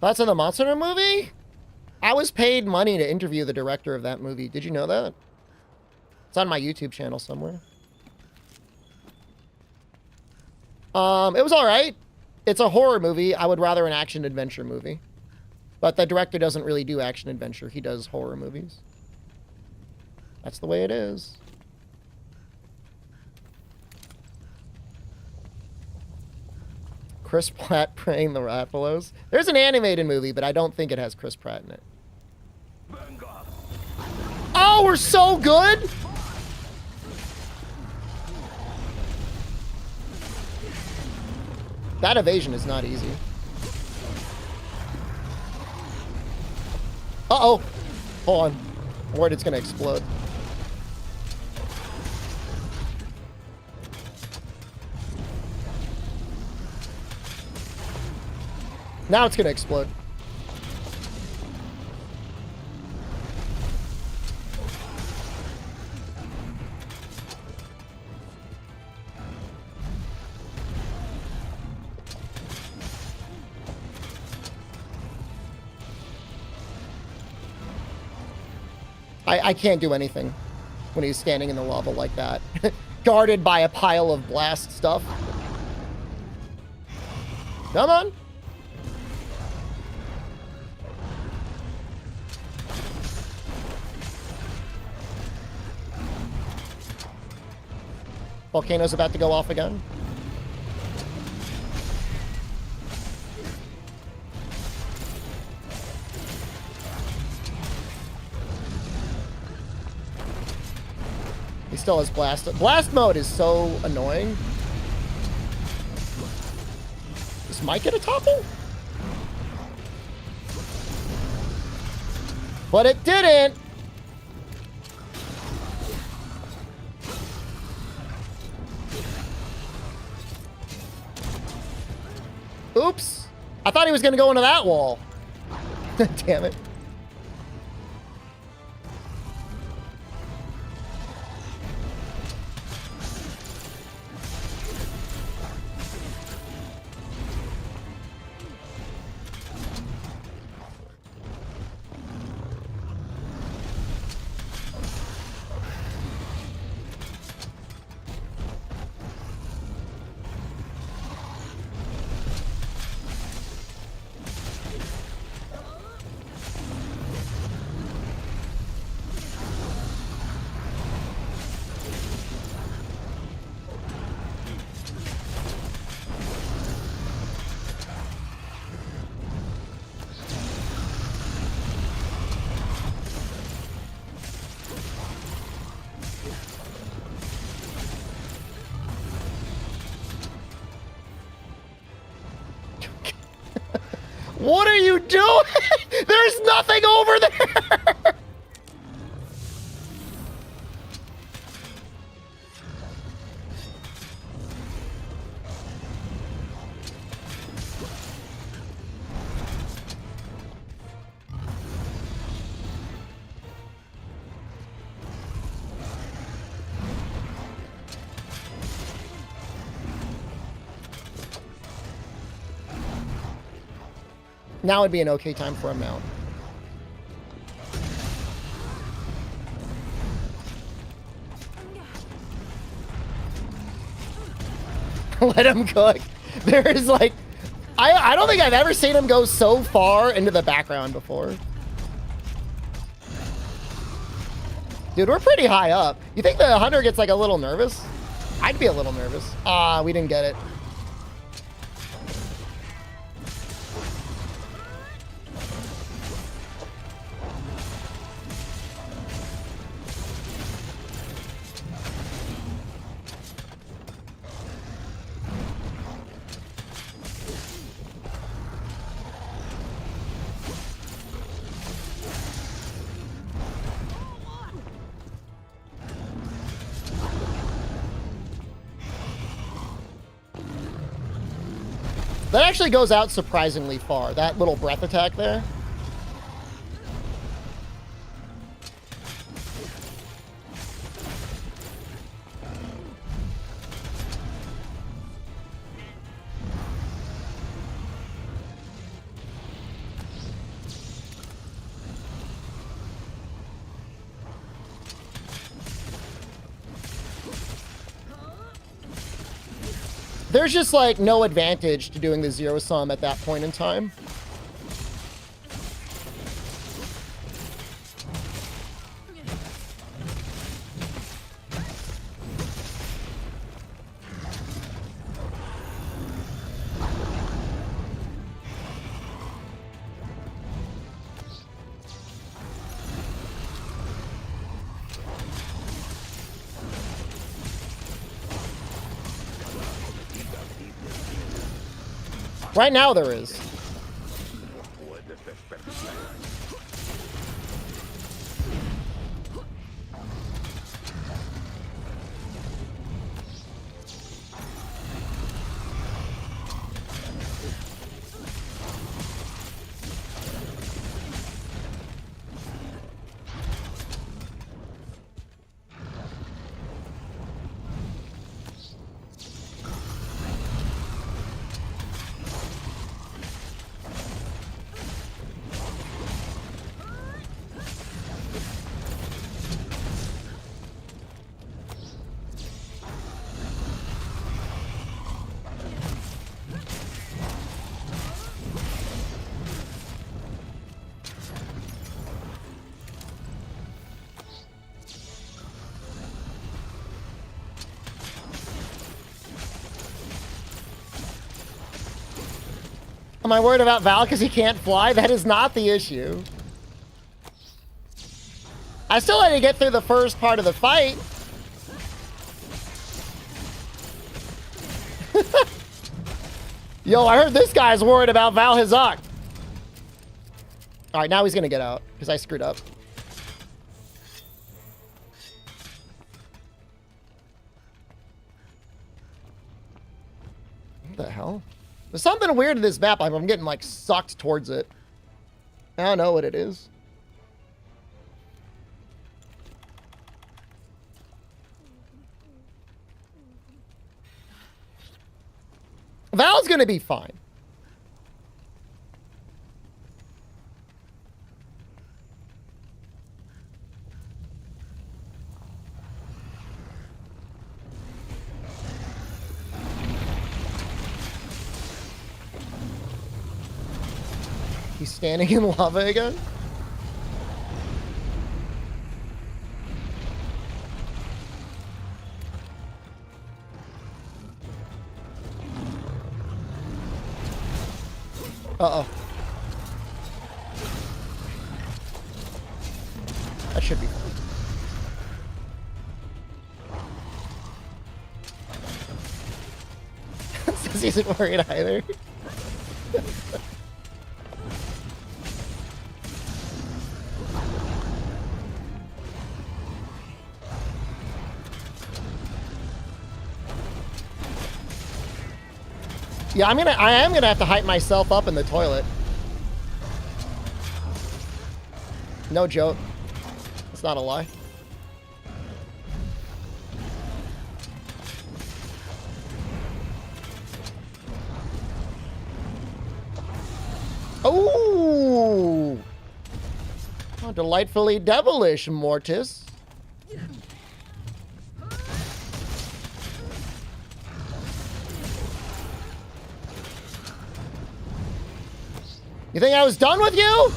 That's in the Monster movie? I was paid money to interview the director of that movie. Did you know that? It's on my YouTube channel somewhere. It was all right. It's a horror movie. I would rather an action-adventure movie. But the director doesn't really do action-adventure. He does horror movies. That's the way it is. Chris Pratt praying the Rathalos. There's an animated movie, but I don't think it has Chris Pratt in it. Oh, we're so good! That evasion is not easy. Uh-oh. Hold on. I'm worried it's going to explode. Now it's going to explode. I can't do anything when he's standing in the lava like that. Guarded by a pile of blast stuff. Come on. Volcano's about to go off again. He still has blast. Blast mode is so annoying. This might get a topple? But it didn't. Oops. I thought he was gonna go into that wall. Damn it. What are you doing? There's nothing over there. Now would be an okay time for a mount. Let him cook. There is like, I don't think I've ever seen him go so far into the background before. Dude, we're pretty high up. You think the hunter gets like a little nervous? I'd be a little nervous. Ah, we didn't get it. That actually goes out surprisingly far, that little breath attack there. There's just like no advantage to doing the zero sum at that point in time. Right now there is. Am I worried about Val because he can't fly? That is not the issue. I still had to get through the first part of the fight. Yo, I heard this guy's worried about Val Hazak. All right, now he's gonna get out because I screwed up. What the hell? There's something weird in this map. I'm getting like sucked towards it. I don't know what it is. Val's gonna be fine. He's standing in lava again? Uh-oh. That should be fun. Says he isn't worried either. Yeah, I am gonna have to hype myself up in the toilet. No joke. It's not a lie. Oh! Oh, delightfully devilish, Mortis. You think I was done with you?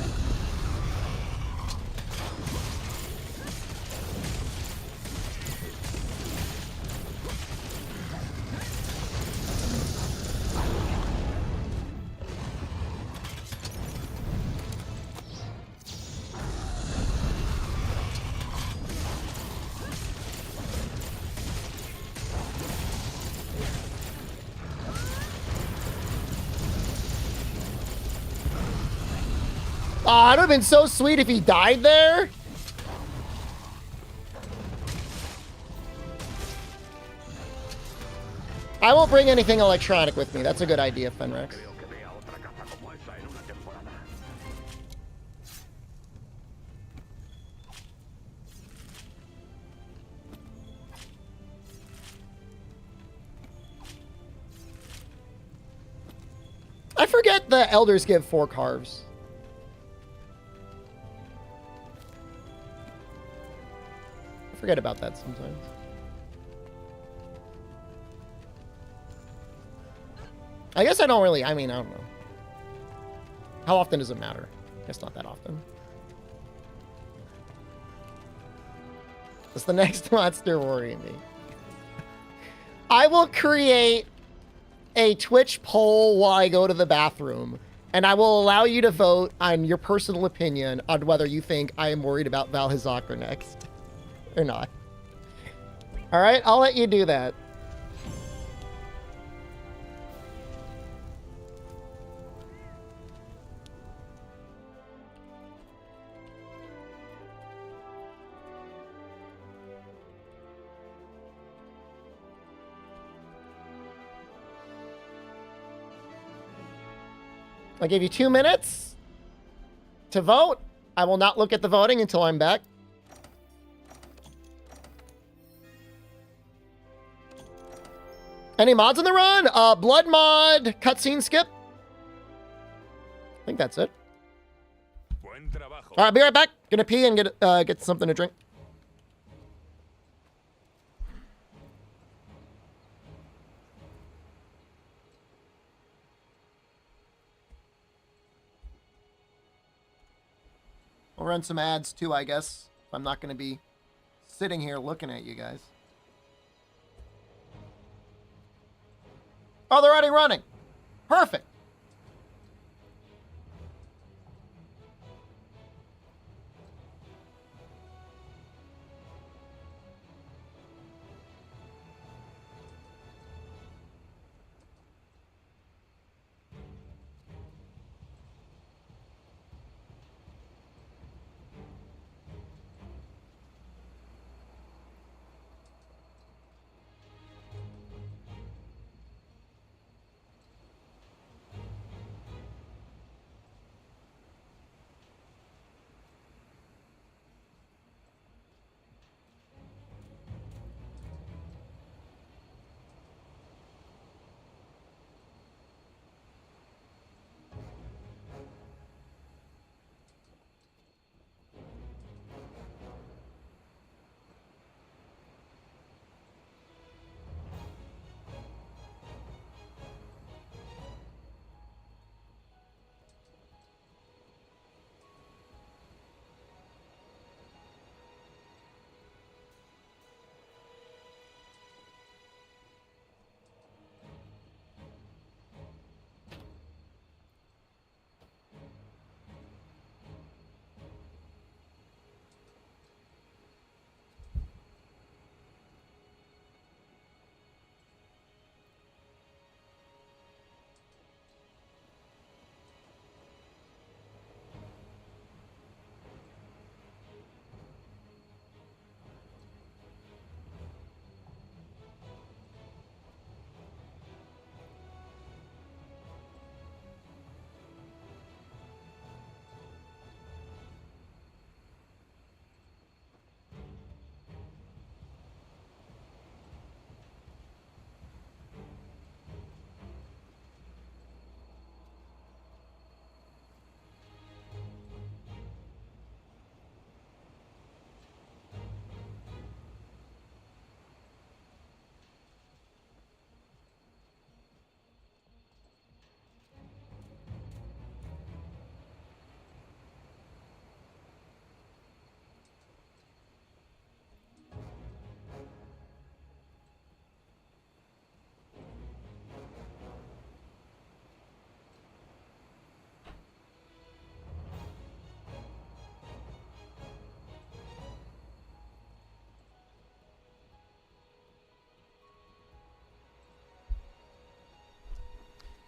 Oh, it would have been so sweet if he died there. I won't bring anything electronic with me. That's a good idea, Fenrex. I forget the elders give 4 carves. I forget about that sometimes. I guess I don't really, I don't know. How often does it matter? I guess not that often. Does the next monster worry me? I will create a Twitch poll while I go to the bathroom, and I will allow you to vote on your personal opinion on whether you think I am worried about Valhazakr next or not. All right, I'll let you do that. I gave you 2 minutes to vote. I will not look at the voting until I'm back. Any mods on the run? Blood mod, cutscene skip. I think that's it. All right, I'll be right back. Gonna pee and get something to drink. I'll run some ads too, I guess. I'm not gonna be sitting here looking at you guys. Oh, they're already running. Perfect.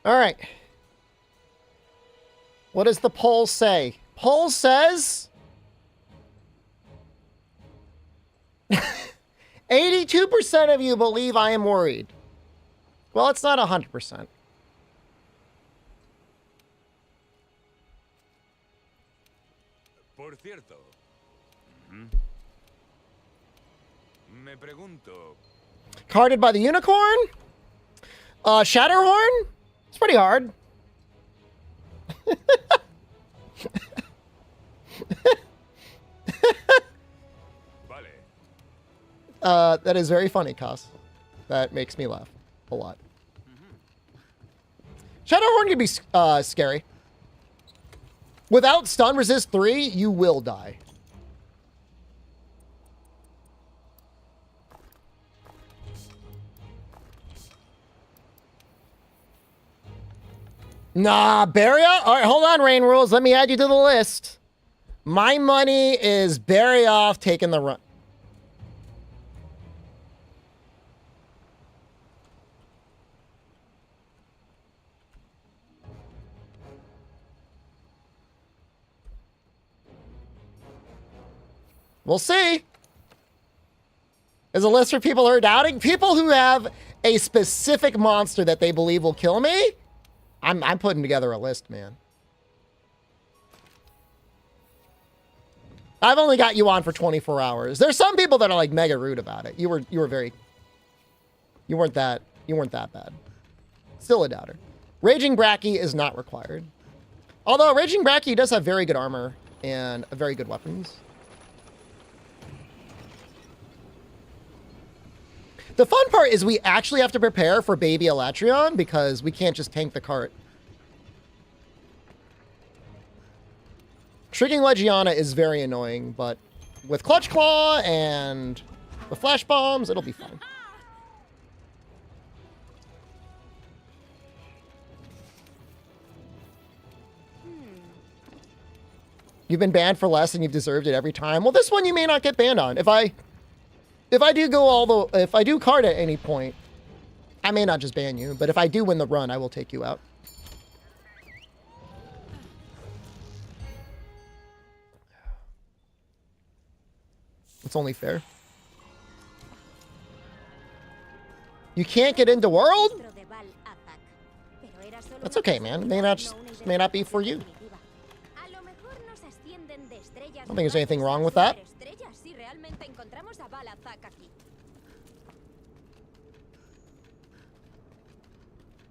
All right. What does the poll say? Poll says 82% of you believe I am worried. Well, it's not 100%. Por cierto. Me pregunto. Carded by the unicorn? Shatterhorn? It's pretty hard. That is very funny, Cos. That makes me laugh a lot. Shadowhorn can be scary. Without stun resist 3, you will die. Nah, Barria? All right, hold on, Rain Rules. Let me add you to the list. My money is Barrioff taking the run. We'll see. There's a list for people who are doubting. People who have a specific monster that they believe will kill me. I'm putting together a list, man. I've only got you on for 24 hours. There's some people that are like mega rude about it. You weren't that bad. Still a doubter. Raging Bracky is not required. Although Raging Bracky does have very good armor and very good weapons. The fun part is we actually have to prepare for Baby Elatrion because we can't just tank the cart. Shrieking Legiana is very annoying, but with Clutch Claw and the Flash Bombs, it'll be fine. You've been banned for less and you've deserved it every time. Well, this one you may not get banned on. If I do card at any point, I may not just ban you, but if I do win the run, I will take you out. It's only fair. You can't get into World? That's okay, man. It may not be for you. I don't think there's anything wrong with that.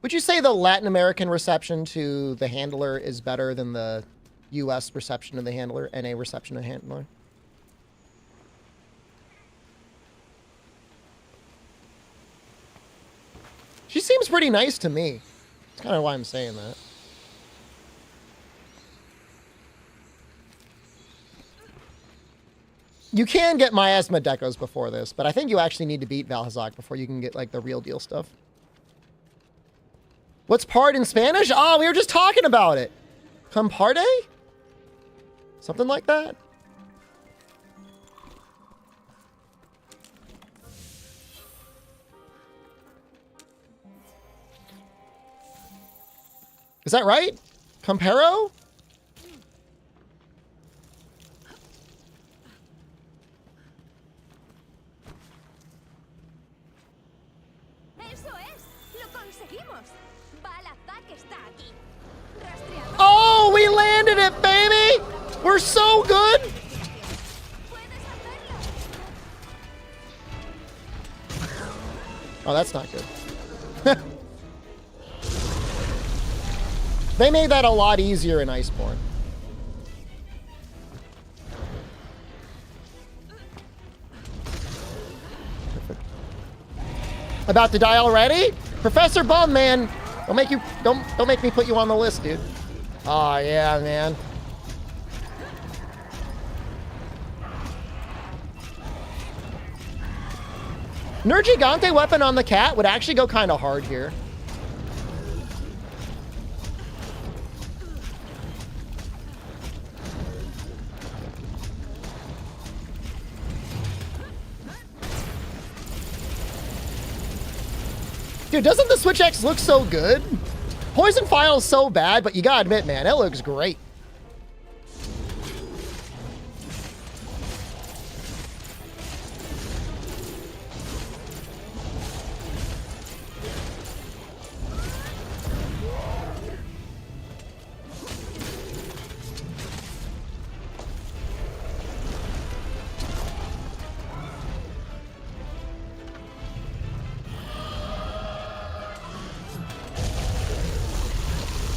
Would you say the Latin American reception to the handler is better than the US reception of the handler, NA reception of the handler? She seems pretty nice to me. That's kind of why I'm saying that. You can get Miasma Decos before this, but I think you actually need to beat Valhazak before you can get like the real deal stuff. What's part in Spanish? Oh, we were just talking about it. Comparte? Something like that? Is that right? Comparo? Oh, we landed it, baby! We're so good! Oh, that's not good. They made that a lot easier in Iceborne. About to die already? Professor Bum, man. Don't make me put you on the list, dude. Oh yeah, man. Nergigante weapon on the cat would actually go kind of hard here. Dude, doesn't the Switch X look so good? Poison File is so bad, but you gotta admit, man, it looks great.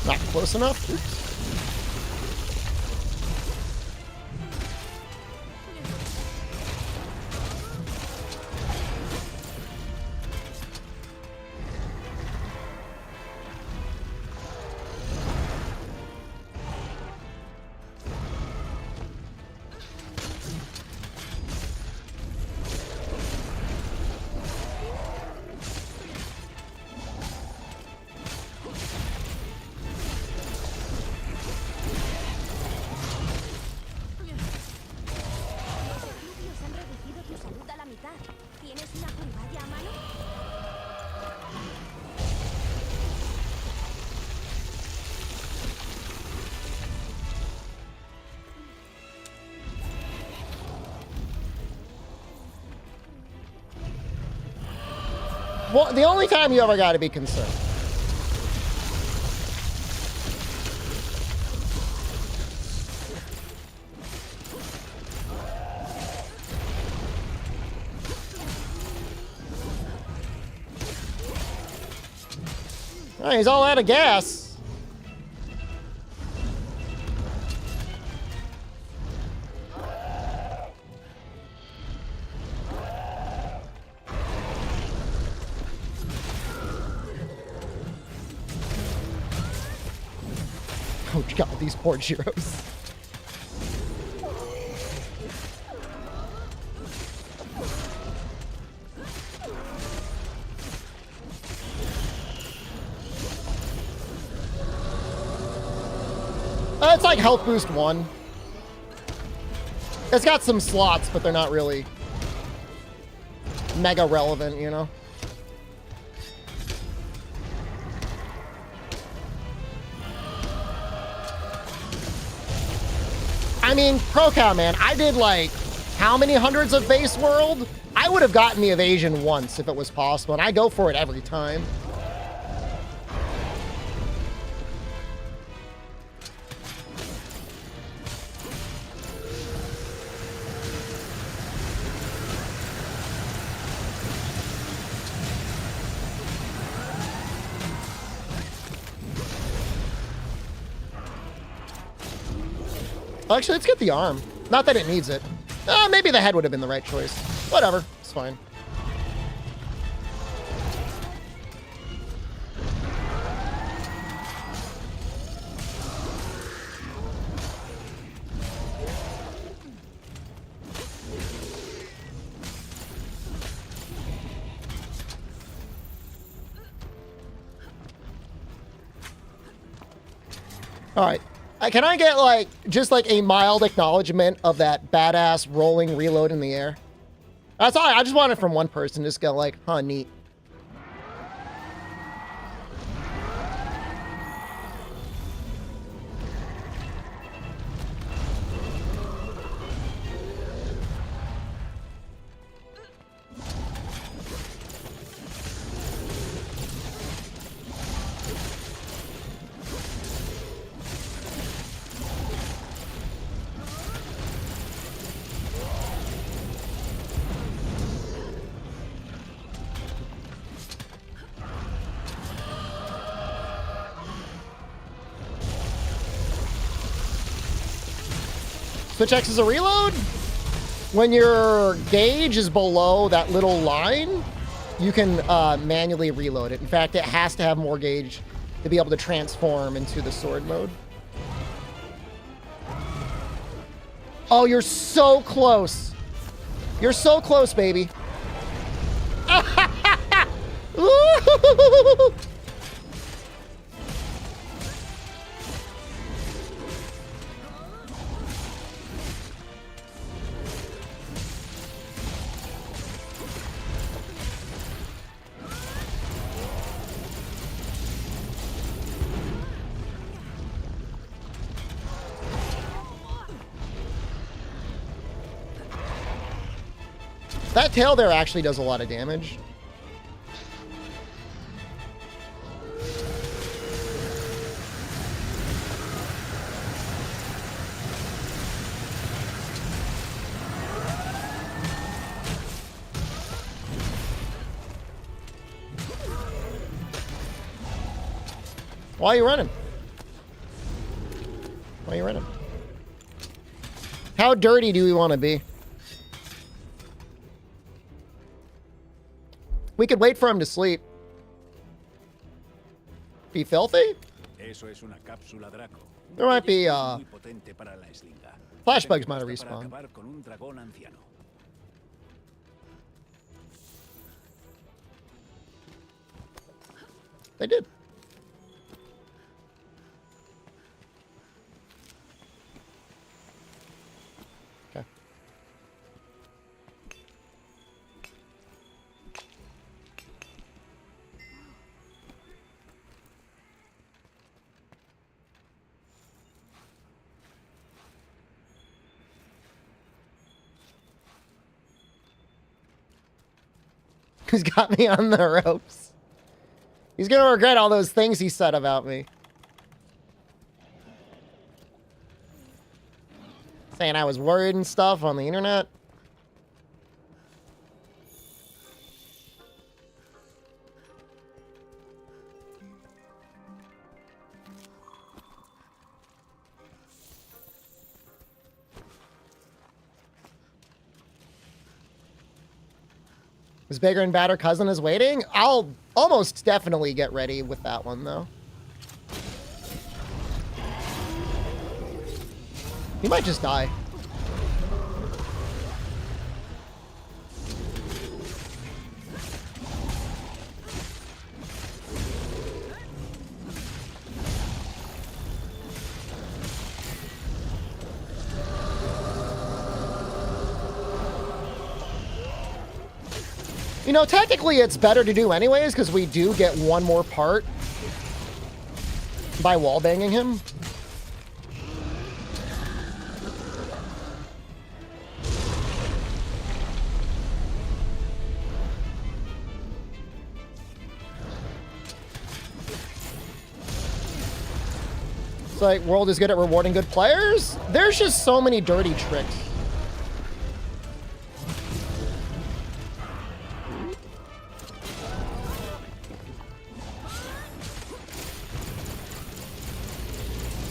Not close enough. Oops. Los han reducido tu salud a la mitad. ¿Tienes una curvalla a mano? Well, the only time you ever gotta be concerned. Oh, he's all out of gas. Oh god, these poor Jiros. It's like health boost 1. It's got some slots, but they're not really mega relevant, you know? I mean, ProCal, man, I did like how many hundreds of base world? I would have gotten the evasion once if it was possible, and I go for it every time. Actually, let's get the arm. Not that it needs it. Maybe the head would have been the right choice. Whatever, it's fine. All right. Can I get, like, just, like, a mild acknowledgement of that badass rolling reload in the air? That's all. I just want it from one person. Just go, like, huh, neat. Switch X is a reload? When your gauge is below that little line, you can manually reload it. In fact, it has to have more gauge to be able to transform into the sword mode. Oh, you're so close. You're so close, baby. Ooh. That tail there actually does a lot of damage. Why are you running? Why are you running? How dirty do we want to be? We could wait for him to sleep. Be filthy? Eso es una cápsula Draco. There might be, Muy potente para la eslinga. flashbugs might have Basta para respawned. acabar con un dragón anciano. They did. Okay. He's got me on the ropes. He's gonna regret all those things he said about me. Saying I was worried and stuff on the internet. His bigger and badder cousin is waiting? I'll almost definitely get ready with that one, though. He might just die. You know, technically it's better to do anyways, because we do get one more part by wallbanging him. It's like, World is good at rewarding good players? There's just so many dirty tricks.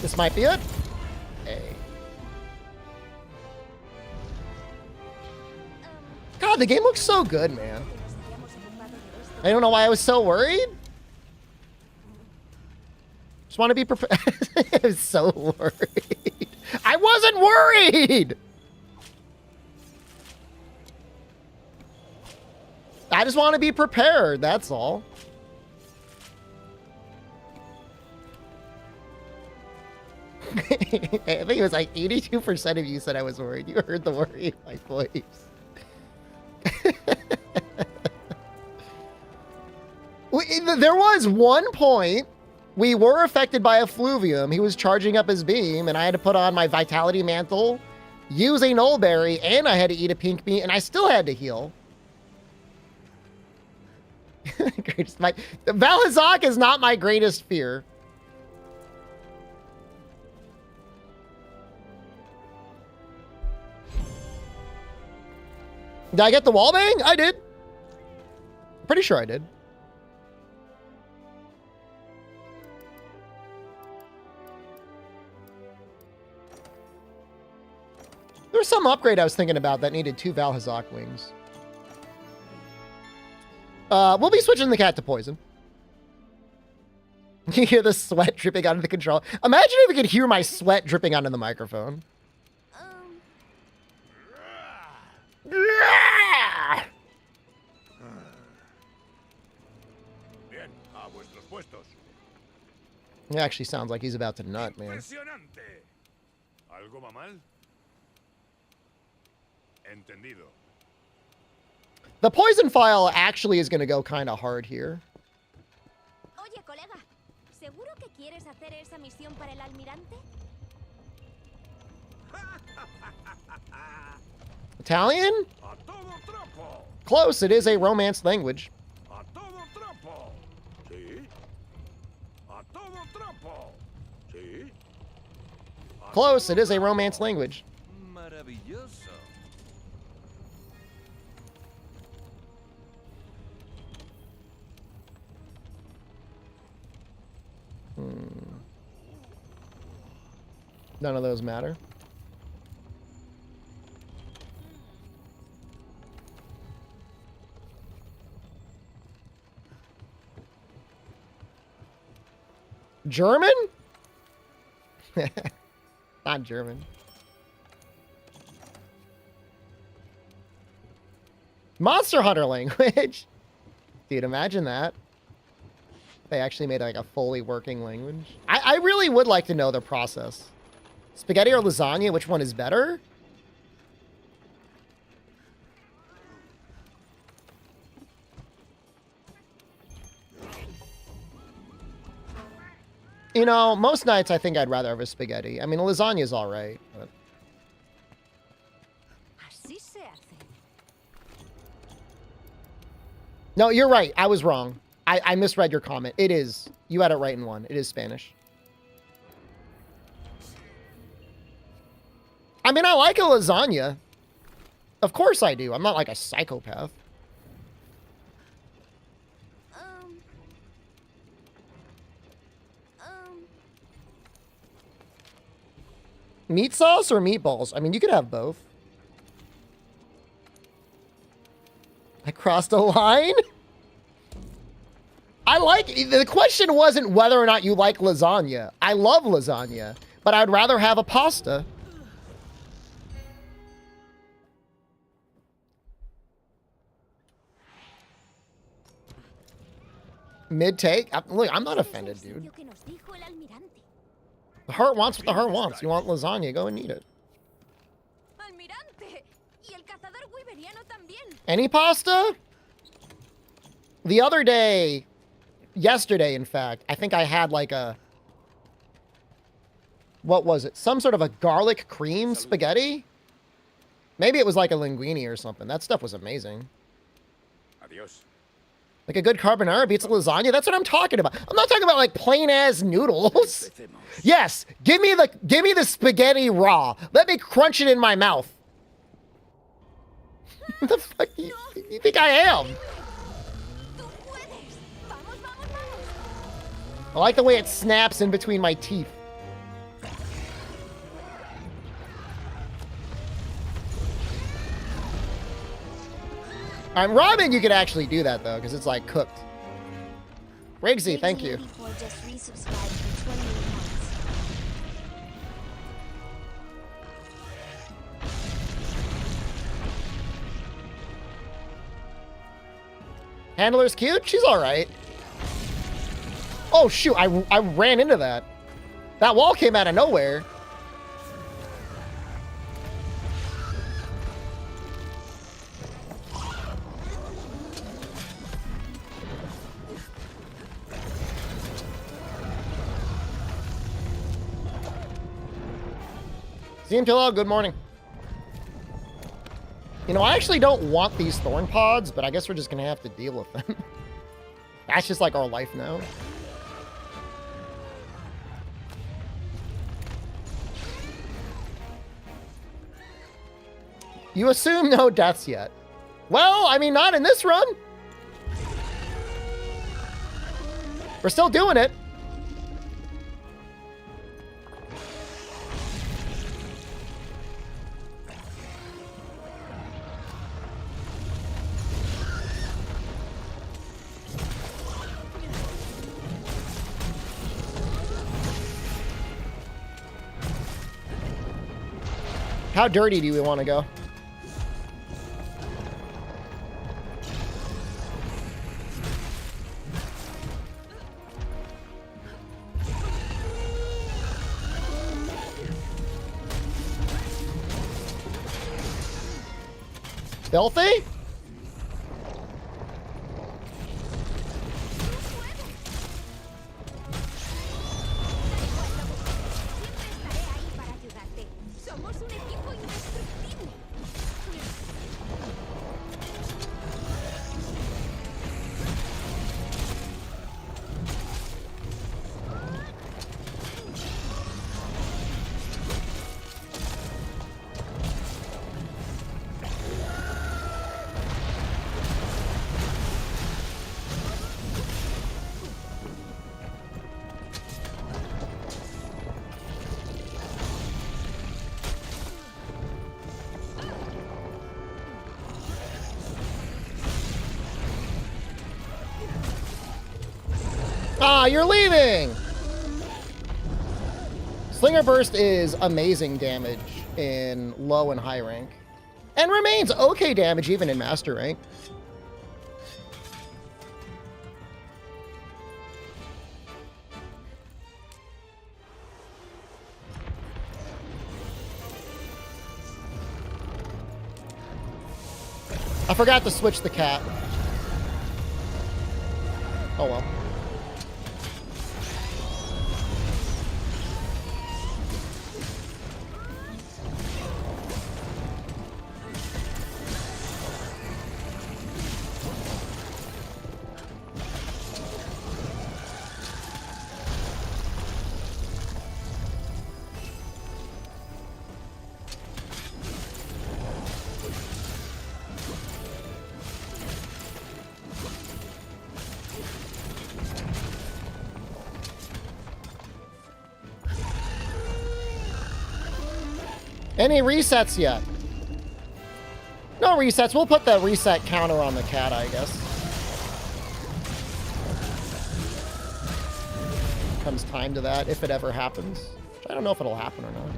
This might be it. Hey. God, the game looks so good, man. I don't know why I was so worried. Just want to be prepared. I was so worried. I wasn't worried. I just want to be prepared. That's all. I think it was like 82% of you said I was worried. You heard the worry in my voice. There was one point we were affected by effluvium. He was charging up his beam, and I had to put on my vitality mantle, use a nullberry, and I had to eat a pink meat, and I still had to heal. Valhazak is not my greatest fear. Did I get the wallbang? I did. Pretty sure I did. There's some upgrade I was thinking about that needed 2 Valhazak wings. We'll be switching the cat to poison. You hear the sweat dripping onto the control. Imagine if we could hear my sweat dripping onto the microphone. Bien, a vuestros puestos. It actually sounds like he's about to nut, man. Impresionante. ¿Algo va mal? Entendido. The poison file actually is going to go kind of hard here. Oye, colega, ¿seguro que quieres hacer esa misión para el almirante? Italian? A todo trapo. Close, it is a Romance language. A todo trapo. Sí. A todo trapo. Sí. Close, it is a Romance language. Maravilloso. None of those matter. German? Not German. Monster Hunter language. Dude, imagine that. They actually made like a fully working language. I really would like to know the process. Spaghetti or lasagna, which one is better? You know, most nights I think I'd rather have a spaghetti. I mean, lasagna is all right. But... Así se hace. No, you're right. I was wrong. I misread your comment. It is. You had it right in one. It is Spanish. I mean, I like a lasagna. Of course I do. I'm not like a psychopath. Meat sauce or meatballs? I mean, you could have both. I crossed a line? I like... The question wasn't whether or not you like lasagna. I love lasagna, but I'd rather have a pasta. Mid-take? Look, I'm not offended, dude. The heart wants what the heart wants. You want lasagna, go and eat it. Any pasta? The other day, yesterday in fact, I think I had like a... What was it? Some sort of a garlic cream spaghetti? Maybe it was like a linguine or something. That stuff was amazing. Adios. Like a good carbonara beats a lasagna. That's what I'm talking about. I'm not talking about like plain ass noodles. Yes, give me the spaghetti raw. Let me crunch it in my mouth. What the fuck you think I am? I like the way it snaps in between my teeth. Ramen, you could actually do that, though, because it's, like, cooked. Rigsy, thank you. Handler's cute? She's all right. Oh, shoot, I ran into that. That wall came out of nowhere. Zimtilo, good morning. You know, I actually don't want these thorn pods, but I guess we're just gonna have to deal with them. That's just like our life now. You assume no deaths yet. Well, I mean, not in this run. We're still doing it. How dirty do we want to go? Filthy? Ah, you're leaving! Slinger Burst is amazing damage in low and high rank. And remains okay damage even in master rank. I forgot to switch the cat. Oh well. Any resets yet? No resets. We'll put the reset counter on the cat, I guess. Comes time to that, if it ever happens. I don't know if it'll happen or not.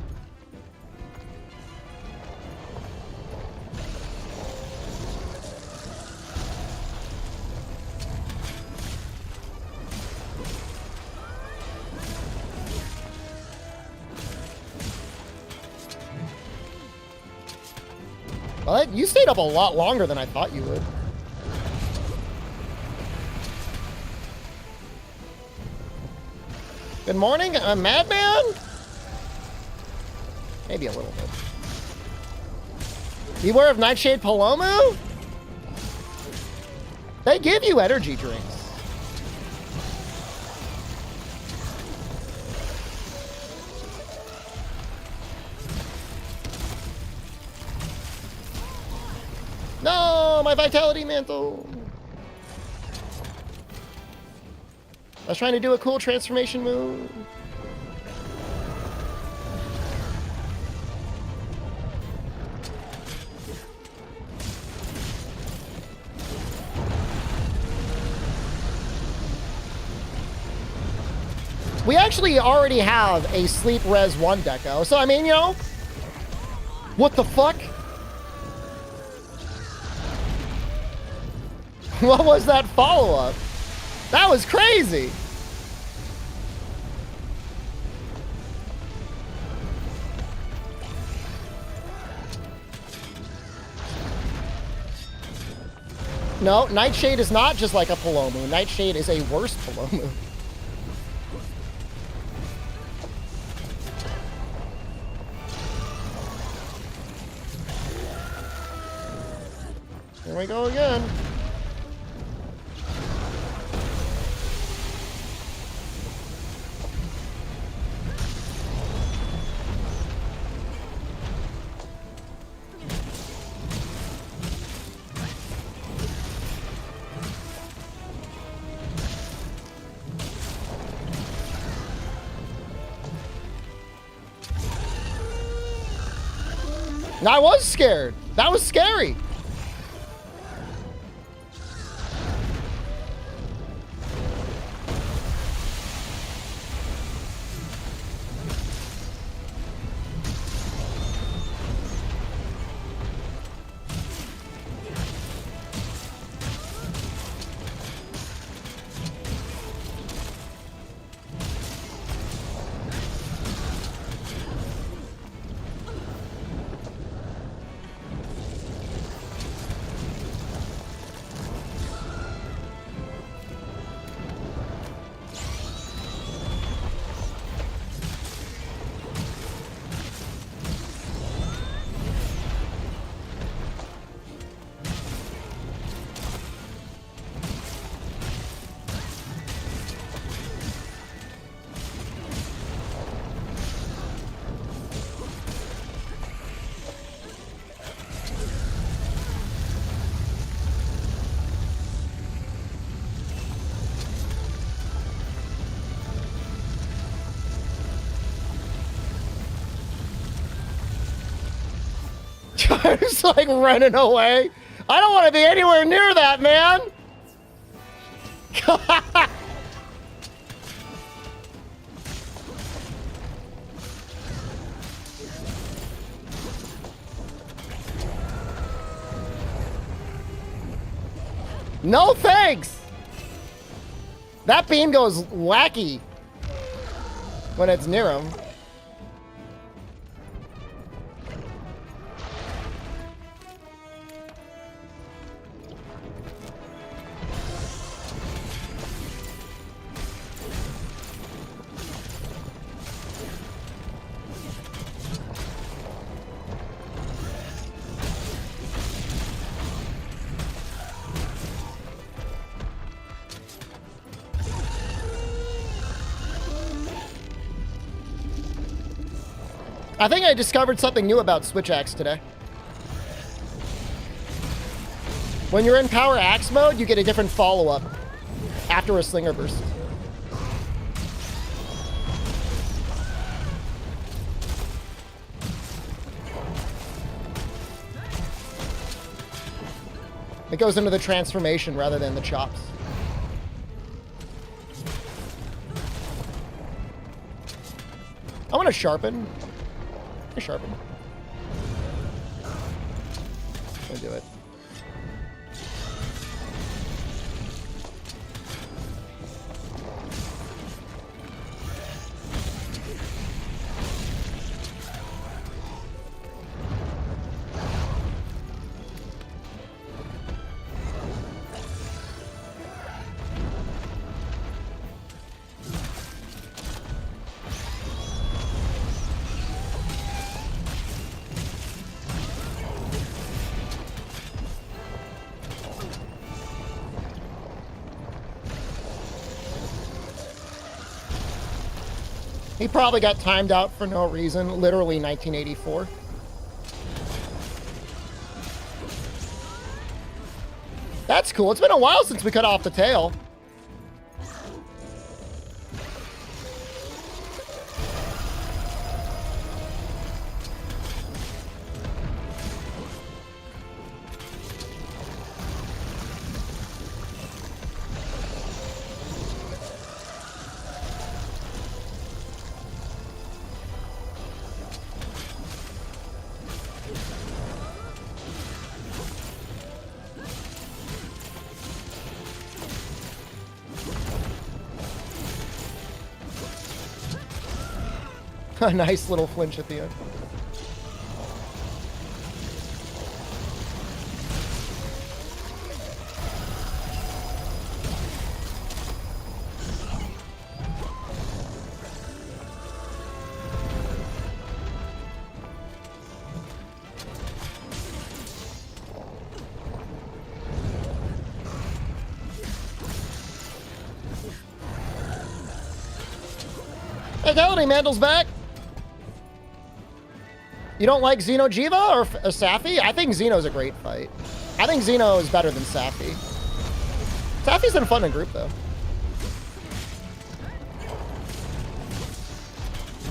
Well, you stayed up a lot longer than I thought you would. Good morning, a madman? Maybe a little bit. Beware of Nightshade Palomo? They give you energy drinks. No, my vitality mantle. I was trying to do a cool transformation move. We actually already have a Sleep Res 1 deco, so I mean, you know, what the fuck? What was that follow-up? That was crazy. No, Nightshade is not just like a Palomu. Nightshade is a worse Palomu. Here we go again. I was scared. That was scary. I'm just like running away. I don't want to be anywhere near that, man. No thanks! That beam goes wacky when it's near him. I think I discovered something new about Switch Axe today. When you're in Power Axe mode, you get a different follow-up after a Slinger Burst. It goes into the transformation rather than the chops. I want to sharpen. Sharpen. I'll do it. He probably got timed out for no reason, literally 1984. That's cool. It's been a while since we cut off the tail. A nice little flinch at the end. Fatality Mandel's back. You don't like Xeno Jiva or Safi? I think Xeno's a great fight. I think Xeno is better than Safi. Safi's been fun in group, though.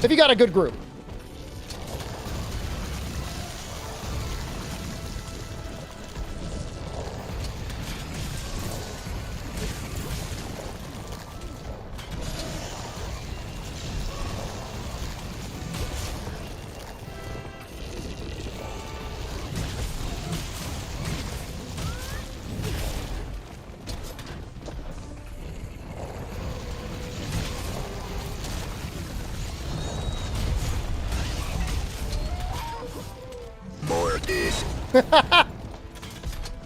If you got a good group.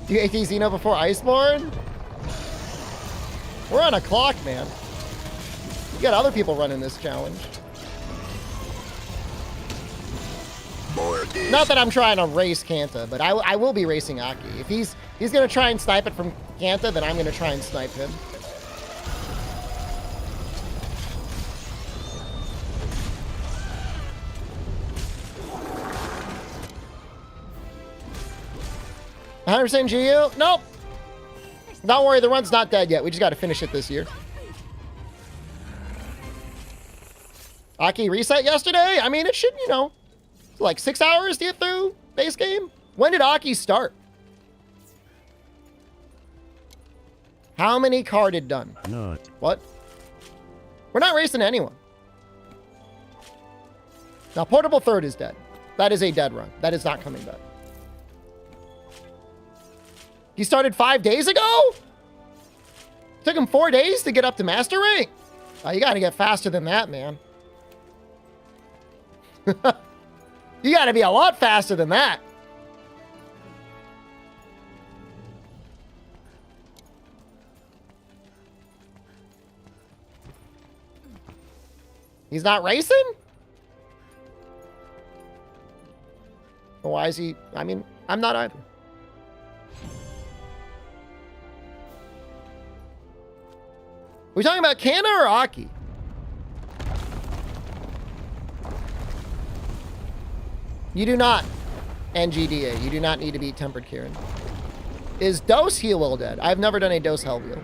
You AT Xeno before Iceborne? We're on a clock, man. You got other people running this challenge. Not that I'm trying to race Kanta, but I will be racing Aki. If he's gonna try and snipe it from Kanta, then I'm gonna try and snipe him. $100% GU? Nope. Don't worry, the run's not dead yet. We just got to finish it this year. Aki reset yesterday? I mean, it should, you know, like 6 hours to get through base game. When did Aki start? How many carded done? No. What? We're not racing anyone. Now, Portable Third is dead. That is a dead run. That is not coming back. He started 5 days ago? Took him 4 days to get up to master rank. Oh, you gotta get faster than that, man. You gotta be a lot faster than that. He's not racing? Well, why is he? I mean, I'm not either. We talking about Kana or Aki? You do not, NGDA, you do not need to beat Tempered Kieran. Is Dose Heal Will dead? I've never done a Dose Hell Wheel.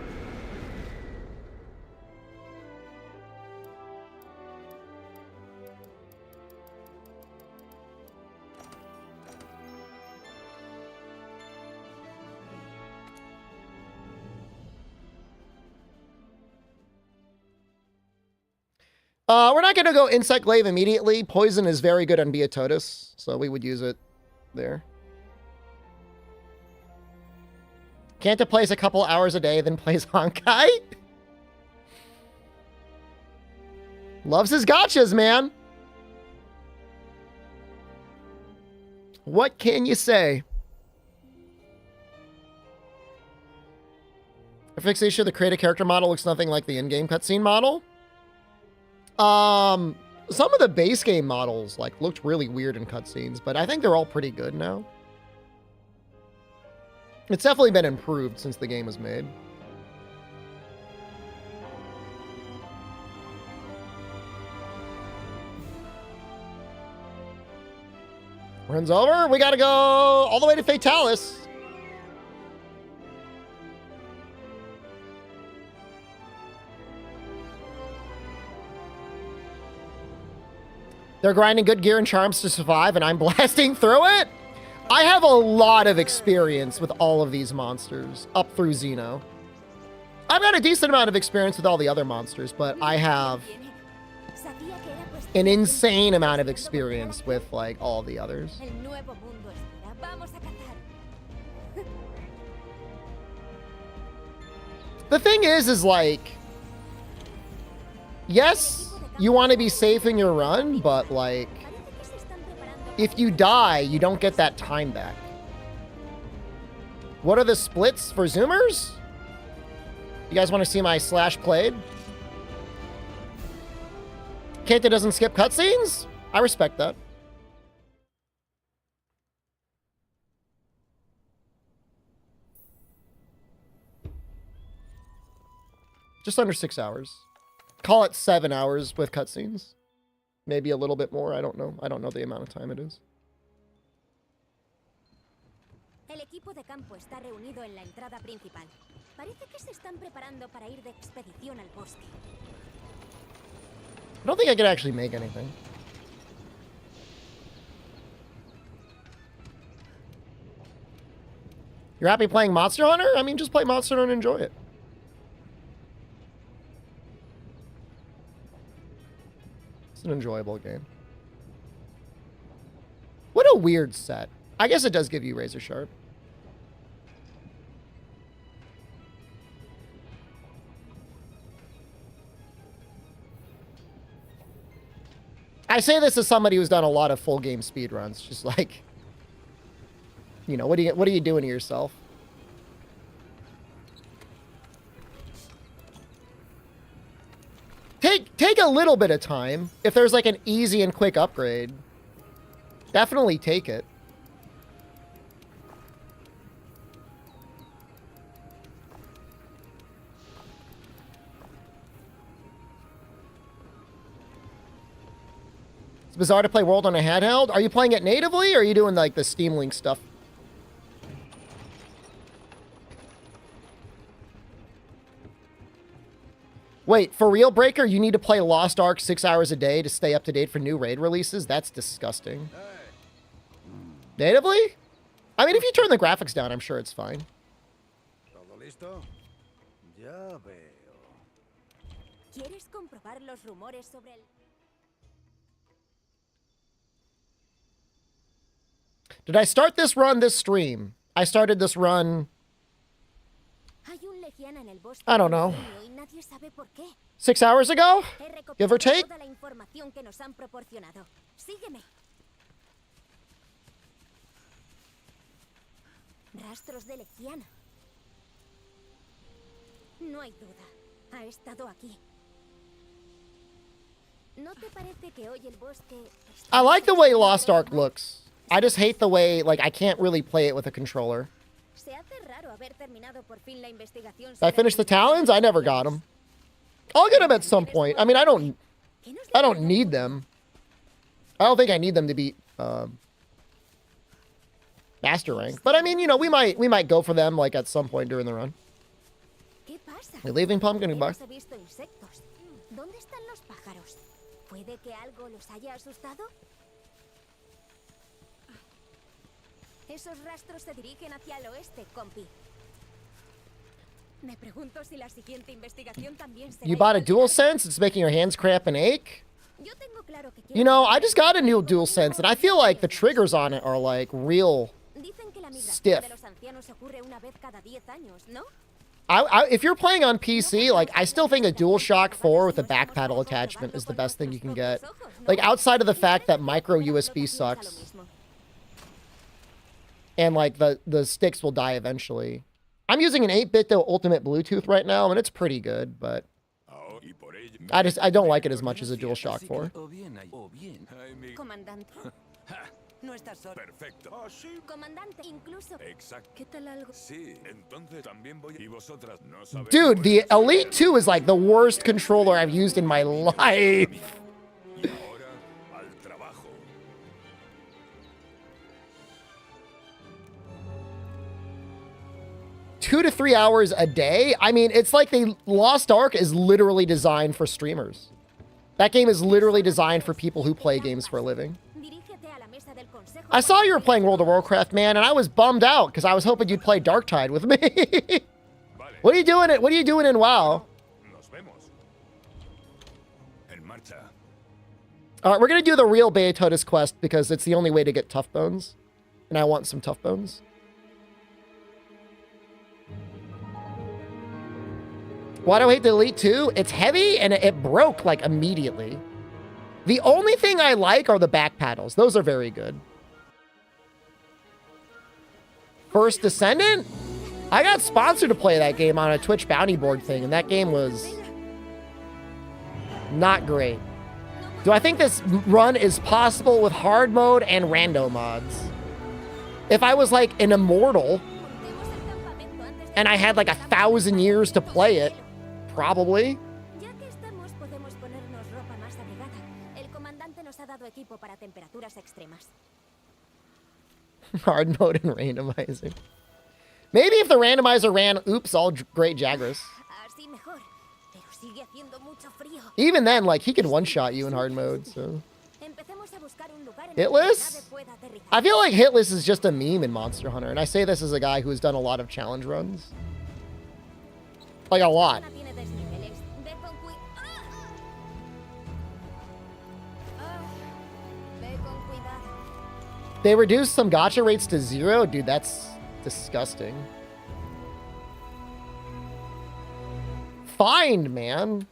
We're not going to go Insect Glaive immediately. Poison is very good on Beatotus, so we would use it there. Kanta plays a couple hours a day, then plays Honkai. Loves his gotchas, man. What can you say? A fixation of the create a character model looks nothing like the in-game cutscene model. Some of the base game models like looked really weird in cutscenes, but I think they're all pretty good now. It's definitely been improved since the game was made. Runs over. We gotta go all the way to Fatalis. They're grinding good gear and charms to survive, and I'm blasting through it? I have a lot of experience with all of these monsters, up through Xeno. I've got a decent amount of experience with all the other monsters, but I have an insane amount of experience with, like, all the others. The thing is like, yes, you want to be safe in your run, but like, if you die, you don't get that time back. What are the splits for Zoomers? You guys want to see my slash played? Kenta doesn't skip cutscenes? I respect that. Just under 6 hours. Call it 7 hours with cutscenes. Maybe a little bit more. I don't know. I don't know the amount of time it is. El equipo de campo está reunido en la entrada principal. Parece que se están preparando para ir de expedición al bosque. I don't think I could actually make anything. You're happy playing Monster Hunter? I mean, just play Monster Hunter and enjoy it. It's an enjoyable game. What a weird set. I guess it does give you Razor Sharp. I say this as somebody who's done a lot of full game speedruns. Just like, you know, what are you doing to yourself? Take a little bit of time. If there's like an easy and quick upgrade, definitely take it. It's bizarre to play World on a handheld. Are you playing it natively, or are you doing like the Steam Link stuff? Wait, for real, Breaker, you need to play Lost Ark 6 hours a day to stay up to date for new raid releases? That's disgusting. Natively? I mean, if you turn the graphics down, I'm sure it's fine. ¿Todo listo? Ya veo. ¿Quieres comprobar los rumores sobre el... Did I start this run this stream? I started this run legiana en el bosque I don't know. y nadie sabe por qué. 6 hours ago? He Give or recopilado take? toda la información que nos han proporcionado. Sígueme. Rastros de legiana. No hay duda. Ha estado aquí. ¿No te parece que hoy el bosque está I like the way Lost creo, Ark no? looks. I just hate the way, like, I can't really play it with a controller. Se hace raro haber terminado por fin la investigación Did I sobre finish the las talons? I never got them. I'll get them at some point. I mean, I don't ¿Qué nos depara el need futuro? them. I don't think I need them to be master rank. But I mean, you know, we might go for them like at some point during the run. ¿Qué pasa? We're leaving Pumpkin Goodbye. Hemos visto insectos. ¿Dónde están los pájaros? ¿Puede que algo los haya asustado? Esos rastros se dirigen hacia el oeste, compi. Me pregunto si la siguiente investigación también será You bought a igual de larga. DualSense? It's making your hands cramp and ache? Yo tengo claro que You quiero know, I saber just got a si new algo DualSense, and I conmigo feel like the es triggers on it are like real. Dicen que la migración stiff. de los ancianos ocurre una vez cada 10 años, ¿no? If you're playing on PC, like, I still think a DualShock 4 with a back paddle attachment is the best thing you can get. Like, outside of the fact that micro USB sucks. And, like, the sticks will die eventually. I'm using an 8-bit, though, Ultimate Bluetooth right now, and it's pretty good, but I don't like it as much as a DualShock 4. Comandante. No estás solo. Perfecto. Comandante, incluso. Exacto. ¿Qué tal algo? Sí, entonces también voy. Y vosotras no sabéis. Dude, the Elite 2 is, like, the worst controller I've used in my life. Y ahora al trabajo. Two to 3 hours a day? I mean, it's like the Lost Ark is literally designed for streamers. That game is literally designed for people who play games for a living. Dirígete a la mesa del consejo. I saw you were playing World of Warcraft, man, and I was bummed out because I was hoping you'd play Darktide with me. Vale. What are you doing? What are you doing in WoW? Nos vemos. En marcha. All right, we're gonna do the real Beatotus quest because it's the only way to get tough bones, and I want some tough bones. Why do I hate the Elite 2? It's heavy and it broke like immediately. The only thing I like are the back paddles. Those are very good. First Descendant? I got sponsored to play that game on a Twitch bounty board thing, and that game was not great. Do I think this run is possible with hard mode and rando mods? If I was like an immortal Montemos el campamento antes de and I had like 1,000 years to play it, probably. Ya que estamos, podemos ponernos ropa más abrigada. El comandante nos ha dado equipo para temperaturas extremas. Hard mode and randomizer. Maybe if the randomizer ran, oops, all great Jagras. Así mejor. Pero sigue haciendo mucho frío. Even then, like, he can one-shot you in hard mode, so. Empecemos a buscar un lugar en el que la Hitless? nave pueda aterrizar. I feel like Hitless is just a meme in Monster Hunter, and I say this as a guy who has done a lot of challenge runs. Like, a lot. Zona tiene desniveles. Ve con Ve con cuidado. They reduced some gacha rates to 0? Dude, that's disgusting. Fine, man.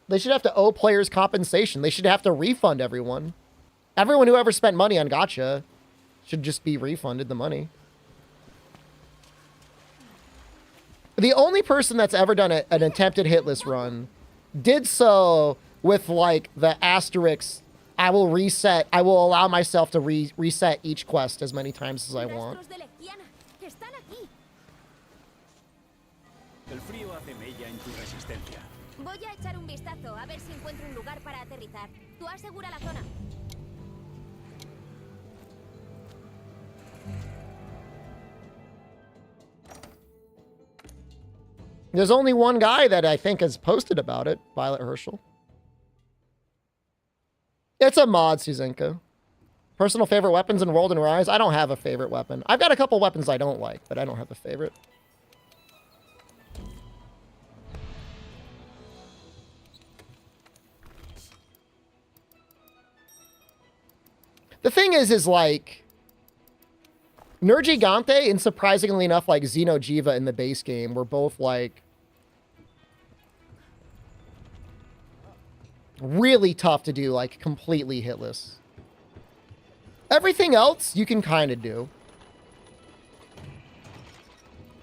They should have to owe players compensation. They should have to refund everyone. Everyone who ever spent money on gacha should just be refunded the money. The only person that's ever done an attempted hitless run did so with, like, the asterisk, I will allow myself to reset each quest as many times as I want. Rastros de legiana. Están aquí. El frío hace mella en tu resistencia. Voy a echar un vistazo a ver si encuentro un lugar para aterrizar. Tú asegura la zona. There's only one guy that I think has posted about it, Violet Herschel. It's a mod, Suzenko. Personal favorite weapons in World and Rise? I don't have a favorite weapon. I've got a couple weapons I don't like, but I don't have a favorite. The thing is like, Nergigante and surprisingly enough, like Xenojiva in the base game were both like really tough to do, like completely hitless. Everything else you can kind of do.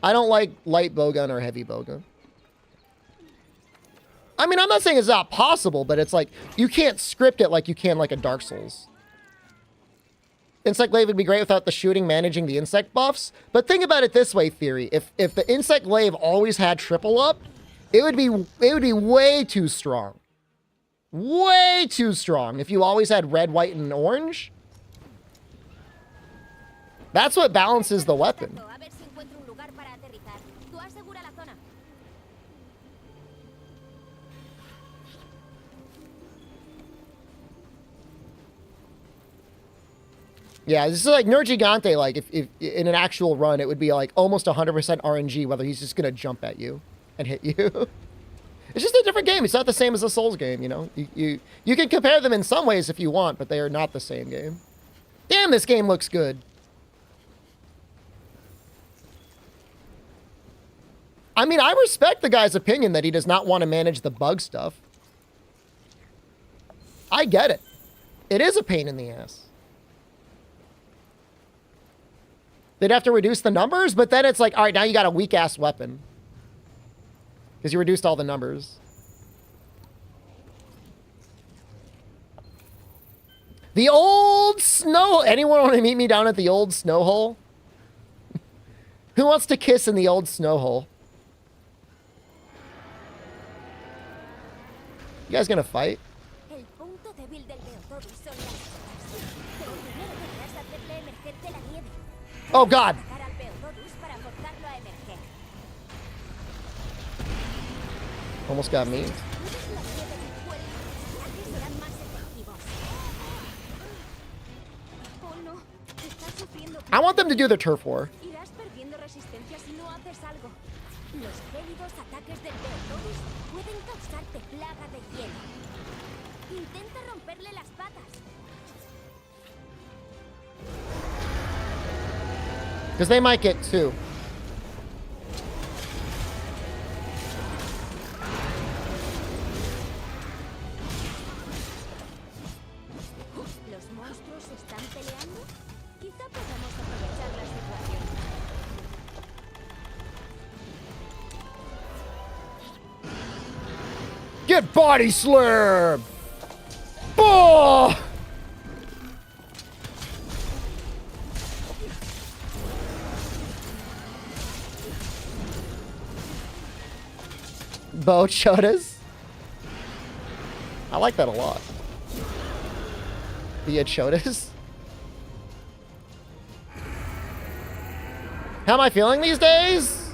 I don't like light bowgun or heavy bowgun. I mean, I'm not saying it's not possible, but it's like you can't script it like you can like a Dark Souls. Insect glaive would be great without the shooting managing the insect buffs. But think about it this way, Theory. If the insect glaive always had triple up, it would be way too strong. Way too strong if you always had red, white, and orange. That's what balances the weapon. A ver si encuentro un lugar para aterrizar. Tú asegura la zona. Yeah, this is like Nergigante, like if in an actual run, it would be like almost 100% RNG whether he's just going to jump at you and hit you. It's just a different game. It's not the same as a Souls game, you know? You can compare them in some ways if you want, but they are not the same game. Damn, this game looks good. I mean, I respect the guy's opinion that he does not want to manage the bug stuff. I get it. It is a pain in the ass. They'd have to reduce the numbers, but then it's like, all right, now you got a weak-ass weapon. Because you reduced all the numbers. The old snow... Anyone want to meet me down at the old snow hole? Who wants to kiss in the old snow hole? You guys gonna fight? El punto débil del Deathless son las patas. Pero primero deberás hacerle emergente la nieve. Oh, God. Atacar al Deathless para forzarlo a emerger. Almost got me. Puedes la nieve del cuerpo. Tus ataques serán más efectivos. Oh, no. Estás sufriendo. I want them to do the turf war. Irás perdiendo resistencia si no haces algo. Los gélidos ataques del Deathless pueden causarte plaga de hielo. Intenta romperle las patas. Because they might get two. ¿Los monstruos están peleando? Quizá podamos aprovechar la situación. Get body slammed! Oh! Bow chodas? I like that a lot. The chodas? How am I feeling these days?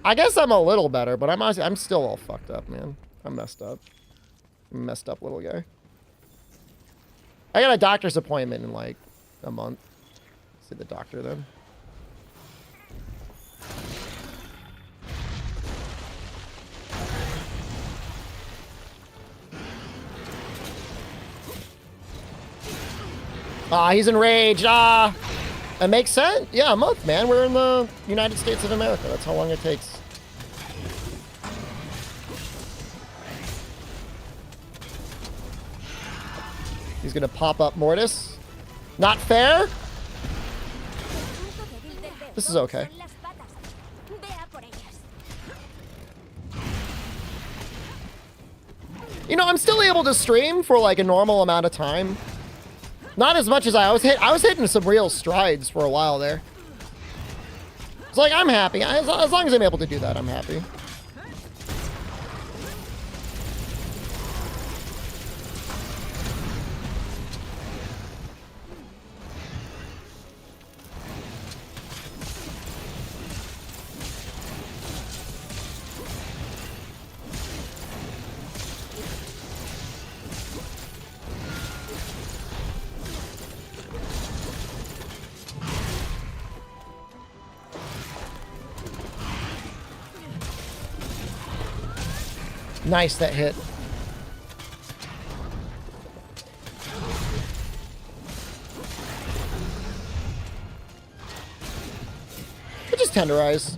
I guess I'm a little better, but I'm still all fucked up, man. I'm messed up. I'm a messed up little guy. I got a doctor's appointment in like a month. See the doctor then. Ah, he's enraged. Ah, it makes sense. Yeah, a month, man. We're in the United States of America. That's how long it takes. He's gonna pop up Mortis. Not fair. This is okay. You know, I'm still able to stream for like a normal amount of time. Not as much as I was hitting some real strides for a while there. It's like, I'm happy. As long as I'm able to do that, I'm happy. Nice, that hit. use tenderize.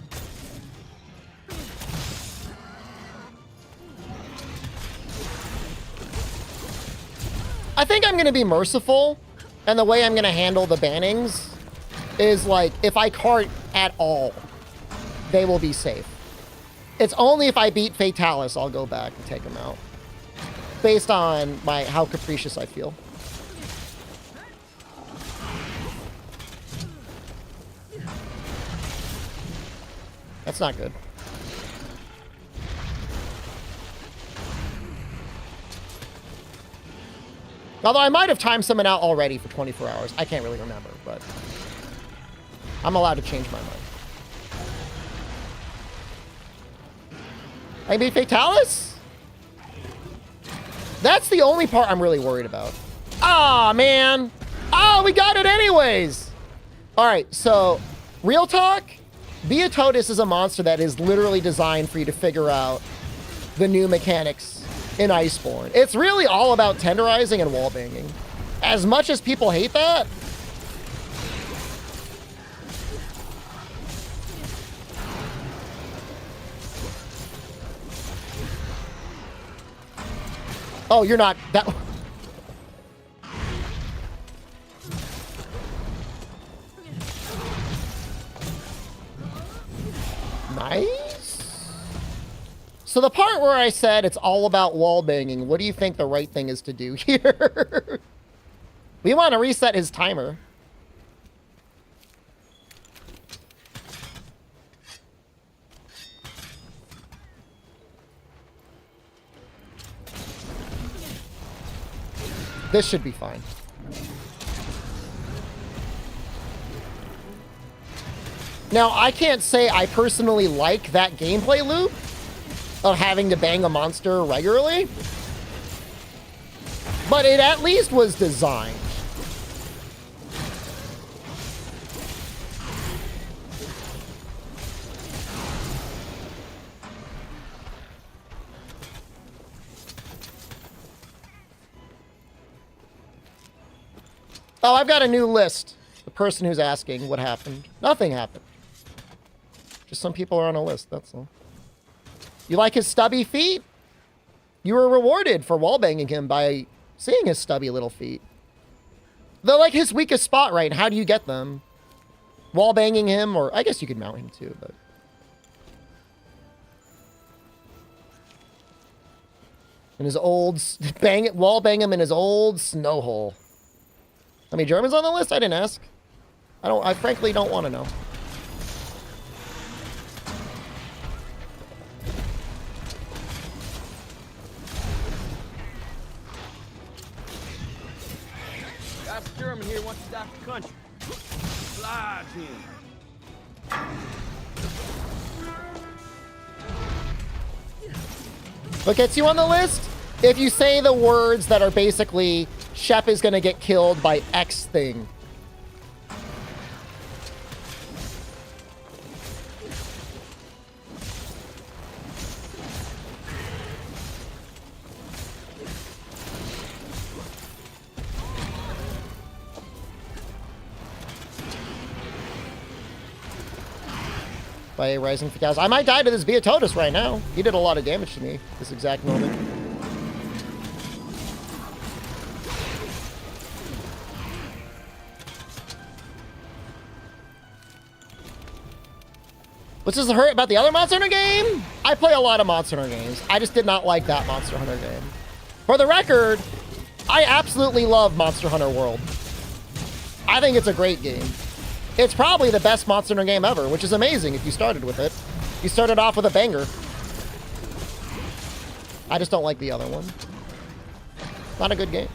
I think I'm going to be merciful, and the way I'm going to handle the bannings is, like, if I cart at all, they will be safe. It's only if I beat Fatalis I'll go back and take them out, based on how capricious I feel. That's not good. Although I might have timed someone out already for 24 hours. I can't really remember, but I'm allowed to change my mind. I beat Fatalis? That's the only part I'm really worried about. Ah, man. Oh, we got it anyways. All right, so real talk. Deathless is a monster that is literally designed for you to figure out the new mechanics in Iceborne. It's really all about tenderizing and wallbanging. As much as people hate that, oh, you're not that. Nice. So the part where I said it's all about wall banging, what do you think the right thing is to do here? We want to reset his timer. This should be fine. Now, I can't say I personally like that gameplay loop of having to bang a monster regularly, but it at least was designed. Oh, I've got a new list. The person who's asking what happened. Nothing happened. Just some people are on a list, that's all. You like his stubby feet? You were rewarded for wallbanging him by seeing his stubby little feet. They're like his weakest spot, right? How do you get them? Wallbanging him, or I guess you could mount him too, but... in his old... wallbang him in his old snow hole. How many Germans on the list? I didn't ask. I frankly don't want to know. That's German here wants to adopt the country. Fly to him. What gets you on the list? If you say the words that are basically, Shep is going to get killed by X thing. By a Rising Fatalis. I might die to this Deathless right now. He did a lot of damage to me this exact moment. What's this hurt about the other Monster Hunter game? I play a lot of Monster Hunter games. I just did not like that Monster Hunter game. For the record, I absolutely love Monster Hunter World. I think it's a great game. It's probably the best Monster Hunter game ever, which is amazing if you started with it. You started off with a banger. I just don't like the other one. Not a good game.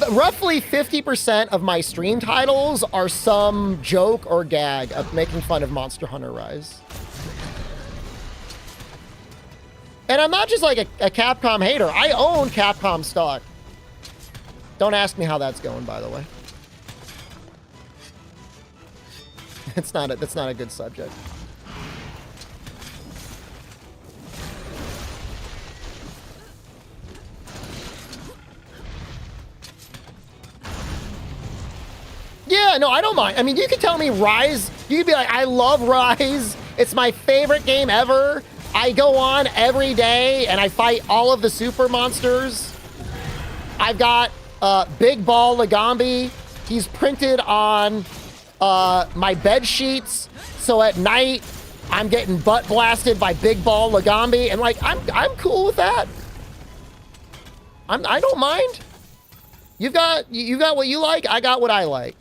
Roughly 50% of my stream titles are some joke or gag of making fun of Monster Hunter Rise. And I'm not just like a Capcom hater. I own Capcom stock. Don't ask me how that's going, by the way. That's not a good subject. Yeah, no, I don't mind. I mean, you could tell me Rise. You could be like, I love Rise. It's my favorite game ever. I go on every day and I fight all of the super monsters. I've got Big Ball Lagambi. He's printed on my bed sheets. So at night, I'm getting butt blasted by Big Ball Lagambi. And like, I'm cool with that. I don't mind. You got what you like. I got what I like.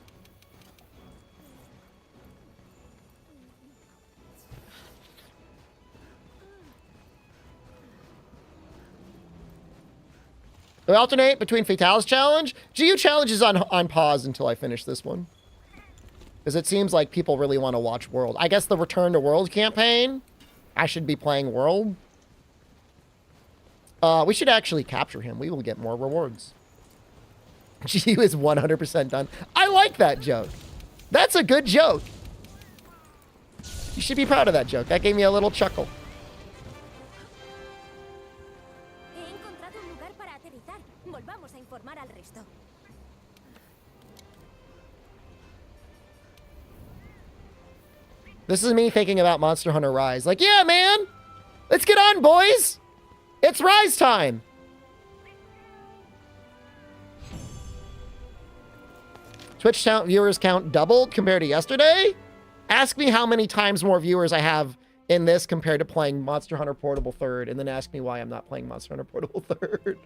We alternate between Fatalis challenge. GU challenge is on pause until I finish this one. Because it seems like people really want to watch World. I guess the Return to World campaign, I should be playing World. We should actually capture him. We will get more rewards. GU is 100% done. I like that joke. That's a good joke. You should be proud of that joke. That gave me a little chuckle. This is me thinking about Monster Hunter Rise. Like, yeah, man. Let's get on, boys. It's Rise time. Twitch viewers count doubled compared to yesterday. Ask me how many times more viewers I have in this compared to playing Monster Hunter Portable 3rd, and then ask me why I'm not playing Monster Hunter Portable 3rd.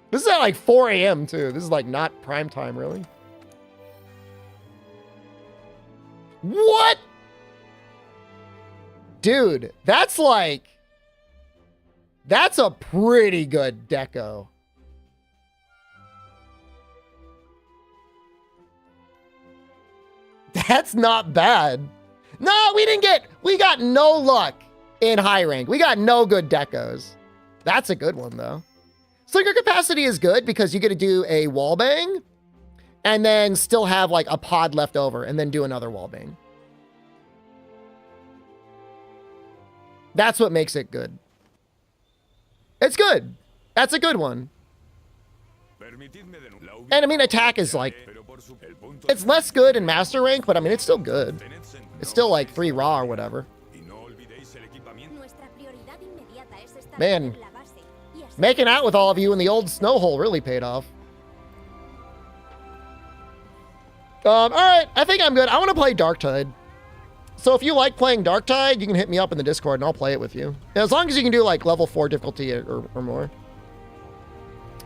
This is at like 4 a.m. too. This is like not prime time, really. What? Dude, that's a pretty good deco. That's not bad. No, we got no luck in high rank. We got no good decos. That's a good one though. Slinger capacity is good because you get to do a wall bang and then still have like a pod left over and then do another wall bang. That's what makes it good. It's good. That's a good one. And I mean, attack is like, it's less good in master rank, but I mean, it's still good. It's still like 3 raw or whatever. Man, making out with all of you in the old snow hole really paid off. All right, I think I'm good. I want to play Darktide. So if you like playing Darktide, you can hit me up in the Discord and I'll play it with you. As long as you can do like level 4 difficulty or more.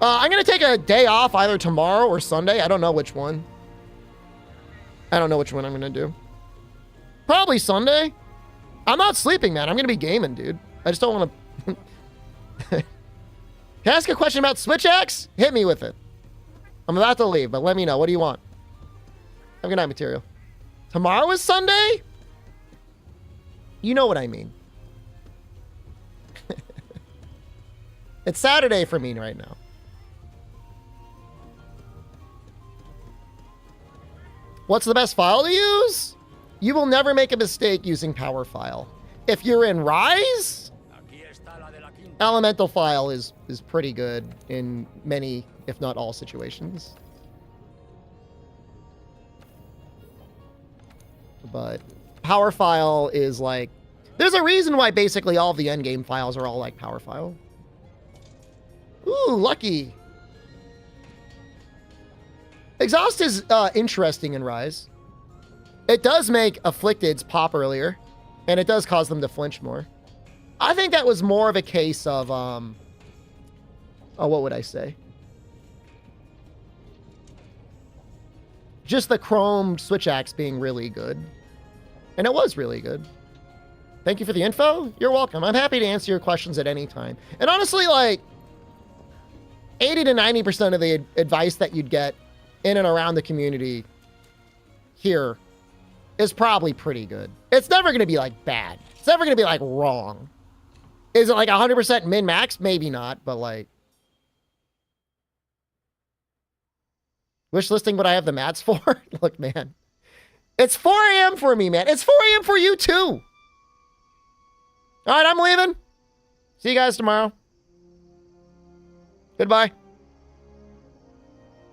I'm going to take a day off either tomorrow or Sunday. I don't know which one. I don't know which one I'm going to do. Probably Sunday. I'm not sleeping, man. I'm going to be gaming, dude. I just don't want to... Can I ask a question about Switch Axe? Hit me with it. I'm about to leave, but let me know. What do you want? Have a good night, Material. Tomorrow is Sunday? You know what I mean. It's Saturday for me right now. What's the best file to use? You will never make a mistake using Power File. If you're in Rise, Elemental File is pretty good in many, if not all, situations. But Power File is like, there's a reason why basically all of the endgame files are all like Power File. Ooh, lucky. Exhaust is interesting in Rise. It does make Afflicteds pop earlier, and it does cause them to flinch more. I think that was more of a case of, oh, what would I say? Just the Chrome Switch Axe being really good. And it was really good. Thank you for the info. You're welcome. I'm happy to answer your questions at any time. And honestly, like, 80 to 90% of the advice that you'd get in and around the community here is probably pretty good. It's never going to be, like, bad. It's never going to be, like, wrong. Is it, like, 100% min-max? Maybe not, but, like... Wish listing what I have the mats for? Look, man. It's 4 a.m. for me, man. It's 4 a.m. for you, too. All right, I'm leaving. See you guys tomorrow. Goodbye.